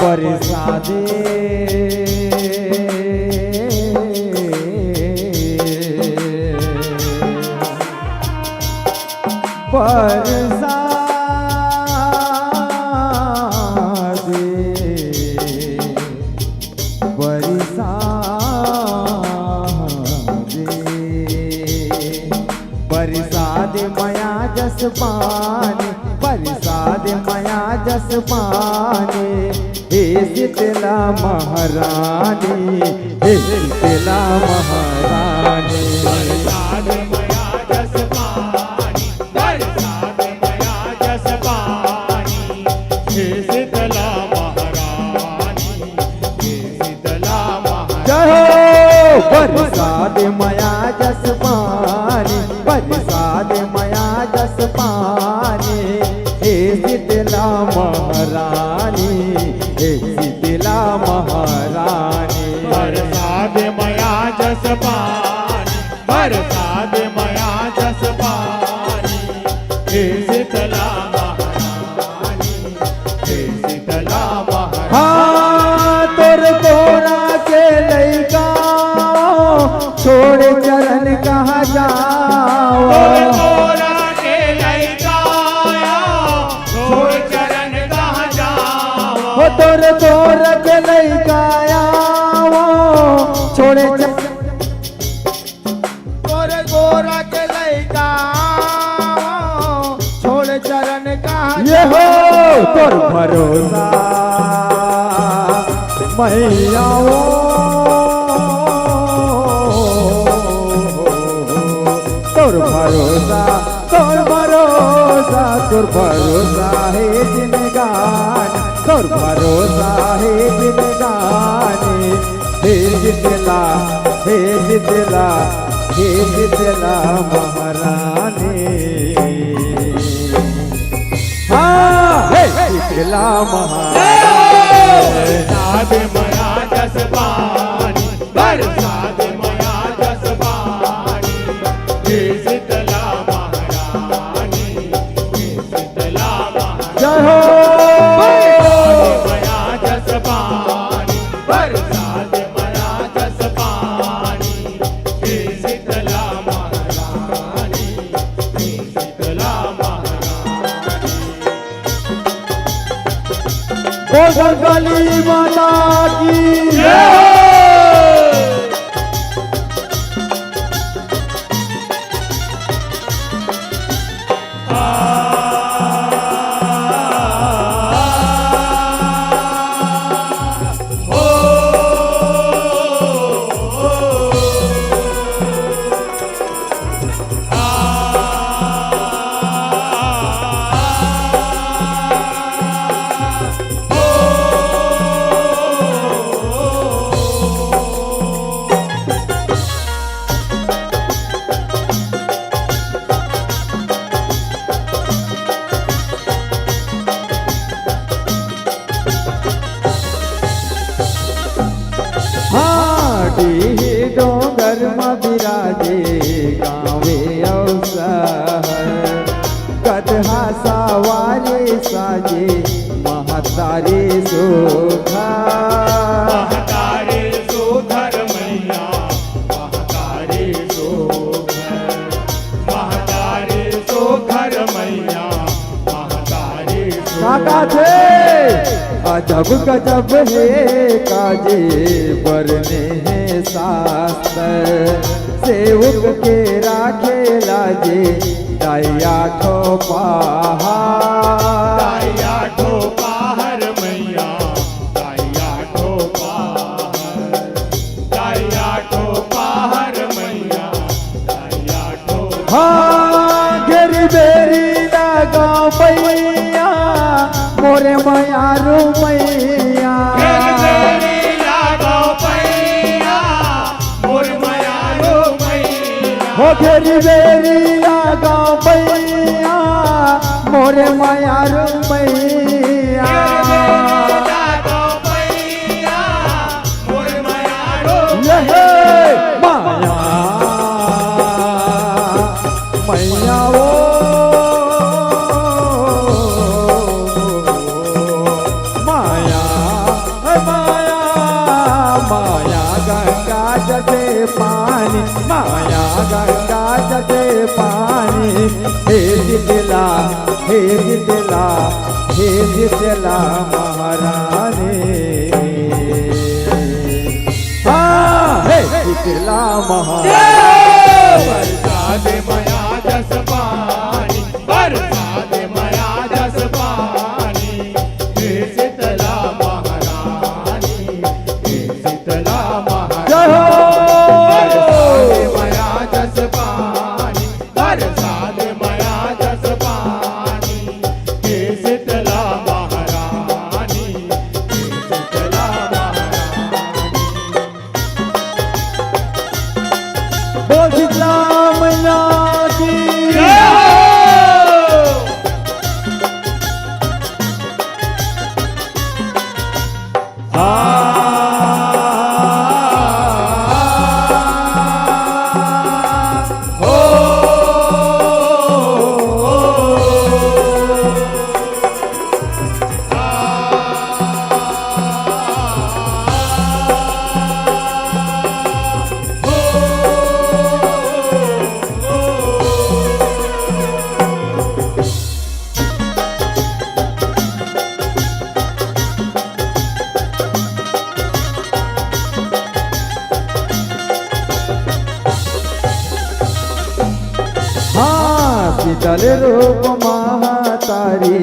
बरसा दे बरसा दे बरसा दे बरसा दे माया जस पानी बरसा दे माया जस पानी हे शीतला महारानी हे शीतला महारानी बरसा दे माया जस पानी बरसा दे माया जस पानी हे शीतला महारानी हे शीतला महारानी जय हो बरसा दे माया जस पानी बरसा दे माया जस पानी हे शीतला महारानी हे शीतला महारानी बरसा दे माया जस पानी बरसा दे माया जस पानी हे शीतला महारानी हे शीतला महारानी हाँ तोर तोरा के लइका छोड़ चरण कहाँ जाओ तोरा के लइका छोड़ चरण कहाँ जाओ वो तोर तोर के लइका छोड़े तोरे गोरा के लइका छोड़ चरण कहाँ ये हो तोर भरोसा मैया तोर भरोसा तोर भरोसा तोर भरोसा है जिनगान तोर भरोसा है जिनगान हे शीतला हे शीतला हे शीतला महारानी हाँ हे शीतला महारानी दे माया जस पानी बरसा दे माया जस पानी हे शीतला महारानी हे शीतला महारानी जय हो माया जस पानी बरसा दे माया जस पानी हे शीतला महारानी हे शीतला महारानी कंकाली माता की डोंगर में बिराजे गावे अवसर कदहा सवारे साजे महतारे सोखा महतारे सोधर मैया महतारे सोधर महतारे सोधर मैया महतारे काका थे अजब गजब है काजे बरने हैं शास्त्र सेवक के राखे लाजे दाया ठो पहाड़ मैया दाया ठो पहाड़ मैया दाया ठो हाँ घेरी बेरी गाँव पैया मोरे मयारू मैया हो घेरी बेरी गाँव पैया मोरे मयारू मैया माया मैया वो जते पानी माया गंगा जते पानी हे दिला हे दिला हे दिला महारानी हाँ हे दिला महारानी बरसात माया जस पानी बरसात माया जस पानी हे शीतला महारानी हे शीतला शीतल रूप महातारी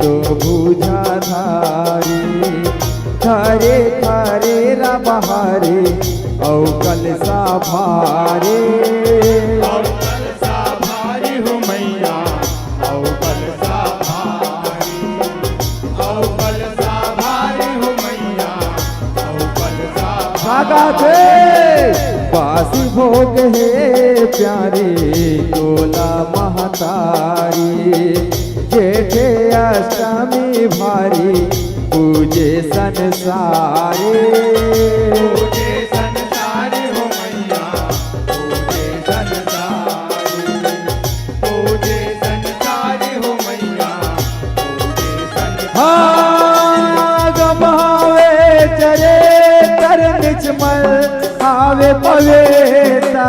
दो भुजा धारी थारे थारे रा बहारे औ कलसा भारे हो मैया औ कलसा भारी हो मैया औ कलसा भागा थे बासी भोग है प्यारे तोला महतारी जेठे अष्टमी भारी पूजे संसारे हो मैया पूजे संसारी हो मैया हाँ गमावे चरे कर निचमल आवे पवेता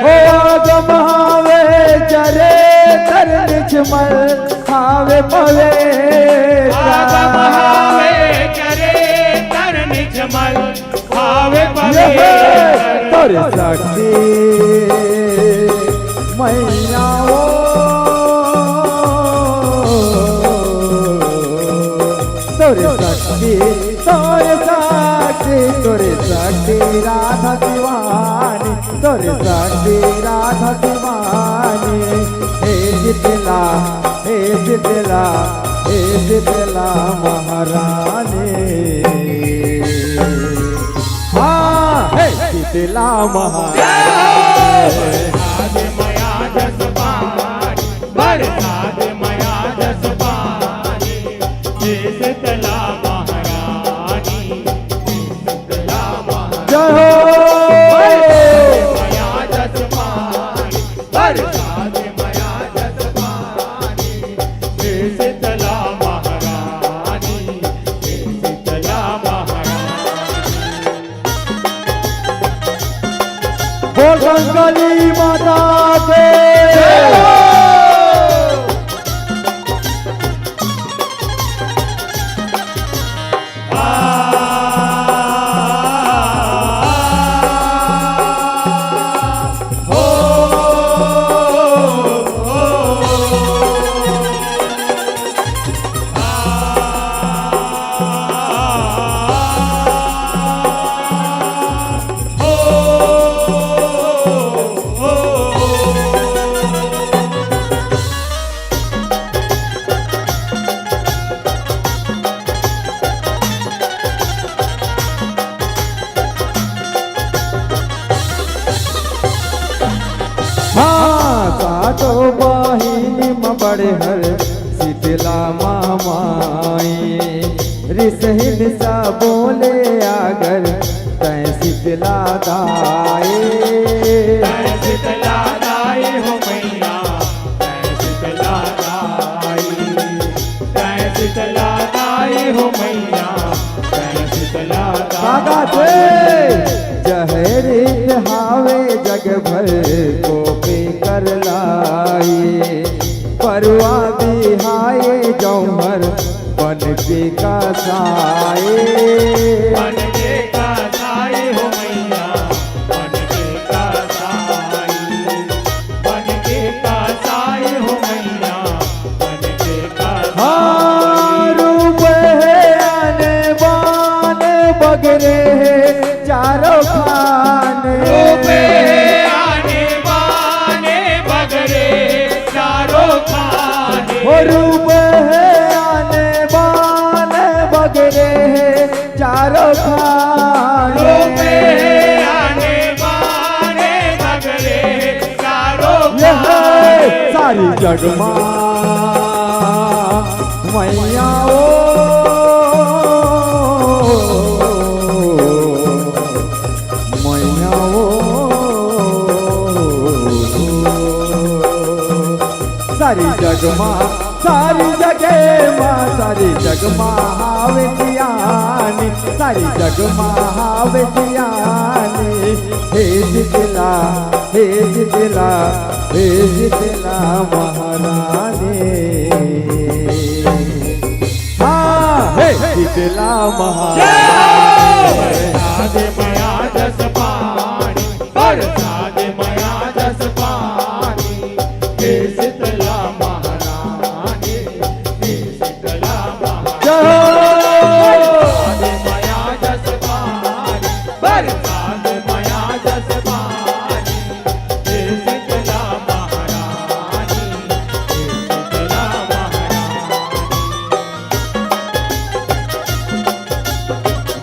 ओ गमावे चरे निर्मल हावे पवे आगम हावे करे तर निजमल हावे पवे तोरे शक्ति मैया ओ तोरे शक्ति तोरे शक्ति राधा शिवानी तोरे शक्ति राधा शिवानी हे शीतला हे शीतला हे शीतला महारानी हाँ हे शीतला महारानी मया जस पानी बरसात मया जस पानी हे शीतला महारानी शीतला महारानी मया जस पानी बरसात मया जस पानी हे शीतला महारानी हे शीतला महारानी बोल गंगली माता के तो बहिनी में बड़े हर शीतला मामाई रिसहिन सा बोले आगर तय शीतला दाए हो मैया तय शीतला दाई हो मैया तय शीतला जहरीत हावे जग भर को पे कर लाई परवा बिहाए जौहर बन के का साए हो मैया बन के का साए हो मैया बन के का रूप है आने बाने बगरे चारों खाने आने बाने बगरे चारों खाने रूप है आने बाने बगरे चारों खाने आने बाने बगरे चारों खाने सारी जगमा मैया ओ सारी जगमा सारी जगे माँ सारी जगमा हावे सियानी सारी जगमा हावे सियानी हे शीतला हे शीतला हे शीतला महारानी हाँ हे शीतला महारानी मया जस पानी बरसात मया जस पानी हे शीतला महारानी हे शीतला महारानी मया जस पानी बरसात मया जस पानी हे शीतला महारानी हे शीतला महारानी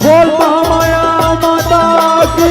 बोल महामाया माता की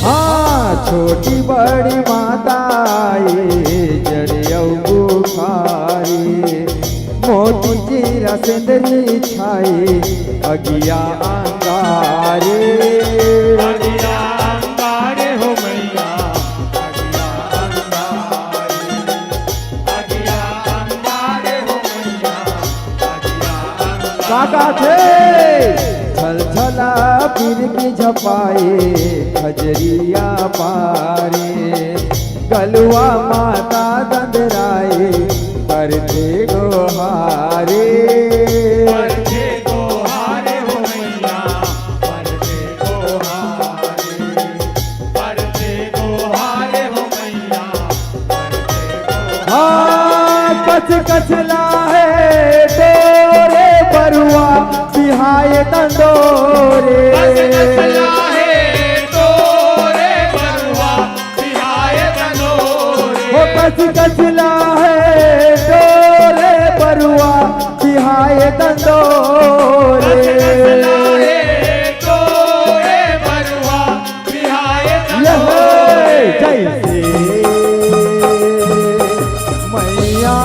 हाँ छोटी बड़ी माता जड़ियौ बुखारी मोती चीरा सिंदरी छाई अगिया अंगारे हो मैया काका थे छल छला पीर की झपाए खजरिया पारे गलुआ माता दंदराए करते गोहारे हो मैया परते गोहारे हो मैया हाँ कच कचला है तोरे बरुआ बिहाए दंडोरे हो कच कचला है तोरे बरुआ बिहाए दंडोरे जैसे मैया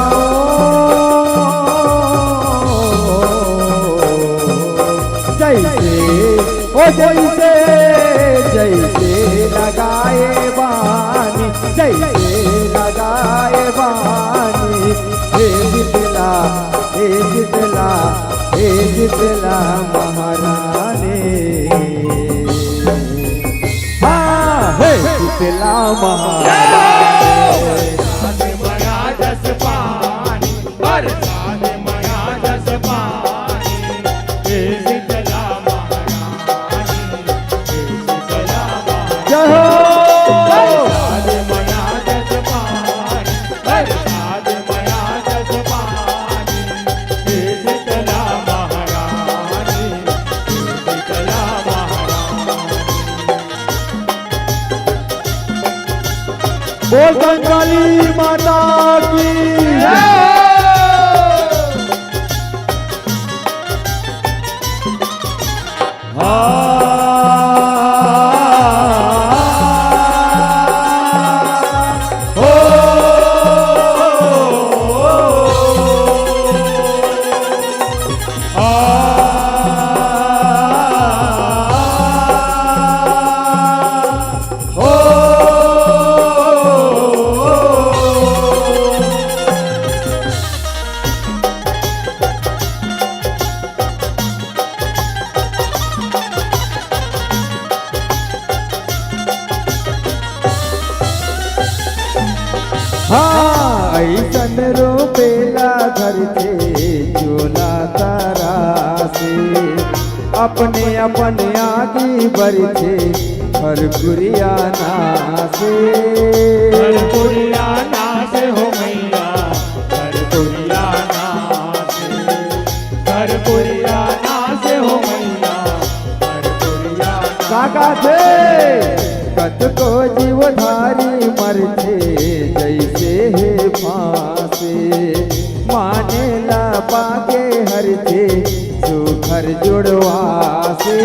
जैसे ओ जैसे जैसे लगाए बानी जैसे लगाए बानी हे जितला हे जितला हे जितला महारानी हाँ हे जितला महारानी बोल कंकाली माता की हाँ ऐसन रोपेला घर के चोला तारा से अपने अपने आगे बढ़े खरपुरियाना से हो मैया खरपुरियाना से हो मैया काका थे कत को जीवधारी मरते जैसे है फांसे माने ला पाके हरते सुखर जुड़वा से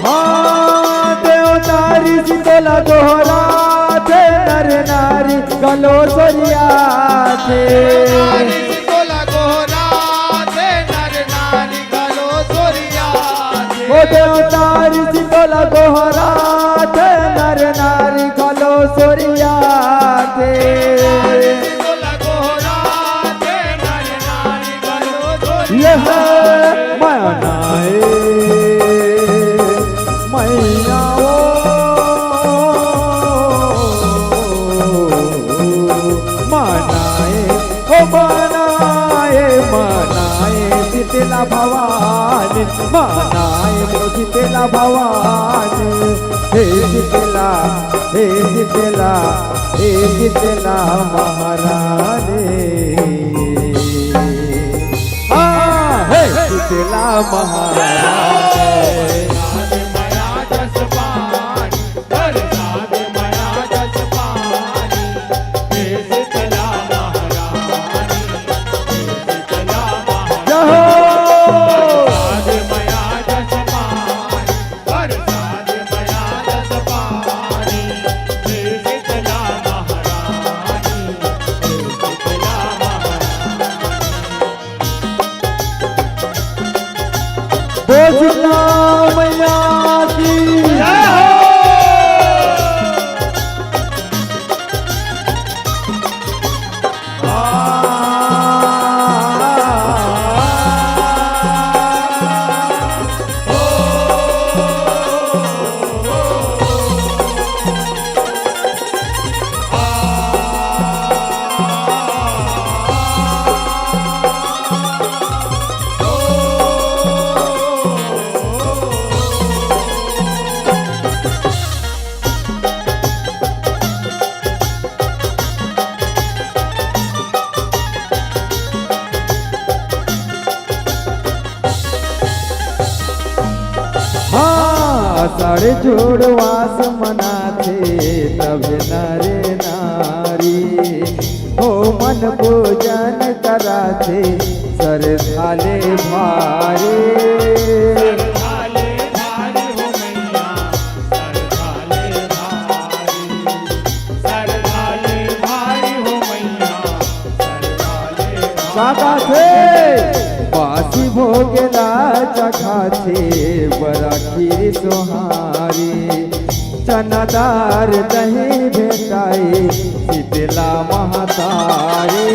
हाँ देवतारी शीतला दोहरा थे नर नारी गलो सोरिया थे ओ देवतारी शीतला दोहरा थे नर नारी गलो सोरिया थे ये है मानाए मैया मनाए ओ मनाए मनाए शीतला भवानी मनाए वो शीतला भवानी हे शीतला हे शीतला हे शीतला महारानी हाँ हे शीतला महारानी साढ़े जोड़वास मनाथे तब नरे नारी हो मन पूजन कराथे सर थाले भारे काका थे बासी भोगेला चखा थे बड़ा खीर सोहारी चनादार दही भेटाई शीतला महतारी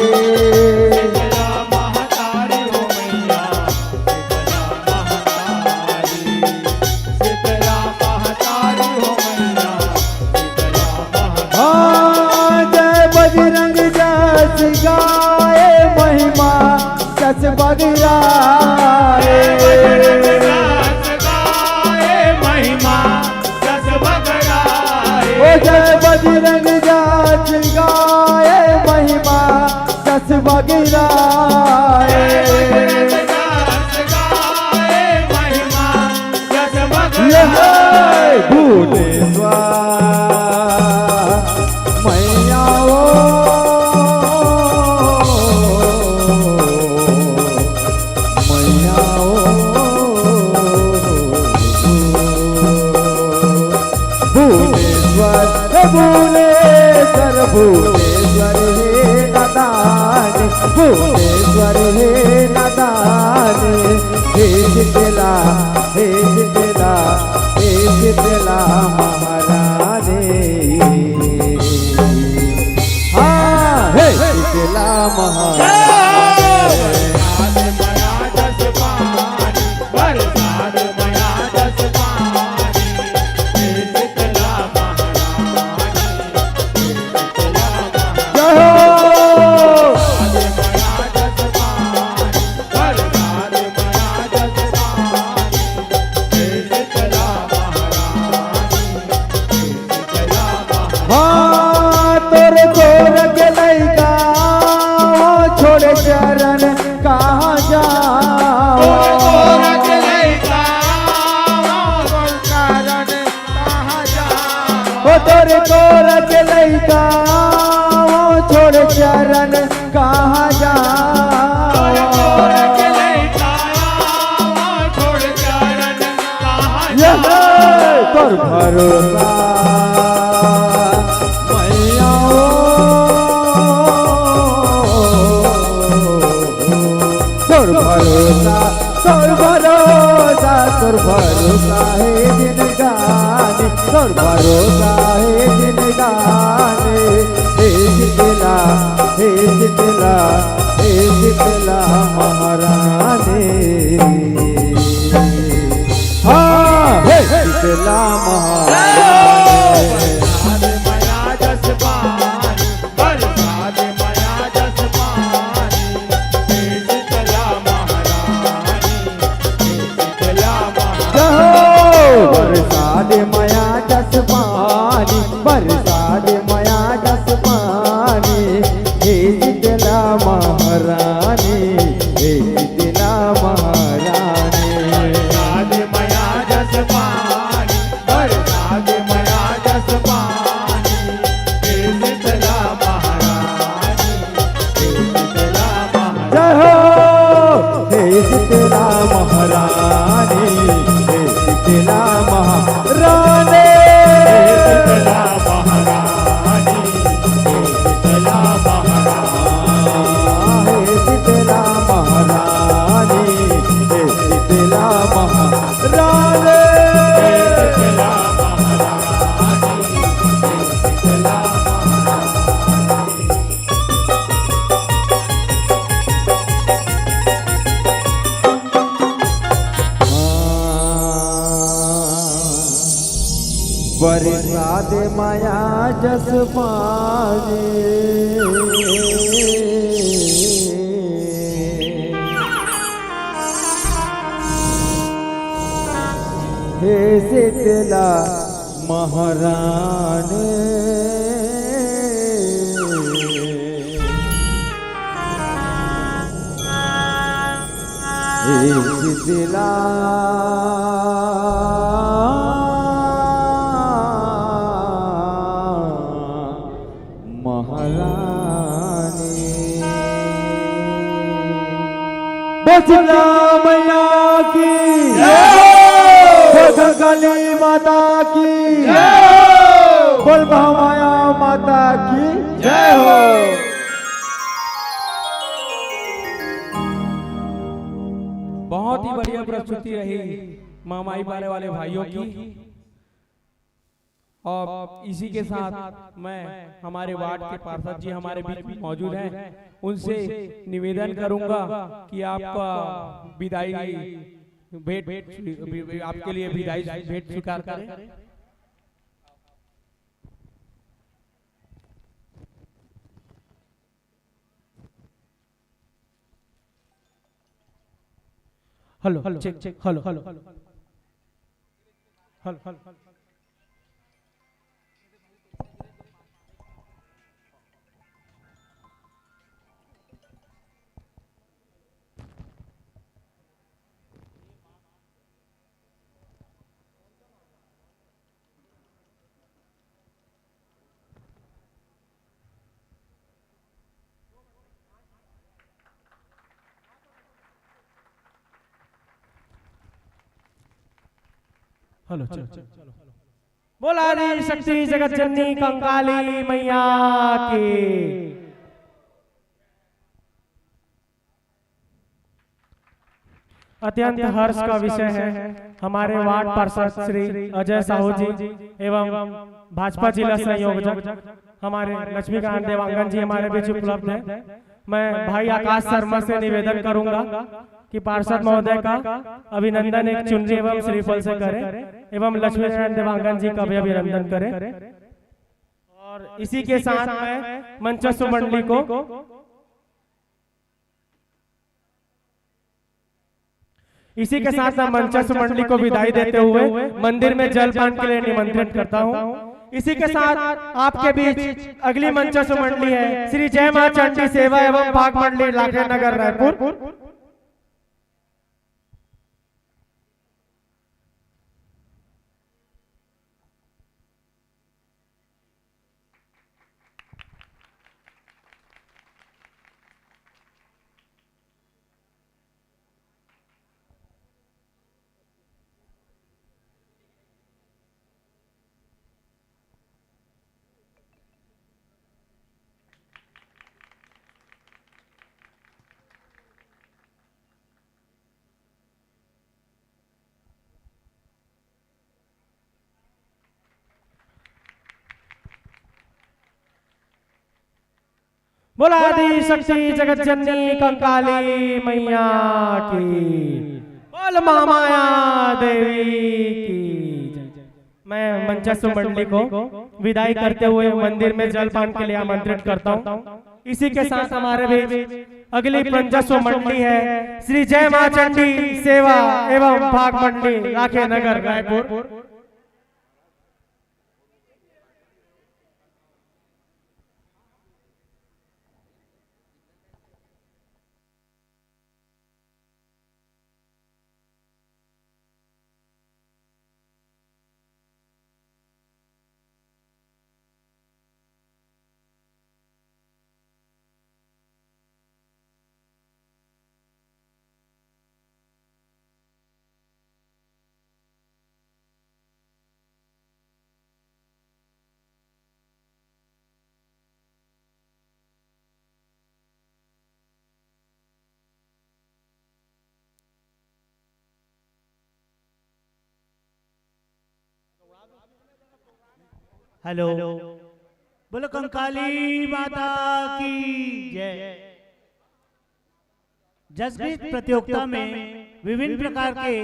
जय बजरंग जस गाए महिमा जस बगराए महिमा जस बगराए ओ जय बजरंग जस गाए महिमा जस बगराए भूलेश्वर मैया भुवनेश्वर भुवनेश्वर हे नदान भुवनेश्वर हे नदान हे शीतला हे शीतला हे शीतला महारानी हाँ हे शीतला महारानी तोरे तोर के लइका छोड़ चरण कहाँ जा तोर भरोसा मैया तोर भरोसा तोर भरोसा तोर भरोसा है जिनगानी तोर भरोसा है जिनगानी हे शीतला हे शीतला हे शीतला महारानी हाँ हे शीतला महारानी बरसात माया जस पानी बरसात माया जस पानी हे शीतला महारानी हे शीतला महारानी बरसात माया जस पानी बरसात माया जस पानी हे शीतला महारानी हे शीतला महारानी हे शीतला महारानी शीतला महारानी शीतला महारानी शीतला महारानी शीतला महारानी शीतला महारानी शीतला बरसात माया जस पानी हे शीतला महारानी हे शीतला बोल शीतला मैया की बोल कंकाली माता की बोल महामाया माता की जय हो। बहुत ही बढ़िया प्रस्तुति रही मामाई पारे वाले भाइयों की। और इसी के साथ मैं हमारे वार्ड के पार्षद जी हमारे बीच में मौजूद हैं, उनसे निवेदन करूंगा कि आपका विदाई भेंट आपके लिए विदाई भेंट स्वीकार करें। Hello check check hello hello hello hello hello चलो चलो बोला आदि शक्ति जगत जननी कंकाली मैया की। अत्यंत हर्ष का विषय है हमारे वार्ड पार्षद श्री अजय साहू जी एवं भाजपा जिला संयोजक हमारे लक्ष्मीकांत देवांगन जी हमारे बीच उपलब्ध है। मैं भाई आकाश शर्मा से निवेदन करूंगा कि पार्षद महोदय का अभिनंदन एक चुनरी एवं श्रीफल से करें एवं लक्ष्मीकांत देवांगन जी का भी अभिनंदन करें। और इसी के साथ मैं मंचस्थ मंडली को इसी के साथ मैं मंचस्थ मंडली को विदाई देते हुए मंदिर में जलपान के लिए निमंत्रित करता हूं। इसी के साथ आपके बीच अगली मंचस्थ मंडली है श्री जय मां चंडी सेवा एवं भाग मंडली लाखे नगर रायपुर। बोला आदि शक्ति जगत जननी कंकाली मैया की बोल महामाया देवी की। मैं मंचस्थ मंडली को विदाई करते हुए मंदिर में जलपान के लिए आमंत्रित करता हूं। इसी के साथ हमारे बीच अगली मंचस्थ मंडली है श्री जय मां चंडी सेवा एवं भाग मंडली लाखे नगर रायपुर। हेलो बोलो कंकाली माता की जय। जसप्रीत प्रतियोगिता में विभिन्न प्रकार के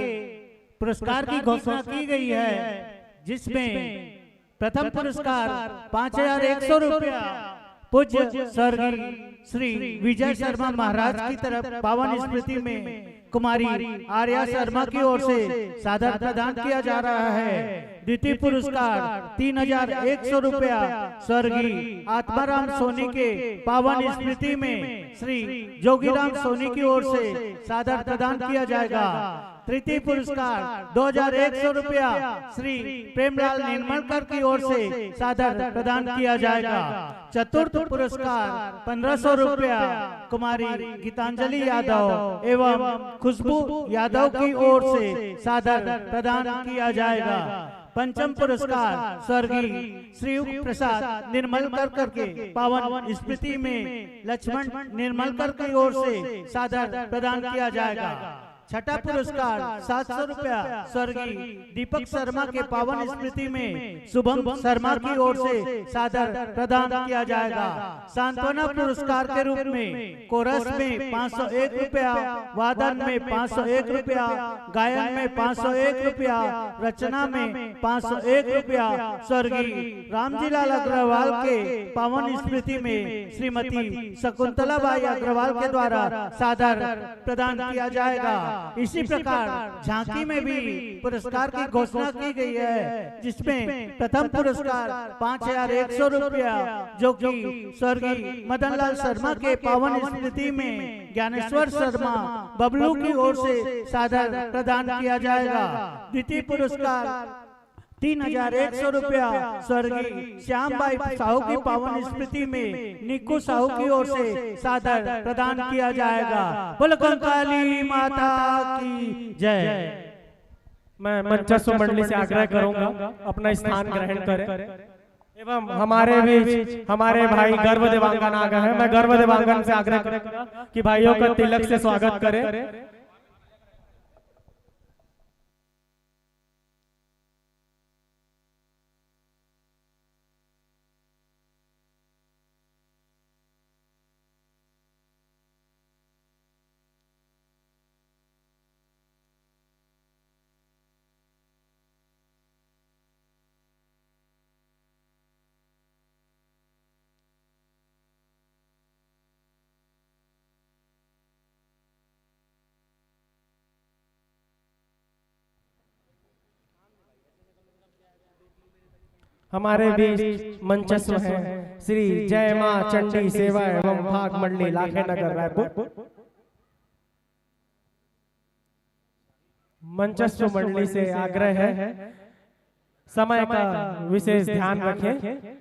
पुरस्कार की घोषणा की गई है, जिसमें प्रथम पुरस्कार 5100 रुपया पूज्य स्वर्गीय श्री विजय शर्मा महाराज की तरफ पावन स्मृति में कुमारी आर्या शर्मा की ओर से सादर प्रदान किया जा रहा है। द्वितीय पुरस्कार 3100 रुपया स्वर्गीय आत्माराम सोनी के पावन स्मृति में श्री जोगीराम सोनी की ओर से सादर प्रदान किया जाएगा। तृतीय पुरस्कार 2100 रुपया श्री प्रेमलाल निर्मलकर की ओर से सादर प्रदान किया जाएगा। चतुर्थ पुरस्कार 1500 रुपया कुमारी गीतांजलि यादव एवं खुशबू यादव की ओर से सादर प्रदान किया जाएगा। पंचम पुरस्कार स्वर्गीय श्री प्रसाद निर्मलकर के पावन स्मृति में लक्ष्मण निर्मलकर की ओर से सादर प्रदान किया जाएगा। छठा पुरस्कार 700 रुपया स्वर्गीय दीपक शर्मा के पावन स्मृति में शुभम शर्मा की ओर से सादर प्रदान किया जाएगा। सांत्वना पुरस्कार के रूप में कोरस में 501 रुपया, वादन में 501 रुपया, गायन में 501 रुपया, रचना में 501 रुपया स्वर्गीय रामजीलाल अग्रवाल के पावन स्मृति में श्रीमती शकुंतला बाई अग्रवाल के द्वारा सादर प्रदान किया जाएगा। इसी प्रकार झांकी में भी पुरस्कार की घोषणा की गई है, जिसमें प्रथम पुरस्कार 5100 रुपया जो कि स्वर्गीय मदन लाल शर्मा के पावन स्मृति में ज्ञानेश्वर शर्मा बबलू की ओर से सादर प्रदान किया जाएगा। द्वितीय पुरस्कार 3100 रुपया स्वर्गीय श्याम बाई साहू की पावन स्मृति में निक्कू साहू की ओर से सादर प्रदान किया जाएगा। बोलो कंकाली माता की जय। मैं मंचस्व मंडली से आग्रह करूंगा अपना स्थान ग्रहण करें एवं हमारे बीच हमारे भाई गर्व देवांगन आ गए हैं। मैं गर्व देवांगन से आग्रह करूंगा कि भाइयों का तिलक से स्वागत करें। हमारे बीच मंचस्व हैं श्री जय मां चंडी सेवा एवं भाग मंडली लाखे नगर रायपुर। मंचस्व मंडली से आग्रह है समय का विशेष ध्यान रखें।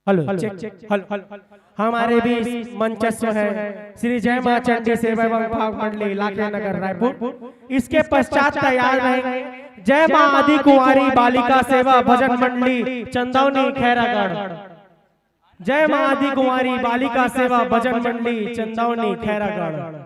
Hello check hello. हमारे बीच मंचस्व है श्री जय मां चंडी सेवा एवं भाग मंडली लाखे नगर रायपुर। इसके पश्चात तैयार रहेंगे जय मां आदि कुंवारी बालिका सेवा भजन मंडली चंदौनी खैरागढ़। जय मां आदि कुंवारी बालिका सेवा भजन मंडली चंदौनी खैरागढ़।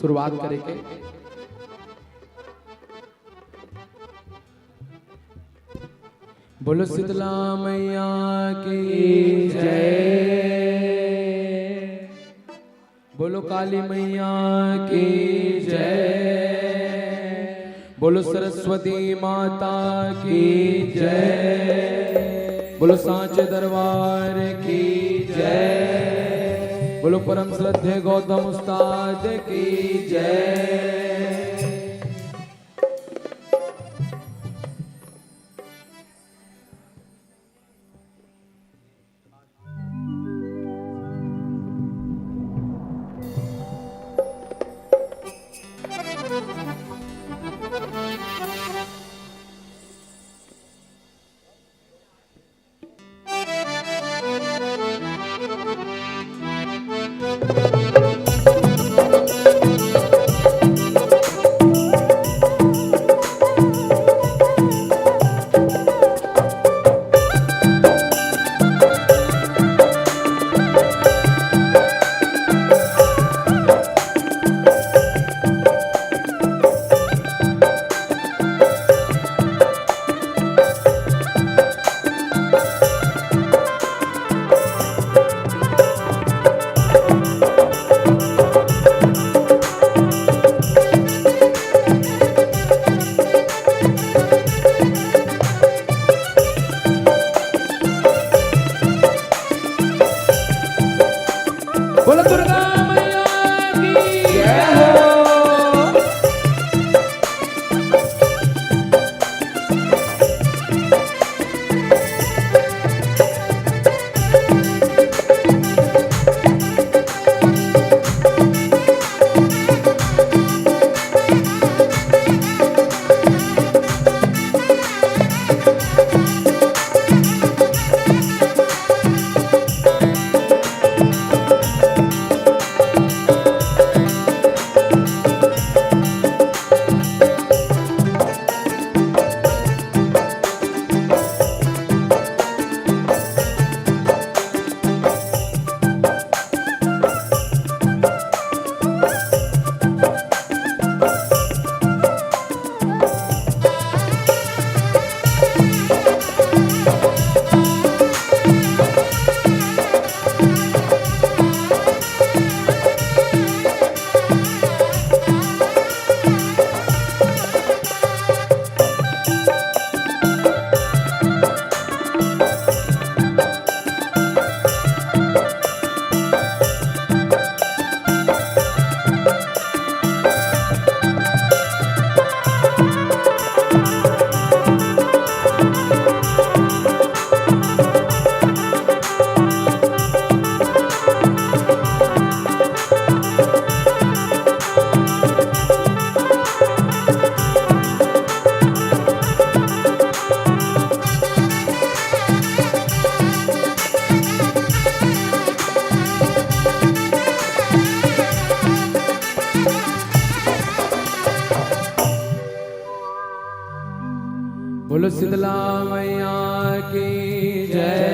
शुरुआत करेंगे। बोलो शीतला मैया की जय, बोलो काली मैया की जय, बोलो सरस्वती माता की जय, बोलो सांचे दरबार की जय, बोलो परम श्रद्धे गौतम उस्ताद की जय। बोलो शीतला मैया की जय।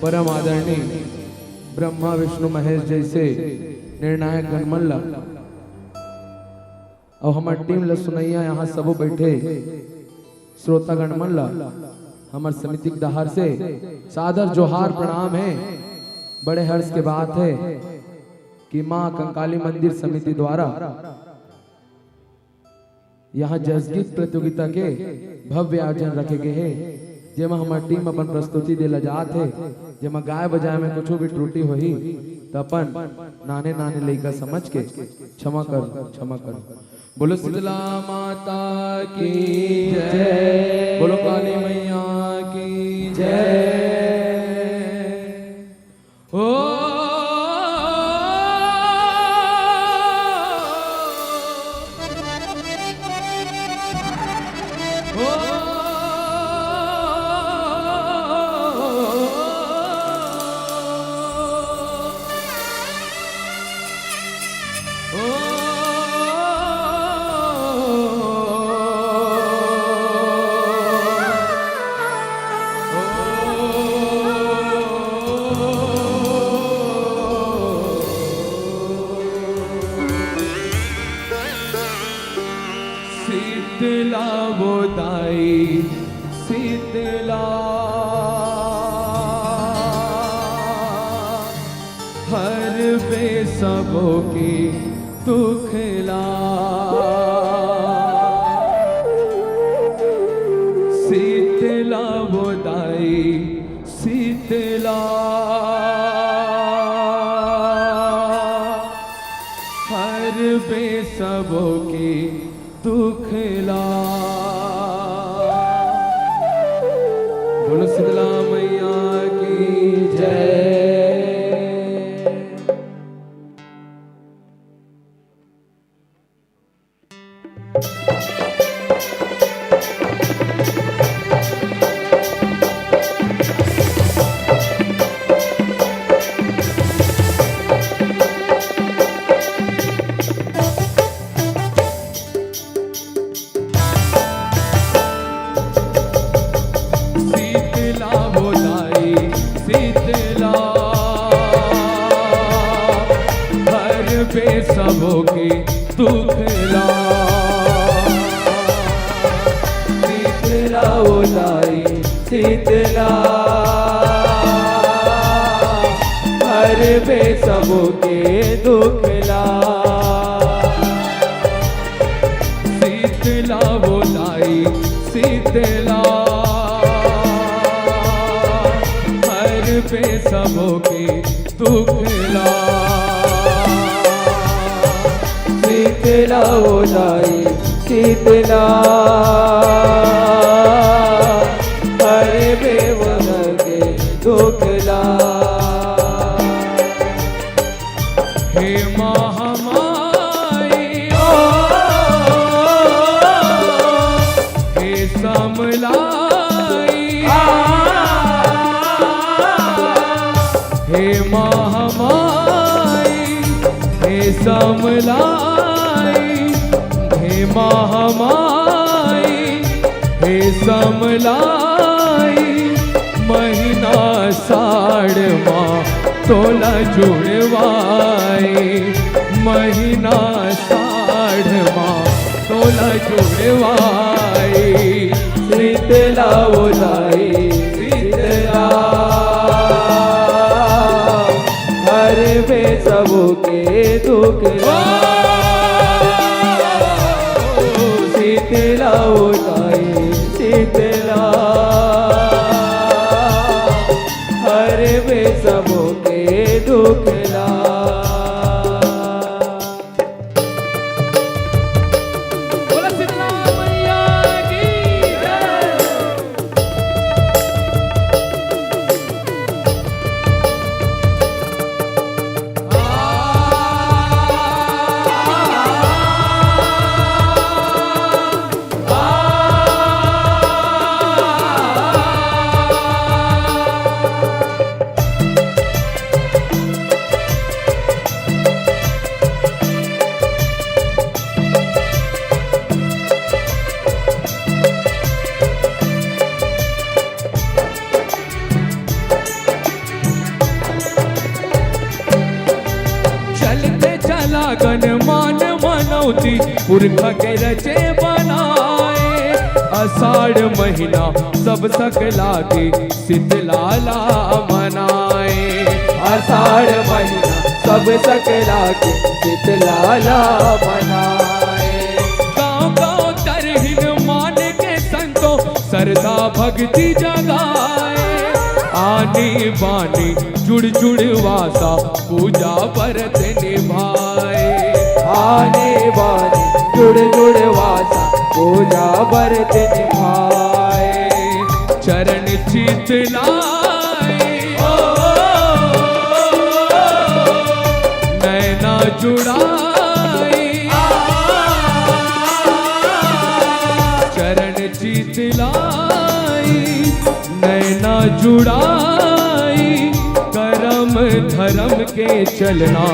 परम आदरणीय ब्रह्मा विष्णु महेश जैसे निर्णायक गणमल्ला और हमार टीम लसुनैया यहाँ सब बैठे श्रोता गणमल्ला हमार समिति के दहार से सादर जोहार प्रणाम है। बड़े हर्ष के बात है कि माँ कंकाली मंदिर समिति द्वारा यहाँ जसगीत प्रतियोगिता के भव्य आयोजन रखे गए हैं। जेमा हमार टीम अपन प्रस्तुति देला जात है, जेमा गाय बजाए में कुछ भी त्रुटि होही तो अपन नाने नाने लइका समझ के क्षमा कर। बोलो शीतला माता की जय, बोलो काली मैया की जय। ओ शीतला वो दाई शीतला हर बेसबों की दुखला शीतला वो दाई शीतला हर बेसबों की दुखला। बोलो शीतला मैया की जय। सबों की दुखला शीतला वो लाई शीतला हर बेसबों के दुखला शीतला वो लाई शीतला हर बेसबों के दुखला शीतला वो लाई शीतला हर बेवजह के दुखला। हे महामाई हे समलाई हे महामाई हे समलाई हे महामाई हे समलाई महीना साढ़ माँ तोला जुड़वाए महीना साढ़ माँ तोला जुड़वाए शीतला वो लाई शीतला हर बेसबों के दुखला शीतला वो लाई शीतला हर बेसबों के दुखला। गन मान मनौती पुरख के रचे बनाए आषाढ़ महीना सब सकला के शीतलाला मनाए आषाढ़ महीना सब सकला के शीतलाला मनाए गाँव गाँव तरहिन मान के संतो श्रद्धा भक्ति जगाए आनी बानी जुड़ जुड़ वासा पूजा व्रत निभाए आने वाली जुड़ जुड़ वासा पूजा व्रत निभाए चरण चित लाए नैना जुड़ाई चरण चित लाई नैना जुड़ाई करम धर्म के चलना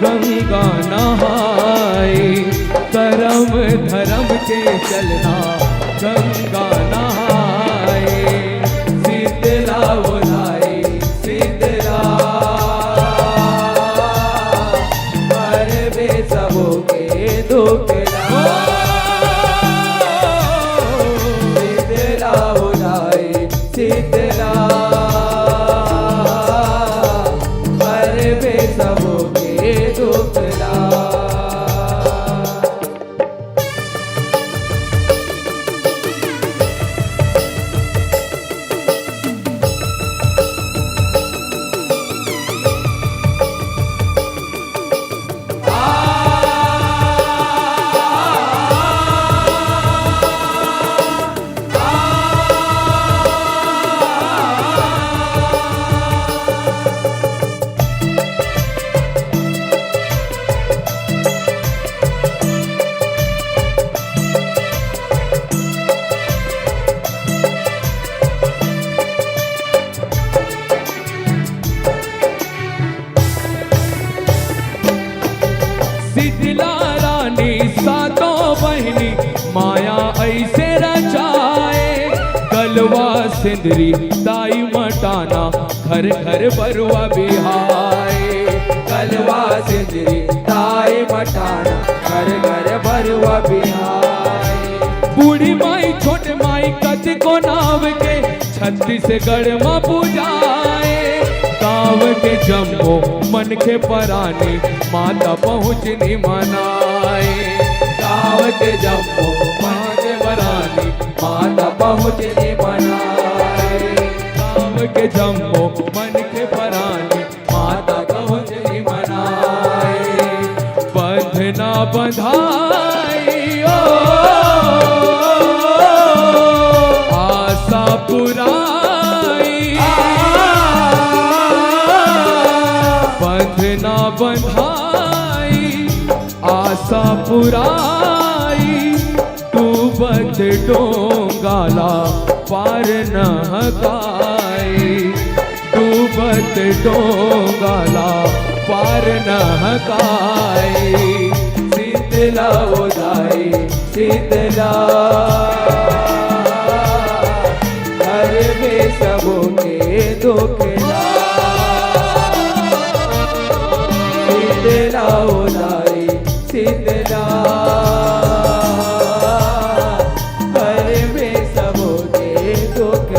गंगा नहाए करम धर्म के चलना गंगा नहाए शीतला बुलाई शीतला हर वे सबों के दुख शीतला बुलाई शीतला हर वे सबों के दुख शीतला रानी सातों बहनी माया ऐसे रचाए कलवा सिंदरी दाई मटाना घर घर बरुआ बिहाए कलवा सिंदरी दाई मटाना घर घर बरुआ बिहाए बूढ़ी माई छोटे माई कत को नाव के छत्तीसगढ़ में पूजाए गाँव के जम्मो मन के परानी माता पहुँचनी मनाए गाँव के जम्मो मन के परानी माता पहुँचनी मनाए गाँव के जम्मो मन के परानी माता पहुँचनी मनाए बंधना बंधाई ओ आशा पुराई बंधना बंधाई आशा पुराई डूबत डोंगाला पार न हकाई डूबत डोंगाला पार न हकाई शीतला उदाई शीतला हर वे सबों के दुख शीतला उदाई शीतला हर वे सबों के दुख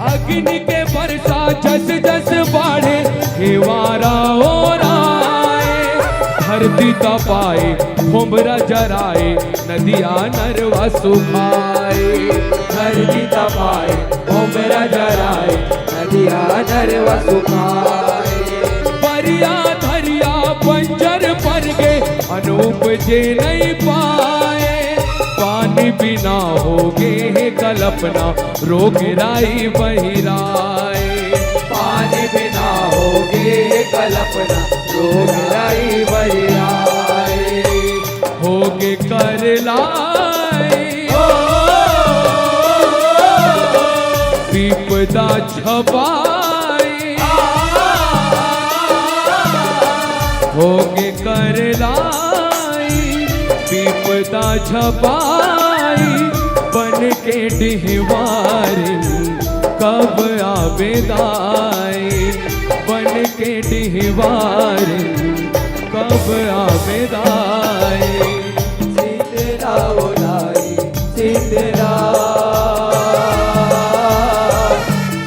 अग्नि के वर्षा जस जस बाढ़े हिवारा और आए धरती तपाए भुमरा जराए नदिया नरवा सुखाए धरती तपाए भुमरा जराए नदिया नरवा सुखाए परिया धरिया बंजर पर गे अनूप जे नहीं पाए पानी बिना होगे है कल्पना रोग राई बहिराए पानी बिना होगे कल्पना रोग राई बहिराए होगे कर लाए विपदा छपाई होगे कर लाई विपदा छपाई बन के डिहवारी कब आवेदाई बन के डिहवारी कब आवेदाई सीतरा ओलाई सीतरा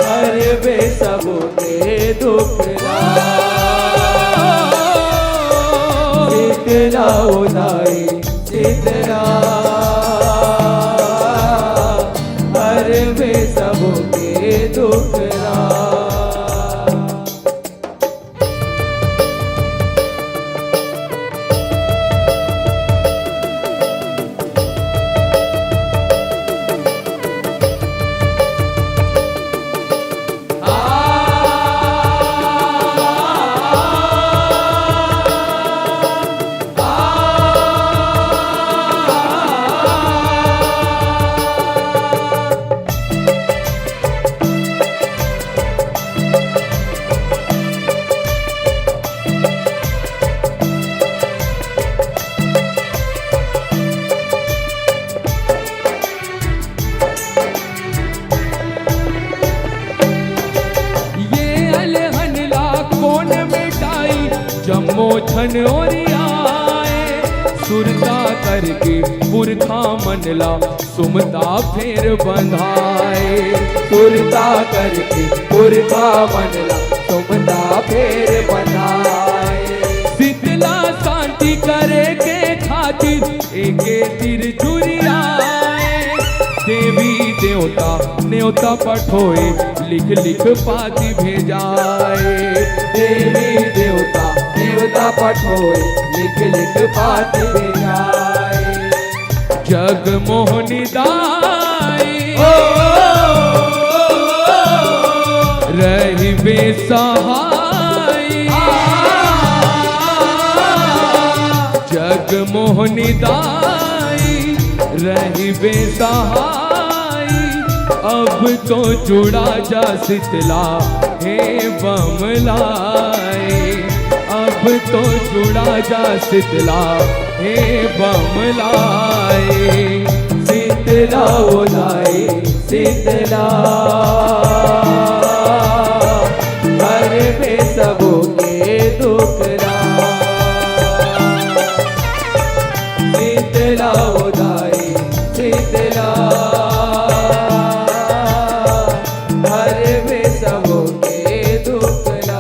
हर वे सबो के दुखरा सीतरा ओलाई सीतरा हर वे सबो के दुखरा जम्मो छन ओरियाए सुरता करके पुरखा मनला सुमता फेर बंधाए सुरता करके पुरखा मनला सुमता फेर बंधाए शीतला शांति करे के खातिर एके तिर चुरियाए देवी देवता न्योता पठोए लिख लिख पाती भेजाए देवी देवता देवता पठोए लिख लिख पाती भेजाए जग मोहनी दाई रही बेसहाय जग मोहनी दाई रही बेसहाय अब तो जुड़ा जा शीतला हे बमलाए अब तो जुड़ा जा शीतला हे बमलाए शीतला ओलाई शीतला हर वे सबो के दुखरा शीतला ओलाई शीतला हर वे सबो के दुखरा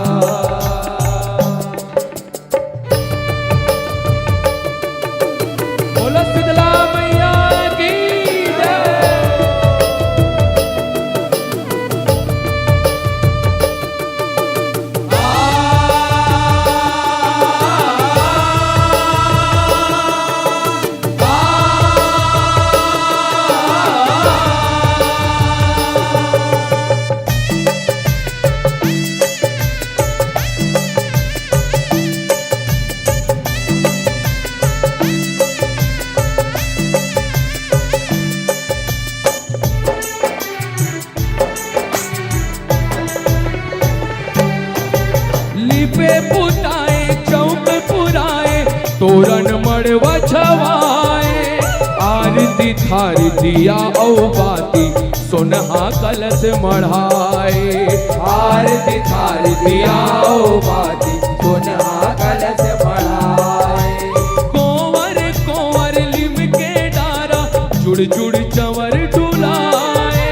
बोलो शीतला मैया की लिपे पुताए चौक पुराए तोरण मड़वा छवाए आरती थारी दिया औ बाती सोनहा कलश मढ़ाए आरती थारी दिया ओ बाती सोनहा कलश बढ़ाए कोवर कोवर लिम के डारा जुड़ जुड़ चंवर डुलाए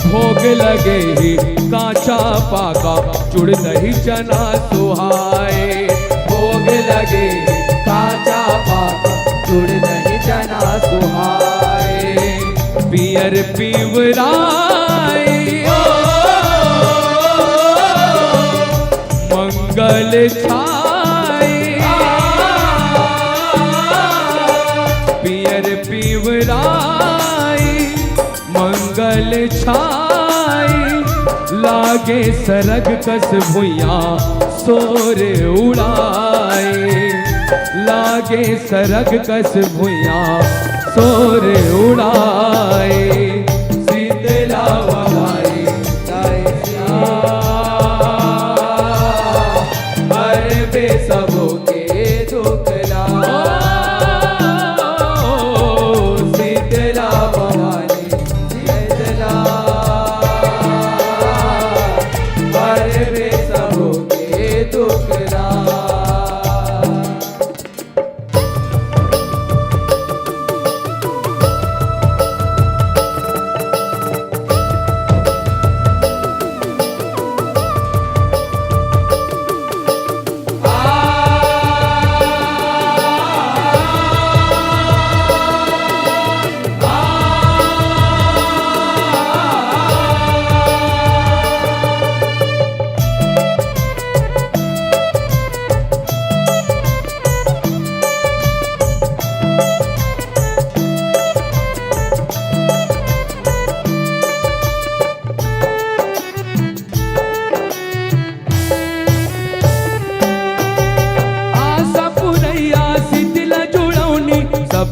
भोग लगे ही काचा पाका जुड़ दही चना सुहाए भोग लगे काचा पाका जुड़ दही चना सुहाए पियर पीवराए मंगल छाए पियर पीवराए मंगल छाए लागे सरग कस भुइया सोर उड़ाए लागे सरग कस भुइया सोर उड़ाए शीतला वहाई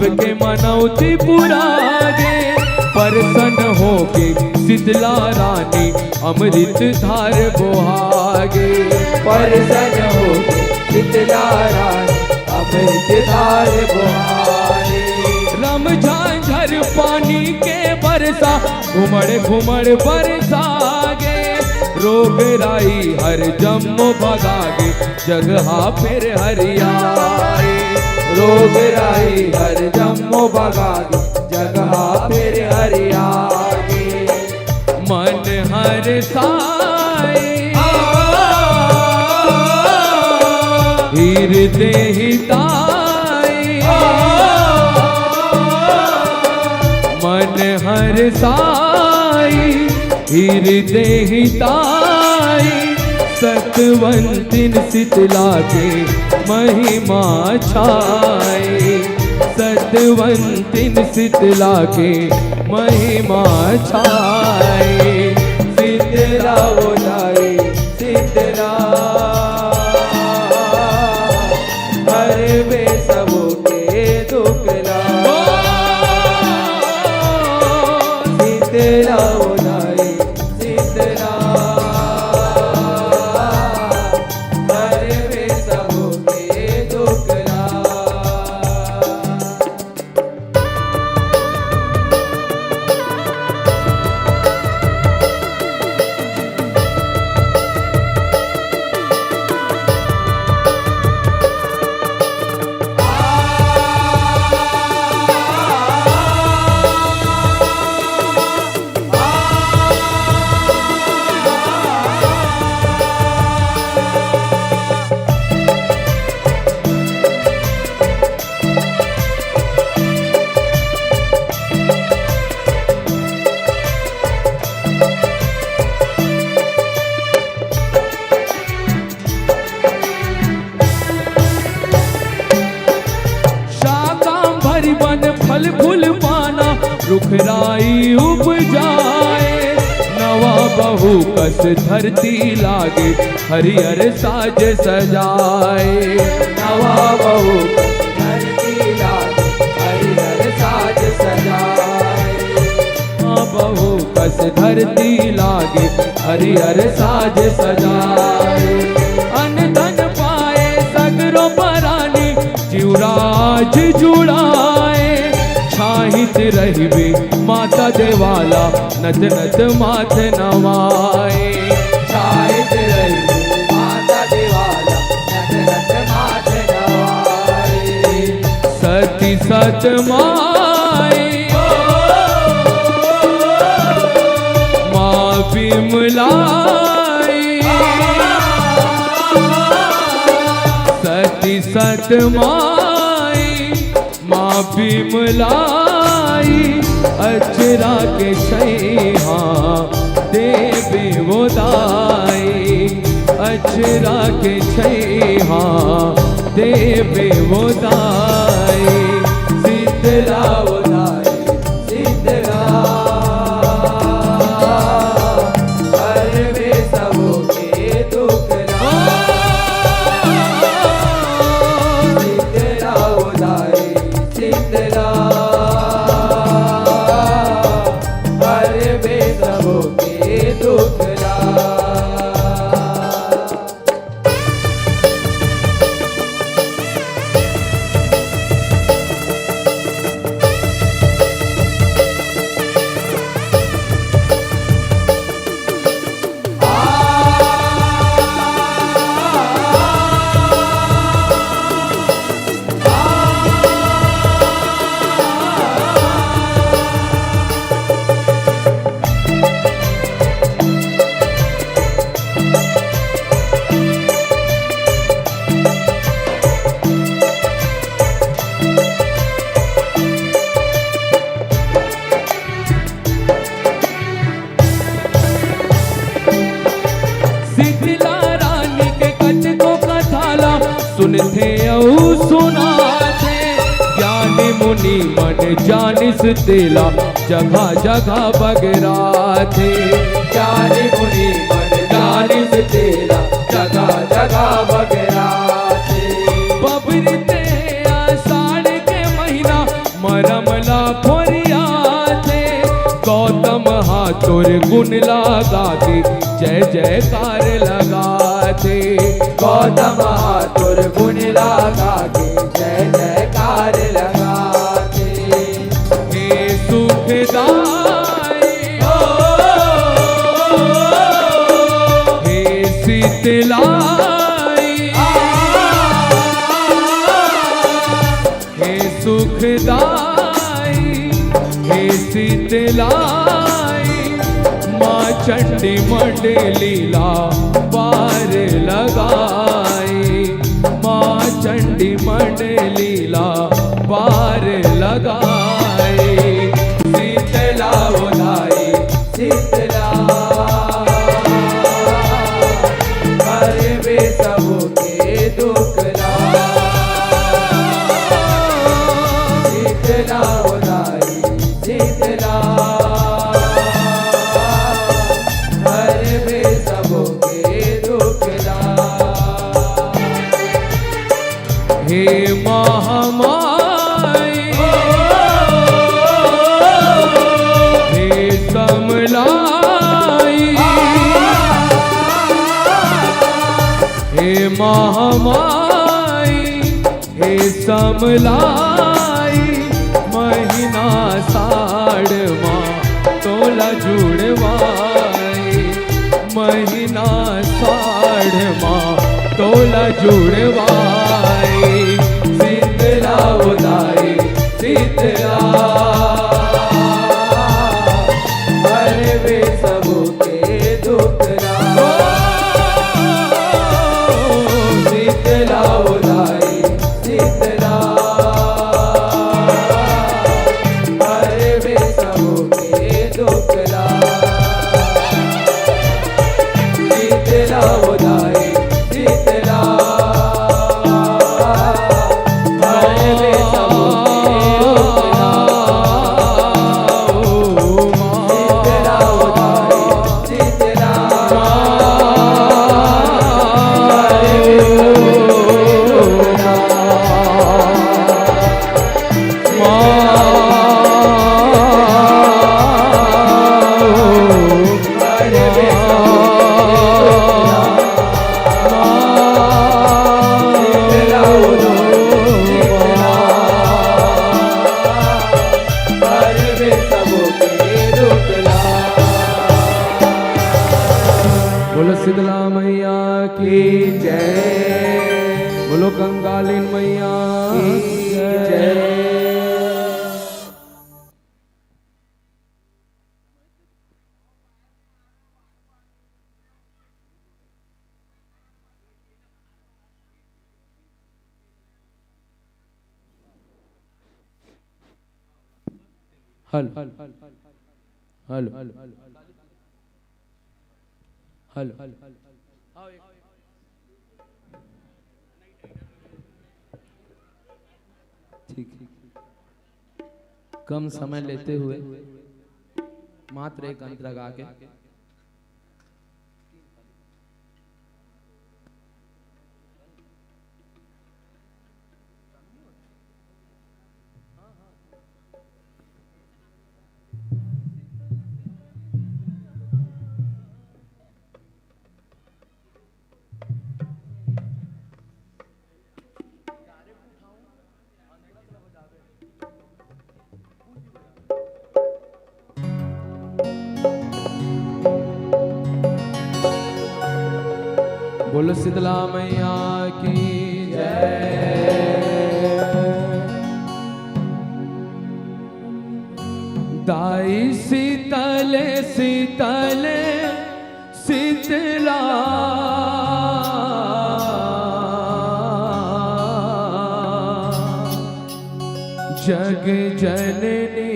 सबके मनौती पुरागे प्रसन्न होके शीतला रानी अमृत धार बोहागे प्रसन्न होके शीतला रानी अमृत धार बोहागे रम झांझर पानी के बरसा घुमड़ घुमड़ बरसागे रोग राई हर जम्मो भगागे जगह फिर हरियाए रोग राई हर जम्मो भगागे जगह फिर हरियागे मन हर साए हृदय हिताए मन हर साई हृदय हिताई सतवंतिन शीतला के महिमा छाए सतवंतिन शीतला के महिमा छाए शीतला बोलाए शीतला हर वे सबो के दुखला शीतला बोलाए शीतला हर वे सबो के दुखला फल फूल पाना रुखराई उपजाए नवा बहु कस धरती लागे हरियर साज सजाए नवा बहु धरती लागे हरियर साज सजाए बहु कस धरती लागे हरियर साज सजाए अन्न धन पाए सगरो परानी जीवराज जुड़ाए छाहित रहिबे माता देवाला नत नत माथ नवाए छाहित रहिबे माता देवाला नत नत माथ नवाए सती सत माए माँ बिमलाई सती सत माई माँ बिमलाई अचरा के छैहा देवे वो दाई अचरा के छैहा देवे वो दाई शीतला वो दाई शीतला हर वे सबो के दुखला शीतला वो दाई शीतला हर वे सबो के दुखला शीतला रानी के कटको कथाला सुनते औ सुनाते ज्ञानी मुनि मन जानिस तेला जगह जगह बगराते ज्ञानी मुनि मन जानिस तेला जगह जगह बगराते बबरते आषाढ़ के महीना तोर गुण लगा के जय जयकार लगाते। गौतम तोर गुण लगा के जय जयकार लगाते। हे सुखदाई हे शीतलाई हे सुखदाई हे शीतलाई माँ चंडी मंडलीला पार लगाई। माँ चंडी मंडलीला पार लगाई। शीतला उदाई शीतला हरे वे सबके दुखला। शीतला उदाई शीतला हरे वे सबके दुखला। हे महामाई हे समलाई हे महामाई हे समलाई महीना साढ़ माँ तोला जुड़वाई। महीना साढ़ माँ तोला जुड़वाई। शीतला उदाई शीतला हरे वे सबके दुखला। शीतला उदाई शीतला हरे वे सबके दुखला। शीतला उदाई शीतला हरे वे सबके दुखला। शीतला उदाई शीतला हरे वे बोलो शीतला मैया की जय। बोलो कंकालीन मैया की जय। हल हल हल हल हल ठीक। कम समय लेते हुए मात्र एक अंत लगा के बोलो शीतला मैया की जय। दाई शीतले शीतले शीतला जग जननी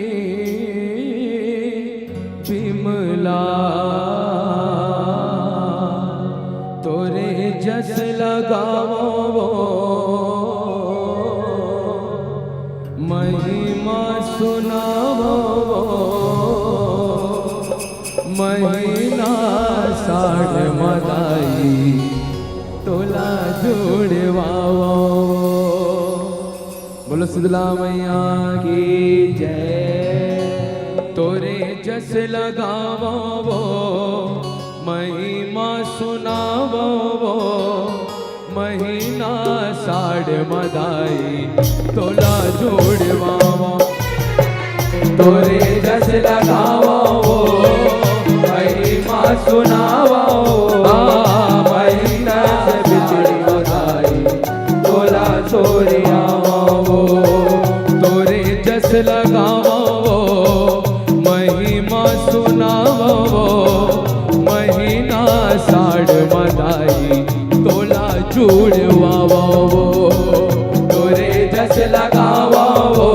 विमला तोरे जस लगावो महिमा सुनावो महीना साढ़ मदाई तोला जोड़वाओ। बोलो शीतला मैया की जय। तोरे जस लगावो वो महिमा सुनावो वो महीना साढ़ मदाई तोला जोड़वावा तोरे जस लगावो वो महिमा सुनावो महीना से बिजली मदाई तोला जोड़ियावा वो तोरे जस लगावो महिमा सुनावो महीना साढ़ मदाई तोला जुड़वावो तोरे जस लगावो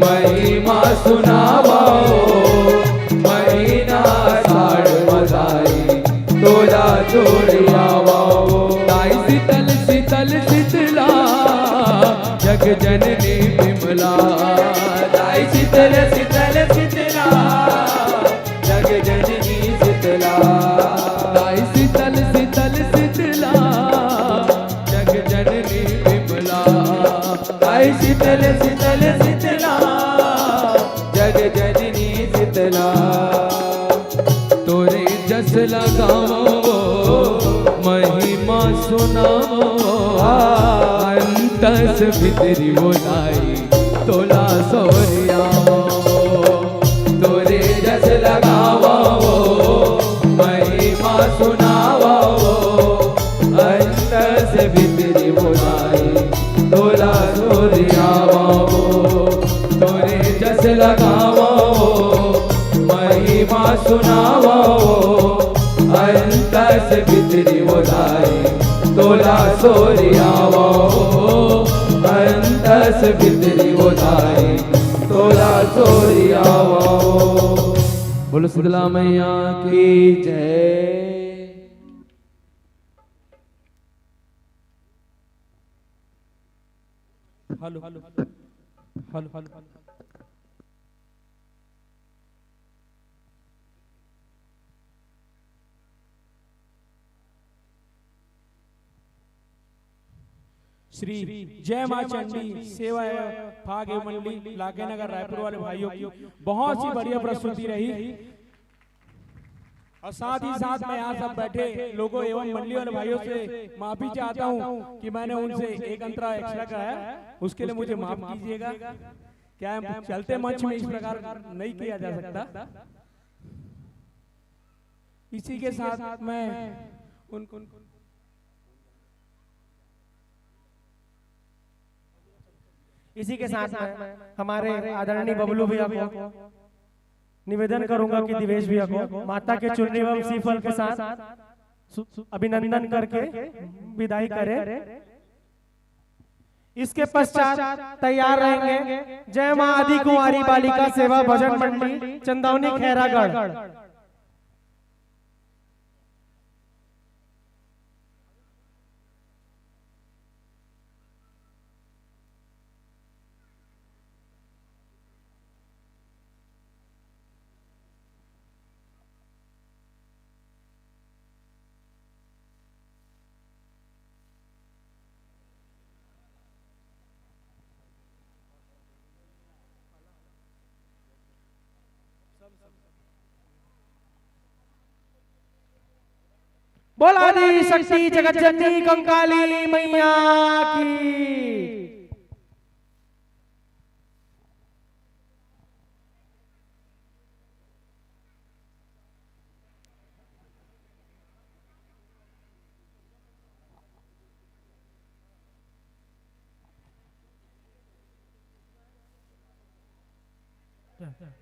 महिमा सुनावो महीना साढ़ मदाई तोला जुड़वावो ताई शीतल शीतल शीतला जग जननी विमला ताई शीतल शीतल शीतला जग जननी शीतला ताई शीतल शीतल शीतला जग जननी विमला ताई शीतल शीतल शीतला जग जननी शीतला तोरे जस लगावो महिमा सुनावो अंतस भितरी बोलाई तोला सोरियावो तोरे जस लगावो महिमा सुनावो अंतस भितरी बोलाई तोला सोरियावो तोरे जस लगावो महिमा सुनावो अंतस भितरी बोलाई तोला सोरियावो अंतस भितरी बोलाई तोला सोरियावो बोलो शीतला मैया की जय। Hello hello hello hello Shri जय मां चंडी सेवा भाग एवं मंडली लागे नगर रायपुर वाले भाइयों की बहुत सी बढ़िया प्रस्तुति रही और साथ ही साथ मैं यहाँ सब बैठे लोगों एवं मंडली वाले भाइयों से माफी चाहता हूँ कि मैंने उनसे एक अंतरा एक्स्ट्रा कराया, उसके लिए मुझे माफ कीजिएगा। क्या है चलते मंच में इस प्रकार नहीं किया जा सकता। इसी के साथ मैं उनको इसी के साथ हमारे आदरणीय बबलू भैया को निवेदन करूंगा कि दिवेश भैया को माता के चुनरी एवं सीफल के साथ अभिनंदन करके विदाई करें। इसके पश्चात तैयार रहेंगे जय मां आदि कुंवारी बालिका सेवा भजन मंडली चंदौनी खैरागढ़। बोला दी शक्ति जगत जननी कंकाली मैया की।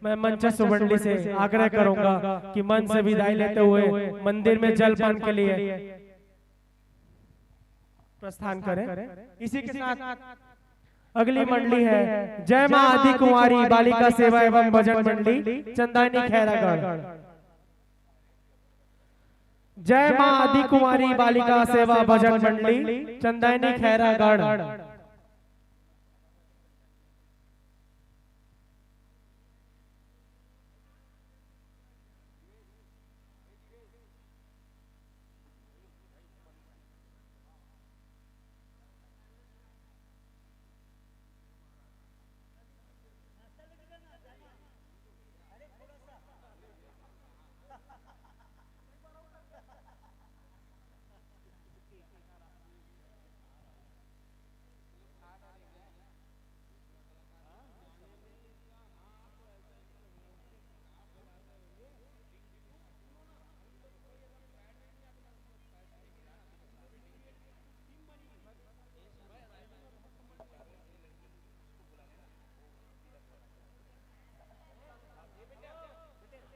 मैं मंच मंडली से आग्रह करूंगा कि मन से विदाई लेते हुए मंदिर में जलपान के लिए प्रस्थान करें। इसी के साथ अगली मंडली है जय मां आदि कुंवारी बालिका सेवा एवं भजन मंडली चंदानी खैरागढ़। जय मां आदि कुंवारी बालिका सेवा भजन मंडली Chandani Khairagarh.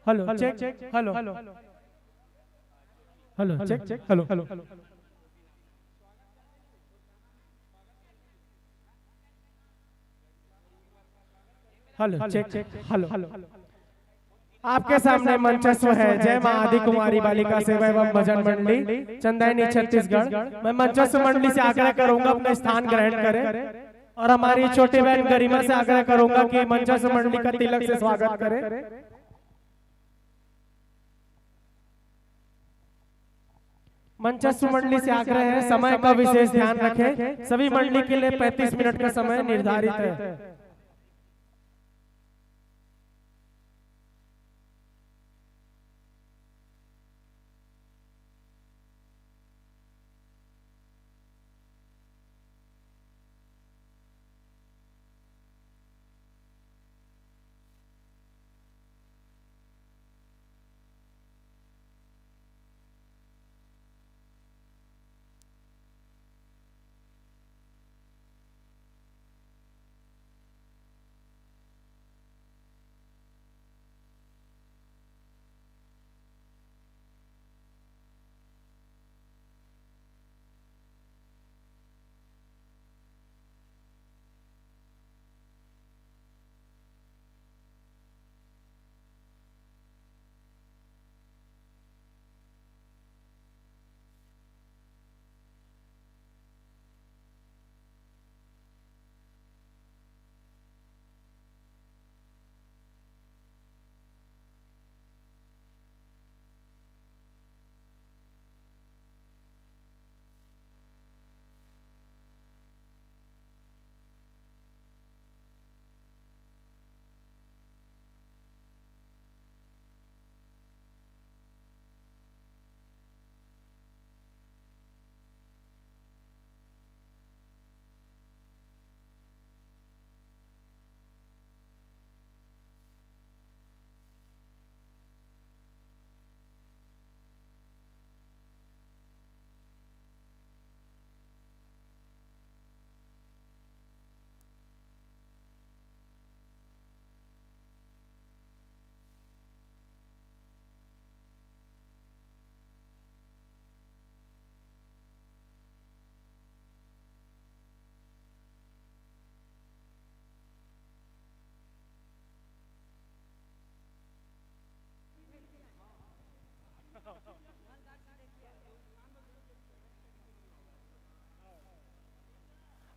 Hello check hello hello check hello hello hello check hello आपके सामने मंचस्व है जय मां आदि कुमारी बालिका सेवा एवं भजन मंडली चंदैनी छत्तीसगढ़। मैं मंचस्व मंडली से आग्रह करूंगा अपना स्थान ग्रहण करें और हमारी छोटी बहन गरिमा से आग्रह करूंगा कि मंचस्व मंडली का तिलक से स्वागत करें। मंचस्व मंडली से आग्रह है समय का विशेष ध्यान रखें। सभी मंडली के लिए 35 मिनट का समय निर्धारित है।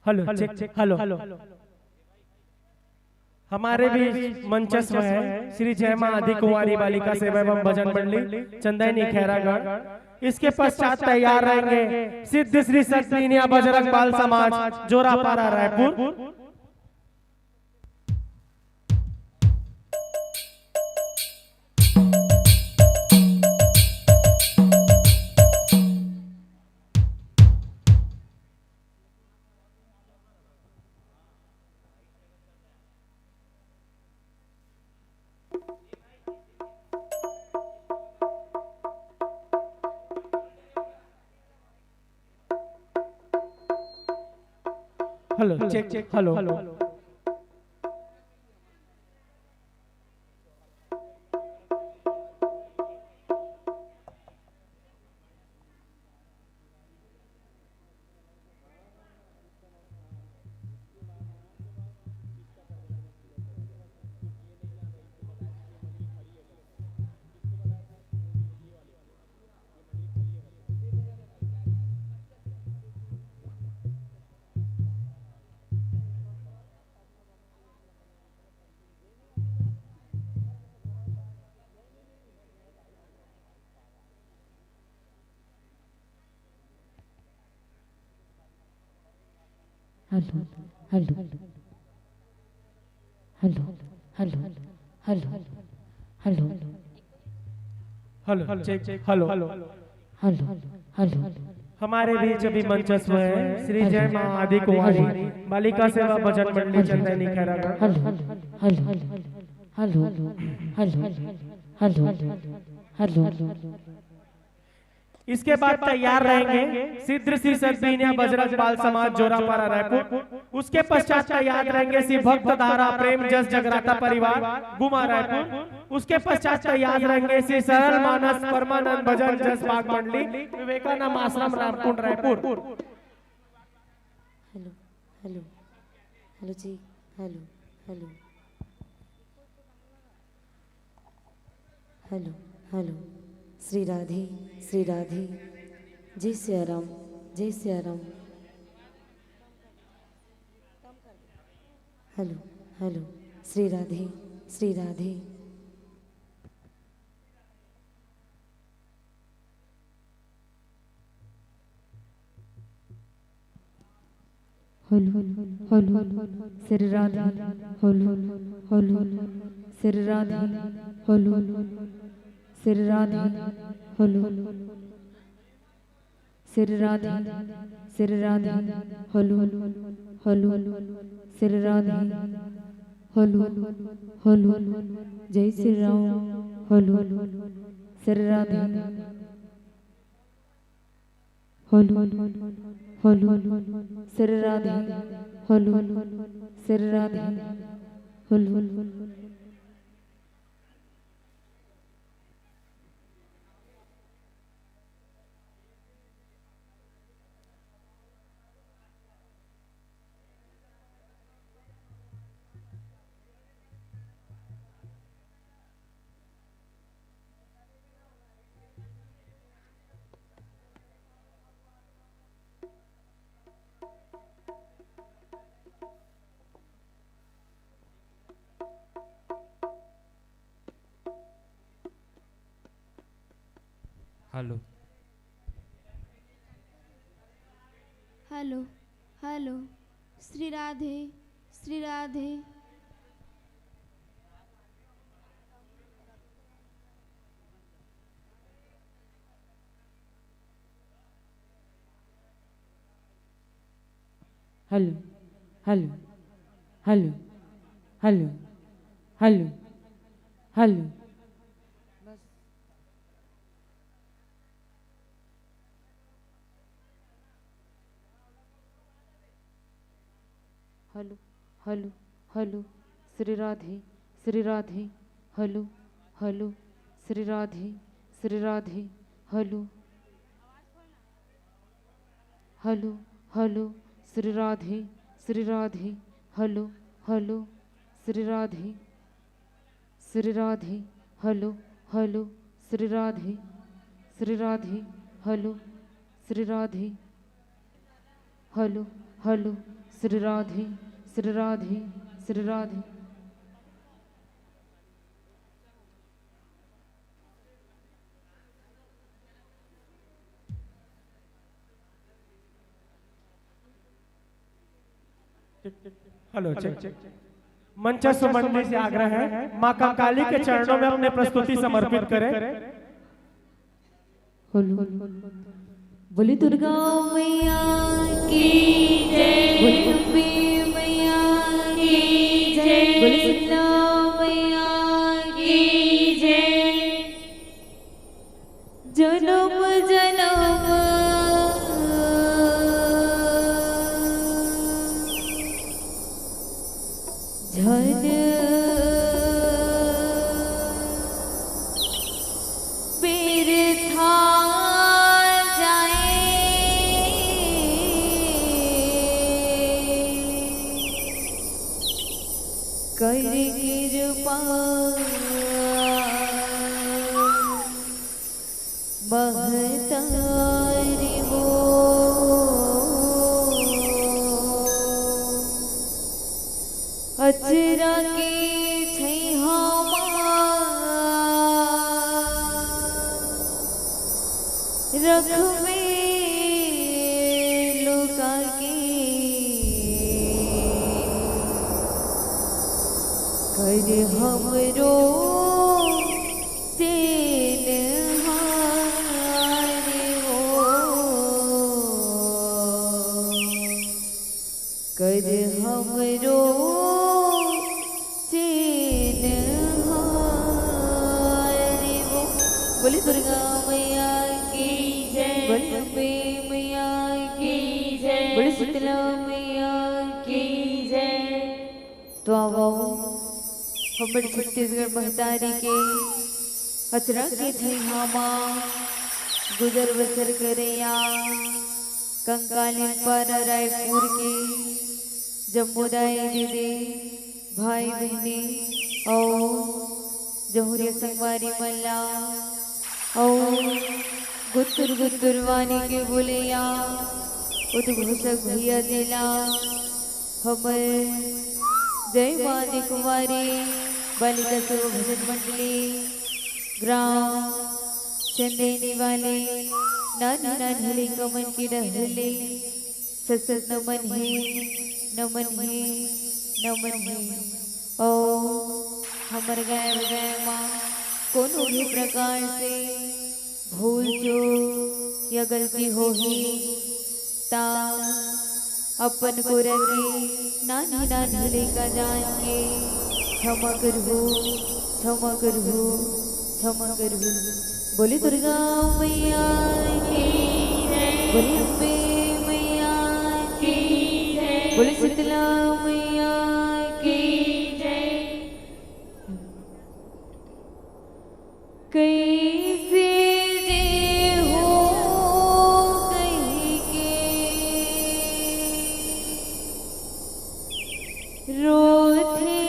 हेलो चेक हेलो हमारे भी मंचस्व है श्री जय मां आदि कुमारी बालिका सेवा एवं भजन मंडली चंदैनी खैरागढ़। इसके पश्चात तैयार रहेंगे सिद्ध श्री सतनीनिया बजरंग बाल समाज Jorapara Raipur. Hello check hello hello hello hello hello hello hello hello check hello hello hello hello हमारे बीच अभी मंचस्व है श्री जय मां आदि कुमारी बालिका सेवा भजन मंडली Chandaini Khairagarh. Hello hello hello hello hello hello इसके बाद तैयार रहेंगे सिद्ध श्री सद्दीनिया बजरंग बाल समाज जोरापारा रायपुर। उसके पश्चात तैयार रहेंगे श्री भक्त धारा प्रेम जस जगराता परिवार गुमा रायपुर। उसके पश्चात तैयार रहेंगे श्री सरल मानस परमानंद भजन जस बाग मंडली Vivekananda Ashram Ramkund Raipur. Hello hello hello जी, hello hello hello hello. Shri Radhe Shri Radhe, जय सिया राम जय Siya Ram. Hello hello, Shri Radhe Shri Radhe. Hello hello, Shri Radhe hello hello, Shri Radhe hello Shri Radhe hello Shri Radhe Shri Radhe hello hello, Shri Radhe hello hello, जय Shri Ram hello Shri Radhe hello hello, Shri Radhe hello Shri Radhe hello. Hello hello hello, Shri Radhe Shri Radhe. Hello hello hello hello hello hello. Hello hello hello, Shri Radhe Shri Radhe hello hello, Shri Radhe Shri Radhe hello hello hello, Shri Radhe Shri Radhe hello hello, Shri Radhe Shri Radhe hello hello, Shri Radhe Shri Radhe hello Shri Radhe hello hello, Shri Radhe Shri Radhe Shri Radhe. Hello check. मंचस्थ मंडली से आग्रह है माँ कंकाली के चरणों में अपने प्रस्तुति समर्पित करें। हेलो, बोली दुर्गा मैया की जय, बोली अम्बे मैया की जय, बोली शीतला मैया की जय। जन्म जन्म झन बिरथा कर कृपा महतारी वो अचरा के छैहा रखवे लोका के कर हमरो चैन हारे हो, कर हमरो चैन हारे हो। बोली दुर्गा मैया की जय। शीतला मैया की जय। तो आओ हमारे छत्तीसगढ़ महतारी के अचरा के छैहामा गुजर बसर करेया कंकाली पारा रायपुर के जम्मुदाई दीदी भाई बहने और जहुरिया संगवारी मल्ला और गुत्तुर गुत्तुर वानी के बोलेया उद्घोषक भैया दिला हमर जय मादी कुमारी बालिका सेवा भजन मंडली ग्राम चंदेनी वाले नानी नानी कमन की डहले ससत नमन है नमन है नमन है। और हमर गाय बगाय माँ कोनो भी प्रकार से भूल जो या गलती हो ही ता अपन को रंगे नानी नानी लेकर जान के क्षमा करहु क्षमा करहु क्षमा करहु। बोले दुर्गा मैया की जय, बोले अम्बे मैया की जय, बोले शीतला मैया की जय। कैसे जे हो कहीं के रोथे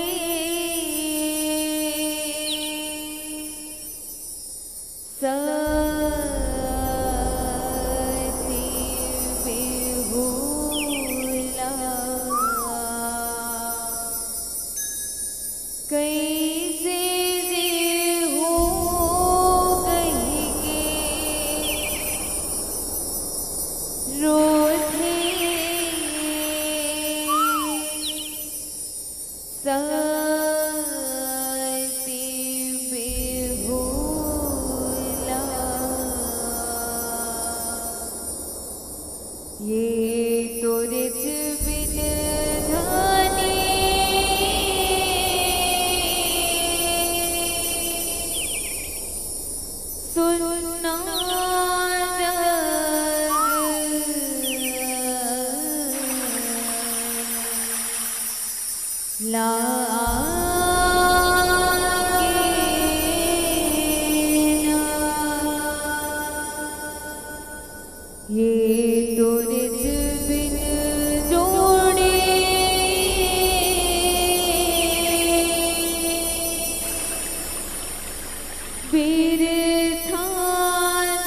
ये तोरे बिन धानी सुनना ला ये तोरे बिन जोड़े बिरथा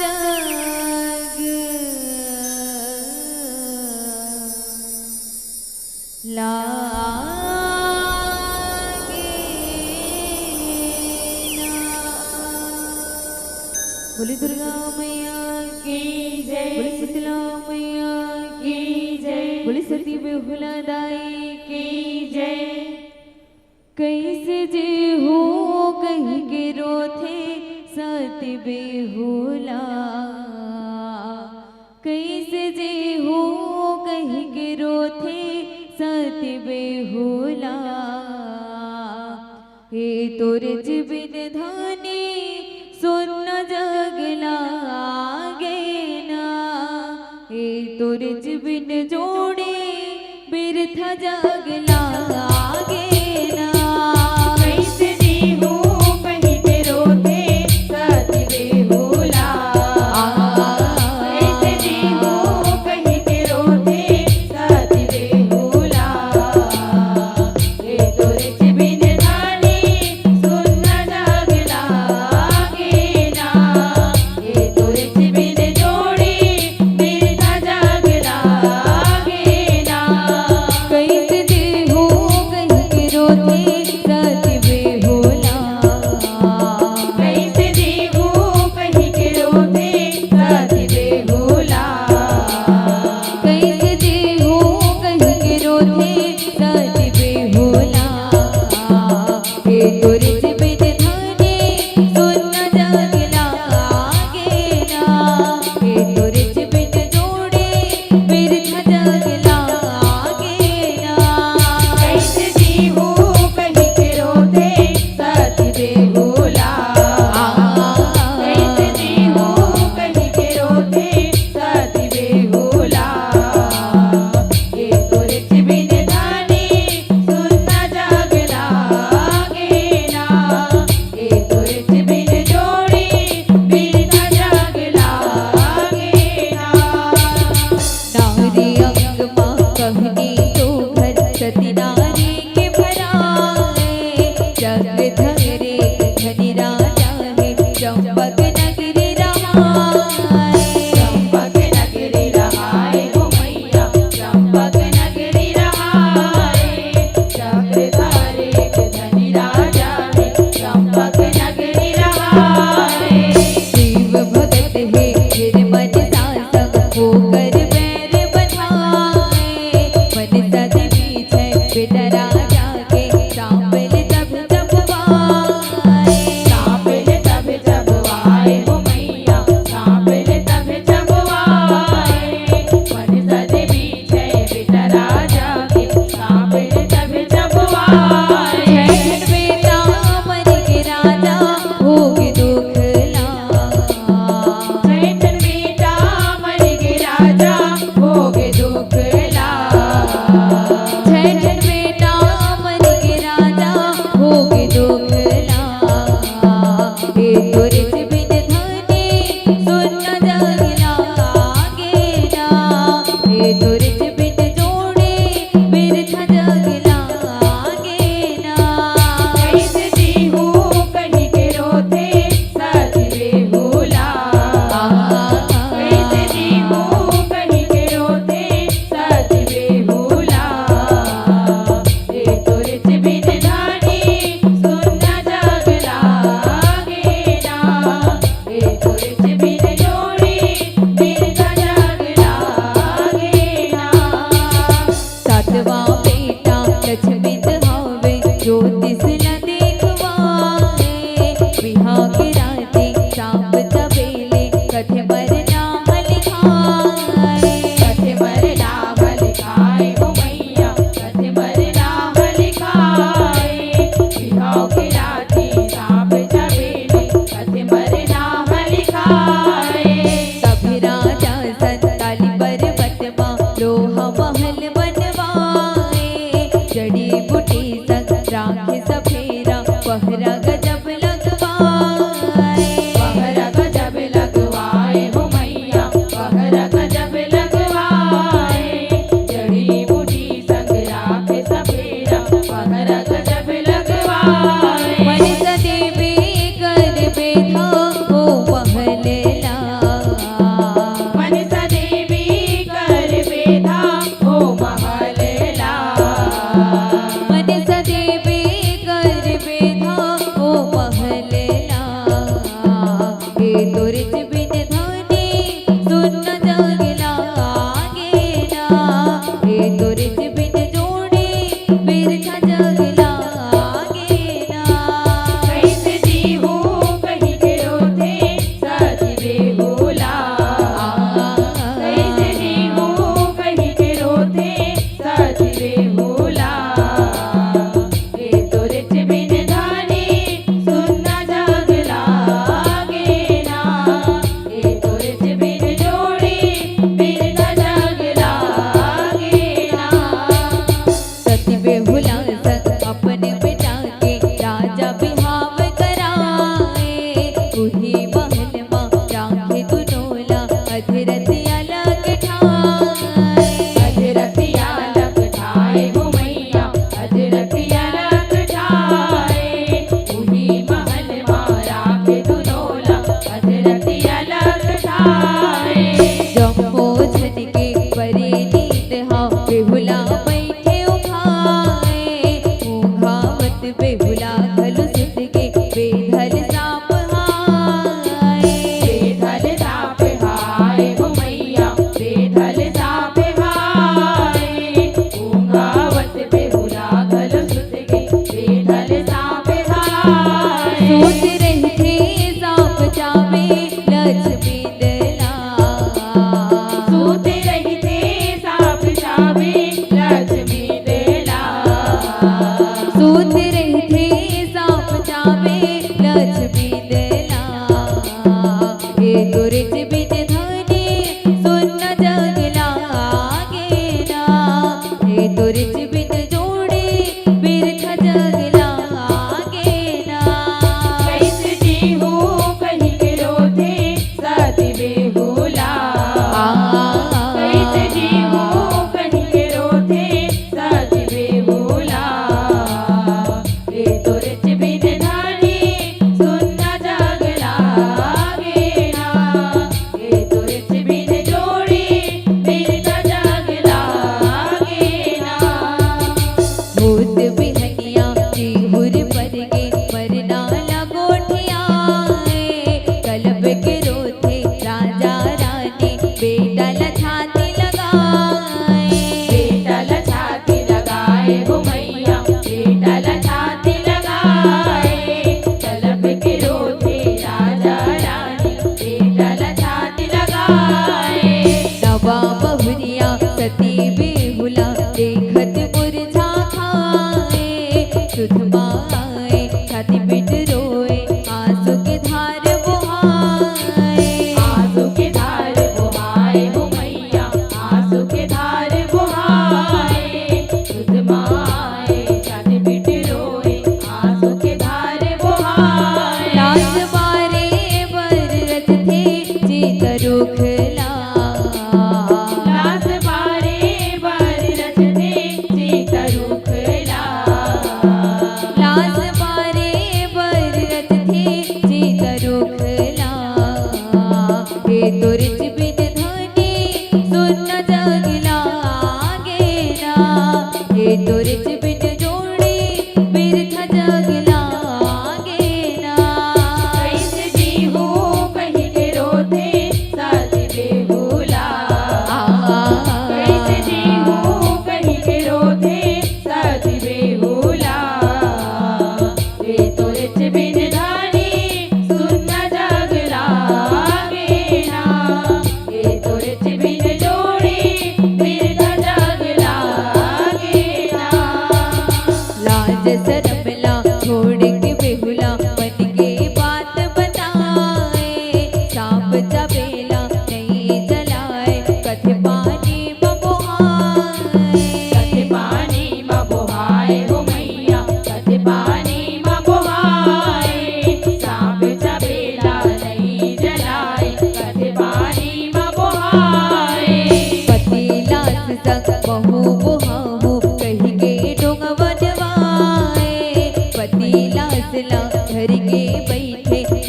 जग बोली दुर्गा मैया की जय, बोली शीतला मैया की जय, बोली सती बेहुला दाई की जय। कैसे जे हो कहीं के रोथे सती बेहुला, कैसे जे हो कहीं के रोथे सती बेहुला। हे तोरे बिन धानी सुन जग लागे ना, हे तोरे बिन जोड़े बिरथा जग लागे ना। कैसे जी हो कहीं के रोते सती बेहुला, कैसे जी हो कहीं के रोते सती बेहुला। हे तोरे बिन धानी सुन जग लागे ना, हे तोरे बिन जोड़ी बिरथा जग लागे ना। कैसे जी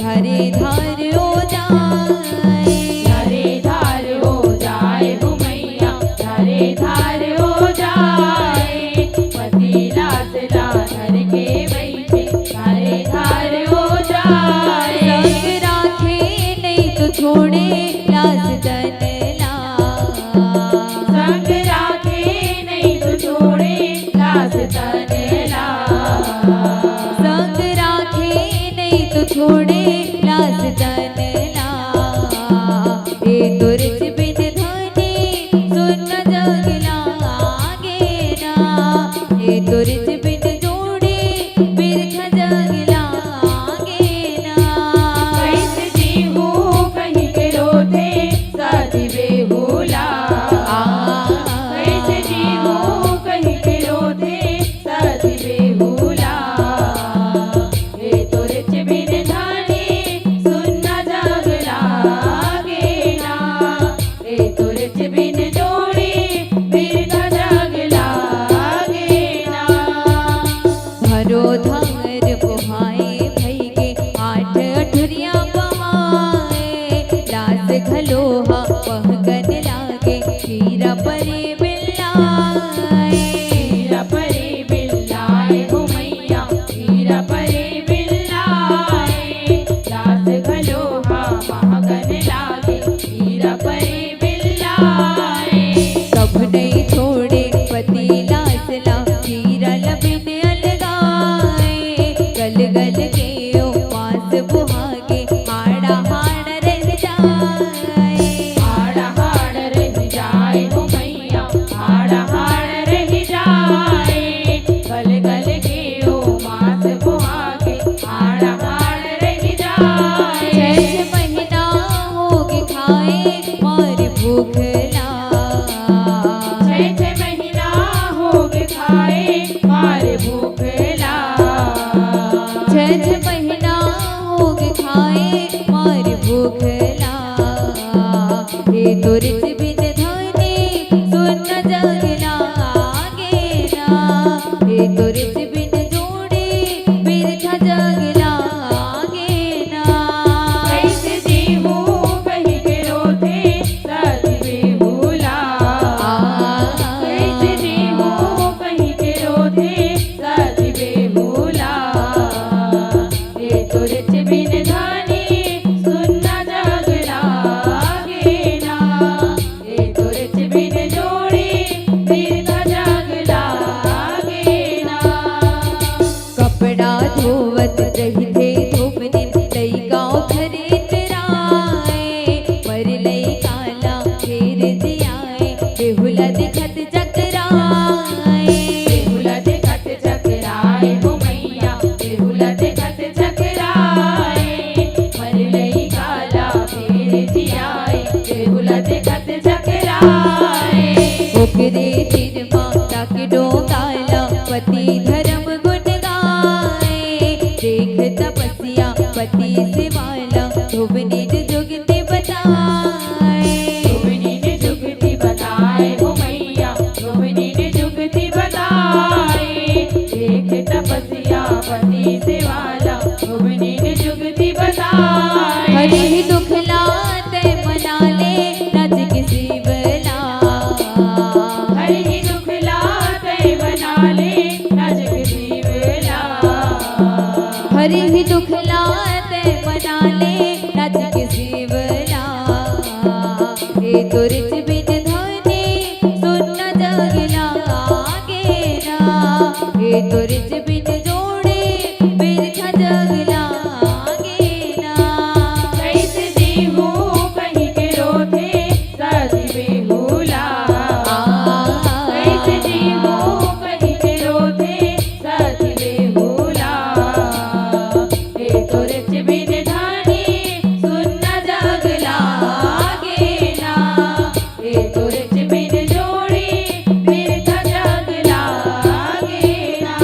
धारे धार हो जाए, धारे धार हो जाए हो मैया, धारे धार हो जाए। पतीला तला धर के बैठे धारे धार हो जाए। संग राखे नहीं तो छोड़े लाज तनला, संग राखे नहीं तो छोड़े लाज तनला, संग राखे नहीं तो छोड़े लाज तनला। ए तुरच बिन धनी सुन जग लागे ना, ए तुरच बिन जोड़ी बिरख जग लागे ना। कैसे जीहू कहीं के रोते साथी बेहुला, कैसे जीहू कहीं के रोते साथी बेहुला। ए तुरच बिन धानी सुनना जग लागे ना, ए तुरच बिन जोड़ी बिरख जग लागे ना। धरो धर बुहाए भई के आठ अठुरिया बहाए, लास घलोहा पहकन लागे हीरा परे बिल्लाए, हीरा परे बिल्लाए हो मैया, हीरा परे बिल्लाए। लास घलोहा पहकन लागे हीरा परे बिल्लाए। सब नहीं छोड़े पतीला सला हीरा लबिन अलगाए, गल गल के ओ पास बुहागे हाड़ा हाड़ रह जाए, हाड़ा हाड़ रह जाए हो मैया, हाड़ा हाड़ रह जाए। गल गल के ओ पास बुहागे हाड़ा हाड़ रह जाए। 6 महीना होगे खाए और भूखला, 6 महीना होगे खाए और भूखला, 6 महीना होगे खाए और भूखला। ए तुरच बिन धनी सुन जग लागे ना, ए तुरच बिन जोड़ी बिरख जग लागे ना। कैसे जीहू कहीं के रोते साथी बेहुला, कैसे जीहू कहीं के रोते साथी बेहुला। ए तुरच बिन धानी सुनना जग लागे ना, ए तुरच बिन जोड़ी बिरख जग लागे ना। कपड़ा धोवत रही थे धूप दिन लई गाँव खरीद राए, पर लई काला फेर दियाए बेहुला दिखत चकराए, बेहुला दिखत चकराए हो मैया, बेहुला दिखत चकराए। पर लई काला फेर दियाए बेहुला दिखत चकराए। ओकरे दिन माता के डोकाला पति धर्म गुण गाए, देख तपस्या पति से वाला धुबनी जुगति बताए, धुबनी जुगति बताए हो मैया, धुबनी जुगति बताए। देख तपस्या पति से वाला धुबनी जुगति बताए। हरि दुख लाते मना ले नच किसी बला, हरि दुख लाते मना ले नच किसी बला, हरि दुख लाते मना ले नच किसी बला। ए तुरच बिन धनी सुन जग लागे ना, ए तुरच बिन जोड़ी बिरख जग लागे ना। कैसे जीहू कहीं के रोते साथी बेहुला, कैसे जीहू कहीं के रोते साथी बेहुला। ए तुरच बिन धानी सुनना जग लागे ना, ए तुरच बिन जोड़ी बिरख जग लागे ना।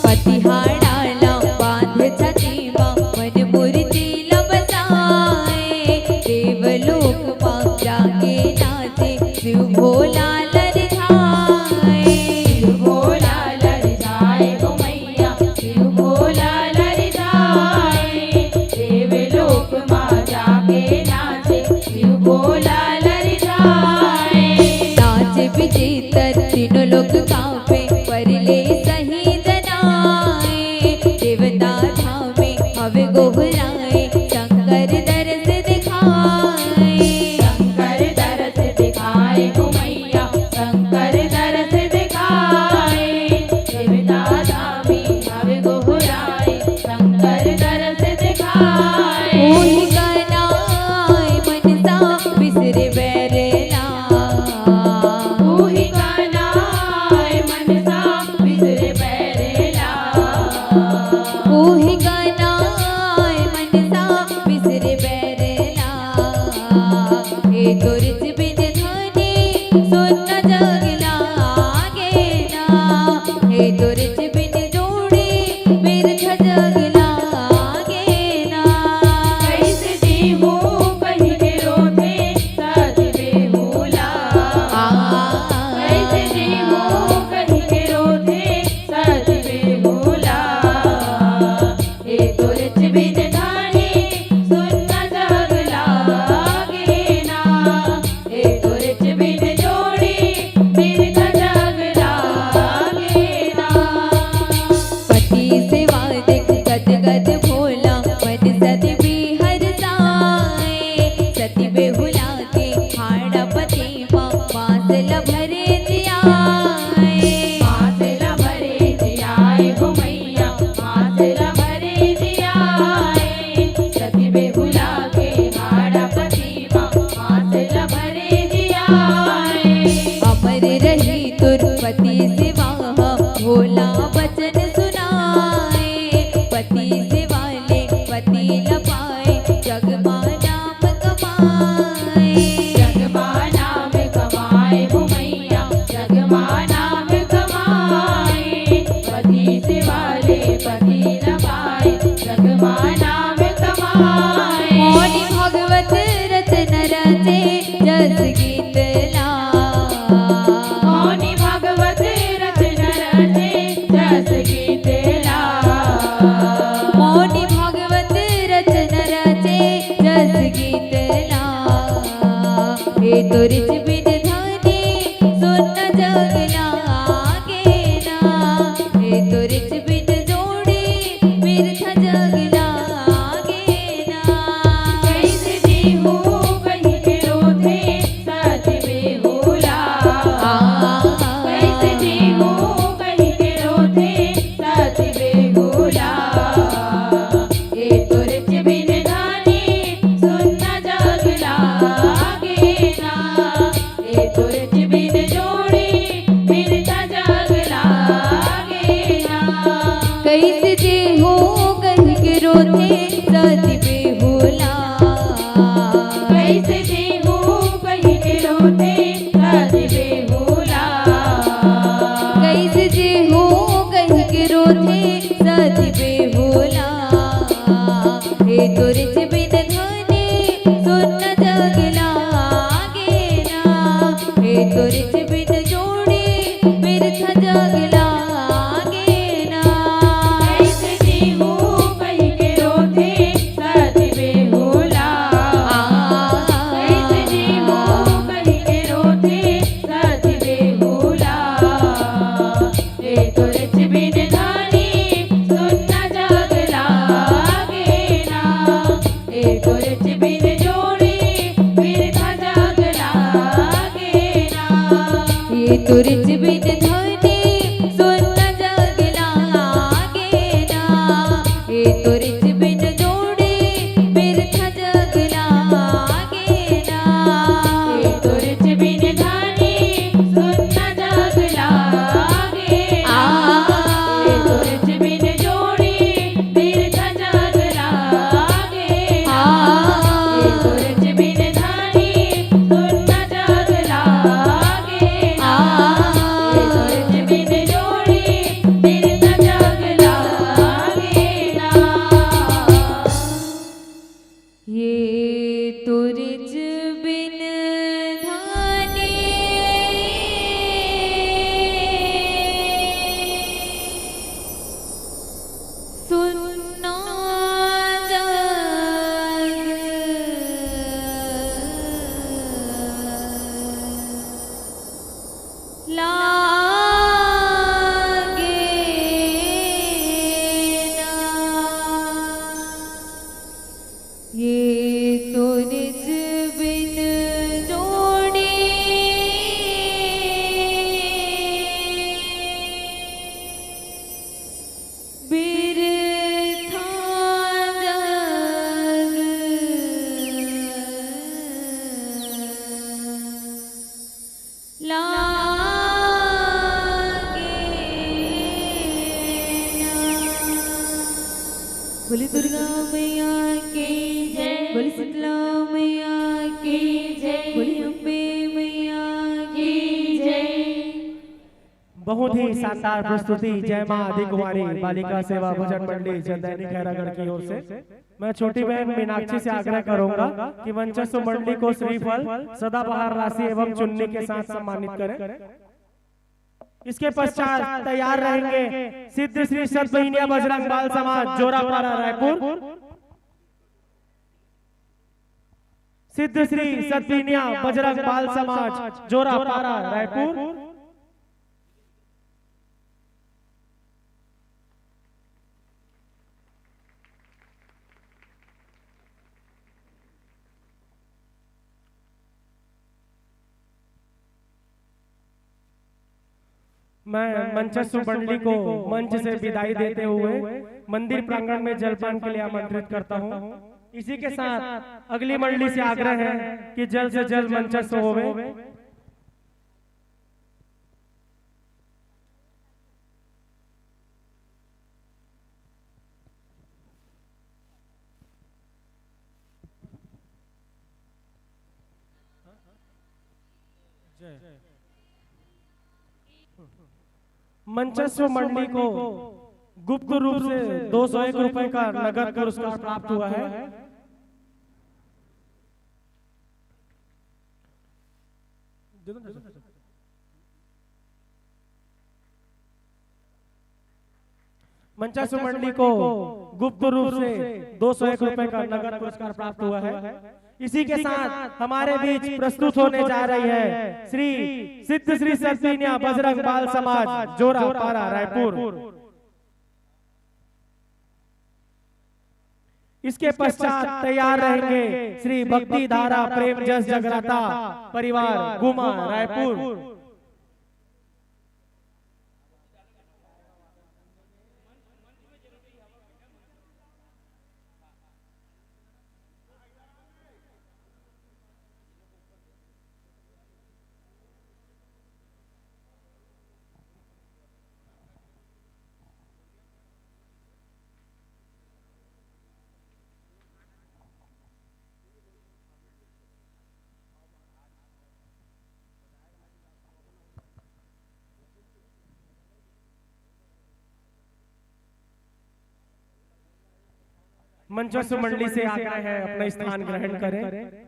पतिहाड़ाला बांध छतीमा मन मूर्ति लबसाए, देवलोक मां जाके नाचे शिव भोला लरझाए, शिव भोला लरझाए हो मैया, शिव भोला लरझाए। हवे गोहराए शंकर दरस दिखाए शंकर दरस दिखाए हो मैया शंकर दरस दिखाए देवता दामी हवे गोहराए शंकर दरस दिखाए कोई कनाए मनसा बिसरे बैरला कोई कनाए मनसा बिसरे बैरला कोई कनाए मनसा बिसरे बैरला हे तुरज बिन धनी सुन जग लागे ना हे तुरज बिन जोड़ी बिरथ जग लागे ना कैसे जीवो कहीं के रोते साथ बेहुला कैसे जीवो कहीं के रोते साथ बेहुला हे तुरज बिन धानी सुन जग लागे ना हे तुरज बिन जोड़ी बिरथ जग लागे ना पति सेवा देख गद गद भोला मन सती भी हर साए सती बेहुला के हाड़ा पति मासल भरे जियाए मासल भरे जियाए हो मैया मासल भरे जियाए सती बेहुला के हाड़ा पति मासल भरे जियाए अमर रही तुरपति सेवा भोला बचन सुनाए पति सेवा ले पति लपाए जग नाम कमाए जग नाम कमाए हो मैया जग नाम कमाए पति सेवा ले पति लपाए जग नाम कमाए मौनी भगवत रचन रचे जस गीत ला मौनी भगवत रचन रचे जस गीत ला मौनी भगवत रचन रचे जस गीत ला हे तुरज बिन धानी सुन जग लागे ना हे तुरज बिन जोड़ी बिरथ जग लागे ना कैसे जीवो कहीं के रोते साथ बेहुला कैसे जीवो कहीं के रोते साथ बेहुला हे तुरज बिन धानी सुन जग लागे ना हे तुरज बिन जोड़ी बिरथ जग लागे ना कैसे जीवो कहीं के रोते साथ बेहुला कैसे जीवो कहीं के रोते साथ बेहुला कैसे जीवो कहीं के रोते साथ बेहुला हे तुरज बिन धनी सुन जग लागे ना हे तुरज बिन जोड़ी बिरथ जग लागे ना कैसे जीवो कहीं के रोते साथ बेहुला कैसे जीवो कहीं के रोते साथ बेहुला हे तुरज बिन धानी सुन जग लागे ना हे तुरज बिन जोड़ी बिरथ जग लागे ना हे तुरज बिन धनी सुन जग लागे ना हे तुरज बिन जोड़ी बिरथ जग लागे ना हे तुरज बिन धानी सुन जग लागे हे तुरज बिन जोड़ी बिरथ जग लागे हे तुरज बिन धानी सुन जग लागे बहुत ही शानदार प्रस्तुति जय मां आदि कुमारी बालिका सेवा भजन मंडली चंदैनी खैरागढ़ की ओर से मैं छोटी बहन मीनाक्षी से आग्रह करूंगा कि मंचस्व मंडली को श्रीफल सदाबहार राशि एवं चुन्नी के साथ सम्मानित करें। इसके पश्चात तैयार रहेंगे सिद्ध श्री सतबहिनिया बजरंग बाल समाज जोरापाड़ा रायपुर। सिद्ध श्री सतबहिनिया बजरंग बाल समाज जोरापाड़ा रायपुर। मैं मंचस्व मंडली को मंच से विदाई देते हुए मंदिर प्रांगण में जलपान के लिए आमंत्रित करता हूं। इसी के साथ अगली मंडली से आग्रह है कि जल्द से जल्द मंचस्व होवे। मंचस्व मंडली को गुप्त रूप से 201 रुपए का नगद पुरस्कार प्राप्त हुआ है। मंचस्व मंडली को गुप्त रूप से 201 रुपए का नगद पुरस्कार प्राप्त हुआ है। इसी के साथ हमारे बीच प्रस्तुत होने जा रही है श्री सिद्ध श्री सतबहिनिया बजरंग बाल समाज जोरापाड़ा रायपुर। इसके पश्चात तैयार रहेंगे श्री भक्ति धारा प्रेम जस जगराता परिवार गुमा रायपुर। मंचस्व मंडली से आग्रह है अपना स्थान ग्रहण करें।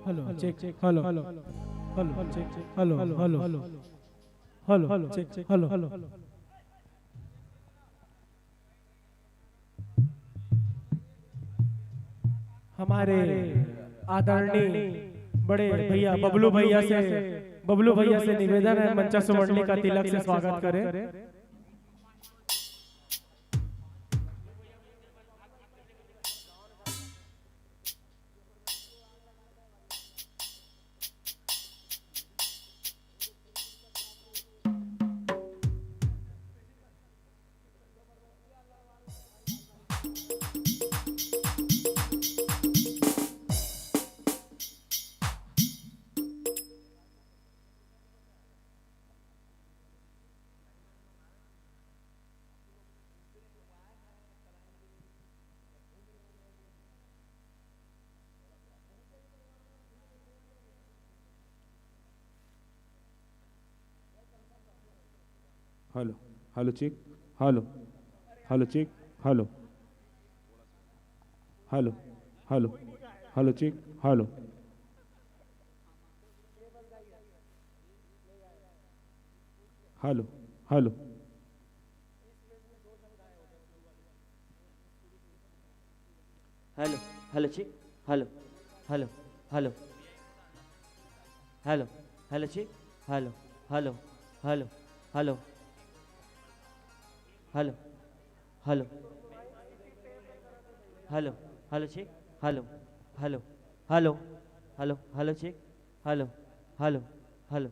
Hello check check hello hello hello check check hello hello hello hello hello check check hello hello हमारे आदरणीय बड़े भैया बबलू भैया से निवेदन है मंचा सुमंडली का तिलक से स्वागत करें। Hello hello check hello hello check hello hello hello hello check hello hello hello hello hello check hello hello hello hello hello check hello hello hello hello hello hello hello hello check hello hello hello hello hello check hello hello hello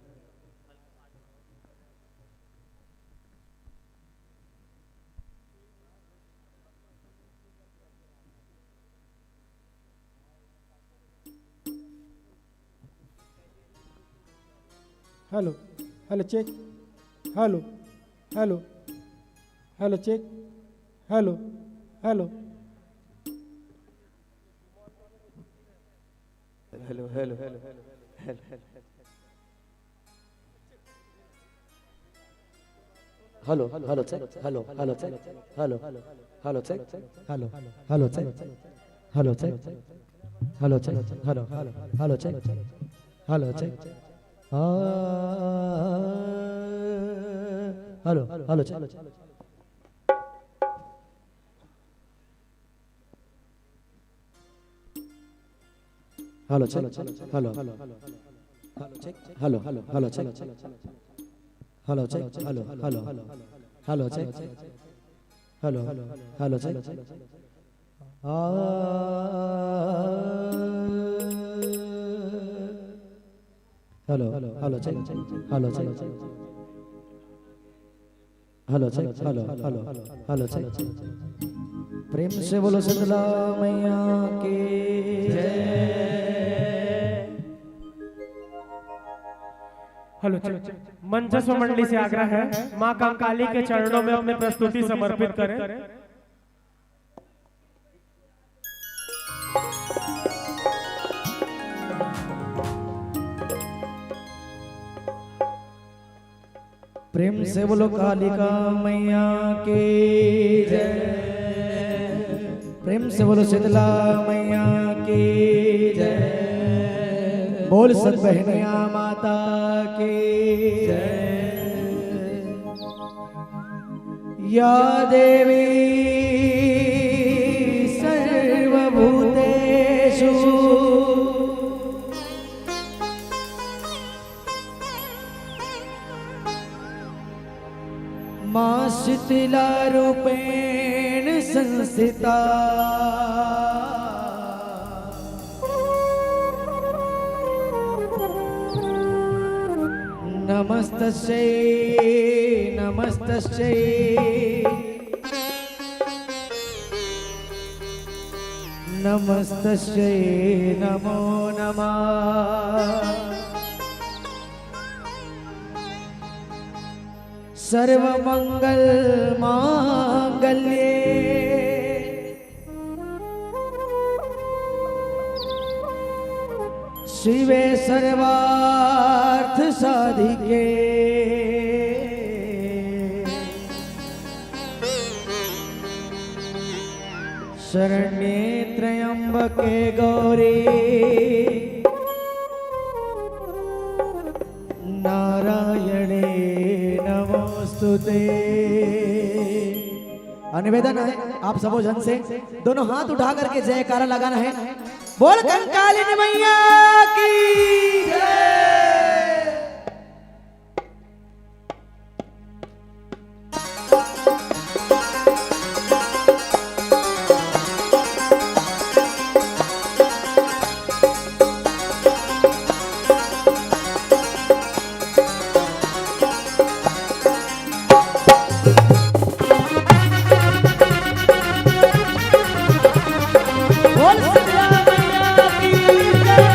hello hello check hello hello hello check hello hello hello hello hello hello hello check hello hello check hello hello check hello hello check hello check hello check hello hello check hello check hello hello check hello check hello hello check hello hello check hello check hello hello hello check hello hello check hello hello check hello check hello check hello hello hello check प्रेम से बोलो शीतला मैया की जय। हेलो मंचस्व मंडली से आग्रह है मां कंकाली के चरणों में अपने प्रस्तुति समर्पित करें। प्रेम से बोलो कालिका मैया की जय। प्रेम से बोलो शीतला मैया की जय। बोल सत बहनिया माता की जय। या देवी सर्वभूतेषु मां शीतला रूपेण संस्थिता नमस्तस्यै नमस्तस्यै नमस्तस्यै नमो नमः सर्वमंगल मांगल्ये शिवे सर्वार्थ साधिके शरण्ये त्र्यंबके गौरी नारायणे नमोस्तुते। निवेदन है आप सबो जन से दोनों हाथ उठा करके जयकारा लगाना है। बोल कंकालिनी मैया की जय। बोल शीतला मैया की जय।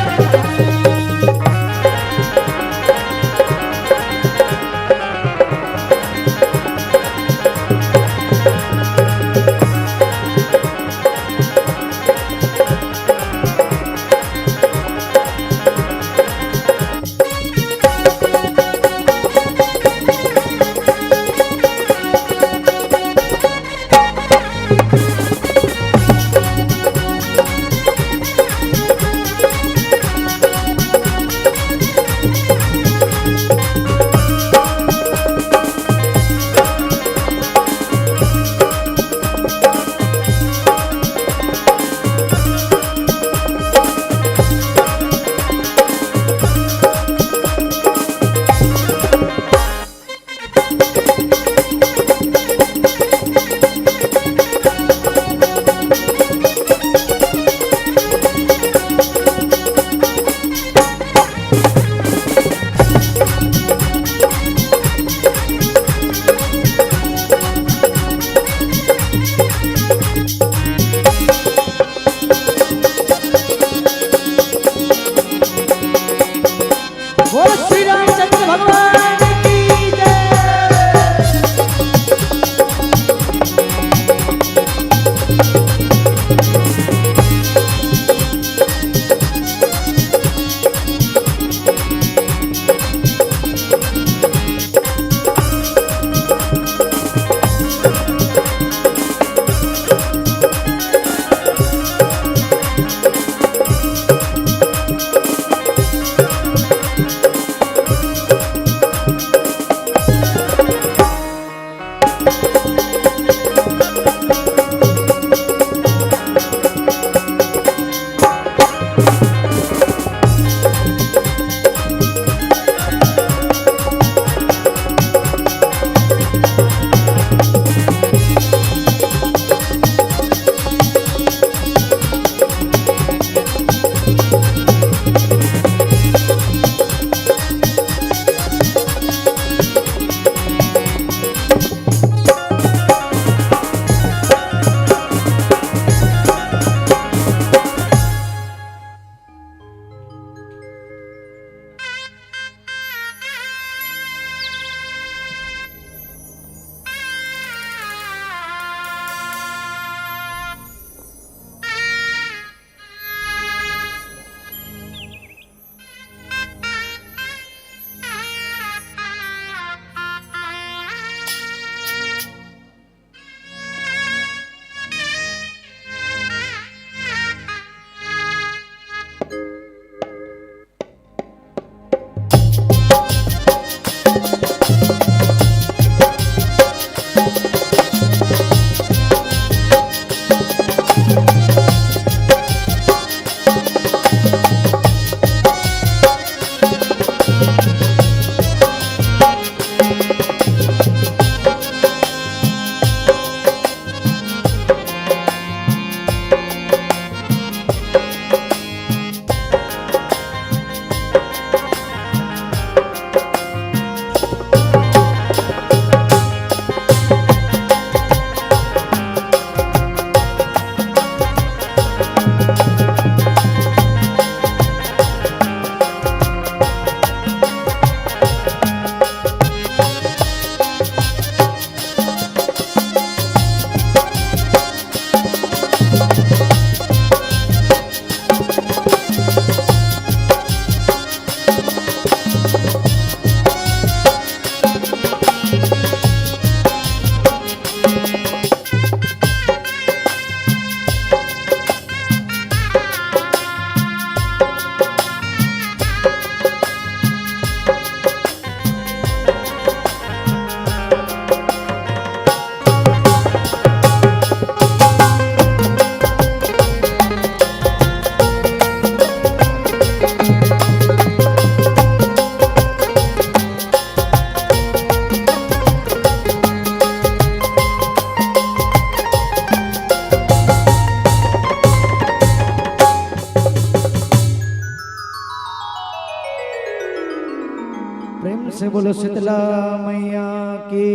बोलो शीतला मैया की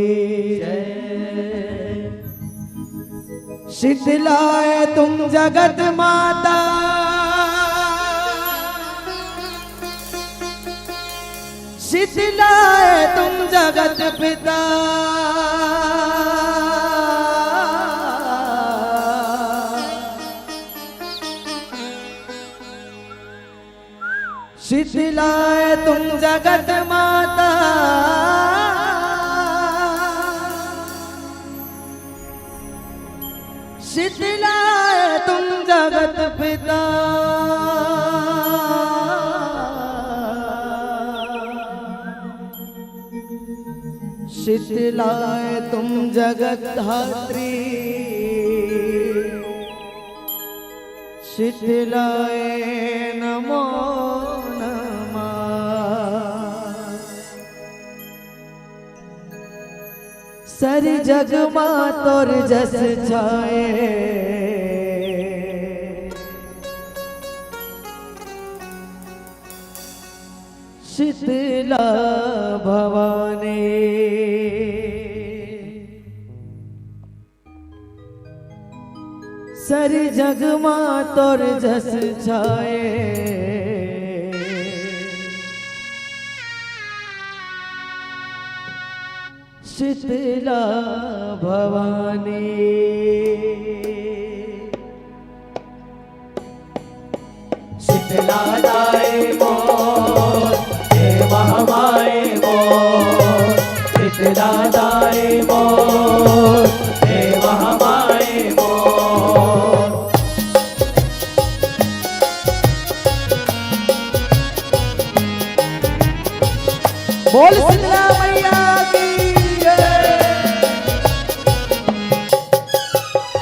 शीतलाए तुम जगत माता शीतलाए तुम जगत पिता शीतलाए तुम जगत माता शीतलाए तुम जगत पिता शीतलाए तुम जगत धात्री शीतलाए नमो नमः सारी जग माँ तोर जस छाए शीतला भवानी सारी जग माँ तोर जस छाए शीतला भवानी शीतला दाए मोर हे महामाए मोर शीतला दाए मोर हे महामाए मोर बोल शीतला मैया की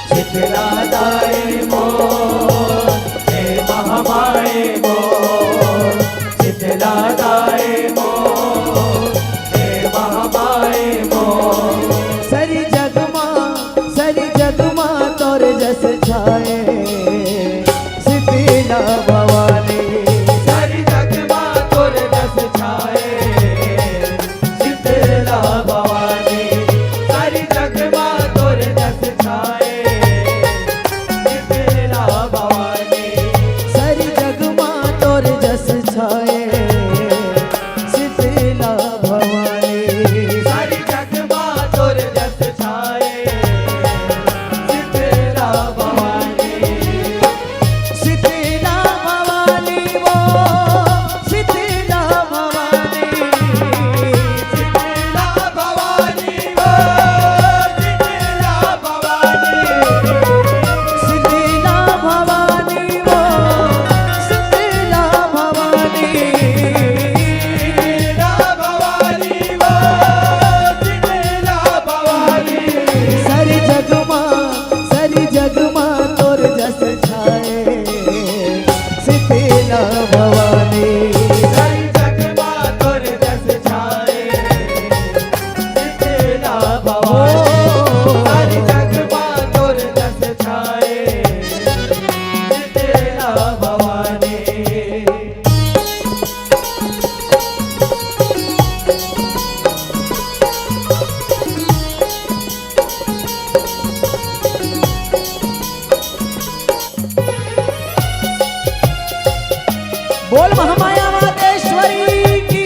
शीतला दाए मोर हे महामाए मोर शीतला दाए मोर हे महामाए मोर सारी जग माँ तोर जस छाए शीतला भवानी सारी जग माँ तोर जस छाए शीतला भवानी सारी जग माँ तोर जस छाए शीतला भवानी सारी जग माँ तोर जस छाए शीतला भवानी सारी जग माँ तोर जस छाए शीतला भवानी शीतला भवानी वो शीतला भवानी शीतला भवानी वो शीतला भवानी शीतला भवानी वो शीतला भवानी शीतला भवानी वो शीतला भवानी सारी जग माँ तोर जस छाए शीतला भवानी सारी जग माँ तोर जस छाए शीतला भवानी सारी जग माँ तोर जस छाए शीतला भवानी बोल महामाया मातेश्वरी की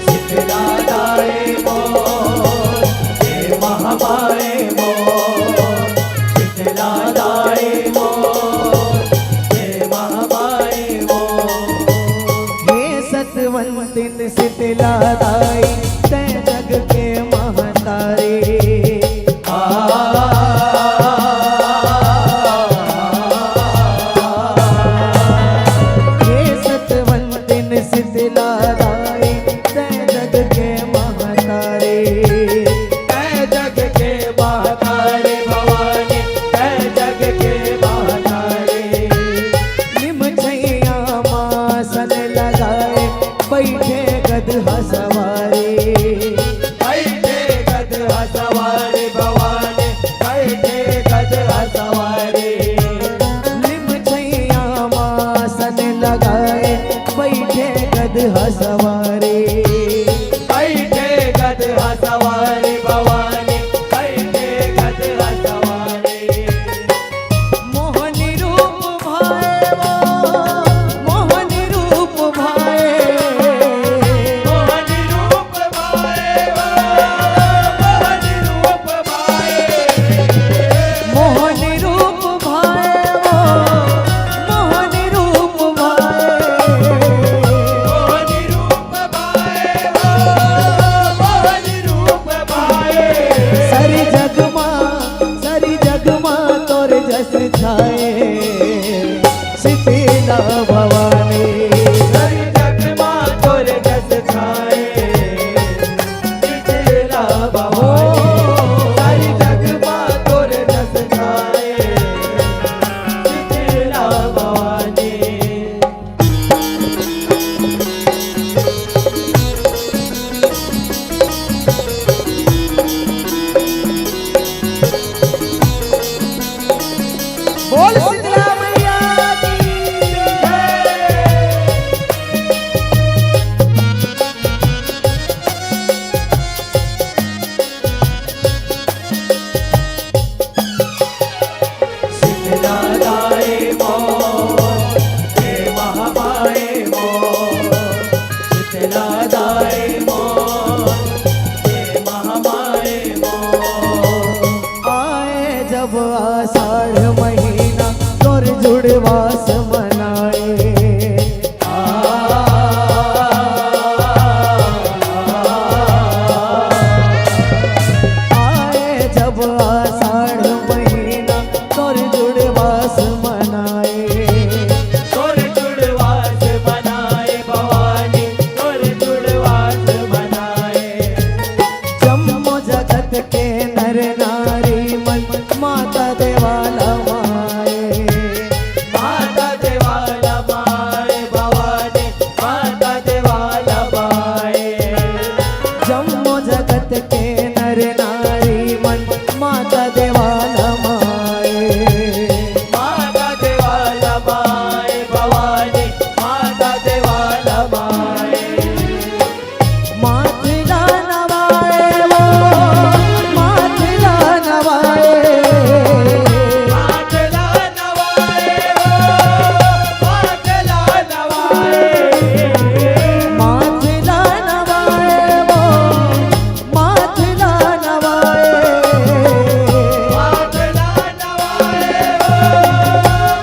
शीतला दाए मोर हे महामाए मोर शीतला दाए मोर हे महामाए मोर हे सतवंतिन शीतला दाई तै जग के महतारी हे सतवंतिन शीतला दाई तै जग के महतारी तै जग के महतारी भवानी तै जग के महतारी निम छैया मासन लगाए बैठे गदहा सवारी बैठे गदहा सवारी भवानी बैठे गदहा सवारी गदहा सवारी, बैठे गदहा सवारी भवानी, बैठे गदहा सवारी। मोहनी रूप भाए वो, मोहनी रूप भाए, मोहनी रूप भाए वो, मोहनी रूप भाए, मोहनी रूप भाए वो, मोहनी रूप भाए, मोहनी रूप भाए वो, मोहनी रूप भाए। सरी जगमा तोर जस छाए, शीतला भवानी, सरी जगमा तोर जस छाए, शीतला भवानी, सरी जगमा तोर जस छाए, शीतला भवानी। बोल शीतला मैया की जय। शीतला दाए मोर, हे महामाए मोर, शीतला दाए मोर, हे महामाए मोर। आए जब आषाढ़ महीना तोर जुड़वास मनाए, आए जब आषाढ़ महीना तोर जुड़वास मनाए, तोर जुड़वास मनाए भवानी, तोर जुड़वास मनाए। जम्मो जगत के नर नारी मन माता देवाला माए, माता देवाला माए भवानी, माता देवाला माए। जम्मो जगत के नर नारी मन माता देवाला माए, माता देवाला माए भवानी, माता देवाला माए। माथला नवाए वो, माथला नवाए, माथला नवाए वो, माथला नवाए, माथला नवाए वो, माथला नवाए, माथला नवाए वो,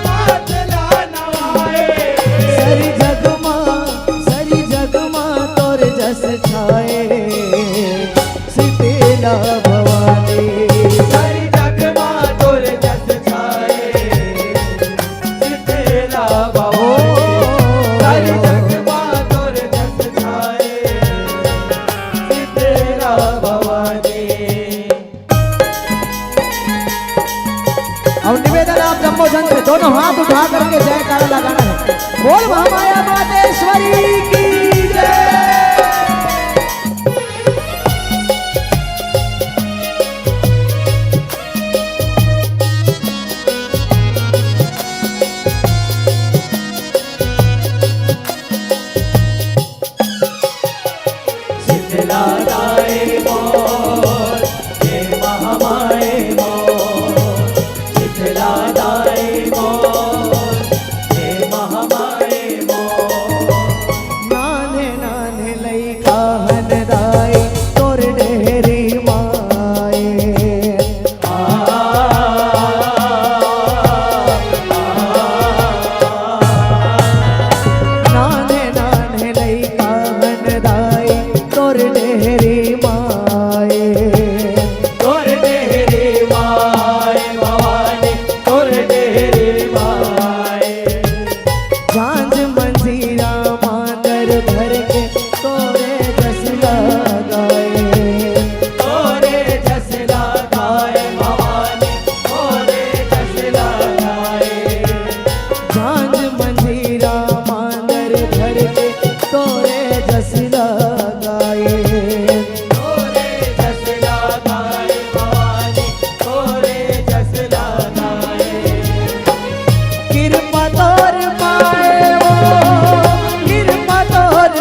माथला नवाए। सरी जगमा तोर जस छाए, शीतला भवानी, सरी जगमा तोर जस छाए, शीतला भवानी, सरी जगमा तोर जस छाए, शीतला भवानी। अब निवेदन आप जम्मो जन से दोनों हाथ उठा करके जयकारा लगाना है। बोल महामाया मातेश्वरी की जय। शीतला दाए मोर, हे महामाए मोर, शीतला दाए मोर, हे महामाए मोर। नाने नाने लइका हनदाई तोर डेहरी माए, नाने नाने लइका हनदाई तोर डेहरी माए, तोर डेहरी माए भवानी, तोर डेहरी माए। झांझ मंजीरा मांदर धर के तोरे जस लगाए, तोरे जस लगाए भवानी, तोरे जस लगाए। झांझ मंजीरा मांदर धर के तोरे जस लगाए, तोरे जस लगाए भवानी, तोरे जस लगाए। कृपा तोर पाए वो, कृपा तोर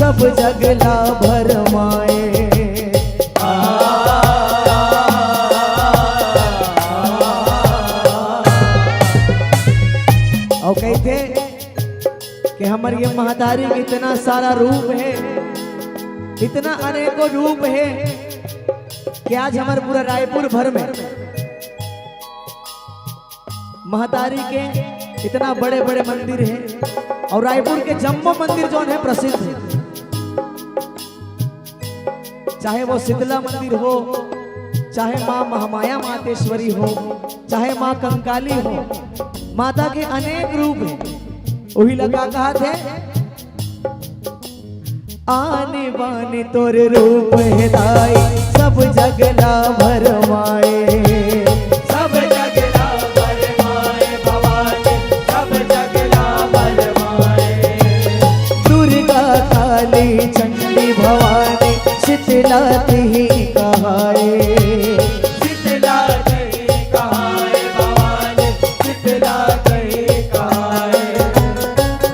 सब जगला भरमाए। और कहते कि हमारी ये महतारी के इतना सारा रूप है, इतना अनेकों रूप है कि आज हमारे पूरा रायपुर भर में महतारी के इतना बड़े बड़े मंदिर हैं। और रायपुर के जम्बो मंदिर जो है प्रसिद्ध है, चाहे वो शीतला मंदिर हो, चाहे माँ महामाया मातेश्वरी हो, चाहे माँ कंकाली हो, माता के अनेक रूप हैं। वही लगा कहा थे आने बाने तोर रूप है दाई, सब जगला भरमाए। सब जगला भरमाए भवानी, सब जगला भरमाए। दुर्गा काली चंडी भवानी शीतला ही कहाए। शीतला ही कहाए भवानी, शीतला ही कहाए।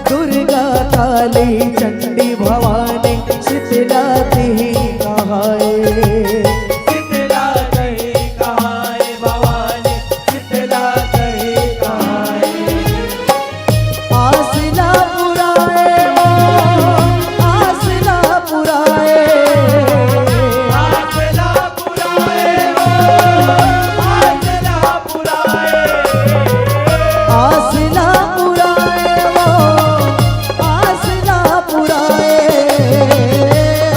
दुर्गा काली चंडी भवानी शीतला ही कहाए। शीतला ही कहाए भवानी, शीतला ही कहाए। आसला पुराए आसला पुराए। आसला पुराए आसला पुराए। आसला पुराए आसला पुराए।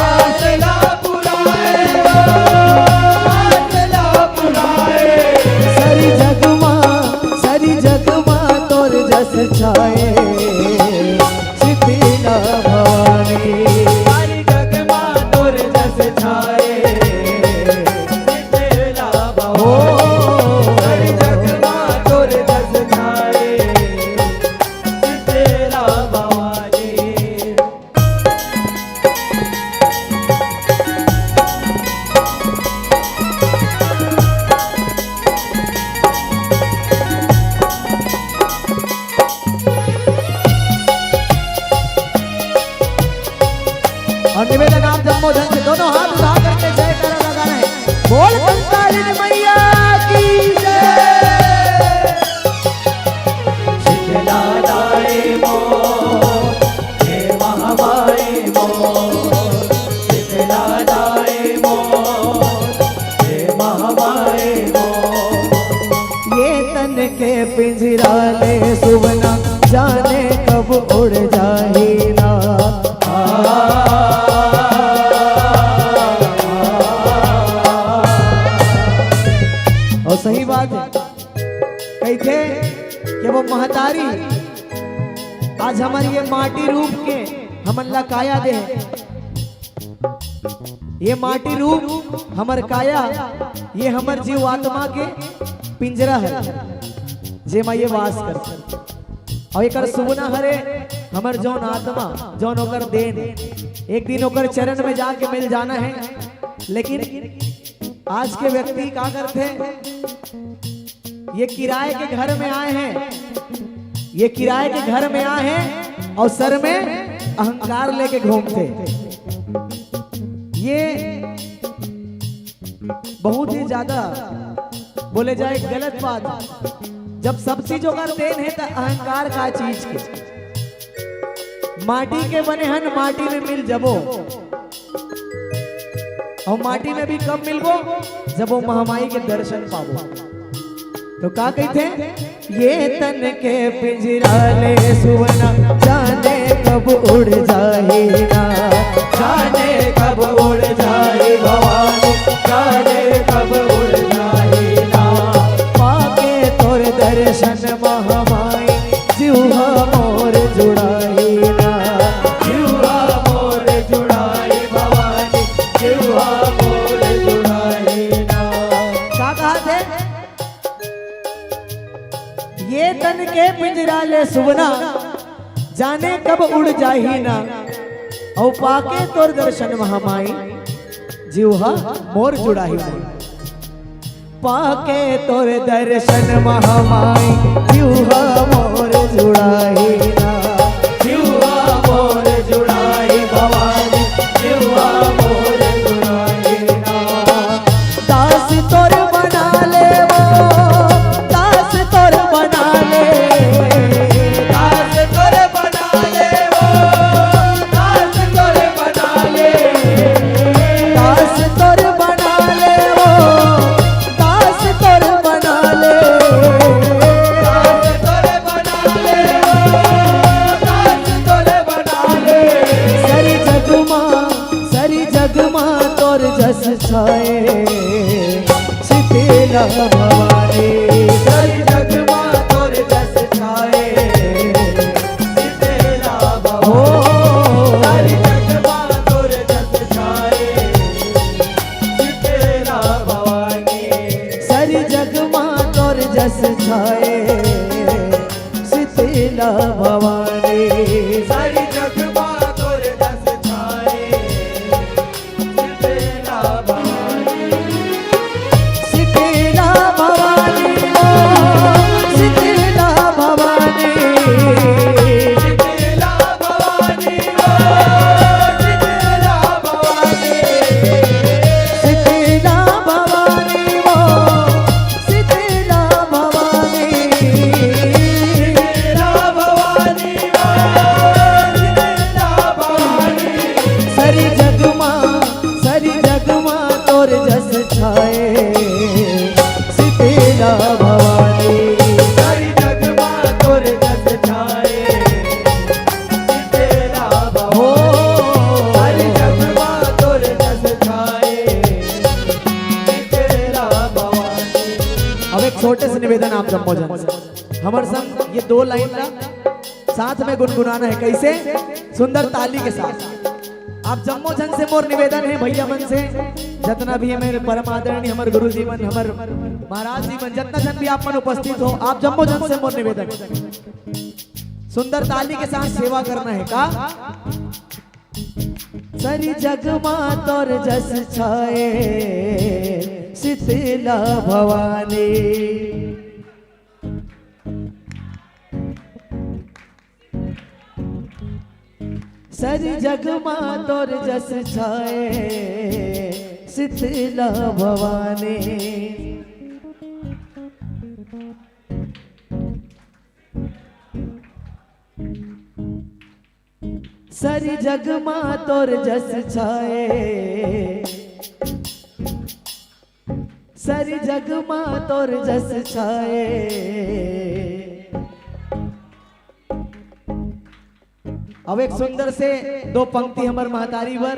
आसला पुराए आसला पुराए। सरी जगमा तोर जस छाए। शीतला भवानी सरी जगमा तोर जस छाए। शीतला भवानी सरी जगमा तोर जस छाए। शीतला भवानी। और निवेदन आप जम्मो धन से दोनों हाथ उठा करके जय करा लगाना है। बोल कंकालिनी मैया की जय। शीतला दाई मोर, हे महामाई मोर। शीतला दाई मोर, हे महामाई मोर। ये तन के पिंजरा ले सुवना, जाने कब उड़ जाए ना। और सही बात है, कही थे कि वो महतारी आज हमारी ये माटी रूप के हमन काया दे। ये माटी रूप हमर काया, ये हमर जीव आत्मा के पिंजरा है जेमा ये वास कर। और एक सुवना हरे हमर जौन आत्मा जौन ओकर देन, एक दिन ओकर चरण में जाके मिल जाना है। लेकिन आज के व्यक्ति क्या करते हैं, ये किराए के घर में आए हैं, ये किराए के घर में आए हैं और सर में अहंकार लेके घूमते। ये बहुत ही ज्यादा बोले जाए गलत बात। जब सब चीजों का देन है तो अहंकार का चीज के। माटी के बने हन माटी में मिल जबो, और माटी में भी कब मिलबो जब वो महामाई के दर्शन पाबो। तो का कहते, ये तन के पिंजरा ले सुवना, जाने कब उड़ जाए ना। जाने कब उड़ जाए भवानी, जाने कब उड़ जाए ना। पाके तोर दर्शन महामाई, जीवा मोर जुड़ाई ना। जीवा मोर जुड़ाई भवानी, जीवा मोर जुड़ाई ना। क्या कहा थे, ये तन के पिंजरा ले सुवना, जाने कब उड़ जाही ना। औ पाके तोर दर्शन महामाई, जीवा मोर जुड़ाही ना। पाके तोर दर्शन महामाई, जीवा मोर जुड़ाही ना। जीवा मोर जुड़ाही भवानी, छाए शीतला भवानी सारी जग मां तोर जस छाए शीतला भवानी सारी जग मां तोर जस छाए शीतला भवानी सारी जग मां तोर जस छाए शीतला भवानी सारी जग मां तोर जस छाए शीतला भवानी शीतला भवानी ओ शीतला भवानी शीतला भवानी ओ शीतला भवानी शीतला भवानी ओ शीतला भवानी शीतला भवानी ओ शीतला भवानी सारी जग मां तोर जस छाए शीतला भवानी सारी जग मां तोर जस छाए शीतला भवानी सारी जग मां तोर जस छाए शीतला भवानी। अब एक छोटे से निवेदन आप जम्मोजन से हमारे संग ये 2 लाइन ला साथ में गुनगुनाना है। कैसे? सुंदर ताली के साथ। आप जम्मो जन से मोर निवेदन है भैया मन से जितना भी है मेरे परम आदरणीय हमारे गुरु जी मन हमारे महाराज जी मन जितना जन भी आप मन उपस्थित हो आप जम्मो जन से मोर निवेदन सुंदर ताली के साथ सेवा करना है का सारी जग मां तोर जस छाए शीतला भवानी सारी जग मां तोर जस छाए शीतला भवानी सारी जग मां तोर जस छाए सारी जग मां तोर जस छाए अब एक सुंदर से 2 पंक्ति हमार महतारी वर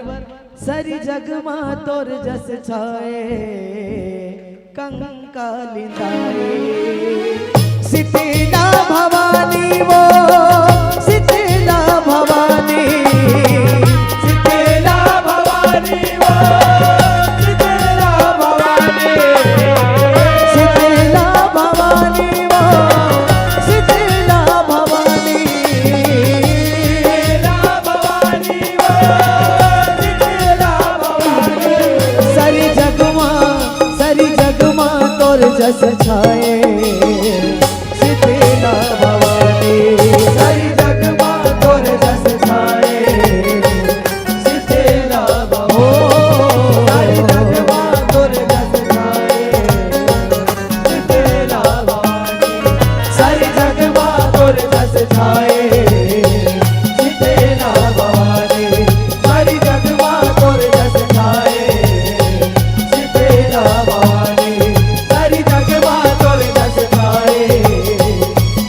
सारी जग मां तोर जस छाए कंकालिंदाए शीतला भवानी वो शीतला भवानी शीतला भवानी वो शीतला भवानी शीतला भवानी वो शीतला भवानी सारी जग मां तोर जस छाए शीतला भवानी सारी जग मां तोर जस छाए शीतला भवानी सारी जग मां तोर जस छाए शीतला भवानी सारी जग मां तोर जस छाए शीतला भवानी सारी जग मां तोर जस छाए शीतला भवानी सारी जग मां तोर जस छाए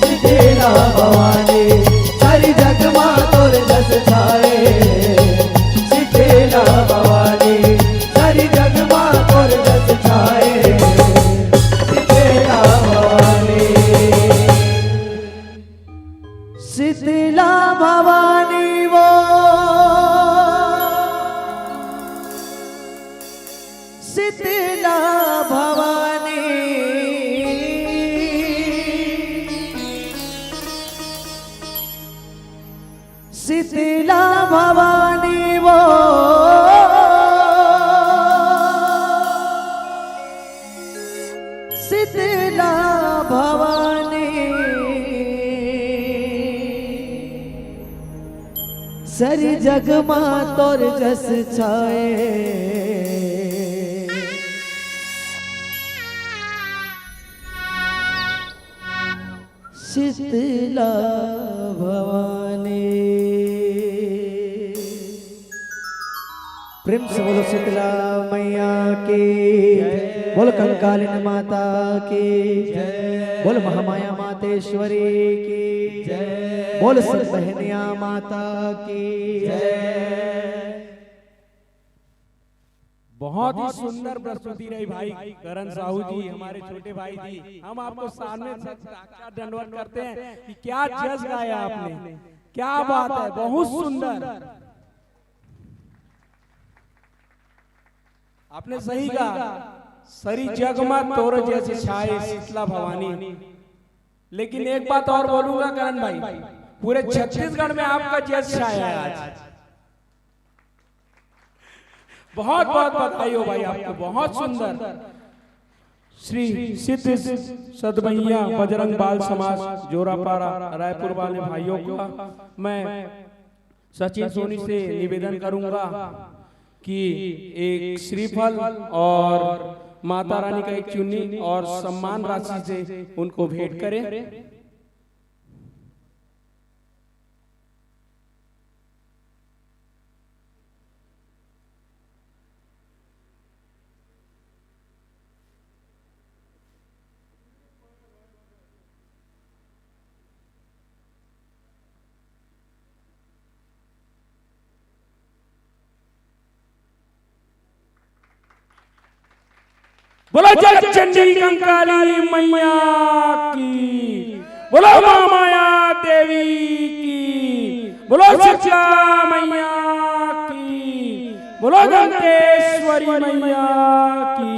शीतला भवानी सारी जग मां तोर जस छाए शीतला भवानी सारी जग मां तोर जस छाए शीतला भवानी शीतला भवानी वो शीतला भवानी शीतला भवानी वो शीतला भवानी सारी जग मां तोर जस छाए शीतला भवानी प्रेम से बोलो शीतला मैया की बोलो कंकालिनी माता की बोलो महामाया मातेश्वरी की बोलो सब बहनिया माता की बहुत ही सुंदर प्रस्तुति रही भाई करण साहू जी, हमारे छोटे भाई जी। हम आपको सामने से साक्षात दंडवत करते हैं कि क्या जज गाया आपने, क्या बात है, बहुत सुंदर। आपने सही कहा, सरी जगमा तोर जैसे छाए शीतला भवानी। लेकिन एक बात और बोलूंगा करण भाई, पूरे छत्तीसगढ़ में आपका जज छाया है आज। बहुत बहुत बधाई हो भाई आपको, बहुत सुंदर। श्री सिद्ध सदमैया बजरंग बाल समाज जोरापारा रायपुर वाले भाइयों का मैं सचिन सोनी से निवेदन करूंगा कि एक श्रीफल और माता रानी का एक चुन्नी और सम्मान राशि से उनको भेंट करें। बोलो जय चंडी कंकाली मैया की, बोलो मां माया देवी की, बोलो शीतला मैया की, बोलो दंतेश्वरी मैया की,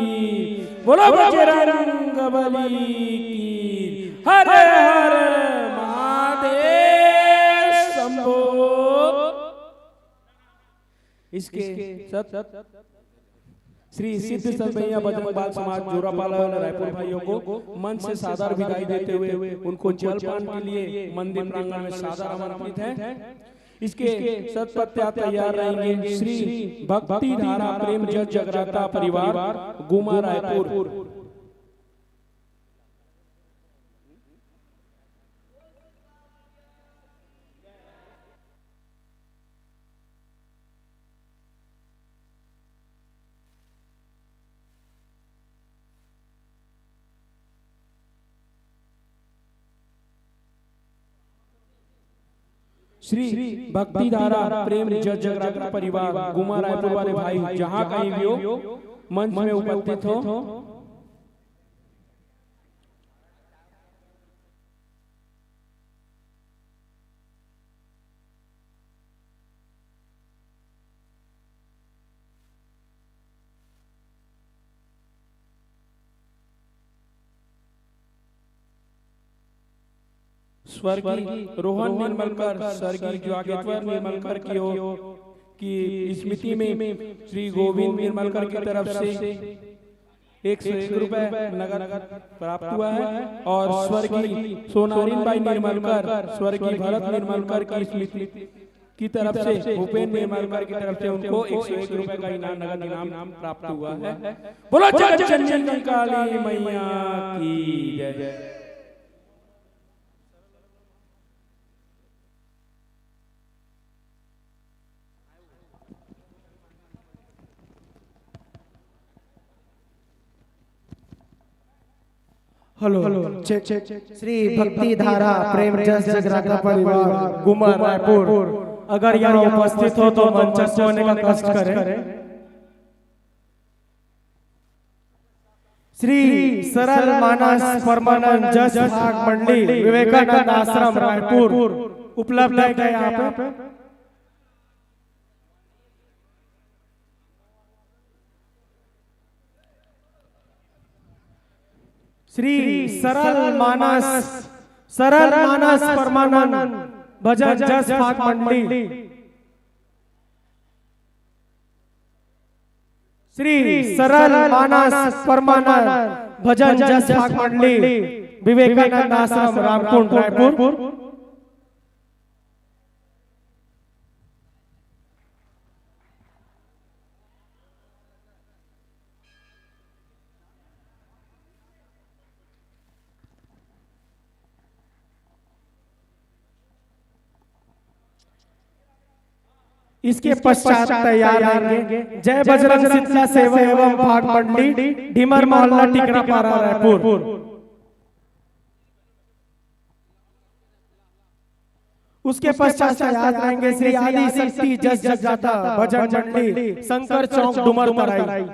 बोलो बजरंग बली की। हर हर महादेव शंभो। इसके सत श्री सिद्ध सदमैया बजरंग बाल समाज जोरापाला रायपुर भाइयों को मंच से सादर विदाई देते हुए उनको जलपान के लिए मंदिर प्रांगण में सादर आमंत्रित है। इसके सत्पत्या तैयार रहेंगे श्री भक्ति धारा प्रेम जज जगराता परिवार गुमा रायपुर। श्री भक्ति धारा प्रेम जज जगराता परिवार गुमा रायपुर वाले भाई जहां कहीं भी हो मंच में उपस्थित हो। स्वर्गीय रोहन निर्मलकर, स्वर्गीय ज्वागेश्वर निर्मलकर की स्मृति में श्री गोविंद निर्मलकर की तरफ से 101 रुपए नगद प्राप्त हुआ है और स्वर्गीय सोनारीन बाई निर्मलकर, स्वर्गीय भरत निर्मलकर की स्मृति की तरफ से भूपेन्द्र निर्मलकर की तरफ से उनको 101 रुपए का इनाम नगद इनाम प्राप्त हुआ है। बोलो जय चंडी काली मैया की जय। Hello check check. श्री भक्ति धारा प्रेम जस जगराता परिवार गुमा रायपुर, अगर यहाँ उपस्थित हो तो मंचस्थ होने का कष्ट करें। श्री सरल मानस परमानंद जस भाग मंडली विवेकानंद आश्रम रायपुर उपलब्ध है क्या यहाँ पे? श्री सरल मानस परमानंद भजन जस भाग मंडली, श्री सरल मानस परमानंद भजन जस भाग मंडली विवेकानंद आश्रम रामकुंड रायपुर। इसके पश्चात तैयार रहेंगे जय बजरंग शीतला सेवा एवं भाग मंडली ढीमर मोहल्ला टिकरापारा रायपुर। उसके पश्चात याद रहेंगे श्री आदि शक्ति जस जगदाता भजन मंडली शंकर चौक डुमर तराई।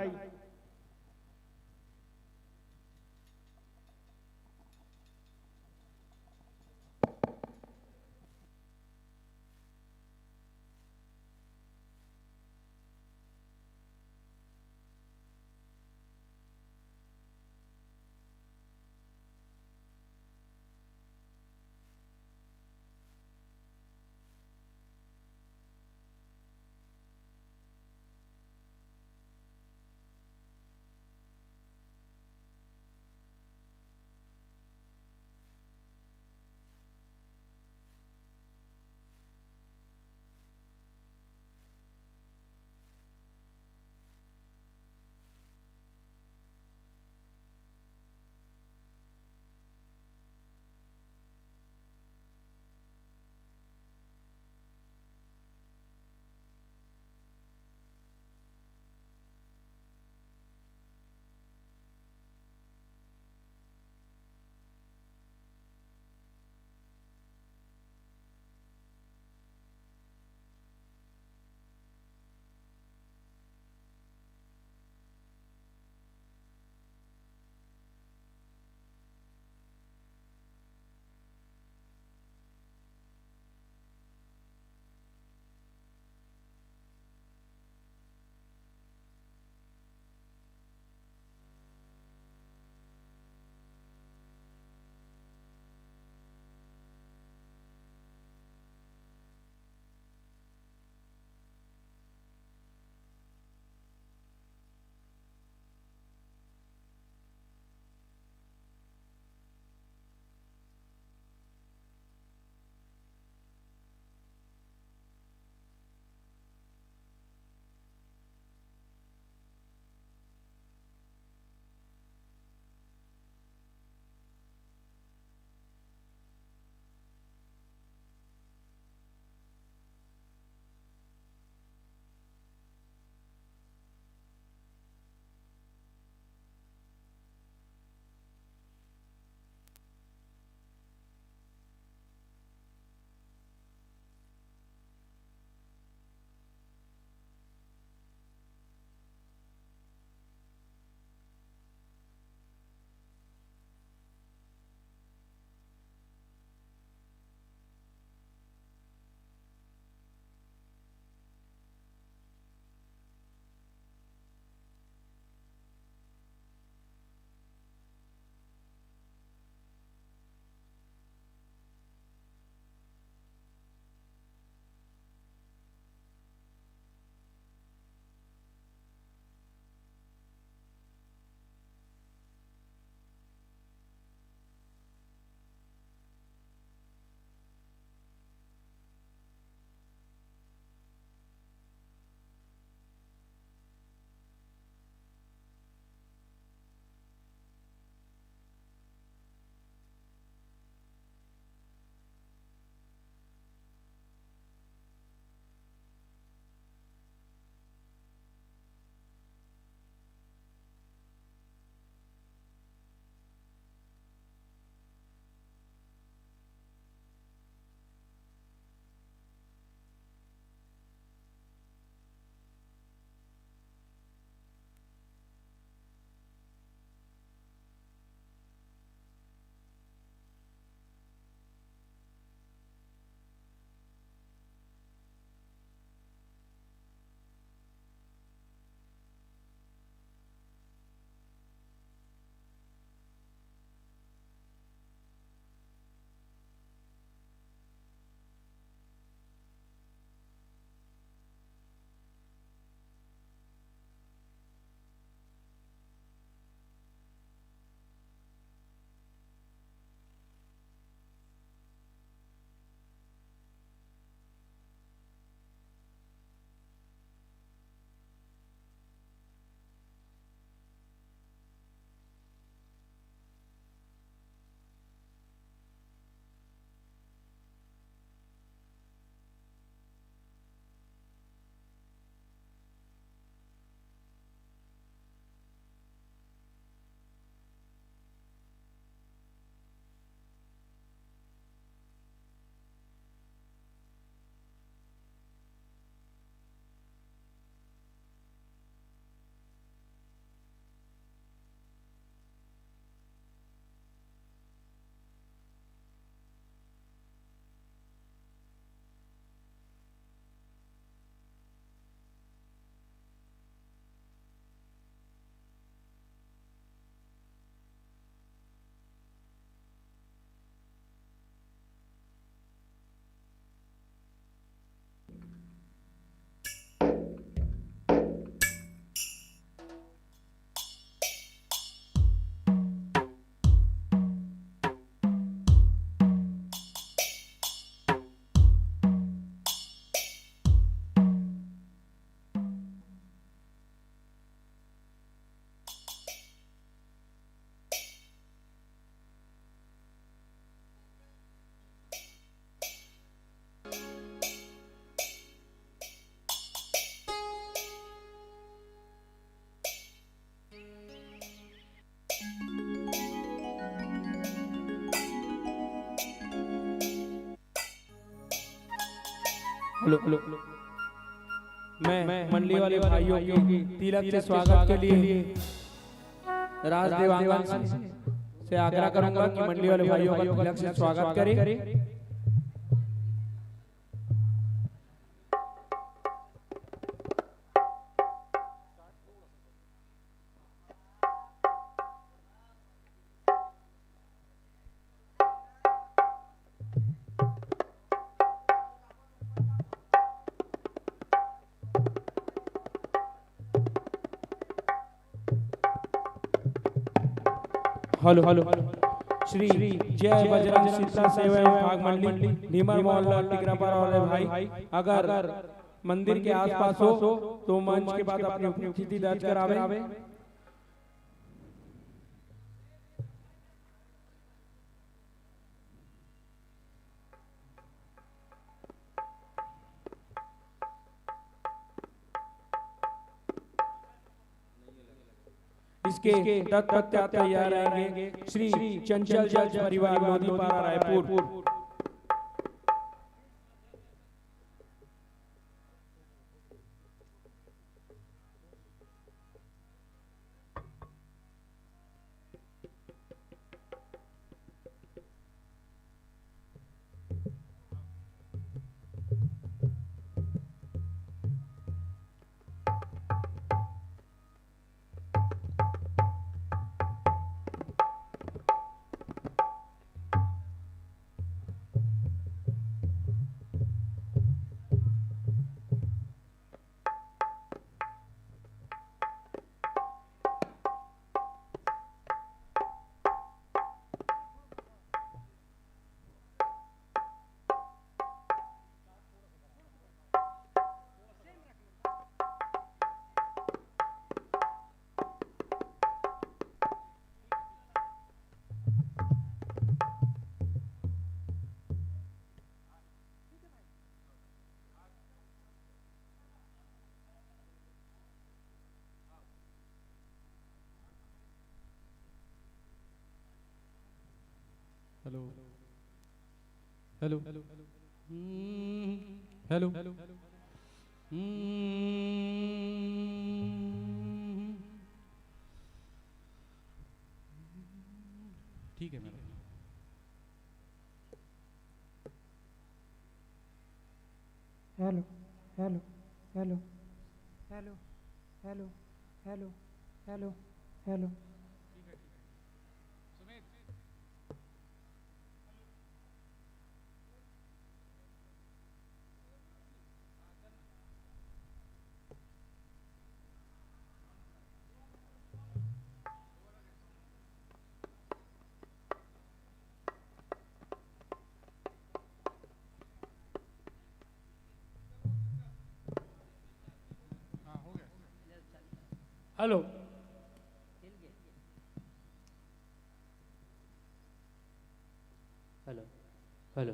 हेलो हेलो मैं मंडली वाले भाइयों के तिलक से स्वागत के लिए राज देवांगन से आग्रह करूंगा कि मंडली वाले भाइयों का तिलक से स्वागत करें। हेलो हेलो श्री जय बजरंग शीतला सेवा विभाग मंडली नीमर मोहल्ला टिकरापारा वाले भाई अगर मंदिर के आसपास हो तो मंच के बाद अपनी उपस्थिति दर्ज करावे। इसके तत्पश्चात तैयार रहेंगे श्री चंचल जज परिवार Lodhipara Raipur. Hello hello hello hello ठीक है madam. Hello hello hello hello hello hello hello hello hello hello hello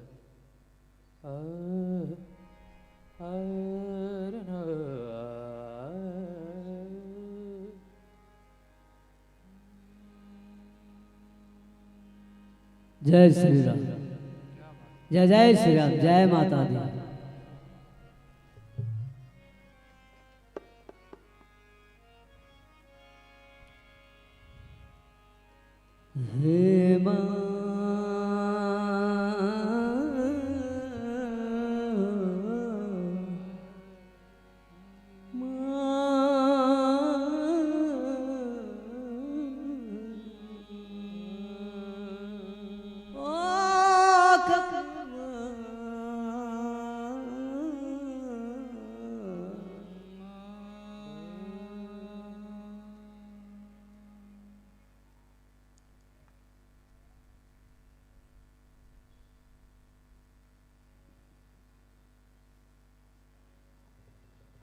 जय श्री राम, जय जय श्री राम, जय माता दी। हे मां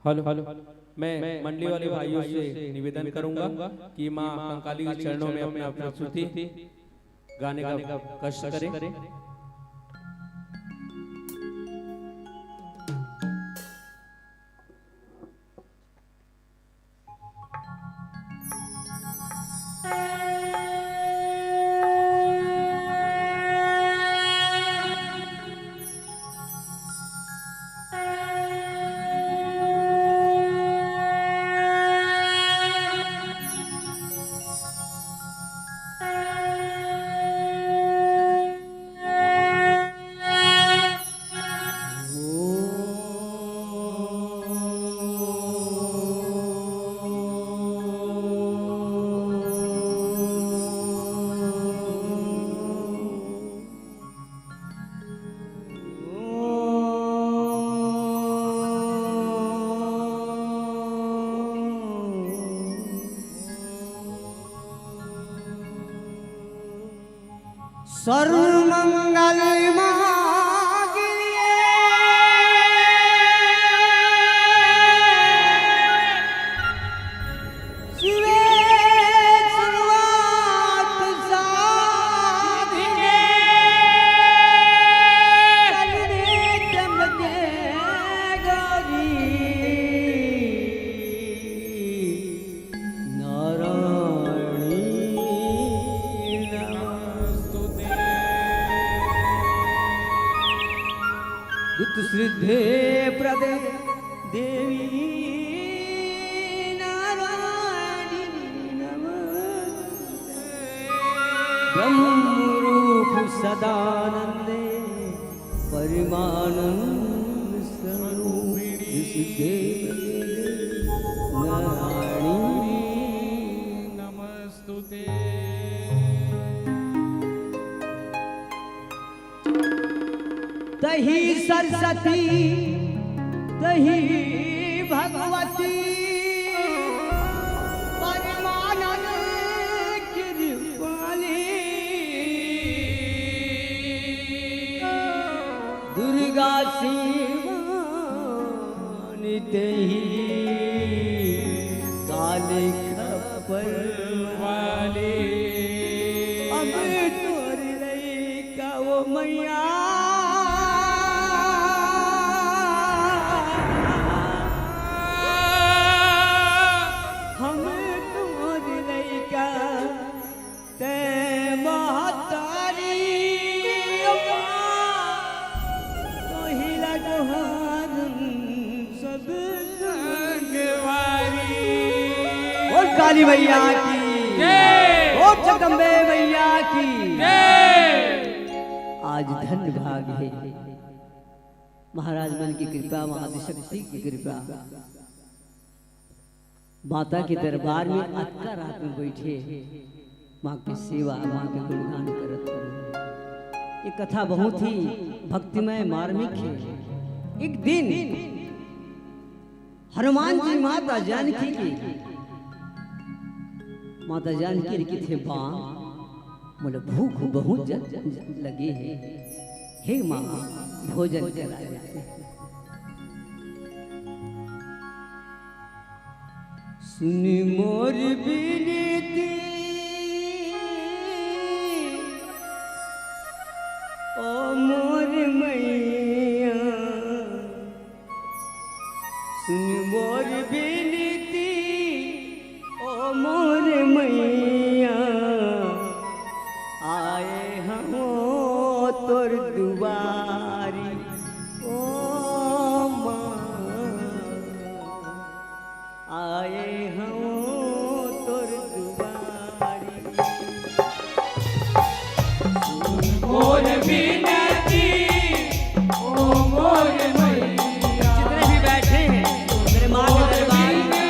हेलो हेलो मैं मंडली वाले भाइयों से निवेदन करूंगा कि मां कंकाली के चरणों में अपना प्रस्तुति गाने का कष्ट करें। सर्वमंगल श्रद्धे प्रदे देवी नारायणी नमस्ते ब्रह्मरूप सदानंदे परिमानंद स्वरूप सिद्धे नारायणी नमस्तुते। तही सरस्वती तही भगवती परमानंद कृपाली दुर्गा शिवानी तही काली खप्पर वाली अब तोर लइका वो मैया काली मैया की जय, ओ जगदम्बे मैया की जय। आज धन भाग है महाराज मन की कृपा, महाशक्ति की कृपा, माता के दरबार में अक्का रात में बैठे माँ की सेवा, माँ के गुणगान करत रहे। ये कथा बहुत ही भक्तिमय मार्मिक है। एक दिन हनुमान जी माता जानकी की माता जानकी लिखी थे बाँ बोले भूख बहुत लगी है, हे माँ भोजन करा जाते। सुनी मोर बिनती ओ मोर मैया, सुनी मोर बिनती ओ मोर मैया, आए हम तोर दुआरी ओ माँ, आए हम तोर दुआरी। मोर बिनती ओ मोर मैया, जितने भी बैठे हैं मेरे माँ के दरबार में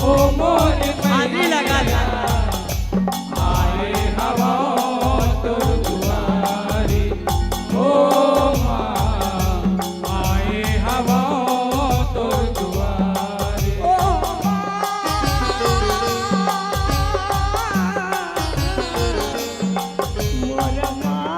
ओ मोर हाजिरी लगा ला। आए हवा तोर दुआरी ओ माँ, आए हवा तोर दुआरी ओ मोर माँ।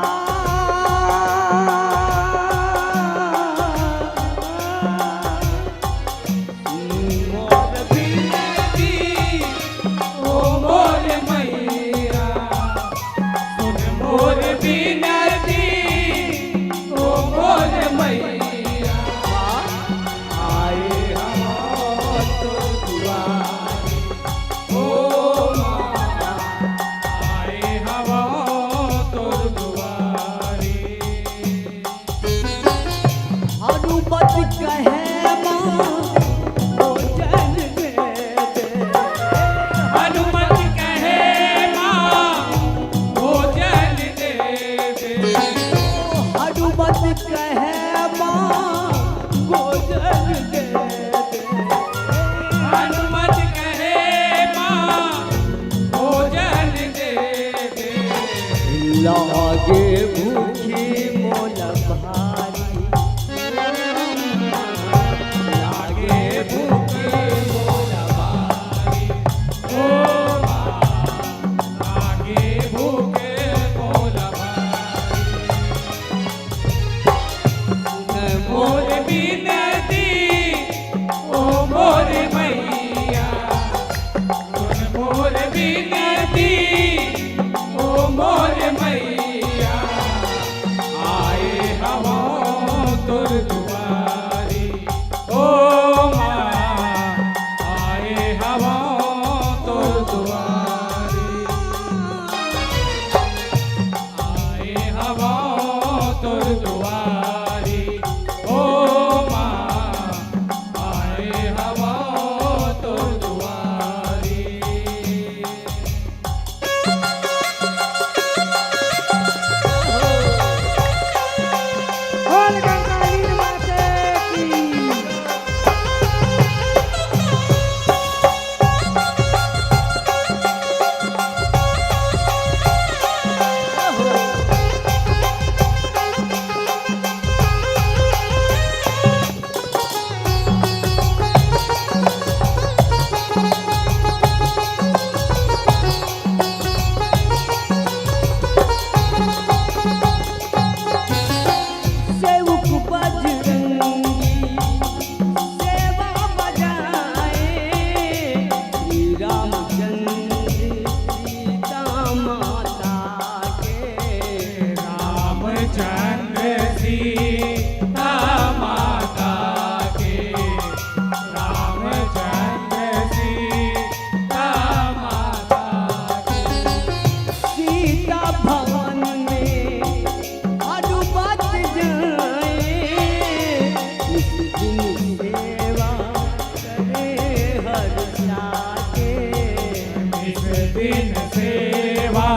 दिन सेवा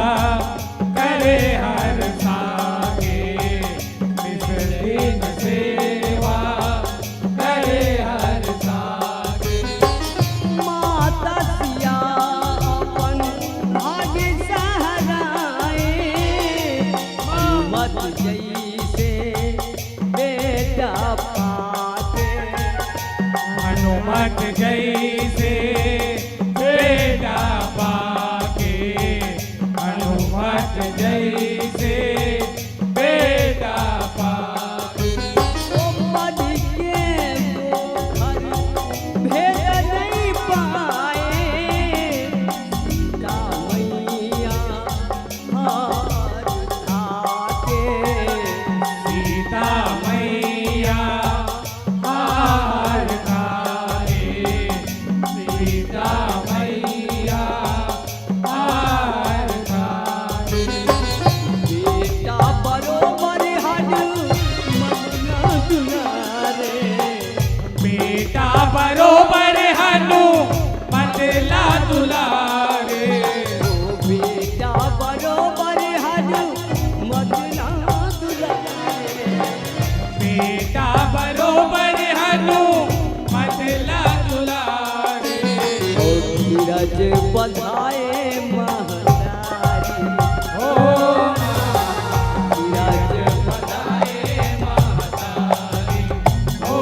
करे हर सागे, निस दिन सेवा करे हर सागे। माता सिया अपन भाग्य सहराए, मत जैसे बेटा पाते, हनुमत जैसे बेटा पाके, हनुमत जैसे बेटा पाके। ओ पद के वो घर भेद नहीं पाए, सीता मैया हार थाके, सीता मैया हार खाए, सीता मैया हार खाए। बेटा बरोबर हर मदना दुलारे, बेटा बरोबर हनु मतला दुलारे, ओ बेटा बरोबर हर मदना दुलारे, बेटा बरोबर हनु मतला दुलारे। ओ धीरज बधाए महतारी, ओ धीरज बधाए महतारी, ओ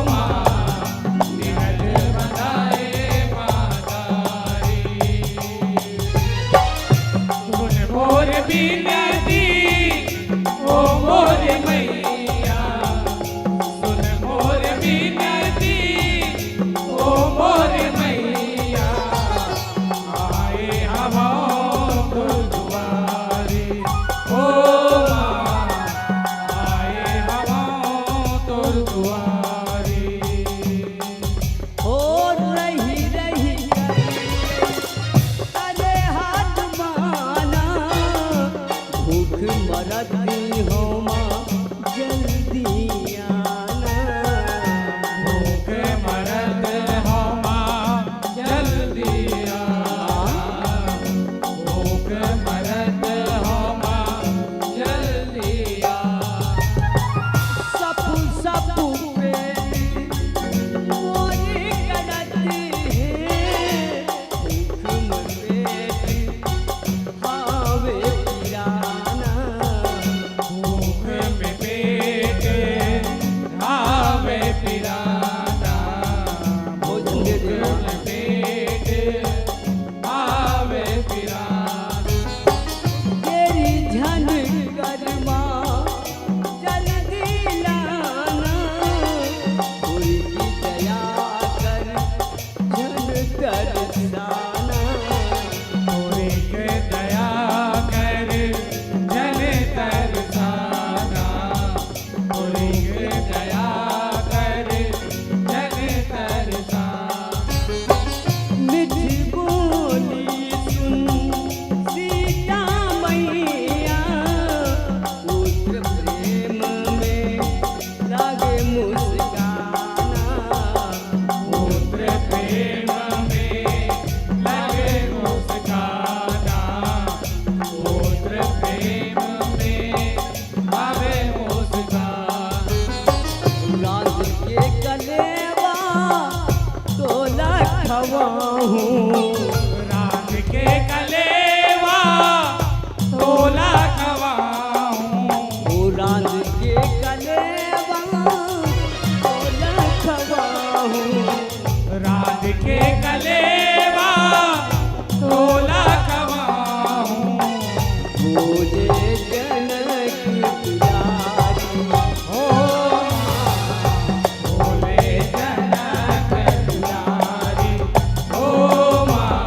माँ धीरज बधाए महतारी। सुन मोर बिनती ओ मोर मैया, सुन मोर बिनती ओ मोर मैया, आए हम दुआरे, ओ माँ आए हम दुआरे। ओ रही रही अरे हाथ माना, भूख मरती हो माँ जल्दी आना, भूख मरद हो माँ जल्दी आना, भूख मरद हो माँ जल्दी आना। सपू सपू पे मोरी करती है, भूख मरे हावे पिराना, भूख में पेट आवे पिराना, भूख में पेट आवे पिराना। तेरी झन करमा जल्दी लाना, कोई की दया कर झन तरसाना, कोई के दया कर जन तरसाना, कोई के दया कर जन तरसाना। मिठी बोली सुन सीता मैया, पुत्र प्रेम में लागे मुस्काना, पुत्र प्रेम में लगे मुस्काना, पुत्र प्रेम में लगे मुस्काना। राज के कलेवा तोला खवाहूँ, राज के कलेवा तोला खवाऊं, ओ राज के कलेवा तोला खवाहूँ, राज के कलेवा तोला खवाऊं। भोले जनक प्यारी, ओ भोले जनक दुलारी, ओ माँ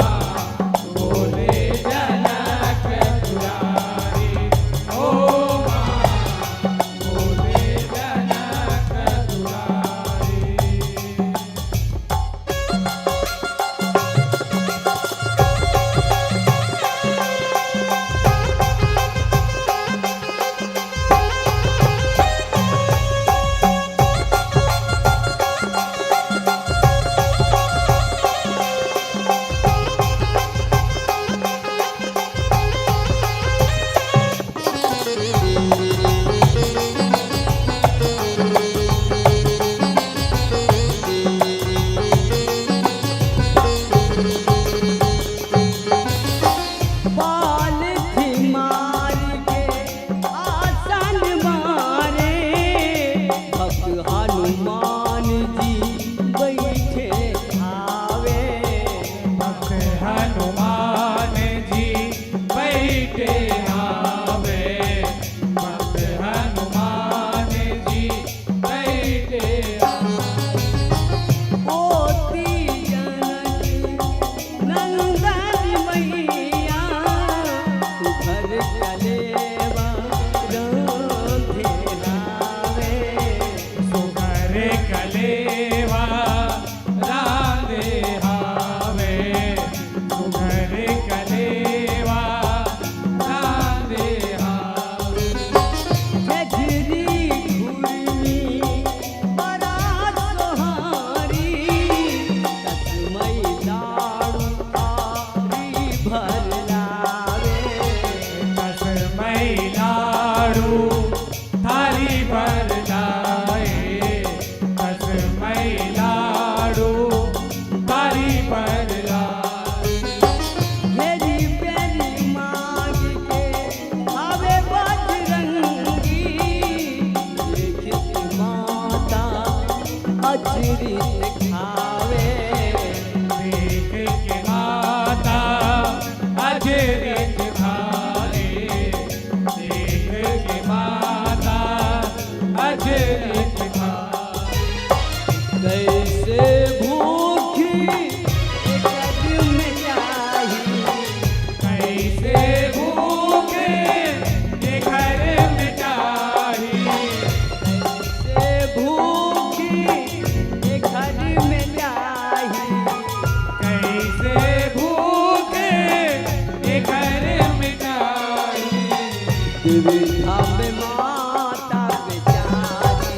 दुविधा में माता बेचारी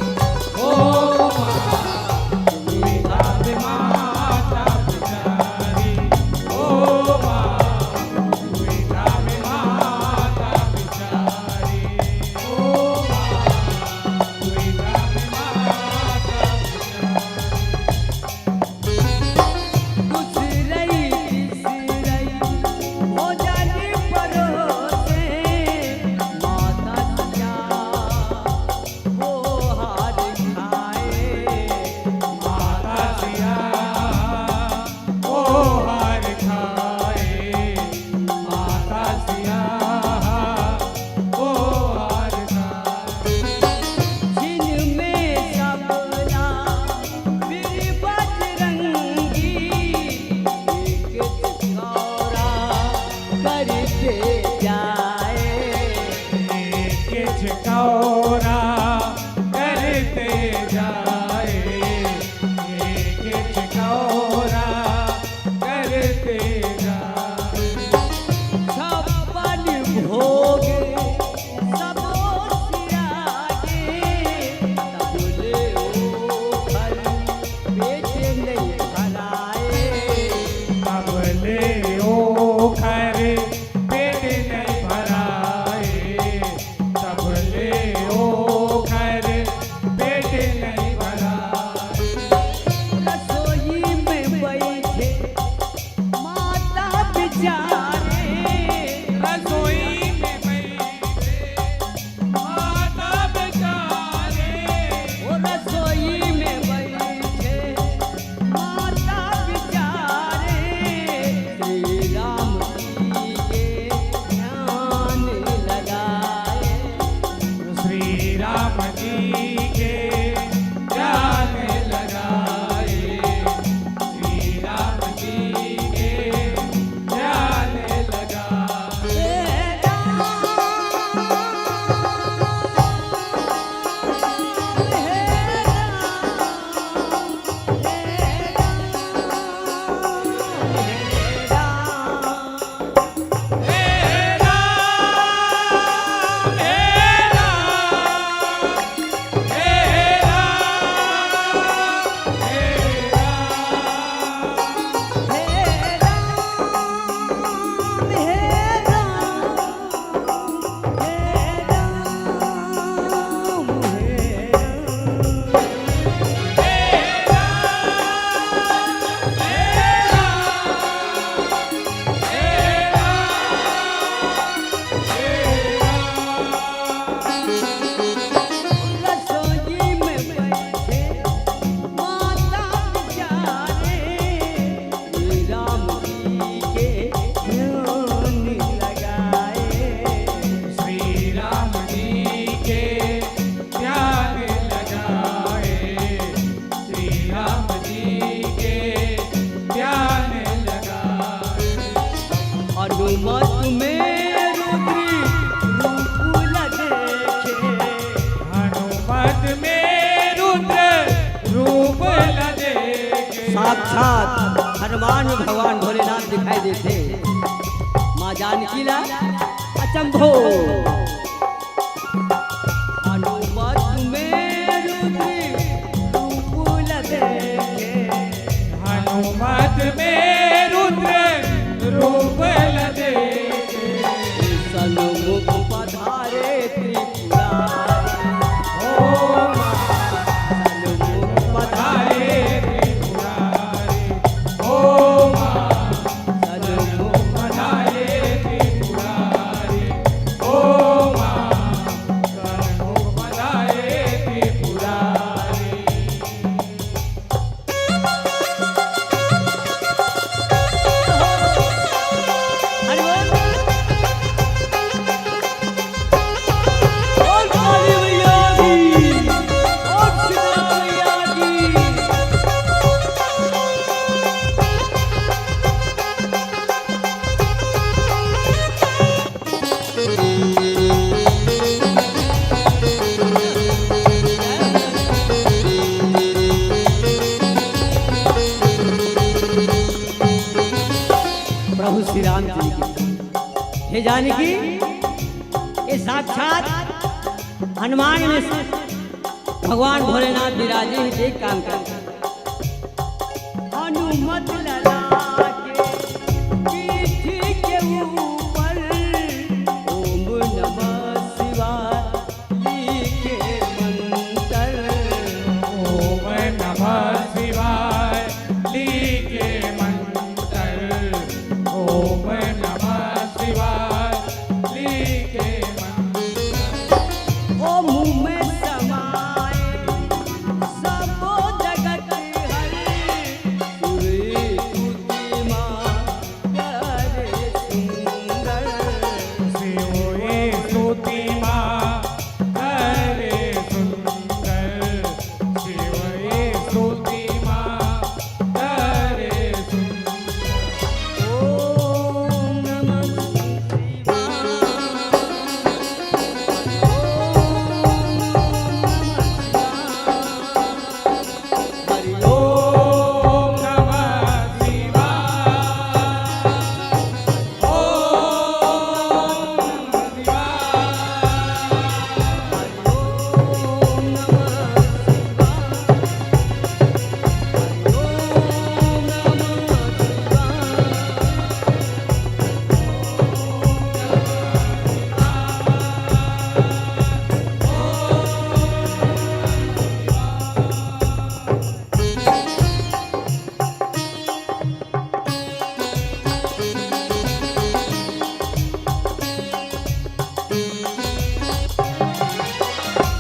ओ माँ दुविधा में माता बेचारी ओ माँ दुविधा में माता बेचारी ओ माँ दुविधा में माता दूसरई तीसरई हो जाने परोसे माता सिया वो हार खाए माता सिया वो हार खाए माता सिया वो हार खाए जिनमें सबला मेरी बजरंगी एक चितौरा करते जाए एक चितौरा करते जाए एक चितौरा करते जाए छप्पन भोग सबो सियागे तबले ओ घर पेट नहीं भराए तबले ओ घर पेट नहीं भराए तबले ओ घर पेट नहीं भराए रसोई में बैठे माता बेचारे रसोई में बैठे माता बेचारे ओ रसोई में बैठे माता बेचारे श्री राम जी के ध्यान लगाए श्री राम जी के ध्यान लगाए श्री राम जी के ध्यान लगाए रसोई में बैठे माता बेचारे श्री राम जी के ध्यान लगाए श्री राम जी के ध्यान लगाए श्री राम जी के ध्यान लगाए हनुमत में रुद्री रूप लदेखे हनुमत में रुद्र रूप लदेखे साक्षात हनुमान भगवान भोलेनाथ दिखाई देते माँ जानकी ला अचंभो हनुमत में रुद्री रूप लदेखे हनुमत में रुद्र रूप लदेखे सन्मुख पधारे त्रिपुरारी ओ माँ सन्मुख पधारे त्रिपुरारी ओ माँ सन्मुख पधारे त्रिपुरारी ओ माँ सन्मुख पधारे त्रिपुरारी प्रभु श्री राम जी की हे जानकी ये साक्षात हनुमान में भगवान भोलेनाथ विराजे हैं। एक काम कर हनुमत लला के पीठी के ऊपर ओम नमः शिवाय लिखे मंत्र। ओम नमः शिवाय लिखे मंत्र। ओम नमः शिवाय लिखे मंत्र। ओ मुँह में समाए सबो जगत हरे सुरे तुति माँ करे सुंदर। शिवोए स्तुति माँ करे सुंदर। शिवोए स्तुति माँ करे सुंदर। ओम नमः ओम नमः शिवाय।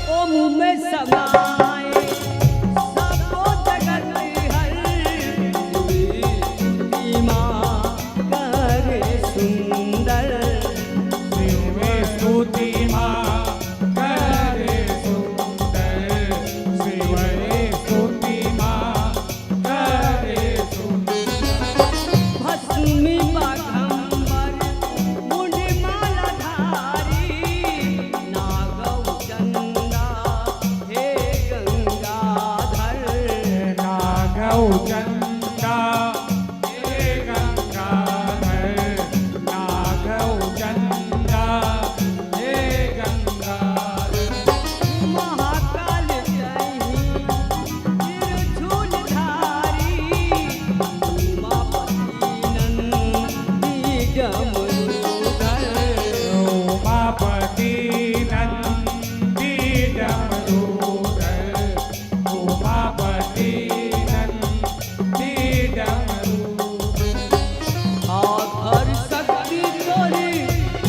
ओ मुँह में समाए सबो जगत हरे सुरे माँ करे सुंदर। शिवोए स्तुति माँ करे सुंदर। शिवोए स्तुति माँ करे सुंदर। भस्मी बाघंबर मुंडी माला धारी नागौ चंदा हे गंगाधर। नागौ चंदा हे गंगाधर। नागौ चंदा हे गंगाधर। महाकाल जही त्रिशूल धारी उमापति नंदी डमरूधर। उमापति नंदी डमरूधर। उमापति नंदी डमरूधर। आखर शक्ति तोरी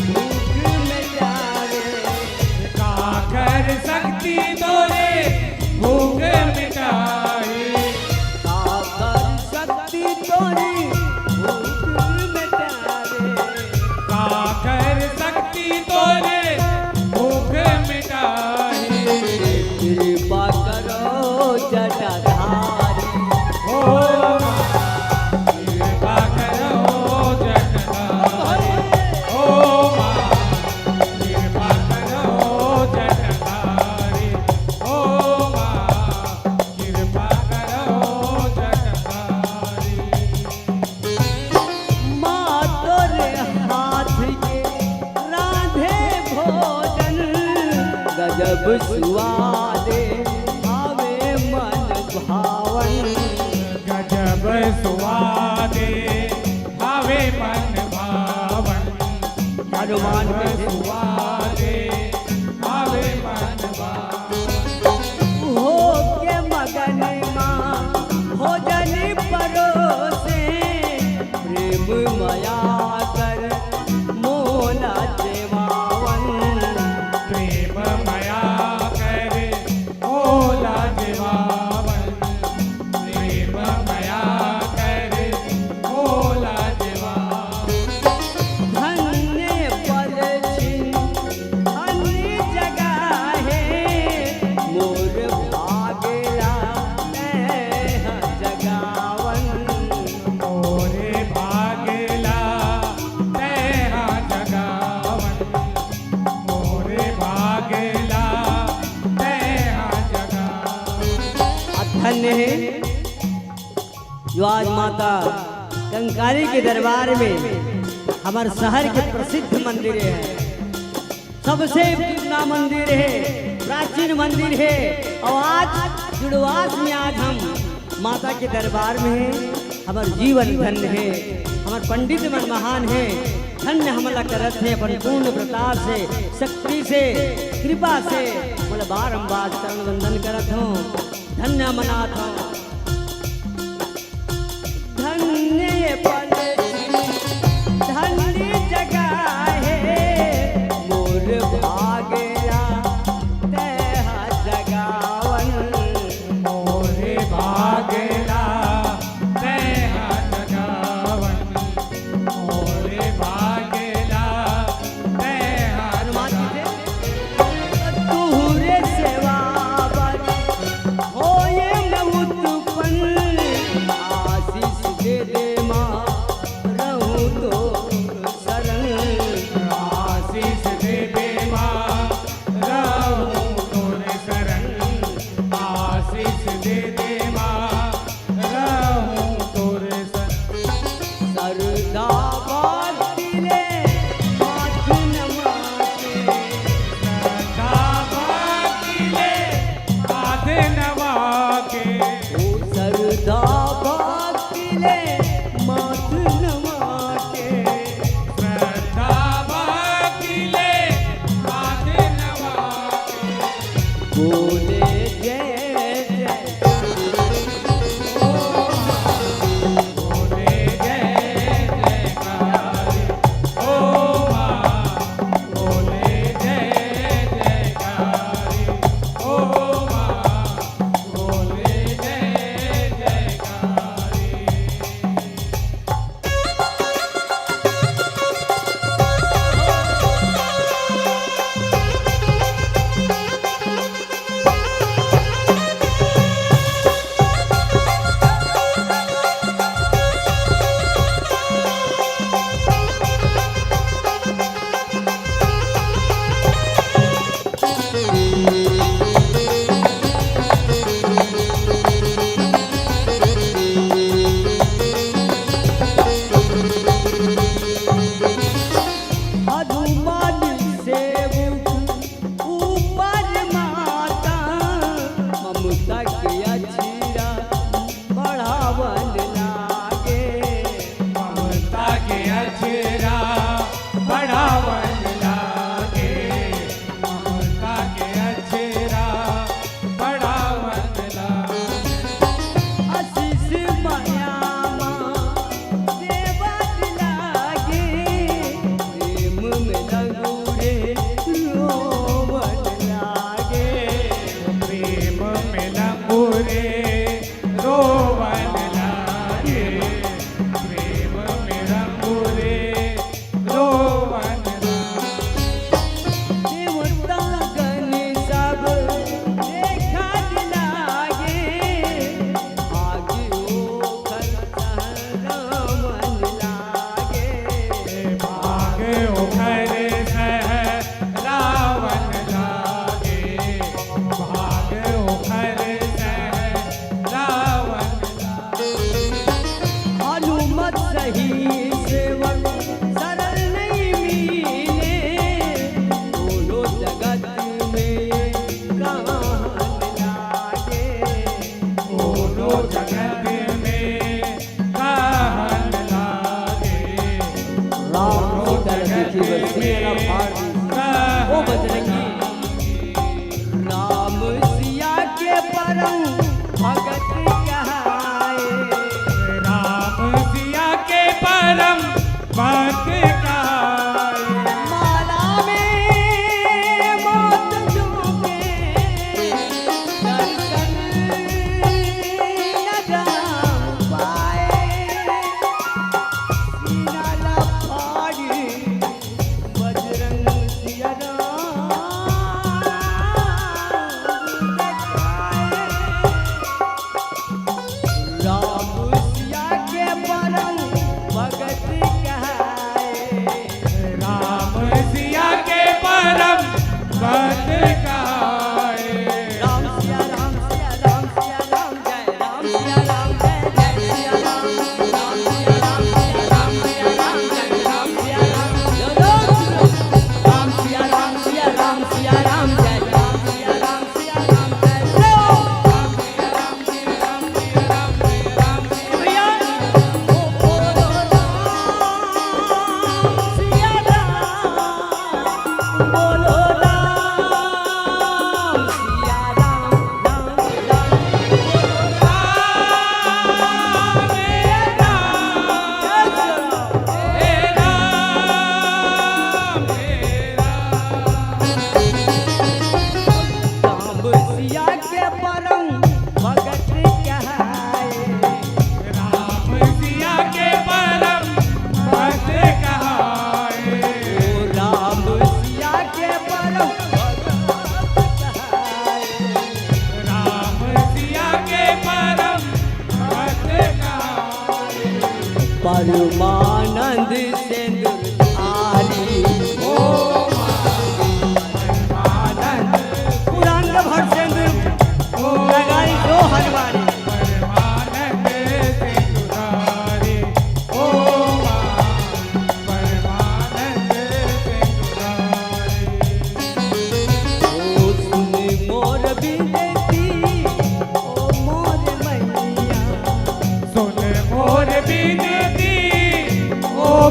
भूख में जागे। काकर शक्ति तोरे भूख मिटाए। आखर शक्ति तोरी भूख में जागे। काकर शक्ति तोरे भूख मिटाए। कृपा करो जटाधारी। ओ कृपा करो जटाधारी। ओ माँ कृपा करो जटाधारी। ओ माँ कृपा करो जटाधारी। माँ तोरे हाथ के राधे भोजन गजब सुआदे आवे मन भावन। गजब सुवादे भावे मन भावन। हनुमान के सुवादे भावे मन भावन। हो के मगन माँ भोजन परोसे प्रेम माया कर मोला जेवावन। प्रेम माया कर ओला जीवावन। प्रेम माया कर ओला जीवावन। धन्य पद छिन धन्य जगह है मोर भागेला मैं जगावन। मोरे भागेला तेरा जगावन। मोरे भागेला तेरा जगावन। धन्य है जो आज माता कंकाली के दरबार में हमारे शहर के प्रसिद्ध मंदिर है सबसे पुराना मंदिर है, प्राचीन मंदिर है। और आज जुड़वास में आज हम माता के दरबार में हैं। हमार जीवन धन्य है, हमार पंडित मन महान है, धन्य हमला करत है अपन पूर्ण प्रताप से, शक्ति से, कृपा से मतलब बारंबार चरण वंदन करत हूँ, धन्य मनात हूँ। धन्य ये पल धन्य जगह है, मोर भागेला तेहा जगावन, मोर भागेला तेहा जगावन, मोर भागेला तेहा जगावन। तुहरे सेवा बर होए न उत्पन्न, आशीष दे दे माँ रहूं तो शरण, आशीष दे दे माँ रहूं तोरे शरण, आशीष दे दे माँ रहूं तोरे शरण। सरदा बातिले माथ नमाके, सरदा बातिले माथ नमाके, ओ सरदा बातिले माथ नमाके, सरदा बातिले माथ नमाके, बोले जय जय बोले जय जयकारे ओ माँ, बोले जय जयकारे ओ माँ, बोले जय जयकारे। हनुमान सेवक ऊपर माता, ममता के अछीरा बढ़ावन लागे, ममता के अछीरा बढ़ावन लागे, ममता के अछीरा बढ़ावन लागे। आशीष माया माँ सेवा लागे, प्रेम में लगू रे रोवन लागे, प्रेम में लगू रे रोवन लागे, प्रेम में लगू रे रोवन लागे। देवता गण सब देखा लागे, आगे ओखर रमन लागे, आगे ओखर रावण लागे, भाग ओखर रावण लागे। हनुमत सही सेवक सरल नहीं मिले, दोनों जगत में कहान लागे, दोनों जगत में कहान लागे। राम सीता की वसीला फाड़ी ओ बजरंगी, राम सिया के परम भगत कहाए, राम सिया के परम भक्त कहाए। माला में मौत चूके दर्शन न जान पाए, सीना ला फाड़ी परमानंद सिंदूरधारी ओ परमानंद पुराण भर सिंदूर लगाई दो हलवारी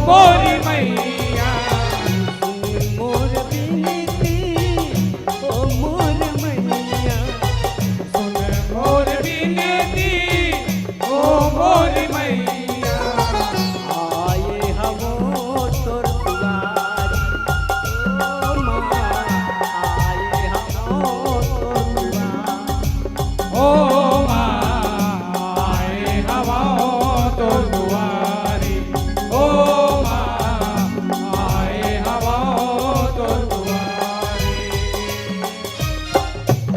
मोरी मैया मोर बिनती ओ मोर मैया सुन मोर बिनती ओ मोरी मैया आए हमो तोर दुआरी ओ माँ आए हमो तोर दुआरी ओ माँ आए हमो तोर दुआरी ओ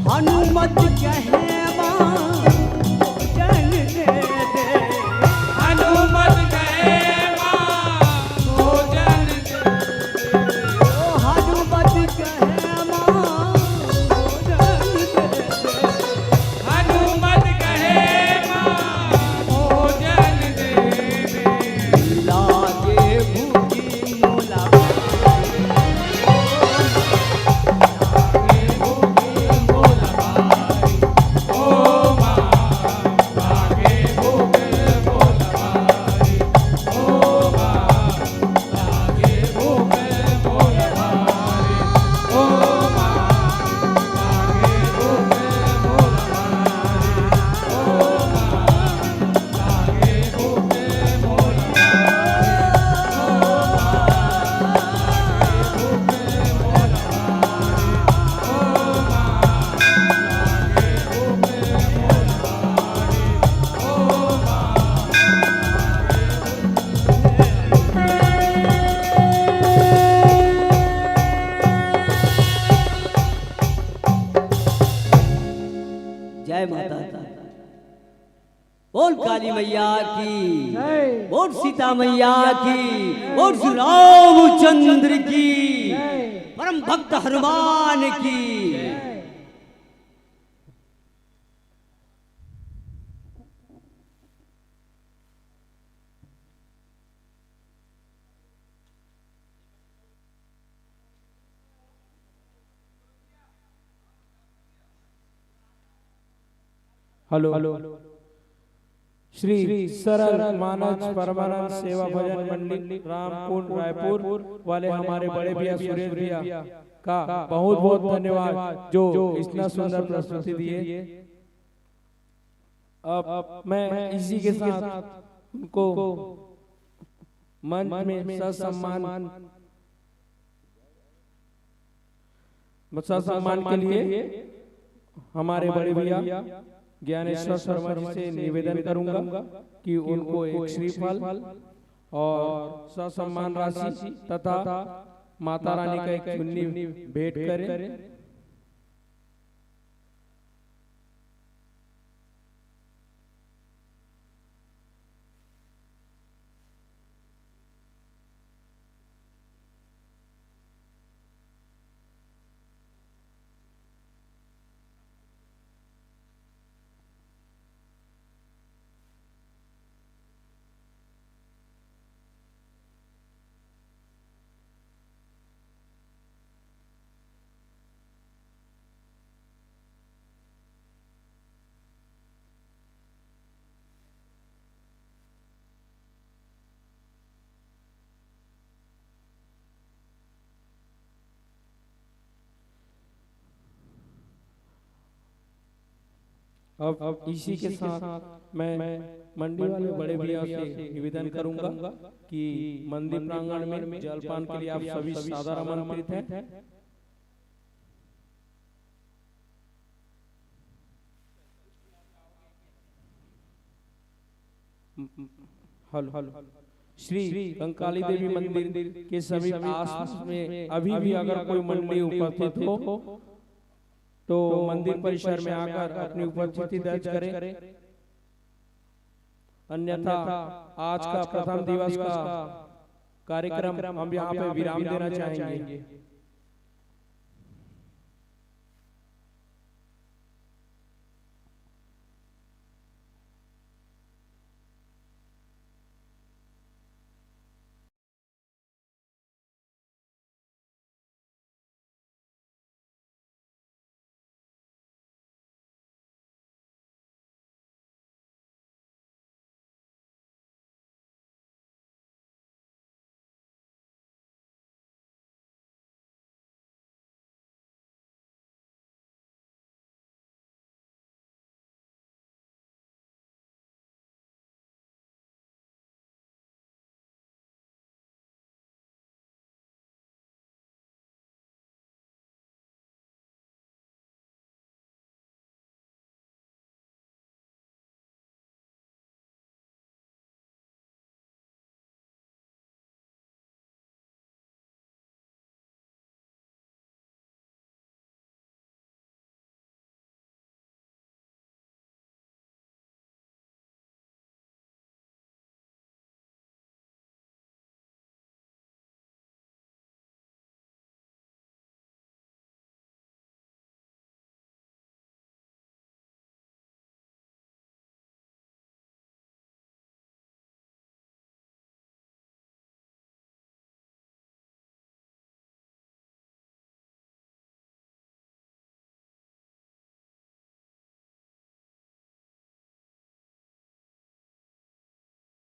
हनुमत कहे माँ जन दे दे हनुमत कहे माँ भोजन दे ओ हनुमत कहे माँ भोजन दे दे हनुमत कहे माँ भोजन दे दे लागे भूखी मोला जय माता दी बोल काली मैया की बोल सीता मैया की बोल श्री रामचंद्र की परम भक्त हनुमान की हेलो श्री सरल मानस परमानंद सेवा भजन मंडली रामपुर रायपुर वाले हमारे बड़े भैया सुरेश भैया का बहुत बहुत धन्यवाद जो इतना सुंदर प्रस्तुति दिए। अब मैं इसी के साथ उनको मंच में सम्मान के लिए हमारे बड़े भैया ज्ञानेश्वर शर्मा जी से निवेदन करूंगा कि उनको एक श्रीफल और ससम्मान राशि तथा माता रानी का एक चुन्नी भेंट करें। अब इसी के साथ मैं मंडी वाले बड़े भैया से निवेदन करूंगा कि मंदिर प्रांगण में जलपान के लिए आप सभी सादर आमंत्रित हैं। हेलो श्री कंकाली देवी मंदिर के सभी आसपास में अभी भी अगर कोई मंडली उपस्थित हो तो मंदिर परिसर में आकर अपनी उपस्थिति दर्ज करें अन्यथा आज का प्रथम दिवस का कार्यक्रम हम यहाँ पे विराम देना चाहेंगे।